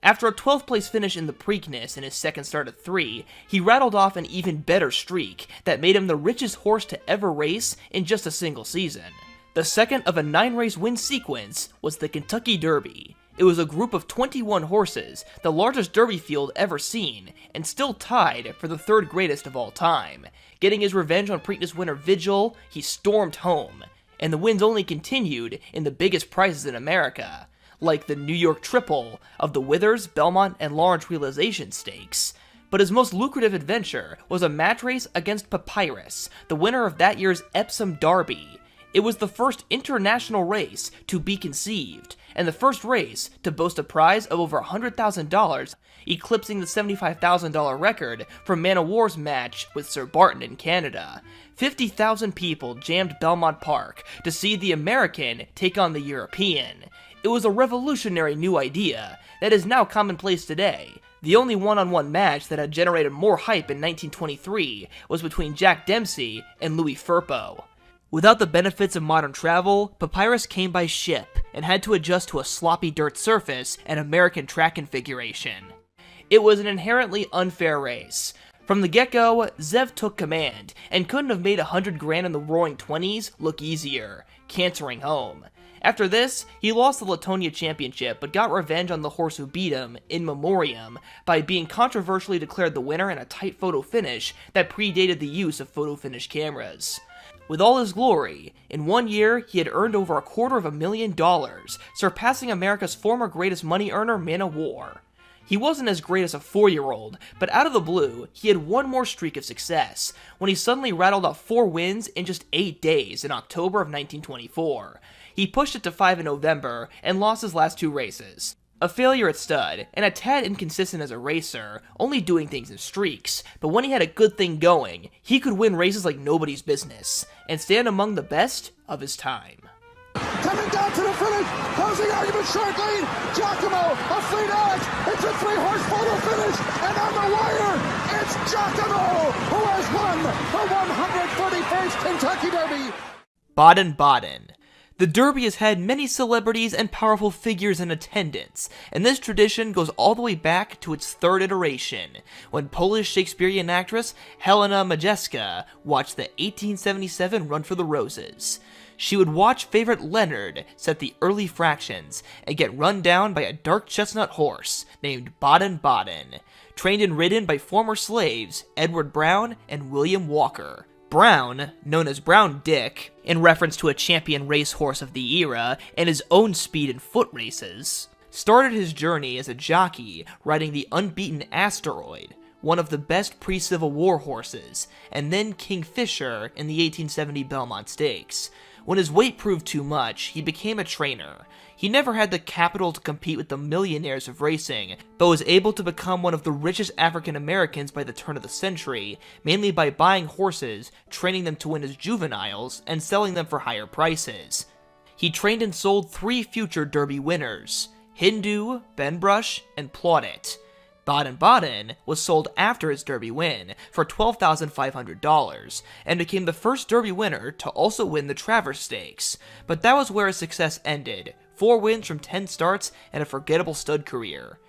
After a 12th place finish in the Preakness in his second start at 3, he rattled off an even better streak that made him the richest horse to ever race in just a single season. The second of a 9-race win sequence was the Kentucky Derby. It was a group of 21 horses, the largest Derby field ever seen, and still tied for the 3rd greatest of all time. Getting his revenge on Preakness winner Vigil, he stormed home, and the wins only continued in the biggest prizes in America, like the New York Triple of the Withers, Belmont, and Lawrence Realization Stakes. But his most lucrative adventure was a match race against Papyrus, the winner of that year's Epsom Derby. It was the first international race to be conceived, and the first race to boast a prize of over $100,000, eclipsing the $75,000 record from Man o' War's match with Sir Barton in Canada. 50,000 people jammed Belmont Park to see the American take on the European. It was a revolutionary new idea that is now commonplace today. The only one-on-one match that had generated more hype in 1923 was between Jack Dempsey and Louis Firpo. Without the benefits of modern travel, Papyrus came by ship and had to adjust to a sloppy dirt surface and American track configuration. It was an inherently unfair race. From the get-go, Zev took command and couldn't have made $100,000 in the Roaring Twenties look easier, cantering home. After this, he lost the Latonia Championship but got revenge on the horse who beat him, in memoriam, by being controversially declared the winner in a tight photo finish that predated the use of photo finish cameras. With all his glory, in 1 year he had earned over $250,000, surpassing America's former greatest money earner, Man o' War. He wasn't as great as a 4-year-old, but out of the blue, he had one more streak of success, when he suddenly rattled off 4 wins in just 8 days in October of 1924. He pushed it to 5 in November, and lost his last 2 races. A failure at stud, and a tad inconsistent as a racer, only doing things in streaks, but when he had a good thing going, he could win races like nobody's business, and stand among the best of his time. Coming down to the finish, closing argument short lead, Giacomo, a fleet Alex, it's a 3-horse photo finish, and on the wire, it's Giacomo, who has won the 131st Kentucky Derby. Baden-Baden. The Derby has had many celebrities and powerful figures in attendance, and this tradition goes all the way back to its 3rd iteration, when Polish Shakespearean actress Helena Majewska watched the 1877 Run for the Roses. She would watch favorite Leonard set the early fractions and get run down by a dark chestnut horse named Baden-Baden, trained and ridden by former slaves Edward Brown and William Walker. Brown, known as Brown Dick, in reference to a champion racehorse of the era and his own speed in foot races, started his journey as a jockey riding the unbeaten Asteroid, one of the best pre-Civil War horses, and then Kingfisher in the 1870 Belmont Stakes. When his weight proved too much, he became a trainer. He never had the capital to compete with the millionaires of racing, but was able to become one of the richest African Americans by the turn of the century, mainly by buying horses, training them to win as juveniles, and selling them for higher prices. He trained and sold 3 future Derby winners, Hindu, Benbrush, and Plaudit. Baden-Baden was sold after his Derby win for $12,500 and became the first Derby winner to also win the Travers Stakes, but that was where his success ended. 4 wins from 10 starts, and a forgettable stud career.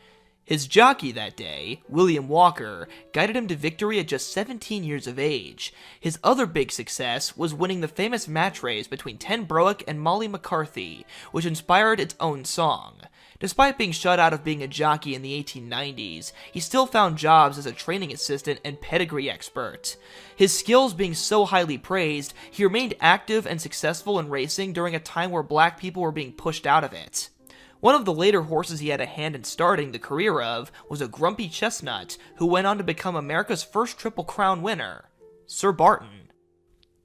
His jockey that day, William Walker, guided him to victory at just 17 years of age. His other big success was winning the famous match race between Ten Broeck and Molly McCarthy, which inspired its own song. Despite being shut out of being a jockey in the 1890s, he still found jobs as a training assistant and pedigree expert. His skills being so highly praised, he remained active and successful in racing during a time where black people were being pushed out of it. One of the later horses he had a hand in starting the career of was a grumpy chestnut who went on to become America's first Triple Crown winner, Sir Barton.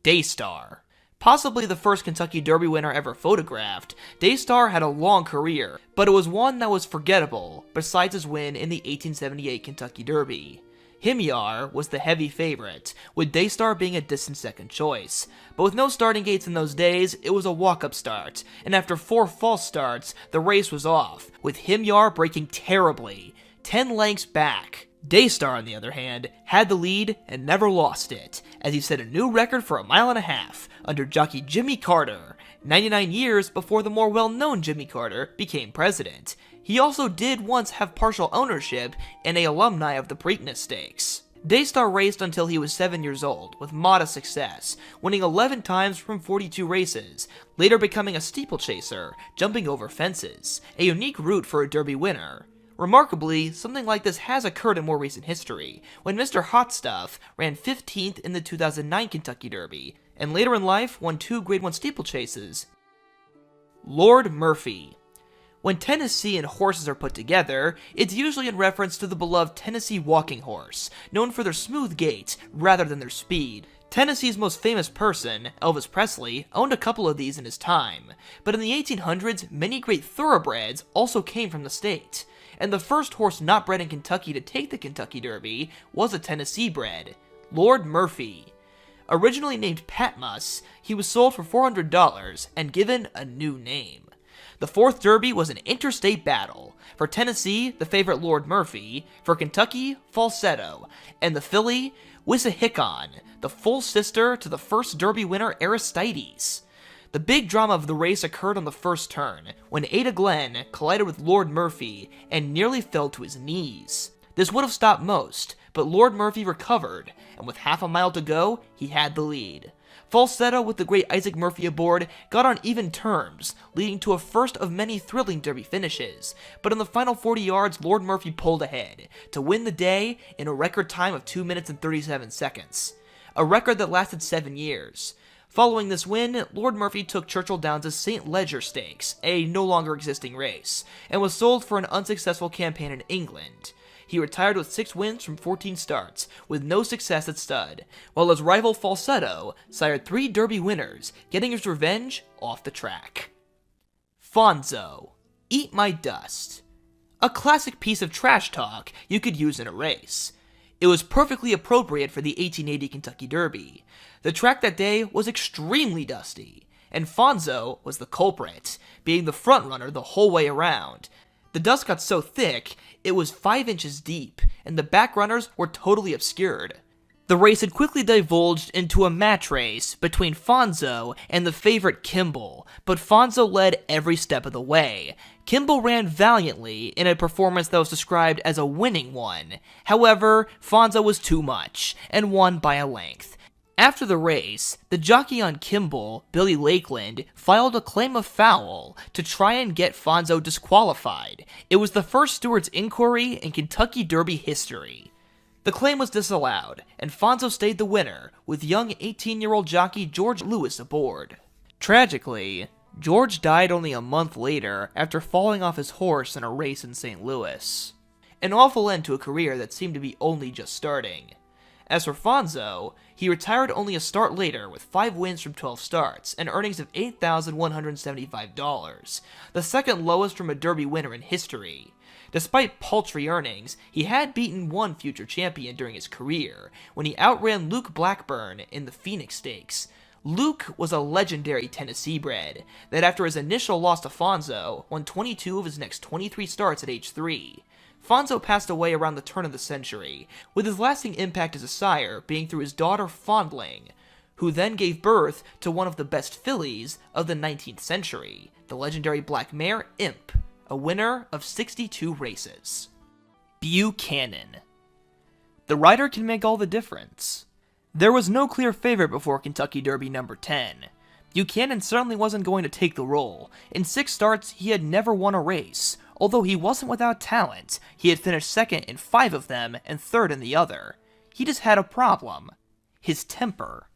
Daystar. Possibly the first Kentucky Derby winner ever photographed, Daystar had a long career, but it was one that was forgettable, besides his win in the 1878 Kentucky Derby. Himyar was the heavy favorite, with Daystar being a distant second choice. But with no starting gates in those days, it was a walk-up start, and after 4 false starts, the race was off, with Himyar breaking terribly, 10 lengths back. Daystar, on the other hand, had the lead and never lost it, as he set a new record for 1.5 miles under jockey Jimmy Carter, 99 years before the more well-known Jimmy Carter became president. He also did once have partial ownership and an alumni of the Preakness Stakes. Daystar raced until he was 7 years old, with modest success, winning 11 times from 42 races, later becoming a steeplechaser, jumping over fences, a unique route for a Derby winner. Remarkably, something like this has occurred in more recent history, when Mr. Hot Stuff ran 15th in the 2009 Kentucky Derby, and later in life won 2 Grade 1 steeplechases. Lord Murphy. When Tennessee and horses are put together, it's usually in reference to the beloved Tennessee walking horse, known for their smooth gait rather than their speed. Tennessee's most famous person, Elvis Presley, owned a couple of these in his time, but in the 1800s, many great thoroughbreds also came from the state. And the first horse not bred in Kentucky to take the Kentucky Derby was a Tennessee bred, Lord Murphy. Originally named Patmos, he was sold for $400 and given a new name. The 4th Derby was an interstate battle. For Tennessee, the favorite Lord Murphy, for Kentucky, Falsetto, and the filly, Wissahickon, the full sister to the first Derby winner Aristides. The big drama of the race occurred on the first turn, when Ada Glenn collided with Lord Murphy and nearly fell to his knees. This would have stopped most, but Lord Murphy recovered, and with half a mile to go, he had the lead. Falsetto, with the great Isaac Murphy aboard, got on even terms, leading to a first of many thrilling Derby finishes, but in the final 40 yards, Lord Murphy pulled ahead, to win the day in a record time of 2 minutes and 37 seconds. A record that lasted 7 years. Following this win, Lord Murphy took Churchill Downs' St. Leger Stakes, a no longer existing race, and was sold for an unsuccessful campaign in England. He retired with 6 wins from 14 starts, with no success at stud, while his rival Falsetto sired 3 Derby winners, getting his revenge off the track. Fonzo. Eat My Dust. A classic piece of trash talk you could use in a race. It was perfectly appropriate for the 1880 Kentucky Derby. The track that day was extremely dusty, and Fonzo was the culprit, being the frontrunner the whole way around. The dust got so thick, it was 5 inches deep, and the back runners were totally obscured. The race had quickly divulged into a match race between Fonzo and the favorite Kimball, but Fonzo led every step of the way. Kimball ran valiantly in a performance that was described as a winning one. However, Fonzo was too much, and won by a length. After the race, the jockey on Kimball, Billy Lakeland, filed a claim of foul to try and get Fonzo disqualified. It was the first Stewart's inquiry in Kentucky Derby history. The claim was disallowed, and Fonzo stayed the winner, with young 18-year-old jockey George Lewis aboard. Tragically, George died only a month later after falling off his horse in a race in St. Louis. An awful end to a career that seemed to be only just starting. As for Fonzo, he retired only a start later with 5 wins from 12 starts and earnings of $8,175, the second lowest from a Derby winner in history. Despite paltry earnings, he had beaten one future champion during his career, when he outran Luke Blackburn in the Phoenix Stakes. Luke was a legendary Tennessee bred that after his initial loss to Fonzo, won 22 of his next 23 starts at age 3. Fonzo passed away around the turn of the century, with his lasting impact as a sire being through his daughter Fondling, who then gave birth to one of the best fillies of the 19th century, the legendary black mare Imp, a winner of 62 races. Buchanan. The rider can make all the difference. There was no clear favorite before Kentucky Derby number 10. Buchanan certainly wasn't going to take the role. In 6 starts, he had never won a race. Although he wasn't without talent, he had finished second in 5 of them and third in the other. He just had a problem. His temper.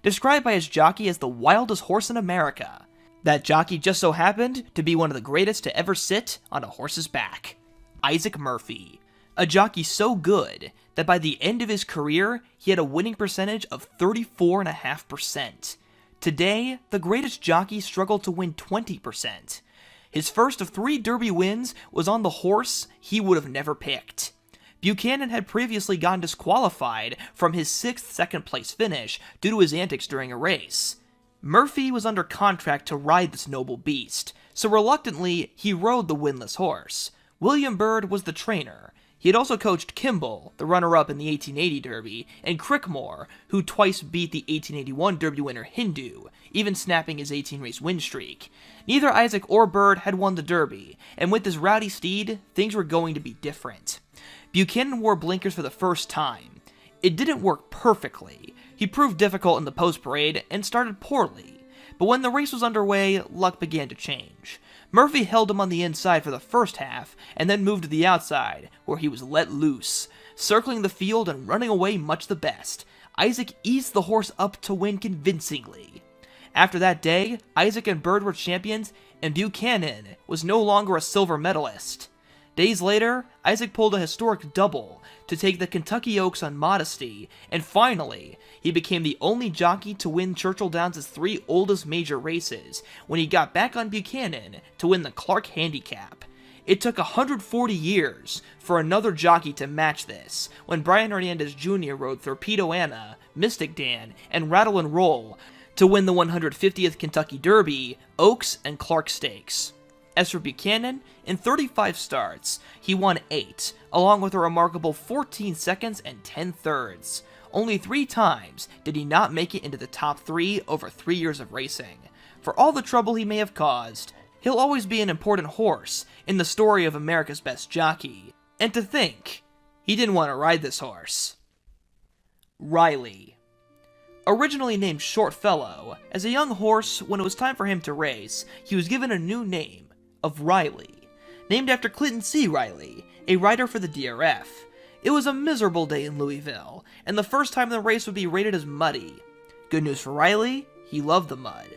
Described by his jockey as the wildest horse in America. That jockey just so happened to be one of the greatest to ever sit on a horse's back. Isaac Murphy. A jockey so good that by the end of his career, he had a winning percentage of 34.5%. Today, the greatest jockey struggled to win 20%. His first of 3 Derby wins was on the horse he would have never picked. Buchanan had previously gotten disqualified from his 6th second-place finish due to his antics during a race. Murphy was under contract to ride this noble beast, so reluctantly, he rode the winless horse. William Byrd was the trainer. He had also coached Kimball, the runner-up in the 1880 Derby, and Crickmore, who twice beat the 1881 Derby winner Hindu, even snapping his 18-race win streak. Neither Isaac or Byrd had won the Derby, and with this rowdy steed, things were going to be different. Buchanan wore blinkers for the first time. It didn't work perfectly. He proved difficult in the post-parade and started poorly. But when the race was underway, luck began to change. Murphy held him on the inside for the first half, and then moved to the outside, where he was let loose. Circling the field and running away much the best, Isaac eased the horse up to win convincingly. After that day, Isaac and Byrd were champions, and Buchanan was no longer a silver medalist. Days later, Isaac pulled a historic double to take the Kentucky Oaks on modesty, and finally, he became the only jockey to win Churchill Downs' 3 oldest major races when he got back on Buchanan to win the Clark Handicap. It took 140 years for another jockey to match this, when Brian Hernandez Jr. rode Torpedo Anna, Mystic Dan, and Rattle and Roll to win the 150th Kentucky Derby, Oaks, and Clark Stakes. As for Buchanan, in 35 starts, he won 8, along with a remarkable 14 seconds and 10 thirds. Only 3 times did he not make it into the top 3 over 3 years of racing. For all the trouble he may have caused, he'll always be an important horse in the story of America's best jockey. And to think, he didn't want to ride this horse. Riley. Originally named Short Fellow, as a young horse, when it was time for him to race, he was given a new name of Riley, named after Clinton C. Riley, a rider for the DRF. It was a miserable day in Louisville, and the first time the race would be rated as muddy. Good news for Riley, he loved the mud,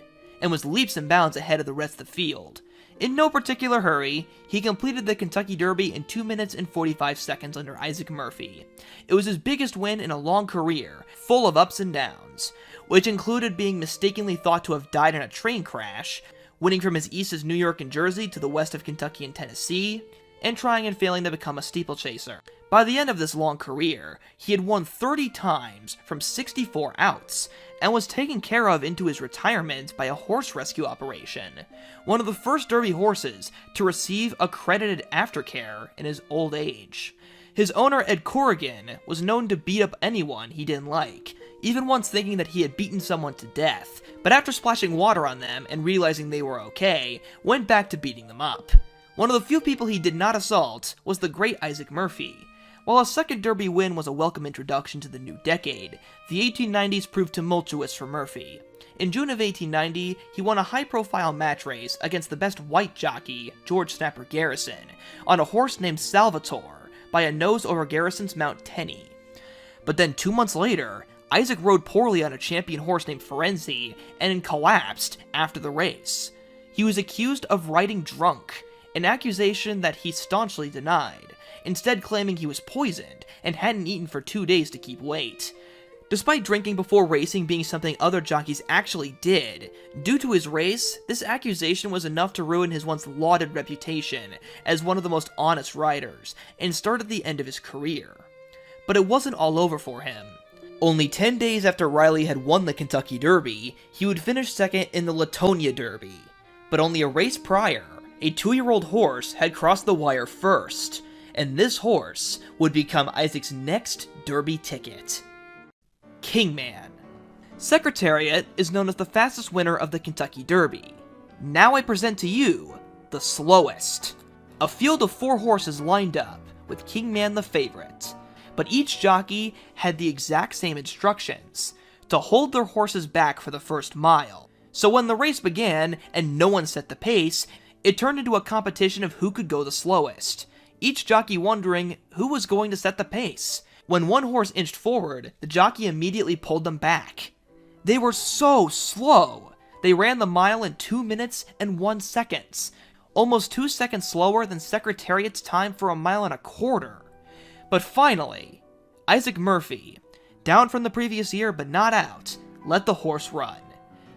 and was leaps and bounds ahead of the rest of the field. In no particular hurry, he completed the Kentucky Derby in 2 minutes and 45 seconds under Isaac Murphy. It was his biggest win in a long career, full of ups and downs, which included being mistakenly thought to have died in a train crash, winning from as east as New York and Jersey to the west of Kentucky and Tennessee, and trying and failing to become a steeplechaser. By the end of this long career, he had won 30 times from 64 outs, and was taken care of into his retirement by a horse rescue operation, one of the first Derby horses to receive accredited aftercare in his old age. His owner, Ed Corrigan, was known to beat up anyone he didn't like, even once thinking that he had beaten someone to death, but after splashing water on them and realizing they were okay, went back to beating them up. One of the few people he did not assault was the great Isaac Murphy. While a second Derby win was a welcome introduction to the new decade, the 1890s proved tumultuous for Murphy. In June of 1890, he won a high-profile match race against the best white jockey, George Snapper Garrison, on a horse named Salvatore, by a nose over Garrison's Mount Tenney. But then 2 months later, Isaac rode poorly on a champion horse named Ferenzi and collapsed after the race. He was accused of riding drunk, an accusation that he staunchly denied, instead claiming he was poisoned and hadn't eaten for 2 days to keep weight. Despite drinking before racing being something other jockeys actually did, due to his race, this accusation was enough to ruin his once lauded reputation as one of the most honest riders, and started the end of his career. But it wasn't all over for him. Only 10 days after Riley had won the Kentucky Derby, he would finish second in the Latonia Derby. But only a race prior, a 2-year-old horse had crossed the wire first, and this horse would become Isaac's next Derby ticket. Kingman. Secretariat is known as the fastest winner of the Kentucky Derby. Now I present to you the slowest. A field of 4 horses lined up, with Kingman the favorite, but each jockey had the exact same instructions, to hold their horses back for the first mile. So when the race began and no one set the pace, it turned into a competition of who could go the slowest, each jockey wondering who was going to set the pace. When one horse inched forward, the jockey immediately pulled them back. They were so slow! They ran the mile in 2 minutes and 1 second, almost 2 seconds slower than Secretariat's time for 1.25 miles. But finally, Isaac Murphy, down from the previous year but not out, let the horse run.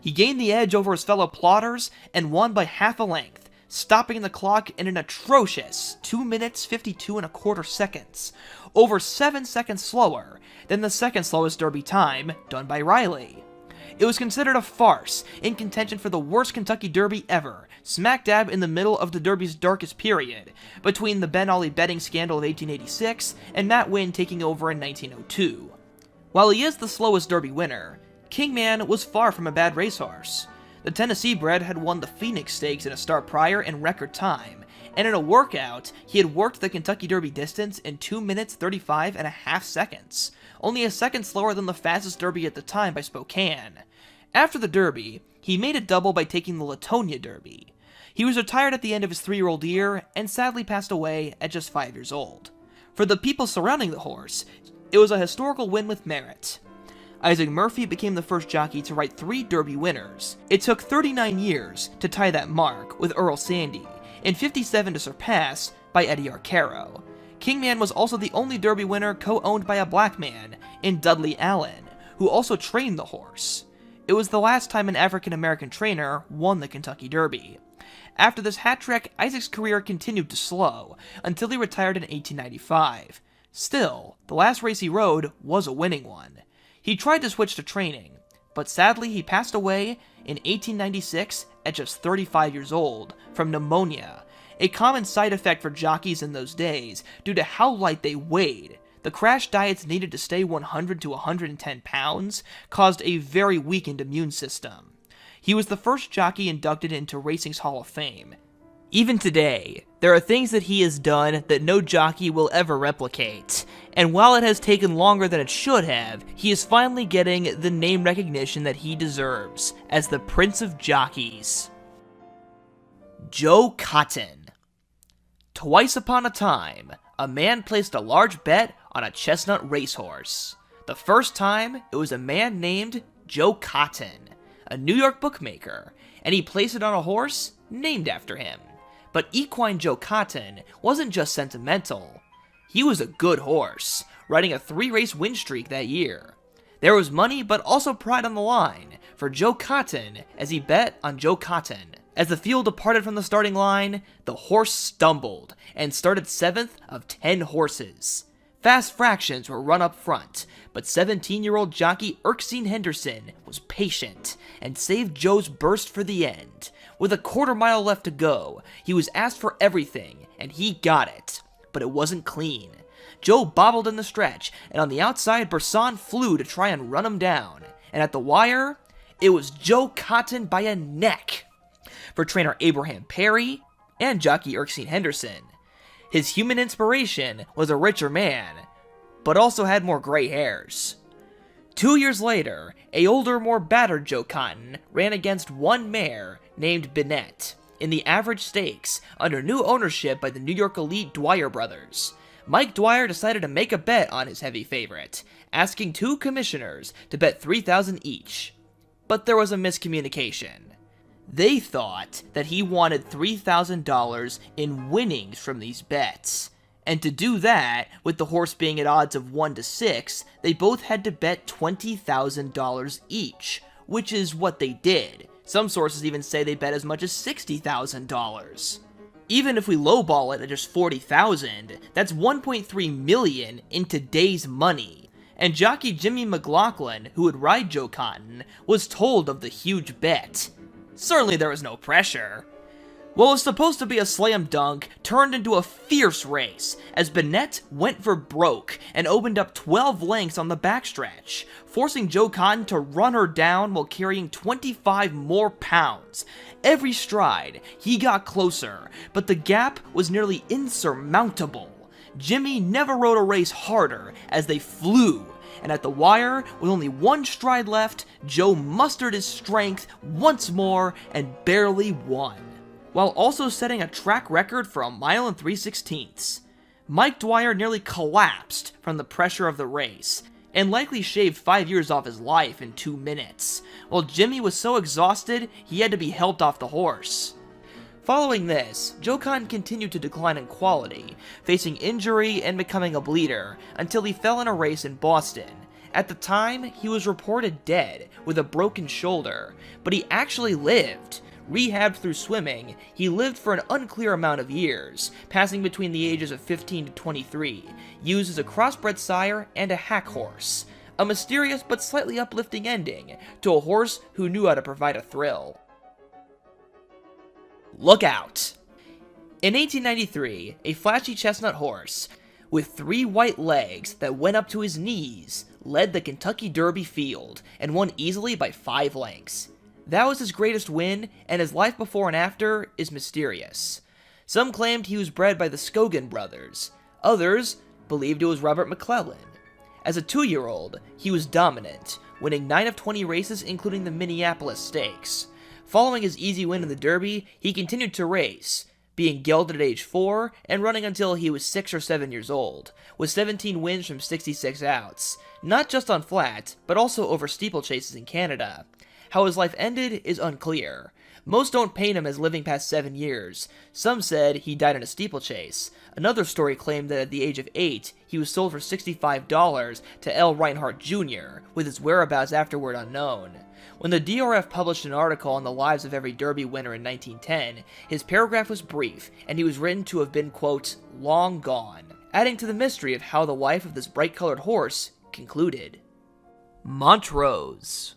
He gained the edge over his fellow plotters and won by half a length, stopping the clock in an atrocious 2 minutes 52.25 seconds, over 7 seconds slower than the second slowest Derby time done by Riley. It was considered a farce, in contention for the worst Kentucky Derby ever, smack dab in the middle of the Derby's darkest period, between the Ben Ali betting scandal of 1886 and Matt Wynn taking over in 1902. While he is the slowest Derby winner, Kingman was far from a bad racehorse. The Tennessee bred had won the Phoenix Stakes in a start prior in record time, and in a workout, he had worked the Kentucky Derby distance in 2 minutes 35.5 seconds, only a second slower than the fastest Derby at the time by Spokane. After the Derby, he made a double by taking the Latonia Derby. He was retired at the end of his 3-year-old year, and sadly passed away at just 5 years old. For the people surrounding the horse, it was a historical win with merit. Isaac Murphy became the first jockey to write 3 Derby winners. It took 39 years to tie that mark with Earl Sandy, and 57 to surpass by Eddie Arcaro. Kingman was also the only Derby winner co-owned by a black man, in Dudley Allen, who also trained the horse. It was the last time an African-American trainer won the Kentucky Derby. After this hat trick, Isaac's career continued to slow, until he retired in 1895. Still, the last race he rode was a winning one. He tried to switch to training, but sadly he passed away in 1896 at just 35 years old from pneumonia, a common side effect for jockeys in those days due to how light they weighed. The crash diets needed to stay 100 to 110 pounds caused a very weakened immune system. He was the first jockey inducted into racing's Hall of Fame. Even today, there are things that he has done that no jockey will ever replicate, and while it has taken longer than it should have, he is finally getting the name recognition that he deserves as the Prince of Jockeys. Joe Cotton. Twice upon a time, a man placed a large bet on a chestnut racehorse. The first time, it was a man named Joe Cotton, a New York bookmaker, and he placed it on a horse named after him. But Equine Joe Cotton wasn't just sentimental. He was a good horse, riding a 3-race win streak that year. There was money, but also pride on the line for Joe Cotton as he bet on Joe Cotton. As the field departed from the starting line, the horse stumbled and started 7th of 10 horses. Fast fractions were run up front, but 17-year-old jockey Erskine Henderson was patient and saved Joe's burst for the end. With a 1/4 mile left to go, he was asked for everything, and he got it. But it wasn't clean. Joe bobbled in the stretch, and on the outside, Bresson flew to try and run him down. And at the wire, it was Joe Cotton by a neck. For trainer Abraham Perry and jockey Erskine Henderson, his human inspiration was a richer man, but also had more gray hairs. 2 years later, a older, more battered Joe Cotton ran against one mare named Binette in the Average Stakes under new ownership by the New York elite Dwyer brothers. Mike Dwyer decided to make a bet on his heavy favorite, asking 2 commissioners to bet $3,000 each. But there was a miscommunication. They thought that he wanted $3,000 in winnings from these bets. And to do that, with the horse being at odds of 1 to 6, they both had to bet $20,000 each, which is what they did. Some sources even say they bet as much as $60,000. Even if we lowball it at just $40,000, that's $1.3 million in today's money. And jockey Jimmy McLaughlin, who would ride Joe Cotton, was told of the huge bet. Certainly there was no pressure. What was supposed to be a slam dunk turned into a fierce race, as Bennett went for broke and opened up 12 lengths on the backstretch, forcing Joe Cotton to run her down while carrying 25 more pounds. Every stride, he got closer, but the gap was nearly insurmountable. Jimmy never rode a race harder as they flew, and at the wire, with only one stride left, Joe mustered his strength once more and barely won, while also setting a track record for 1 mile and 3/16. Mike Dwyer nearly collapsed from the pressure of the race, and likely shaved 5 years off his life in 2 minutes, while Jimmy was so exhausted he had to be helped off the horse. Following this, Joe Cotton continued to decline in quality, facing injury and becoming a bleeder, until he fell in a race in Boston. At the time, he was reported dead, with a broken shoulder, but he actually lived. Rehabbed through swimming, he lived for an unclear amount of years, passing between the ages of 15 to 23, used as a crossbred sire and a hack horse. A mysterious but slightly uplifting ending to a horse who knew how to provide a thrill. Look out! In 1893, a flashy chestnut horse, with 3 white legs that went up to his knees, led the Kentucky Derby field, and won easily by 5 lengths. That was his greatest win, and his life before and after is mysterious. Some claimed he was bred by the Scogan brothers. Others believed it was Robert McClellan. As a 2-year-old, he was dominant, winning 9 of 20 races including the Minneapolis Stakes. Following his easy win in the Derby, he continued to race, being gelded at age 4 and running until he was 6 or 7 years old, with 17 wins from 66 outs, not just on flat, but also over steeplechases in Canada. How his life ended is unclear. Most don't paint him as living past 7 years. Some said he died in a steeplechase. Another story claimed that at the age of 8, he was sold for $65 to L. Reinhardt Jr., with his whereabouts afterward unknown. When the DRF published an article on the lives of every Derby winner in 1910, his paragraph was brief, and he was written to have been, quote, long gone, adding to the mystery of how the life of this bright-colored horse concluded. Montrose.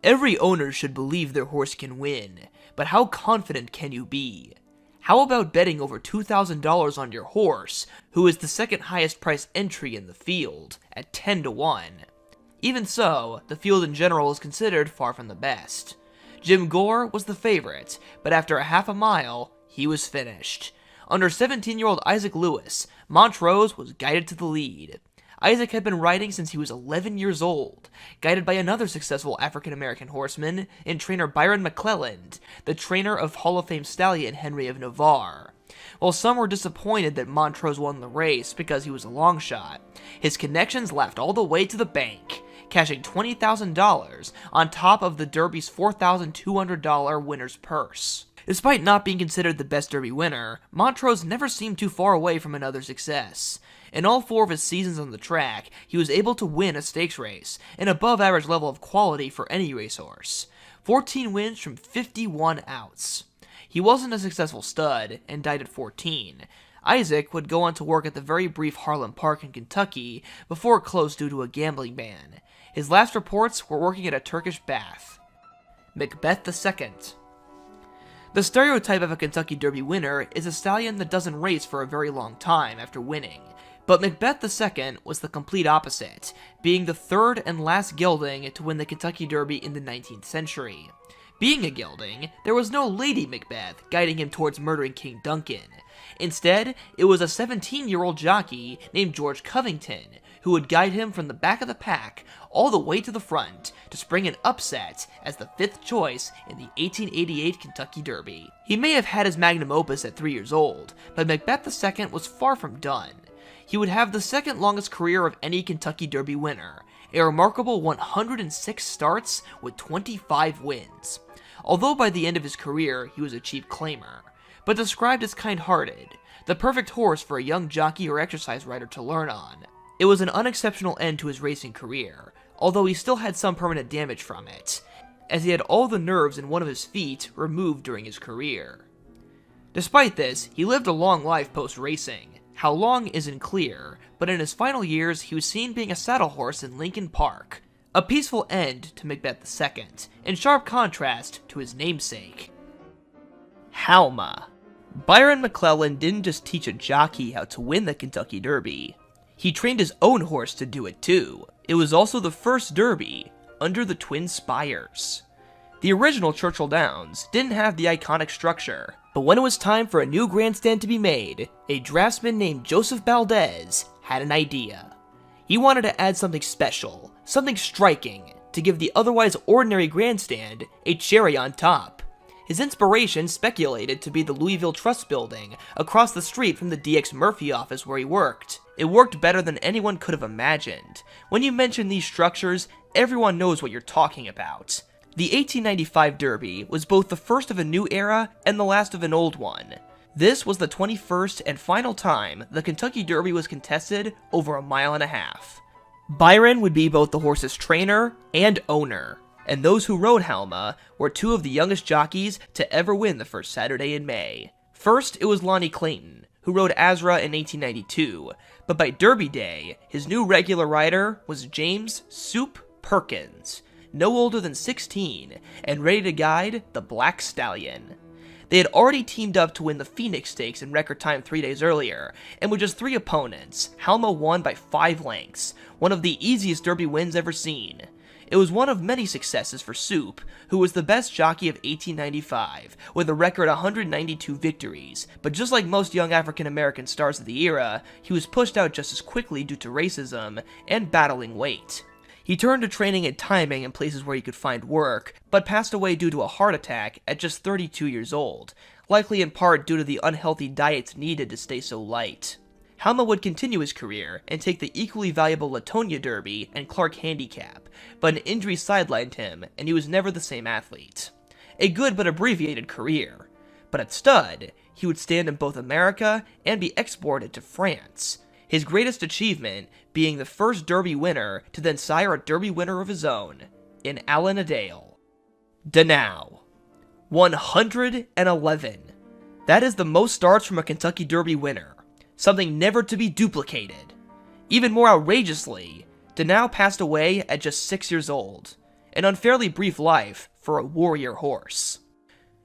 Every owner should believe their horse can win, but how confident can you be? How about betting over $2,000 on your horse, who is the second highest priced entry in the field, at 10 to 1? Even so, the field in general is considered far from the best. Jim Gore was the favorite, but after a half a mile, he was finished. Under 17-year-old Isaac Lewis, Montrose was guided to the lead. Isaac had been riding since he was 11 years old, guided by another successful African-American horseman in trainer Byron McClelland, the trainer of Hall of Fame stallion Henry of Navarre. While some were disappointed that Montrose won the race because he was a long shot, his connections laughed all the way to the bank, cashing $20,000 on top of the Derby's $4,200 winner's purse. Despite not being considered the best Derby winner, Montrose never seemed too far away from another success. In all 4 of his seasons on the track, he was able to win a stakes race, an above-average level of quality for any racehorse. 14 wins from 51 outs. He wasn't a successful stud, and died at 14. Isaac would go on to work at the very brief Harlem Park in Kentucky, before it closed due to a gambling ban. His last reports were working at a Turkish bath. Macbeth II. The stereotype of a Kentucky Derby winner is a stallion that doesn't race for a very long time after winning. But Macbeth II was the complete opposite, being the 3rd and last gelding to win the Kentucky Derby in the 19th century. Being a gelding, there was no Lady Macbeth guiding him towards murdering King Duncan. Instead, it was a 17-year-old jockey named George Covington, who would guide him from the back of the pack all the way to the front to spring an upset as the 5th choice in the 1888 Kentucky Derby. He may have had his magnum opus at 3 years old, but Macbeth II was far from done. He would have the 2nd longest career of any Kentucky Derby winner, a remarkable 106 starts with 25 wins. Although by the end of his career he was a cheap claimer, but described as kind-hearted, the perfect horse for a young jockey or exercise rider to learn on. It was an unexceptional end to his racing career, although he still had some permanent damage from it, as he had all the nerves in one of his feet removed during his career. Despite this, he lived a long life post-racing. How long isn't clear, but in his final years he was seen being a saddle horse in Lincoln Park. A peaceful end to Macbeth II, in sharp contrast to his namesake. Halma. Byron McClellan didn't just teach a jockey how to win the Kentucky Derby. He trained his own horse to do it too. It was also the first Derby under the Twin Spires. The original Churchill Downs didn't have the iconic structure, but when it was time for a new grandstand to be made, a draftsman named Joseph Valdez had an idea. He wanted to add something special, something striking, to give the otherwise ordinary grandstand a cherry on top. His inspiration speculated to be the Louisville Trust Building across the street from the DX Murphy office where he worked. It worked better than anyone could have imagined. When you mention these structures, everyone knows what you're talking about. The 1895 Derby was both the first of a new era and the last of an old one. This was the 21st and final time the Kentucky Derby was contested over a mile and a half. Byron would be both the horse's trainer and owner, and those who rode Halma were two of the youngest jockeys to ever win the first Saturday in May. First, it was Lonnie Clayton, who rode Azra in 1892, but by Derby Day, his new regular rider was James "Soup" Perkins, no older than 16, and ready to guide the Black Stallion. They had already teamed up to win the Phoenix Stakes in record time 3 days earlier, and with just 3 opponents, Halma won by 5 lengths, one of the easiest Derby wins ever seen. It was one of many successes for Soup, who was the best jockey of 1895, with a record 192 victories, but just like most young African-American stars of the era, he was pushed out just as quickly due to racism and battling weight. He turned to training and timing in places where he could find work, but passed away due to a heart attack at just 32 years old, likely in part due to the unhealthy diets needed to stay so light. Halma would continue his career and take the equally valuable Latonia Derby and Clark Handicap, but an injury sidelined him and he was never the same athlete. A good but abbreviated career, but at stud, he would stand in both America and be exported to France. His greatest achievement being the first Derby winner to then sire a Derby winner of his own, in Alan Adale. Danow. 111. That is the most starts from a Kentucky Derby winner, something never to be duplicated. Even more outrageously, Danow passed away at just 6 years old, an unfairly brief life for a warrior horse.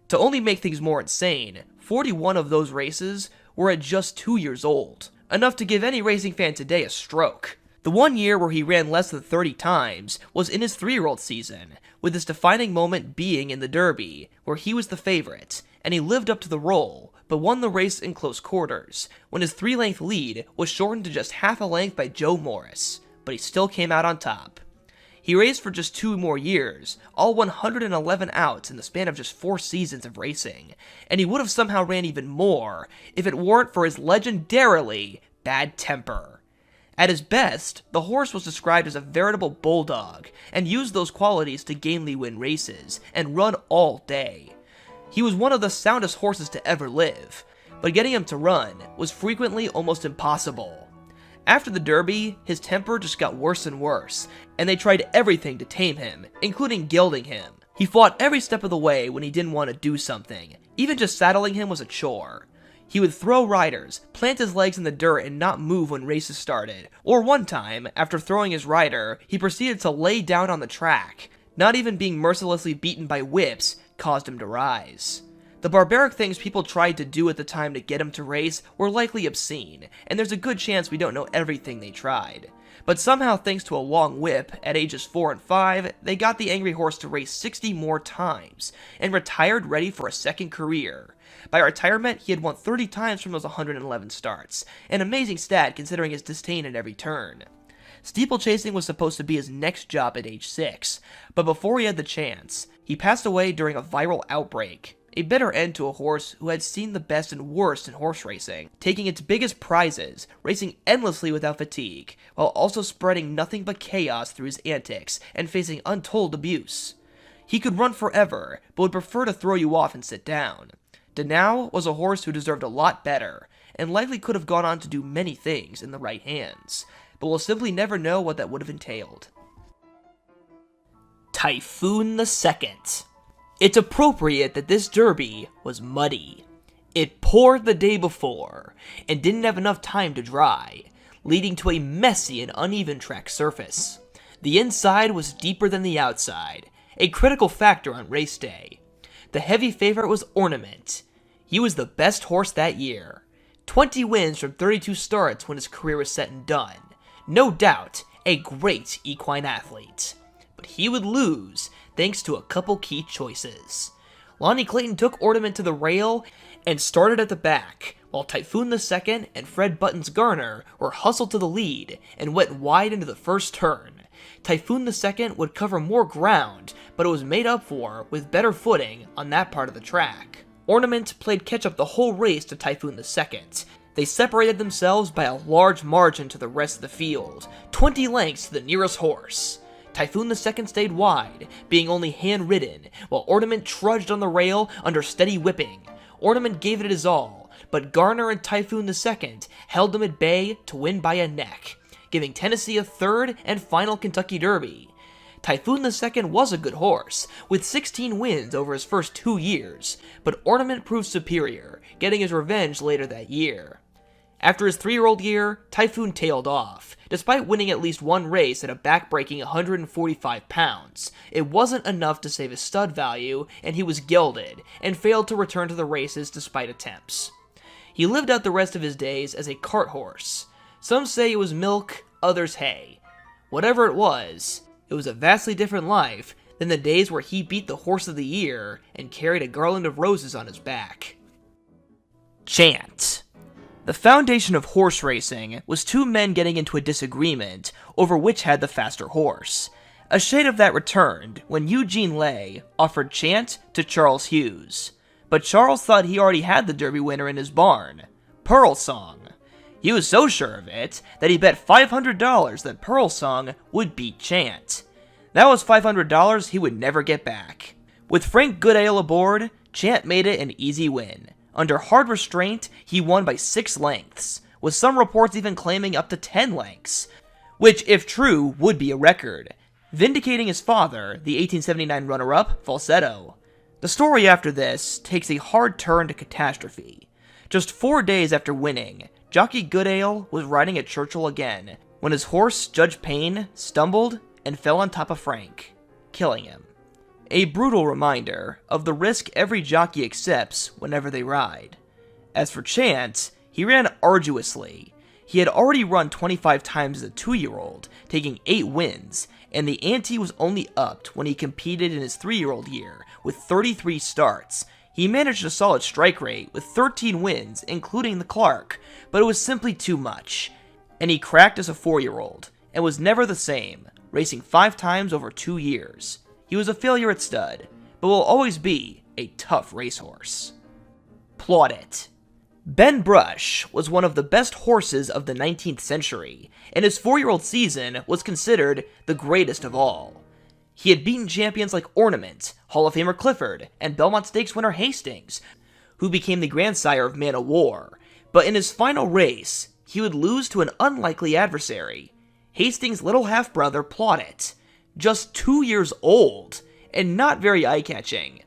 To only make things more insane, 41 of those races were at just 2 years old, enough to give any racing fan today a stroke. The one year where he ran less than 30 times was in his 3-year-old season, with his defining moment being in the Derby, where he was the favorite, and he lived up to the role, but won the race in close quarters, when his 3-length lead was shortened to just half a length by Joe Morris, but he still came out on top. He raced for just 2 more years, all 111 outs in the span of just 4 seasons of racing, and he would have somehow ran even more if it weren't for his legendarily bad temper. At his best, the horse was described as a veritable bulldog, and used those qualities to gamely win races, and run all day. He was one of the soundest horses to ever live, but getting him to run was frequently almost impossible. After the Derby, his temper just got worse and worse, and they tried everything to tame him, including gelding him. He fought every step of the way when he didn't want to do something. Even just saddling him was a chore. He would throw riders, plant his legs in the dirt and not move when races started. Or one time, after throwing his rider, he proceeded to lay down on the track. Not even being mercilessly beaten by whips caused him to rise. The barbaric things people tried to do at the time to get him to race were likely obscene, and there's a good chance we don't know everything they tried. But somehow, thanks to a long whip, at ages 4 and 5, they got the angry horse to race 60 more times, and retired ready for a second career. By retirement, he had won 30 times from those 111 starts, an amazing stat considering his disdain at every turn. Steeplechasing was supposed to be his next job at age 6, but before he had the chance, he passed away during a viral outbreak. A bitter end to a horse who had seen the best and worst in horse racing, taking its biggest prizes, racing endlessly without fatigue, while also spreading nothing but chaos through his antics, and facing untold abuse. He could run forever, but would prefer to throw you off and sit down. Danow was a horse who deserved a lot better, and likely could have gone on to do many things in the right hands, but we'll simply never know what that would have entailed. Typhoon II. It's appropriate that this Derby was muddy. It poured the day before, and didn't have enough time to dry, leading to a messy and uneven track surface. The inside was deeper than the outside, a critical factor on race day. The heavy favorite was Ornament. He was the best horse that year. 20 wins from 32 starts when his career was said and done. No doubt, a great equine athlete. But he would lose thanks to a couple key choices. Lonnie Clayton took Ornament to the rail and started at the back, while Typhoon II and Fred Button's Garner were hustled to the lead and went wide into the first turn. Typhoon II would cover more ground, but it was made up for with better footing on that part of the track. Ornament played catch-up the whole race to Typhoon II. They separated themselves by a large margin to the rest of the field, 20 lengths to the nearest horse. Typhoon II stayed wide, being only hand-ridden, while Ornament trudged on the rail under steady whipping. Ornament gave it his all, but Garner and Typhoon II held him at bay to win by a neck, giving Tennessee a third and final Kentucky Derby. Typhoon II was a good horse, with 16 wins over his first 2 years, but Ornament proved superior, getting his revenge later that year. After his 3-year-old year, Typhoon tailed off. Despite winning at least one race at a back-breaking 145 pounds, it wasn't enough to save his stud value, and he was gelded, and failed to return to the races despite attempts. He lived out the rest of his days as a cart horse. Some say it was milk, others hay. Whatever it was a vastly different life than the days where he beat the Horse of the Year and carried a garland of roses on his back. Chant. The foundation of horse racing was two men getting into a disagreement over which had the faster horse. A shade of that returned when Eugene Lay offered Chant to Charles Hughes. But Charles thought he already had the Derby winner in his barn, Pearl Song. He was so sure of it that he bet $500 that Pearl Song would beat Chant. That was $500 he would never get back. With Frank Goodale aboard, Chant made it an easy win. Under hard restraint, he won by 6 lengths, with some reports even claiming up to 10 lengths, which, if true, would be a record, vindicating his father, the 1879 runner-up, Falsetto. The story after this takes a hard turn to catastrophe. Just 4 days after winning, Jockey Goodale was riding at Churchill again, when his horse, Judge Payne, stumbled and fell on top of Frank, killing him. A brutal reminder of the risk every jockey accepts whenever they ride. As for Chant, he ran arduously. He had already run 25 times as a 2-year-old, taking 8 wins, and the ante was only upped when he competed in his 3-year-old year, with 33 starts. He managed a solid strike rate with 13 wins, including the Clark, but it was simply too much. And he cracked as a 4-year-old, and was never the same, racing 5 times over 2 years. He was a failure at stud, but will always be a tough racehorse. Plaudit. Ben Brush was one of the best horses of the 19th century, and his 4-year-old season was considered the greatest of all. He had beaten champions like Ornament, Hall of Famer Clifford, and Belmont Stakes winner Hastings, who became the grandsire of Man o' War, but in his final race, he would lose to an unlikely adversary, Hastings' little half-brother Plaudit, just 2 years old, and not very eye-catching.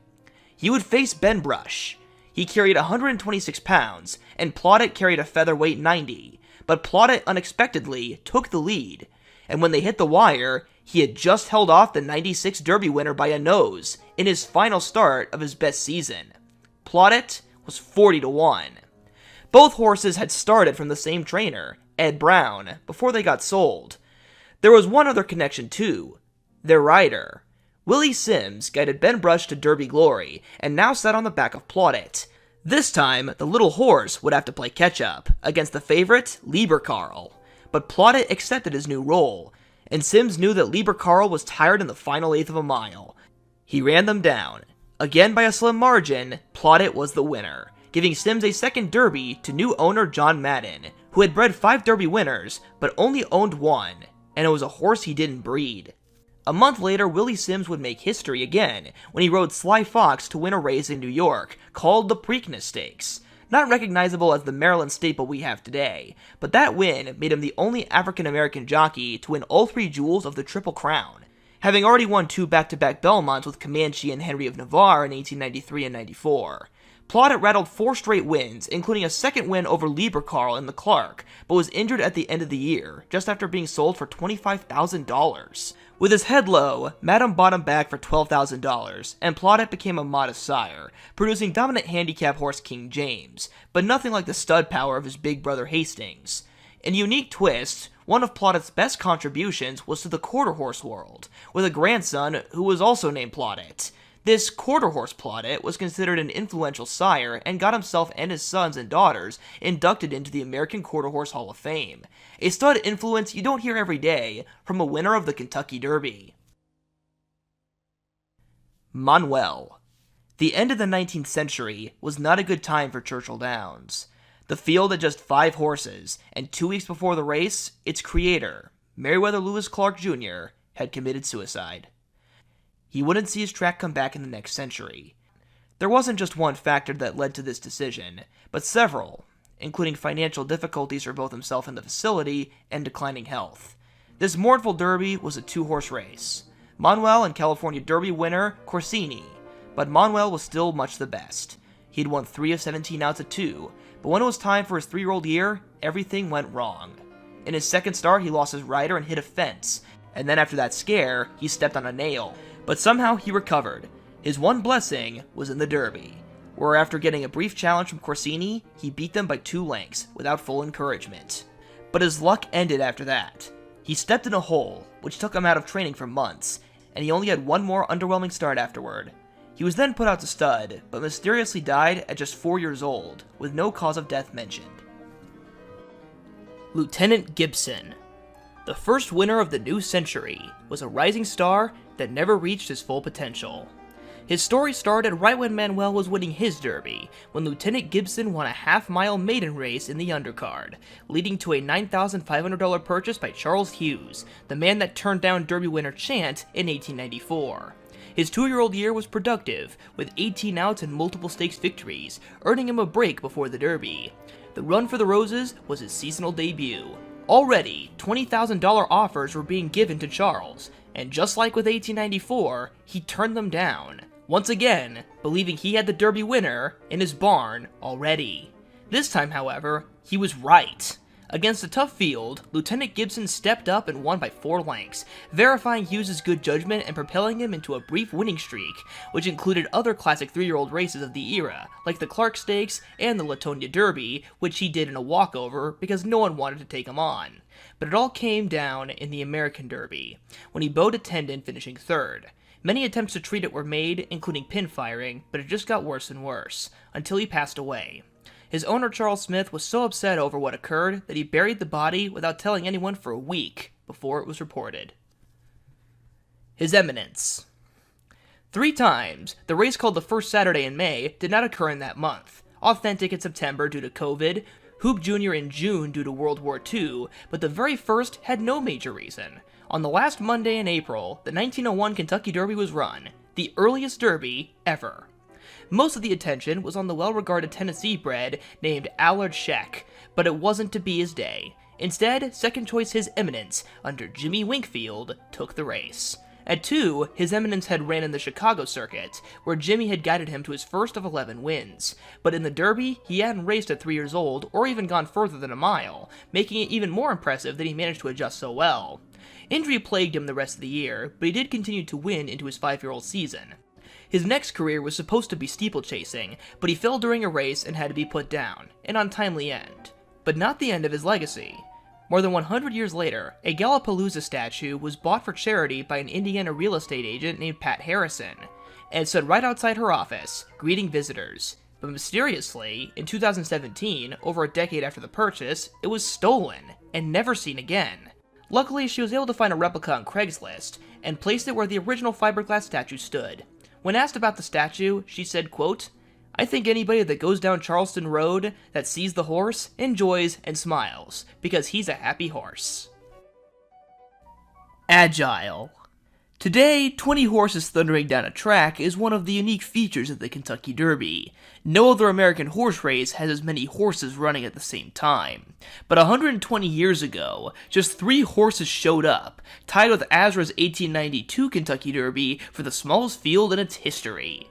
He would face Ben Brush. He carried 126 pounds, and Plaudit carried a featherweight 90, but Plaudit unexpectedly took the lead, and when they hit the wire, he had just held off the 96 Derby winner by a nose in his final start of his best season. Plaudit was 40-1. Both horses had started from the same trainer, Ed Brown, before they got sold. There was one other connection too, their rider. Willie Sims guided Ben Brush to Derby glory, and now sat on the back of Plaudit. This time, the little horse would have to play catch-up against the favorite, Lieber Carl. But Plaudit accepted his new role, and Sims knew that Lieber Carl was tired in the final eighth of a mile. He ran them down. Again by a slim margin, Plaudit was the winner, giving Sims a second Derby to new owner John Madden, who had bred 5 Derby winners, but only owned 1, and it was a horse he didn't breed. A month later, Willie Sims would make history again, when he rode Sly Fox to win a race in New York, called the Preakness Stakes. Not recognizable as the Maryland staple we have today, but that win made him the only African-American jockey to win all 3 jewels of the Triple Crown, having already won 2 back-to-back Belmonts with Comanche and Henry of Navarre in 1893 and 94. Plottet rattled 4 straight wins, including a second win over Lieberkarl in the Clark, but was injured at the end of the year, just after being sold for $25,000. With his head low, Madam bought him back for $12,000, and Plottet became a modest sire, producing dominant handicap horse King James, but nothing like the stud power of his big brother Hastings. In a unique twist, one of Plottet's best contributions was to the quarter horse world, with a grandson who was also named Plottet. This quarter horse Plottet was considered an influential sire and got himself and his sons and daughters inducted into the American Quarter Horse Hall of Fame, a stud influence you don't hear every day from a winner of the Kentucky Derby. Manuel. The end of the 19th century was not a good time for Churchill Downs. The field had just 5 horses, and 2 weeks before the race, its creator, Meriwether Lewis Clark Jr., had committed suicide. He wouldn't see his track come back in the next century. There wasn't just one factor that led to this decision, but several, including financial difficulties for both himself and the facility, and declining health. This mournful derby was a 2-horse race. Manuel and California Derby winner Corsini, but Manuel was still much the best. He'd won 3 of 17 outs at 2, but when it was time for his 3-year-old year, everything went wrong. In his second start, he lost his rider and hit a fence, and then after that scare, he stepped on a nail. But somehow he recovered. His one blessing was in the Derby, where after getting a brief challenge from Corsini, he beat them by 2 lengths, without full encouragement. But his luck ended after that. He stepped in a hole, which took him out of training for months, and he only had one more underwhelming start afterward. He was then put out to stud, but mysteriously died at just 4 years old, with no cause of death mentioned. Lieutenant Gibson. The first winner of the new century was a rising star that never reached his full potential. His story started right when Manuel was winning his Derby, when Lieutenant Gibson won a half-mile maiden race in the undercard, leading to a $9,500 purchase by Charles Hughes, the man that turned down Derby winner Chant in 1894. His 2-year-old year was productive, with 18 outs and multiple stakes victories, earning him a break before the Derby. The Run for the Roses was his seasonal debut. Already, $20,000 offers were being given to Charles, and just like with 1894, he turned them down, once again believing he had the Derby winner in his barn already. This time, however, he was right. Against a tough field, Lieutenant Gibson stepped up and won by 4 lengths, verifying Hughes' good judgment and propelling him into a brief winning streak, which included other classic 3-year-old races of the era, like the Clark Stakes and the Latonia Derby, which he did in a walkover because no one wanted to take him on. But it all came down in the American Derby, when he bowed a tendon, finishing 3rd. Many attempts to treat it were made, including pin firing, but it just got worse and worse, until he passed away. His owner, Charles Smith, was so upset over what occurred that he buried the body without telling anyone for a week before it was reported. His Eminence. 3 times, the race called the first Saturday in May did not occur in that month. Authentic in September due to COVID, Hoop Jr. in June due to World War II, but the very first had no major reason. On the last Monday in April, the 1901 Kentucky Derby was run, the earliest Derby ever. Most of the attention was on the well-regarded Tennessee bred named Allard Scheck, but it wasn't to be his day. Instead, second choice His Eminence, under Jimmy Winkfield, took the race. At 2, His Eminence had ran in the Chicago circuit, where Jimmy had guided him to his first of 11 wins. But in the Derby, he hadn't raced at 3 years old, or even gone further than a mile, making it even more impressive that he managed to adjust so well. Injury plagued him the rest of the year, but he did continue to win into his 5-year-old season. His next career was supposed to be steeplechasing, but he fell during a race and had to be put down, an untimely end. But not the end of his legacy. More than 100 years later, a Gallapalooza statue was bought for charity by an Indiana real estate agent named Pat Harrison, and stood right outside her office, greeting visitors. But mysteriously, in 2017, over a decade after the purchase, it was stolen, and never seen again. Luckily, she was able to find a replica on Craigslist, and placed it where the original fiberglass statue stood. When asked about the statue, she said, quote, "I think anybody that goes down Charleston Road that sees the horse enjoys and smiles, because he's a happy horse." Agile. Today, 20 horses thundering down a track is one of the unique features of the Kentucky Derby. No other American horse race has as many horses running at the same time. But 120 years ago, just 3 horses showed up, tied with Azra's 1892 Kentucky Derby for the smallest field in its history.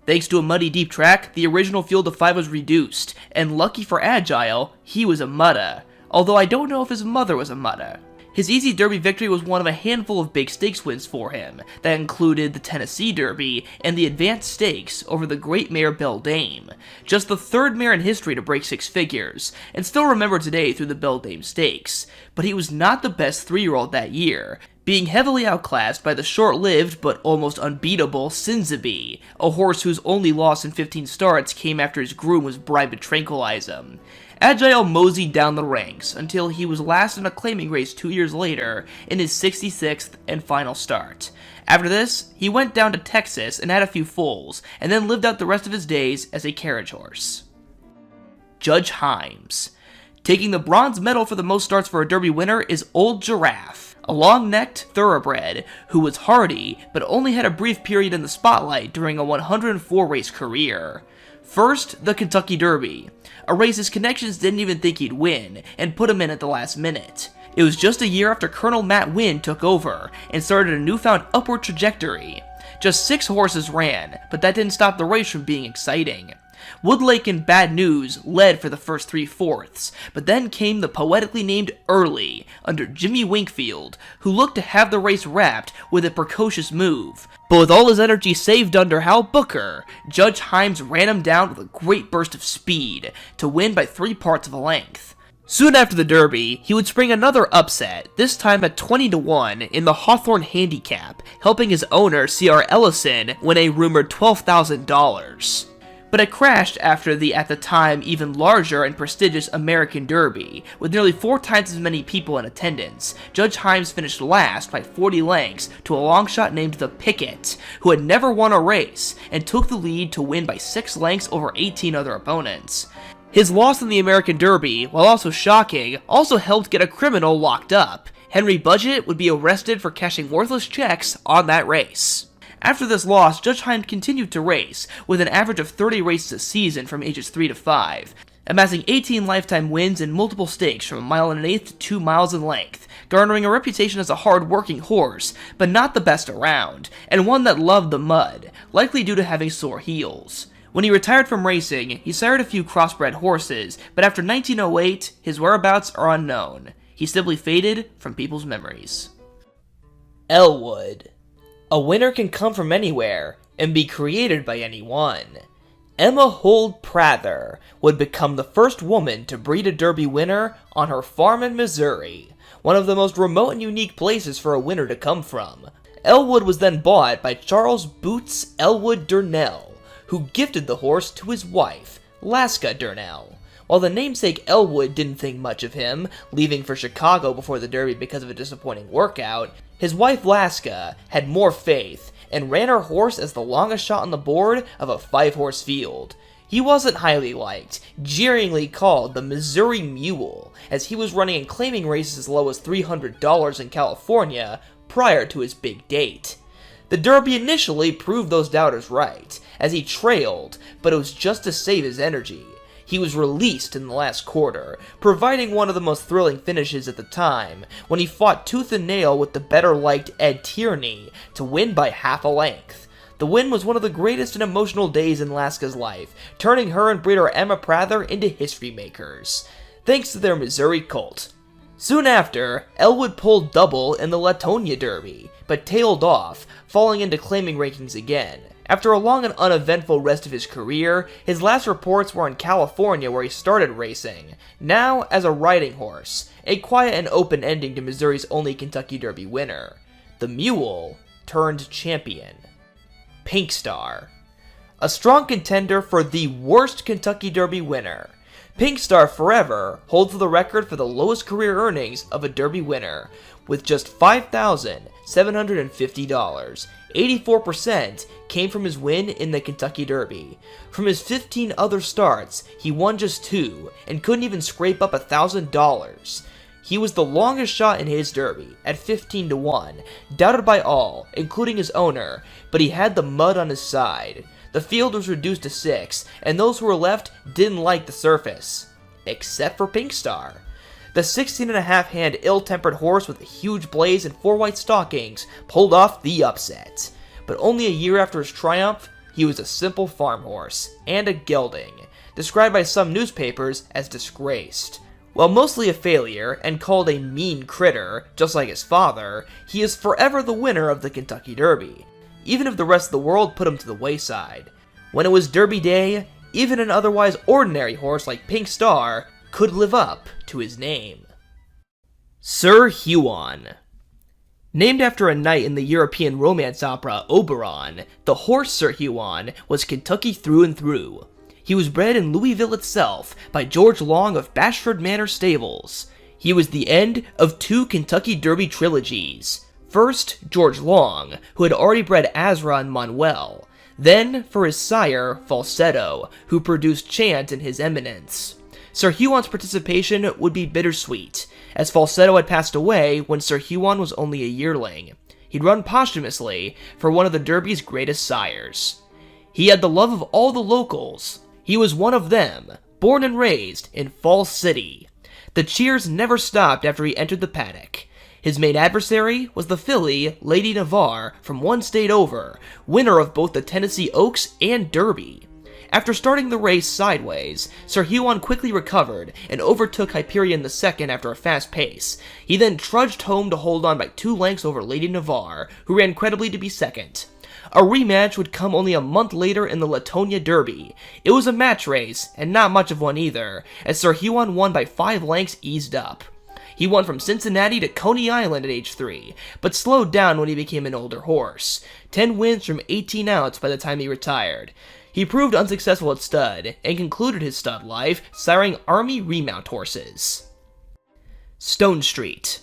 Thanks to a muddy deep track, the original field of 5 was reduced, and lucky for Agile, he was a mutta, although I don't know if his mother was a mutta. His easy Derby victory was one of a handful of big stakes wins for him, that included the Tennessee Derby and the Advanced Stakes over the great mare Beldame, just the 3rd mare in history to break 6 figures, and still remembered today through the Beldame Stakes. But he was not the best 3-year-old that year, being heavily outclassed by the short-lived but almost unbeatable Sinzabi, a horse whose only loss in 15 starts came after his groom was bribed to tranquilize him. Agile moseyed down the ranks until he was last in a claiming race 2 years later in his 66th and final start. After this, he went down to Texas and had a few foals, and then lived out the rest of his days as a carriage horse. Judge Himes. Taking the bronze medal for the most starts for a Derby winner is Old Giraffe, a long-necked thoroughbred who was hardy but only had a brief period in the spotlight during a 104-race career. First, the Kentucky Derby, a race his connections didn't even think he'd win, and put him in at the last minute. It was just a year after Colonel Matt Winn took over, and started a newfound upward trajectory. Just 6 horses ran, but that didn't stop the race from being exciting. Woodlake and Bad News led for the first 3/4, but then came the poetically named Early, under Jimmy Winkfield, who looked to have the race wrapped with a precocious move. But with all his energy saved under Hal Booker, Judge Himes ran him down with a great burst of speed, to win by 3 parts of a length. Soon after the Derby, he would spring another upset, this time at 20-1 in the Hawthorne Handicap, helping his owner, C.R. Ellison, win a rumored $12,000. But it crashed after the, at the time, even larger and prestigious American Derby, with nearly 4 times as many people in attendance. Judge Himes finished last by 40 lengths to a long shot named the Picket, who had never won a race, and took the lead to win by 6 lengths over 18 other opponents. His loss in the American Derby, while also shocking, also helped get a criminal locked up. Henry Budget would be arrested for cashing worthless checks on that race. After this loss, Judge Himes continued to race, with an average of 30 races a season from ages 3 to 5, amassing 18 lifetime wins in multiple stakes from 1 1/8 to 2 miles in length, garnering a reputation as a hard-working horse, but not the best around, and one that loved the mud, likely due to having sore heels. When he retired from racing, he sired a few crossbred horses, but after 1908, his whereabouts are unknown. He simply faded from people's memories. Elwood. A winner can come from anywhere, and be created by anyone. Emma Hold Prather would become the first woman to breed a Derby winner on her farm in Missouri, one of the most remote and unique places for a winner to come from. Elwood was then bought by Charles Boots Elwood Durnell, who gifted the horse to his wife, Laska Durnell. While the namesake Elwood didn't think much of him, leaving for Chicago before the Derby because of a disappointing workout, his wife Laska had more faith, and ran her horse as the longest shot on the board of a 5-horse field. He wasn't highly liked, jeeringly called the Missouri Mule, as he was running and claiming races as low as $300 in California prior to his big date. The Derby initially proved those doubters right, as he trailed, but it was just to save his energy. He was released in the last quarter, providing one of the most thrilling finishes at the time, when he fought tooth and nail with the better-liked Ed Tierney to win by half a length. The win was one of the greatest and emotional days in Laska's life, turning her and breeder Emma Prather into history makers, thanks to their Missouri colt. Soon after, Elwood pulled double in the Latonia Derby, but tailed off, falling into claiming rankings again. After a long and uneventful rest of his career, his last reports were in California where he started racing, now as a riding horse, a quiet and open ending to Missouri's only Kentucky Derby winner. The Mule turned champion. Pink Star. A strong contender for the worst Kentucky Derby winner. Pink Star forever holds the record for the lowest career earnings of a Derby winner, with just $5,750. 84% came from his win in the Kentucky Derby. From his 15 other starts, he won just 2, and couldn't even scrape up $1,000. He was the longest shot in his Derby, at 15-1, doubted by all, including his owner, but he had the mud on his side. The field was reduced to 6, and those who were left didn't like the surface. Except for Pink Star. The 16.5-hand ill-tempered horse with a huge blaze and 4 white stockings pulled off the upset. But only a year after his triumph, he was a simple farm horse, and a gelding, described by some newspapers as disgraced. While mostly a failure, and called a mean critter, just like his father, he is forever the winner of the Kentucky Derby, even if the rest of the world put him to the wayside. When it was Derby Day, even an otherwise ordinary horse like Pink Star could live up to his name. Sir Huon. Named after a knight in the European romance opera Oberon, the horse Sir Huon was Kentucky through and through. He was bred in Louisville itself by George Long of Bashford Manor Stables. He was the end of 2 Kentucky Derby trilogies. First, George Long, who had already bred Azra and Manuel. Then, for his sire, Falsetto, who produced Chant and His Eminence. Sir Huon's participation would be bittersweet, as Falsetto had passed away when Sir Huon was only a yearling. He'd run posthumously for one of the Derby's greatest sires. He had the love of all the locals. He was one of them, born and raised in Falls City. The cheers never stopped after he entered the paddock. His main adversary was the filly Lady Navarre from one state over, winner of both the Tennessee Oaks and Derby. After starting the race sideways, Sir Huon quickly recovered and overtook Hyperion II after a fast pace. He then trudged home to hold on by 2 lengths over Lady Navarre, who ran credibly to be second. A rematch would come only a month later in the Latonia Derby. It was a match race, and not much of one either, as Sir Huon won by 5 lengths eased up. He won from Cincinnati to Coney Island at age 3, but slowed down when he became an older horse. 10 wins from 18 outs by the time he retired. He proved unsuccessful at stud, and concluded his stud life siring Army remount horses. Stone Street.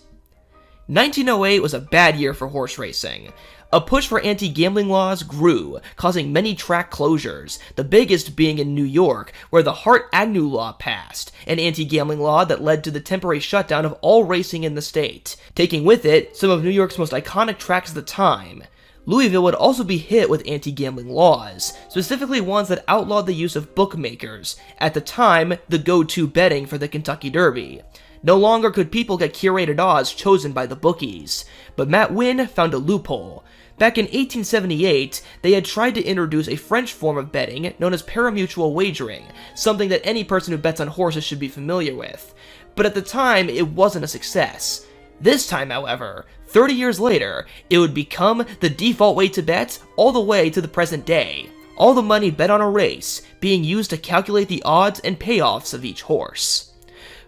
1908 was a bad year for horse racing. A push for anti-gambling laws grew, causing many track closures, the biggest being in New York, where the Hart-Agnew Law passed, an anti-gambling law that led to the temporary shutdown of all racing in the state, taking with it some of New York's most iconic tracks of the time. Louisville would also be hit with anti-gambling laws, specifically ones that outlawed the use of bookmakers, at the time the go-to betting for the Kentucky Derby. No longer could people get curated odds chosen by the bookies, but Matt Wynne found a loophole. Back in 1878, they had tried to introduce a French form of betting known as parimutuel wagering, something that any person who bets on horses should be familiar with. But at the time, it wasn't a success. This time, however, 30 years later, it would become the default way to bet all the way to the present day. All the money bet on a race being used to calculate the odds and payoffs of each horse.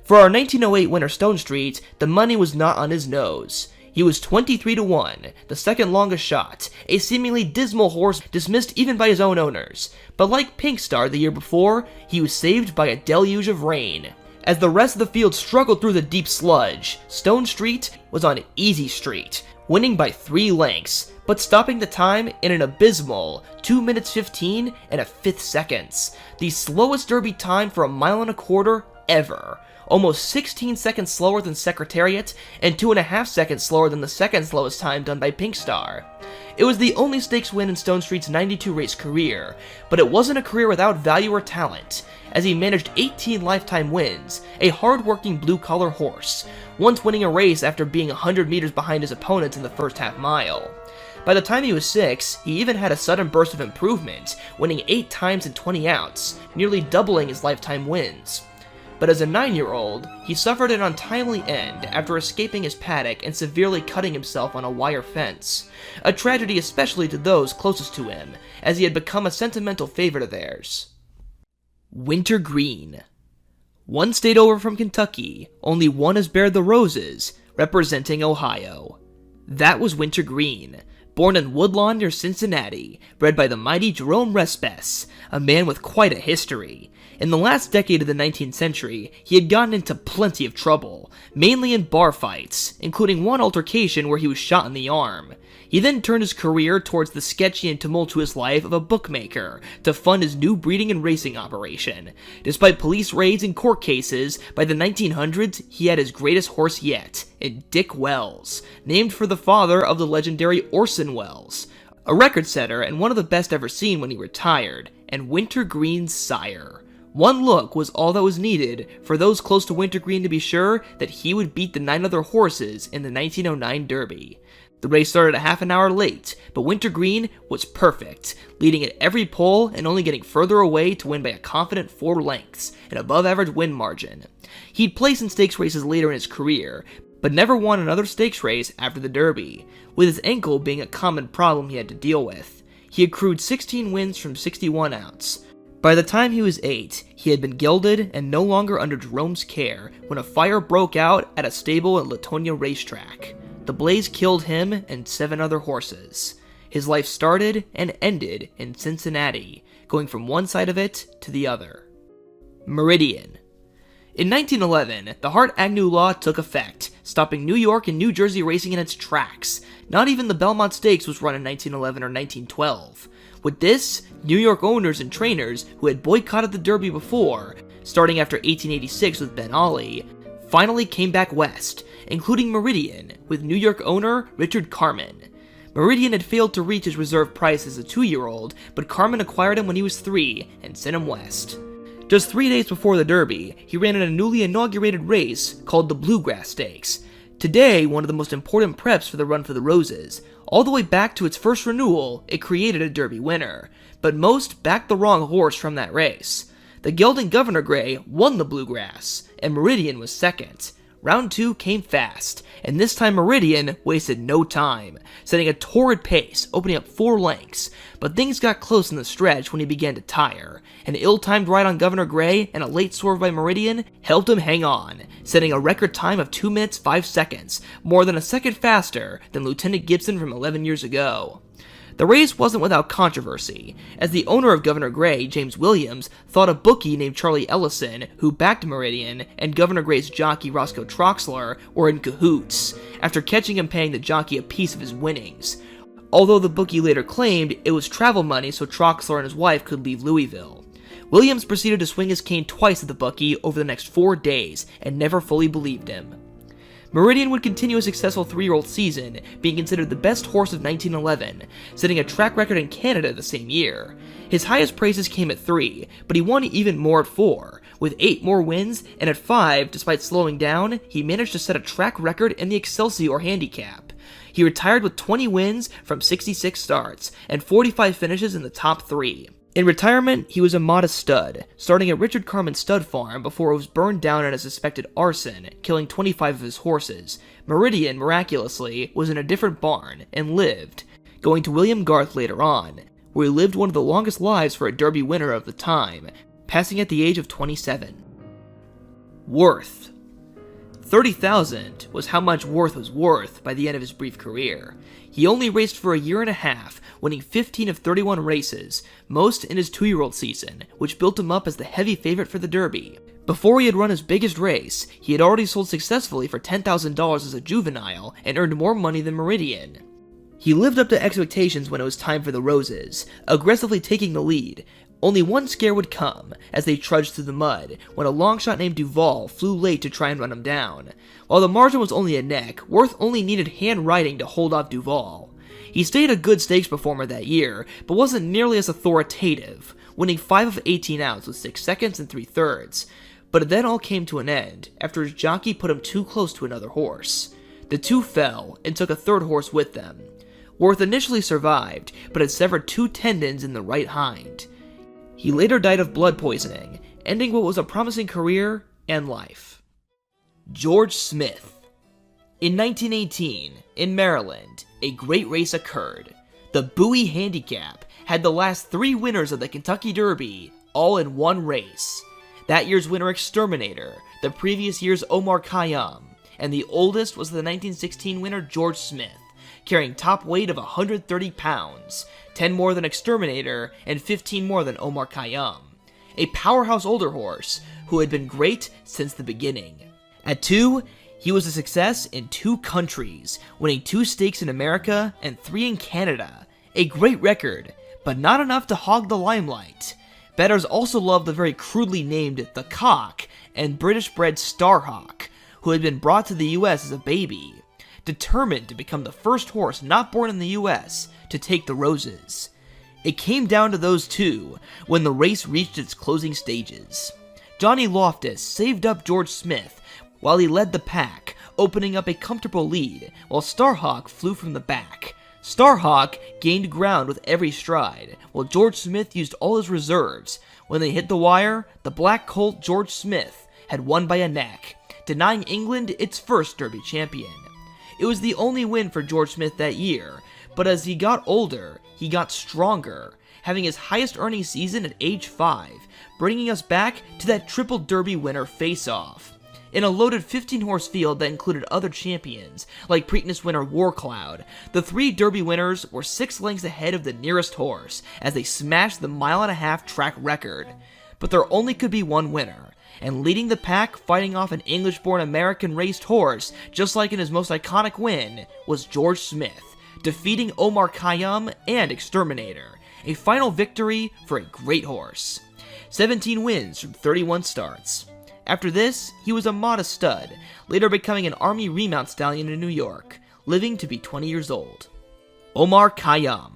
For our 1908 winner Stone Street, the money was not on his nose. He was 23-1, the second longest shot, a seemingly dismal horse dismissed even by his own owners. But like Pink Star the year before, he was saved by a deluge of rain. As the rest of the field struggled through the deep sludge, Stone Street was on easy street, winning by 3 lengths, but stopping the time in an abysmal 2 minutes 15 and a 5th seconds, the slowest Derby time for a mile and a quarter ever. Almost 16 seconds slower than Secretariat, and 2.5 seconds slower than the second slowest time done by Pink Star. It was the only stakes win in Stone Street's 92-race career, but it wasn't a career without value or talent, as he managed 18 lifetime wins, a hard-working blue-collar horse, once winning a race after being 100 meters behind his opponents in the first half mile. By the time he was 6, he even had a sudden burst of improvement, winning 8 times in 20 outs, nearly doubling his lifetime wins. But as a 9-year-old, he suffered an untimely end after escaping his paddock and severely cutting himself on a wire fence. A tragedy especially to those closest to him, as he had become a sentimental favorite of theirs. Winter Green. One state over from Kentucky, only one has bared the roses, representing Ohio. That was Winter Green, born in Woodlawn near Cincinnati, bred by the mighty Jerome Respes, a man with quite a history. In the last decade of the 19th century, he had gotten into plenty of trouble, mainly in bar fights, including one altercation where he was shot in the arm. He then turned his career towards the sketchy and tumultuous life of a bookmaker to fund his new breeding and racing operation. Despite police raids and court cases, by the 1900s, he had his greatest horse yet, in Dick Wells, named for the father of the legendary Orson Welles, a record setter and one of the best ever seen when he retired, and Winter Green's sire. One look was all that was needed for those close to Winter Green to be sure that he would beat the 9 other horses in the 1909 Derby. The race started a half an hour late, but Wintergreen was perfect, leading at every pole and only getting further away to win by a confident 4 lengths, an above-average win margin. He'd placed in stakes races later in his career, but never won another stakes race after the Derby, with his ankle being a common problem he had to deal with. He accrued 16 wins from 61 outs. By the time he was 8, he had been gelded and no longer under Jerome's care when a fire broke out at a stable at Latonia Racetrack. The blaze killed him and 7 other horses. His life started and ended in Cincinnati, going from one side of it to the other. Meridian. In 1911, the Hart-Agnew Law took effect, stopping New York and New Jersey racing in its tracks. Not even the Belmont Stakes was run in 1911 or 1912. With this, New York owners and trainers who had boycotted the Derby before, starting after 1886 with Ben Ollie, finally came back west, including Meridian, with New York owner Richard Carman. Meridian had failed to reach his reserve price as a 2-year-old, but Carman acquired him when he was 3 and sent him west. Just 3 days before the Derby, he ran in a newly inaugurated race called the Bluegrass Stakes. Today, one of the most important preps for the Run for the Roses. All the way back to its first renewal, it created a Derby winner, but most backed the wrong horse from that race. The gelding Governor Gray won the Bluegrass, and Meridian was second. Round 2 came fast, and this time Meridian wasted no time, setting a torrid pace, opening up 4 lengths, but things got close in the stretch when he began to tire. An ill-timed ride on Governor Gray and a late swerve by Meridian helped him hang on, setting a record time of 2 minutes 5 seconds, more than a second faster than Lieutenant Gibson from 11 years ago. The race wasn't without controversy, as the owner of Governor Gray, James Williams, thought a bookie named Charlie Ellison, who backed Meridian, and Governor Gray's jockey Roscoe Troxler were in cahoots, after catching him paying the jockey a piece of his winnings. Although the bookie later claimed it was travel money so Troxler and his wife could leave Louisville. Williams proceeded to swing his cane twice at the bookie over the next 4 days, and never fully believed him. Meridian would continue a successful 3-year-old season, being considered the best horse of 1911, setting a track record in Canada the same year. His highest praises came at 3, but he won even more at 4. With 8 more wins, and at 5, despite slowing down, he managed to set a track record in the Excelsior handicap. He retired with 20 wins from 66 starts, and 45 finishes in the top 3. In retirement, he was a modest stud, starting at Richard Carman's stud farm before it was burned down in a suspected arson, killing 25 of his horses. Meridian, miraculously, was in a different barn, and lived, going to William Garth later on, where he lived one of the longest lives for a Derby winner of the time, passing at the age of 27. Worth. 30,000 was how much Worth was worth by the end of his brief career. He only raced for a year and a half, winning 15 of 31 races, most in his 2-year-old season, which built him up as the heavy favorite for the Derby. Before he had run his biggest race, he had already sold successfully for $10,000 as a juvenile and earned more money than Meridian. He lived up to expectations when it was time for the Roses, aggressively taking the lead. Only one scare would come, as they trudged through the mud, when a long shot named Duval flew late to try and run him down. While the margin was only a neck, Worth only needed hand-riding to hold off Duval. He stayed a good stakes performer that year, but wasn't nearly as authoritative, winning 5 of 18 outs with 6 seconds and 3/3. But it then all came to an end, after his jockey put him too close to another horse. The two fell, and took a third horse with them. Worth initially survived, but had severed 2 tendons in the right hind. He later died of blood poisoning, ending what was a promising career and life. George Smith. In 1918, in Maryland, a great race occurred. The Bowie Handicap had the last 3 winners of the Kentucky Derby all in one race. That year's winner Exterminator, the previous year's Omar Khayyam, and the oldest was the 1916 winner George Smith, carrying top weight of 130 pounds, 10 more than Exterminator and 15 more than Omar Khayyam. A powerhouse older horse who had been great since the beginning. At 2, he was a success in 2 countries, winning 2 stakes in America and 3 in Canada. A great record, but not enough to hog the limelight. Bettors also loved the very crudely named The Cock and British-bred Starhawk, who had been brought to the US as a baby, determined to become the first horse not born in the US to take the Roses. It came down to those 2 when the race reached its closing stages. Johnny Loftus saved up George Smith while he led the pack, opening up a comfortable lead, while Starhawk flew from the back. Starhawk gained ground with every stride, while George Smith used all his reserves. When they hit the wire, the black colt George Smith had won by a neck, denying England its first Derby champion. It was the only win for George Smith that year, but as he got older, he got stronger, having his highest earning season at age 5, bringing us back to that Triple Derby winner face-off. In a loaded 15-horse field that included other champions, like Preakness winner Warcloud, the 3 Derby winners were 6 lengths ahead of the nearest horse as they smashed the mile-and-a-half track record. But there only could be one winner, and leading the pack, fighting off an English-born American raced horse, just like in his most iconic win, was George Smith, defeating Omar Khayyam and Exterminator. A final victory for a great horse. 17 wins from 31 starts. After this, he was a modest stud, later becoming an Army remount stallion in New York, living to be 20 years old. Omar Khayyam.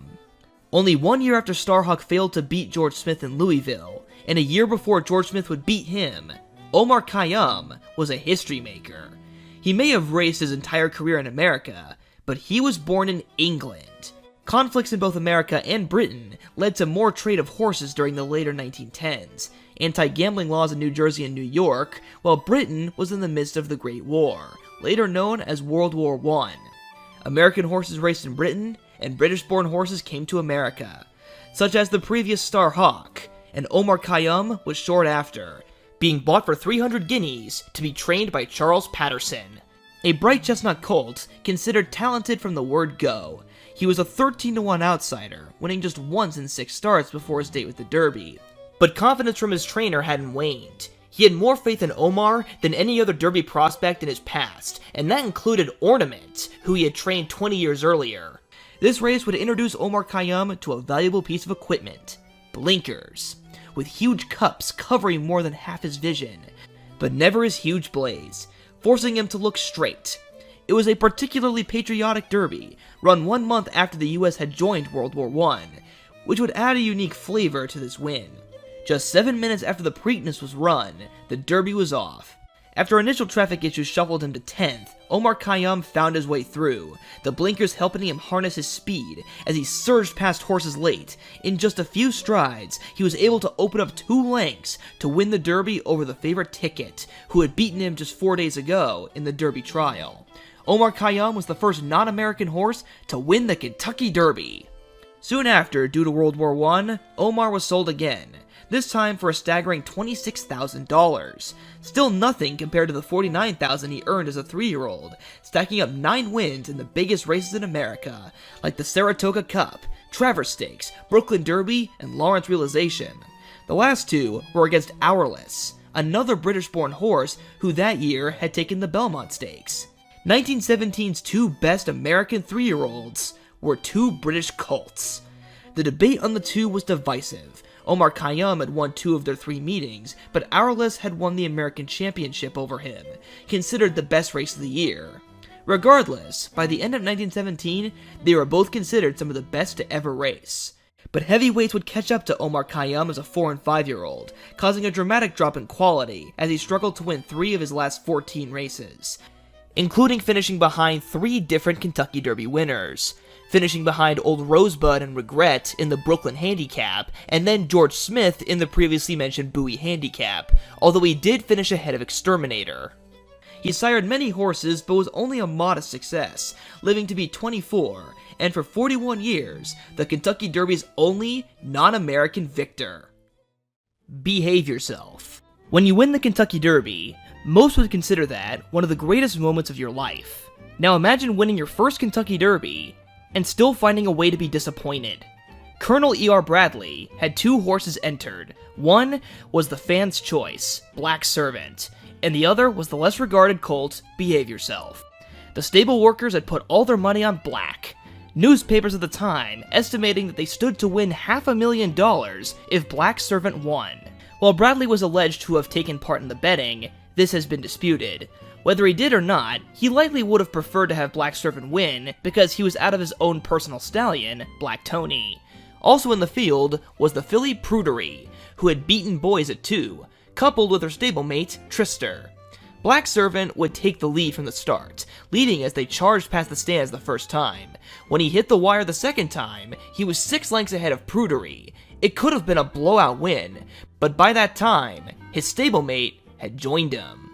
Only 1 year after Starhawk failed to beat George Smith in Louisville, and a year before George Smith would beat him, Omar Khayyam was a history maker. He may have raced his entire career in America, but he was born in England. Conflicts in both America and Britain led to more trade of horses during the later 1910s, anti-gambling laws in New Jersey and New York, while Britain was in the midst of the Great War, later known as World War I. American horses raced in Britain, and British-born horses came to America, such as the previous Starhawk, and Omar Khayyam was short after, being bought for 300 guineas to be trained by Charles Patterson. A bright chestnut colt, considered talented from the word go. He was a 13-to-1 outsider, winning just once in 6 starts before his date with the Derby. But confidence from his trainer hadn't waned. He had more faith in Omar than any other Derby prospect in his past, and that included Ornament, who he had trained 20 years earlier. This race would introduce Omar Khayyam to a valuable piece of equipment: blinkers, with huge cups covering more than half his vision, but never his huge blaze, forcing him to look straight. It was a particularly patriotic Derby, run 1 month after the US had joined World War I, which would add a unique flavor to this win. Just 7 minutes after the Preakness was run, the Derby was off. After initial traffic issues shuffled him to 10th, Omar Khayyam found his way through, the blinkers helping him harness his speed as he surged past horses late. In just a few strides, he was able to open up 2 lengths to win the Derby over the favorite Ticket, who had beaten him just 4 days ago in the Derby trial. Omar Khayyam was the first non-American horse to win the Kentucky Derby. Soon after, due to World War I, Omar was sold again, this time for a staggering $26,000. Still nothing compared to the $49,000 he earned as a 3-year-old, stacking up 9 wins in the biggest races in America, like the Saratoga Cup, Travers Stakes, Brooklyn Derby, and Lawrence Realization. The last 2 were against Hourless, another British-born horse who that year had taken the Belmont Stakes. 1917's 2 best American 3-year-olds were 2 British colts. The debate on the 2 was divisive. Omar Khayyam had won 2 of their 3 meetings, but Hourless had won the American Championship over him, considered the best race of the year. Regardless, by the end of 1917, they were both considered some of the best to ever race. But heavyweights would catch up to Omar Khayyam as a 4- and 5-year-old, causing a dramatic drop in quality as he struggled to win 3 of his last 14 races, including finishing behind 3 different Kentucky Derby winners, finishing behind Old Rosebud and Regret in the Brooklyn Handicap, and then George Smith in the previously mentioned Bowie Handicap, although he did finish ahead of Exterminator. He sired many horses, but was only a modest success, living to be 24, and for 41 years, the Kentucky Derby's only non-American victor. Behave yourself. When you win the Kentucky Derby, most would consider that one of the greatest moments of your life. Now imagine winning your first Kentucky Derby, and still finding a way to be disappointed. Colonel E.R. Bradley had 2 horses entered. One was the fan's choice, Black Servant, and the other was the less regarded colt, Behave Yourself. The stable workers had put all their money on Black. Newspapers at the time estimating that they stood to win $500,000 if Black Servant won. While Bradley was alleged to have taken part in the betting, this has been disputed. Whether he did or not, he likely would have preferred to have Black Servant win because he was out of his own personal stallion, Black Tony. Also in the field was the filly Prudery, who had beaten boys at 2, coupled with her stablemate, Trister. Black Servant would take the lead from the start, leading as they charged past the stands the first time. When he hit the wire the second time, he was 6 lengths ahead of Prudery. It could have been a blowout win, but by that time, his stablemate had joined him.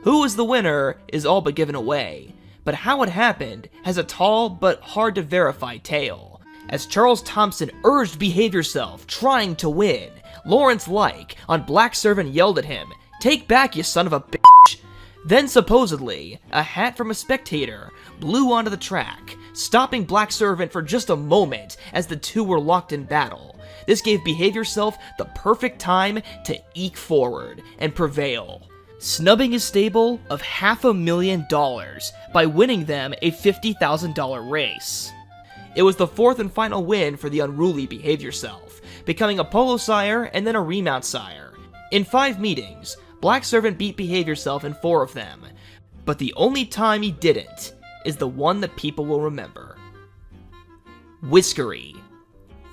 Who was the winner is all but given away, but how it happened has a tall but hard to verify tale. As Charles Thompson urged Behave Yourself, trying to win, Lawrence Like on Black Servant yelled at him, "Take back, you son of a bitch!" Then supposedly, a hat from a spectator blew onto the track, stopping Black Servant for just a moment as the two were locked in battle. This gave Behave Yourself the perfect time to eke forward and prevail, snubbing his stable of $500,000 by winning them a $50,000 race. It was the fourth and final win for the unruly Behave Yourself, becoming a polo sire and then a remount sire. In 5 meetings, Black Servant beat Behave Yourself in 4 of them, but the only time he didn't is the one that people will remember. Whiskery.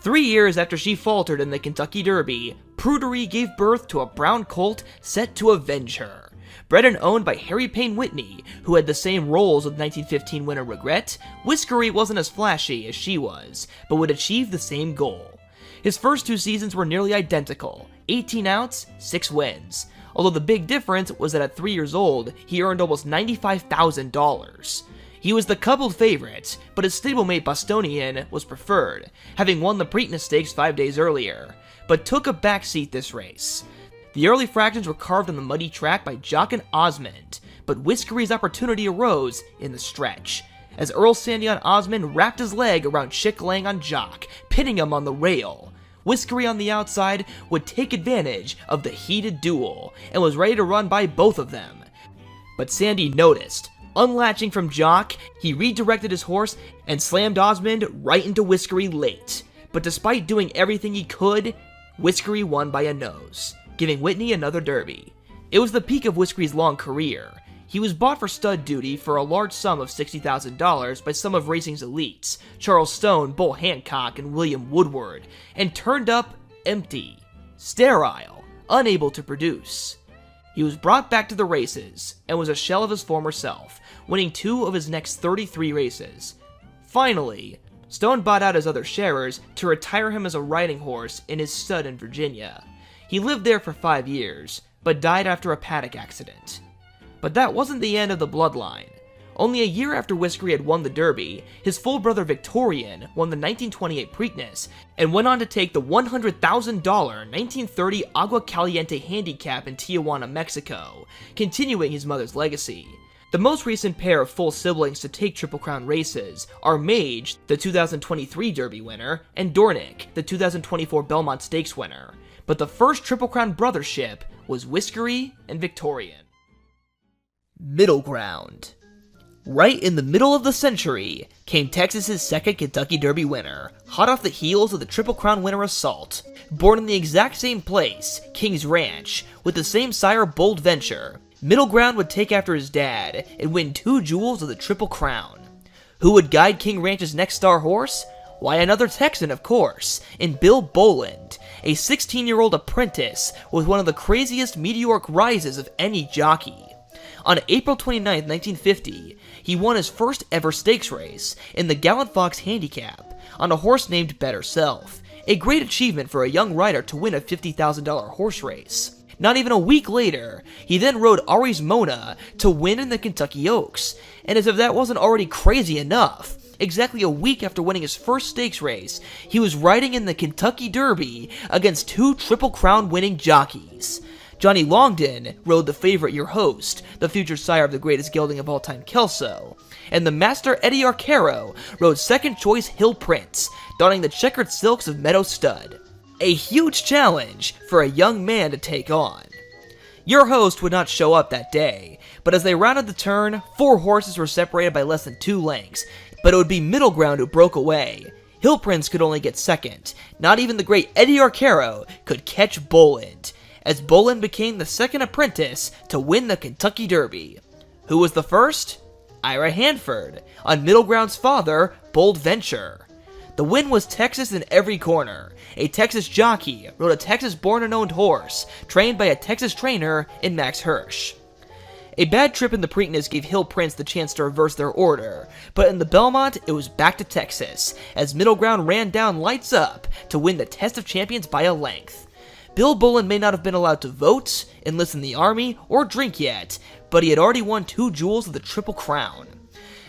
3 years after she faltered in the Kentucky Derby, Prudery gave birth to a brown colt set to avenge her. Bred and owned by Harry Payne Whitney, who had the same roles with 1915 winner Regret, Whiskery wasn't as flashy as she was, but would achieve the same goal. His first 2 seasons were nearly identical, 18 outs, 6 wins, although the big difference was that at 3 years old, he earned almost $95,000. He was the coupled favorite, but his stablemate Bostonian was preferred, having won the Preakness Stakes 5 days earlier, but took a backseat this race. The early fractions were carved on the muddy track by Jock and Osmond, but Whiskery's opportunity arose in the stretch, as Earl Sandy on Osmond wrapped his leg around Chick Lang on Jock, pinning him on the rail. Whiskery on the outside would take advantage of the heated duel, and was ready to run by both of them. But Sandy noticed. Unlatching from Jock, he redirected his horse and slammed Osmond right into Whiskery late. But despite doing everything he could, Whiskery won by a nose, giving Whitney another derby. It was the peak of Whiskery's long career. He was bought for stud duty for a large sum of $60,000 by some of racing's elites, Charles Stone, Bull Hancock, and William Woodward, and turned up empty, sterile, unable to produce. He was brought back to the races, and was a shell of his former self, winning 2 of his next 33 races. Finally, Stone bought out his other sharers to retire him as a riding horse in his stud in Virginia. He lived there for 5 years, but died after a paddock accident. But that wasn't the end of the bloodline. Only a year after Whiskery had won the Derby, his full brother Victorian won the 1928 Preakness and went on to take the $100,000 1930 Agua Caliente Handicap in Tijuana, Mexico, continuing his mother's legacy. The most recent pair of full siblings to take Triple Crown races are Mage, the 2023 Derby winner, and Dornick, the 2024 Belmont Stakes winner. But the first Triple Crown brothership was Whiskery and Victorian. Middle ground. Right in the middle of the century came Texas's second Kentucky Derby winner, hot off the heels of the Triple Crown winner Assault. Born in the exact same place, King's Ranch, with the same sire Bold Venture, Middle Ground would take after his dad and win 2 jewels of the Triple Crown. Who would guide King Ranch's next star horse? Why, another Texan, of course, in Bill Boland, a 16-year-old apprentice with one of the craziest meteoric rises of any jockey. On April 29, 1950, he won his first ever stakes race in the Gallant Fox Handicap on a horse named Better Self, a great achievement for a young rider to win a $50,000 horse race. Not even a week later, he then rode Ari's Mona to win in the Kentucky Oaks, and as if that wasn't already crazy enough, exactly a week after winning his first stakes race, he was riding in the Kentucky Derby against 2 Triple Crown winning jockeys. Johnny Longden rode the favorite Your Host, the future sire of the greatest gelding of all time, Kelso, and the master Eddie Arcaro rode second choice Hill Prince, donning the checkered silks of Meadow Stud. A huge challenge for a young man to take on. Your Host would not show up that day, but as they rounded the turn, 4 horses were separated by less than 2 lengths, but it would be Middle Ground who broke away. Hill Prince could only get second. Not even the great Eddie Arcaro could catch Boland, as Boland became the second apprentice to win the Kentucky Derby. Who was the first? Ira Hanford, on Middle Ground's father, Bold Venture. The win was Texas in every corner. A Texas jockey rode a Texas born and owned horse, trained by a Texas trainer in Max Hirsch. A bad trip in the Preakness gave Hill Prince the chance to reverse their order, but in the Belmont, it was back to Texas, as Middle Ground ran down lights up to win the Test of Champions by a length. Bill Bullen may not have been allowed to vote, enlist in the army, or drink yet, but he had already won 2 jewels of the Triple Crown.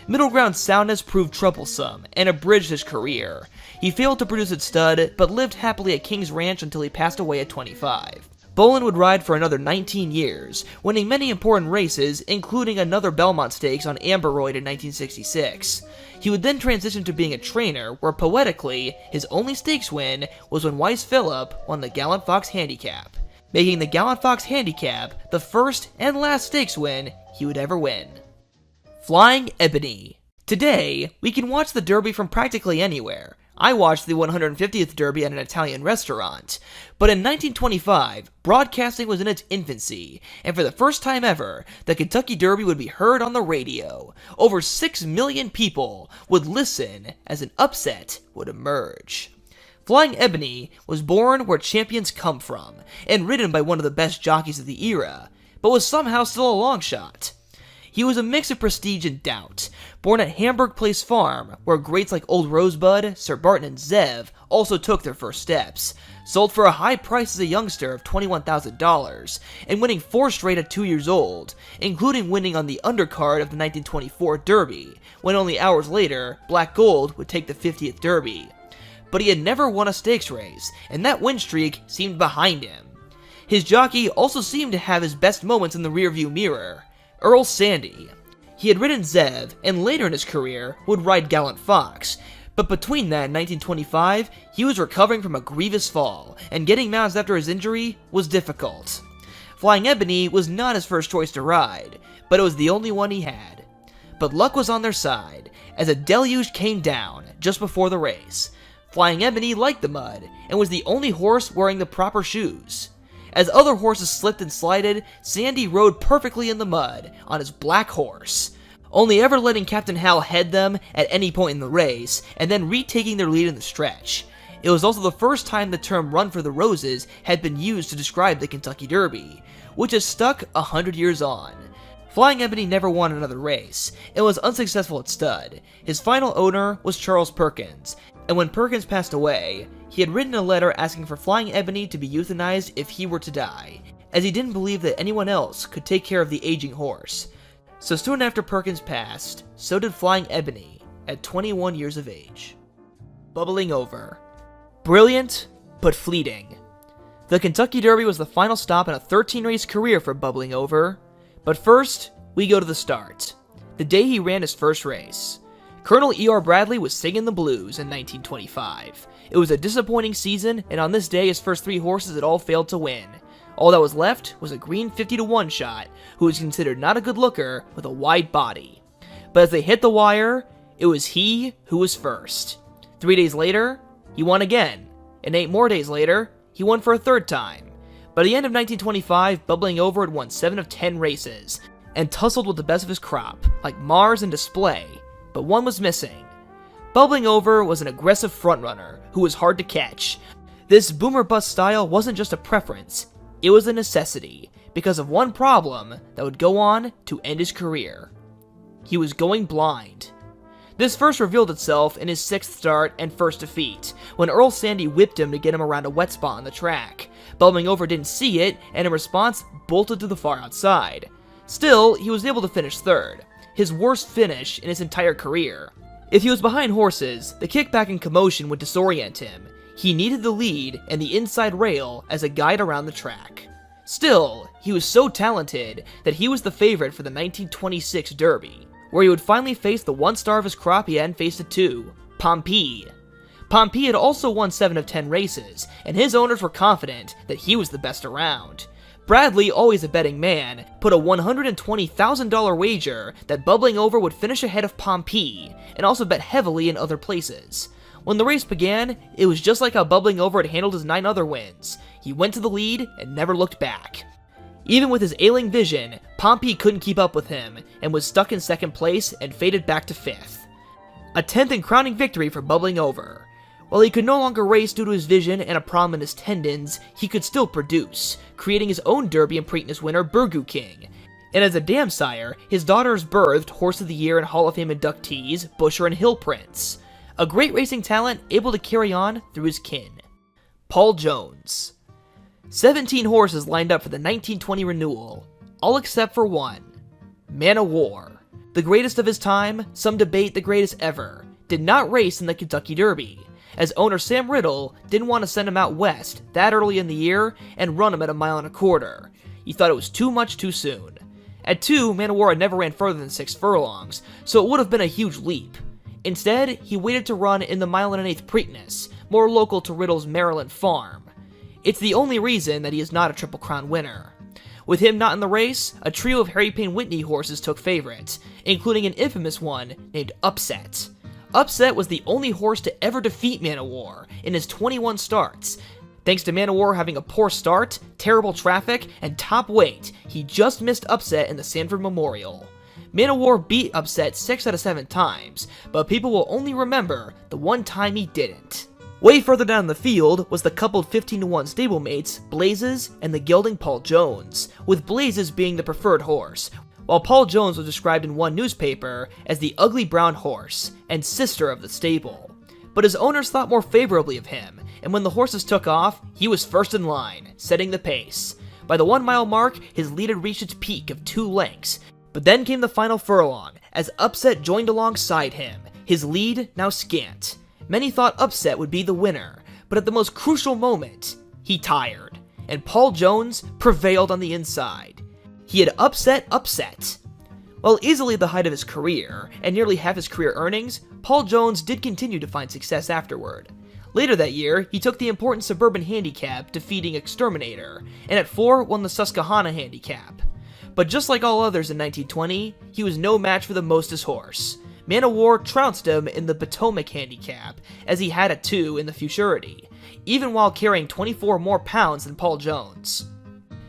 Middle Ground's soundness proved troublesome, and abridged his career. He failed to produce at stud, but lived happily at King's Ranch until he passed away at 25. Bullen would ride for another 19 years, winning many important races, including another Belmont Stakes on Amberoid in 1966. He would then transition to being a trainer, where poetically, his only stakes win was when Weiss Phillip won the Gallant Fox Handicap, making the Gallant Fox Handicap the first and last stakes win he would ever win. Flying Ebony. Today, we can watch the Derby from practically anywhere. I watched the 150th Derby at an Italian restaurant, but in 1925, broadcasting was in its infancy, and for the first time ever, the Kentucky Derby would be heard on the radio. Over 6 million people would listen as an upset would emerge. Flying Ebony was born where champions come from, and ridden by one of the best jockeys of the era, but was somehow still a long shot. He was a mix of prestige and doubt, born at Hamburg Place Farm, where greats like Old Rosebud, Sir Barton, and Zev also took their first steps, sold for a high price as a youngster of $21,000, and winning 4 straight at 2 years old, including winning on the undercard of the 1924 Derby, when only hours later, Black Gold would take the 50th Derby. But he had never won a stakes race, and that win streak seemed behind him. His jockey also seemed to have his best moments in the rearview mirror. Earl Sandy. He had ridden Zev, and later in his career would ride Gallant Fox, but between that and 1925, he was recovering from a grievous fall, and getting mounts after his injury was difficult. Flying Ebony was not his first choice to ride, but it was the only one he had. But luck was on their side, as a deluge came down just before the race. Flying Ebony liked the mud, and was the only horse wearing the proper shoes. As other horses slipped and slided, Sandy rode perfectly in the mud on his black horse, only ever letting Captain Hal head them at any point in the race, and then retaking their lead in the stretch. It was also the first time the term Run for the Roses had been used to describe the Kentucky Derby, which has stuck 100 years on. Flying Ebony never won another race, and was unsuccessful at stud. His final owner was Charles Perkins, and when Perkins passed away, he had written a letter asking for Flying Ebony to be euthanized if he were to die, as he didn't believe that anyone else could take care of the aging horse. So soon after Perkins passed, so did Flying Ebony, at 21 years of age. Bubbling Over. Brilliant, but fleeting. The Kentucky Derby was the final stop in a 13-race career for Bubbling Over, but first, we go to the start. The day he ran his first race. Colonel E.R. Bradley was singing the blues in 1925. It was a disappointing season, and on this day his first 3 horses had all failed to win. All that was left was a green 50-1 shot, who was considered not a good looker with a wide body. But as they hit the wire, it was he who was first. 3 days later, he won again, and 8 more days later, he won for a 3rd time. By the end of 1925, Bubbling Over had won 7 of 10 races, and tussled with the best of his crop, like Mars and Display, but one was missing. Bubbling Over was an aggressive frontrunner who was hard to catch. This boomer bust style wasn't just a preference, it was a necessity, because of one problem that would go on to end his career. He was going blind. This first revealed itself in his 6th start and first defeat, when Earl Sandy whipped him to get him around a wet spot on the track. Bubbling Over didn't see it, and in response, bolted to the far outside. Still, he was able to finish 3rd, his worst finish in his entire career. If he was behind horses, the kickback and commotion would disorient him. He needed the lead and the inside rail as a guide around the track. Still, he was so talented that he was the favorite for the 1926 Derby, where he would finally face the one star of his crop he hadn't faced at 2, Pompey. Pompey had also won 7 of 10 races, and his owners were confident that he was the best around. Bradley, always a betting man, put a $120,000 wager that Bubbling Over would finish ahead of Pompey, and also bet heavily in other places. When the race began, it was just like how Bubbling Over had handled his 9 other wins. He went to the lead and never looked back. Even with his ailing vision, Pompey couldn't keep up with him, and was stuck in 2nd place and faded back to 5th. A 10th and crowning victory for Bubbling Over. While he could no longer race due to his vision and a problem in his tendons, he could still produce, creating his own Derby and Preakness winner, Burgoo King. And as a dam sire, his daughters birthed Horse of the Year and Hall of Fame inductees Busher and Hill Prince, a great racing talent able to carry on through his kin. Paul Jones. 17 horses lined up for the 1920 renewal, all except for one. Man o' War, the greatest of his time, some debate the greatest ever, did not race in the Kentucky Derby, as owner Sam Riddle didn't want to send him out west that early in the year and run him at 1.25 miles. He thought it was too much too soon. At 2, Man o' War never ran further than 6 furlongs, so it would have been a huge leap. Instead, he waited to run in the 1 1/8 Preakness, more local to Riddle's Maryland farm. It's the only reason that he is not a Triple Crown winner. With him not in the race, a trio of Harry Payne Whitney horses took favorites, including an infamous one named Upset. Upset was the only horse to ever defeat Man o' War in his 21 starts. Thanks to Man o' War having a poor start, terrible traffic, and top weight, he just missed Upset in the Sanford Memorial. Man o' War beat Upset 6 out of 7 times, but people will only remember the one time he didn't. Way further down the field was the coupled 15-1 stablemates, Blazes and the gelding Paul Jones, with Blazes being the preferred horse, while Paul Jones was described in one newspaper as the ugly brown horse and sister of the stable. But his owners thought more favorably of him, and when the horses took off, he was first in line, setting the pace. By the 1 mile mark, his lead had reached its peak of 2 lengths, but then came the final furlong, as Upset joined alongside him, his lead now scant. Many thought Upset would be the winner, but at the most crucial moment, he tired, and Paul Jones prevailed on the inside. He had upset Upset. While easily the height of his career, and nearly half his career earnings, Paul Jones did continue to find success afterward. Later that year, he took the important Suburban Handicap, defeating Exterminator, and at 4 won the Susquehanna Handicap. But just like all others in 1920, he was no match for the Mostas horse. Man o' War trounced him in the Potomac Handicap, as he had at 2 in the Futurity, even while carrying 24 more pounds than Paul Jones.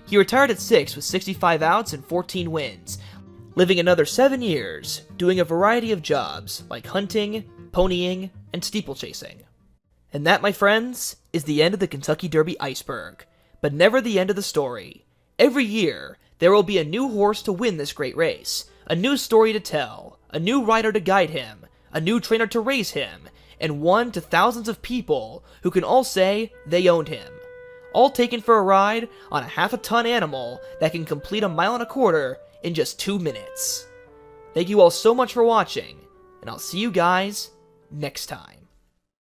He retired at 6 with 65 outs and 14 wins, living another 7 years, doing a variety of jobs like hunting, ponying, and steeplechasing. And that, my friends, is the end of the Kentucky Derby Iceberg, but never the end of the story. Every year, there will be a new horse to win this great race, a new story to tell, a new rider to guide him, a new trainer to raise him, and one to thousands of people who can all say they owned him. All taken for a ride on a 1/2 ton animal that can complete 1.25 miles in just 2 minutes. Thank you all so much for watching, and I'll see you guys next time.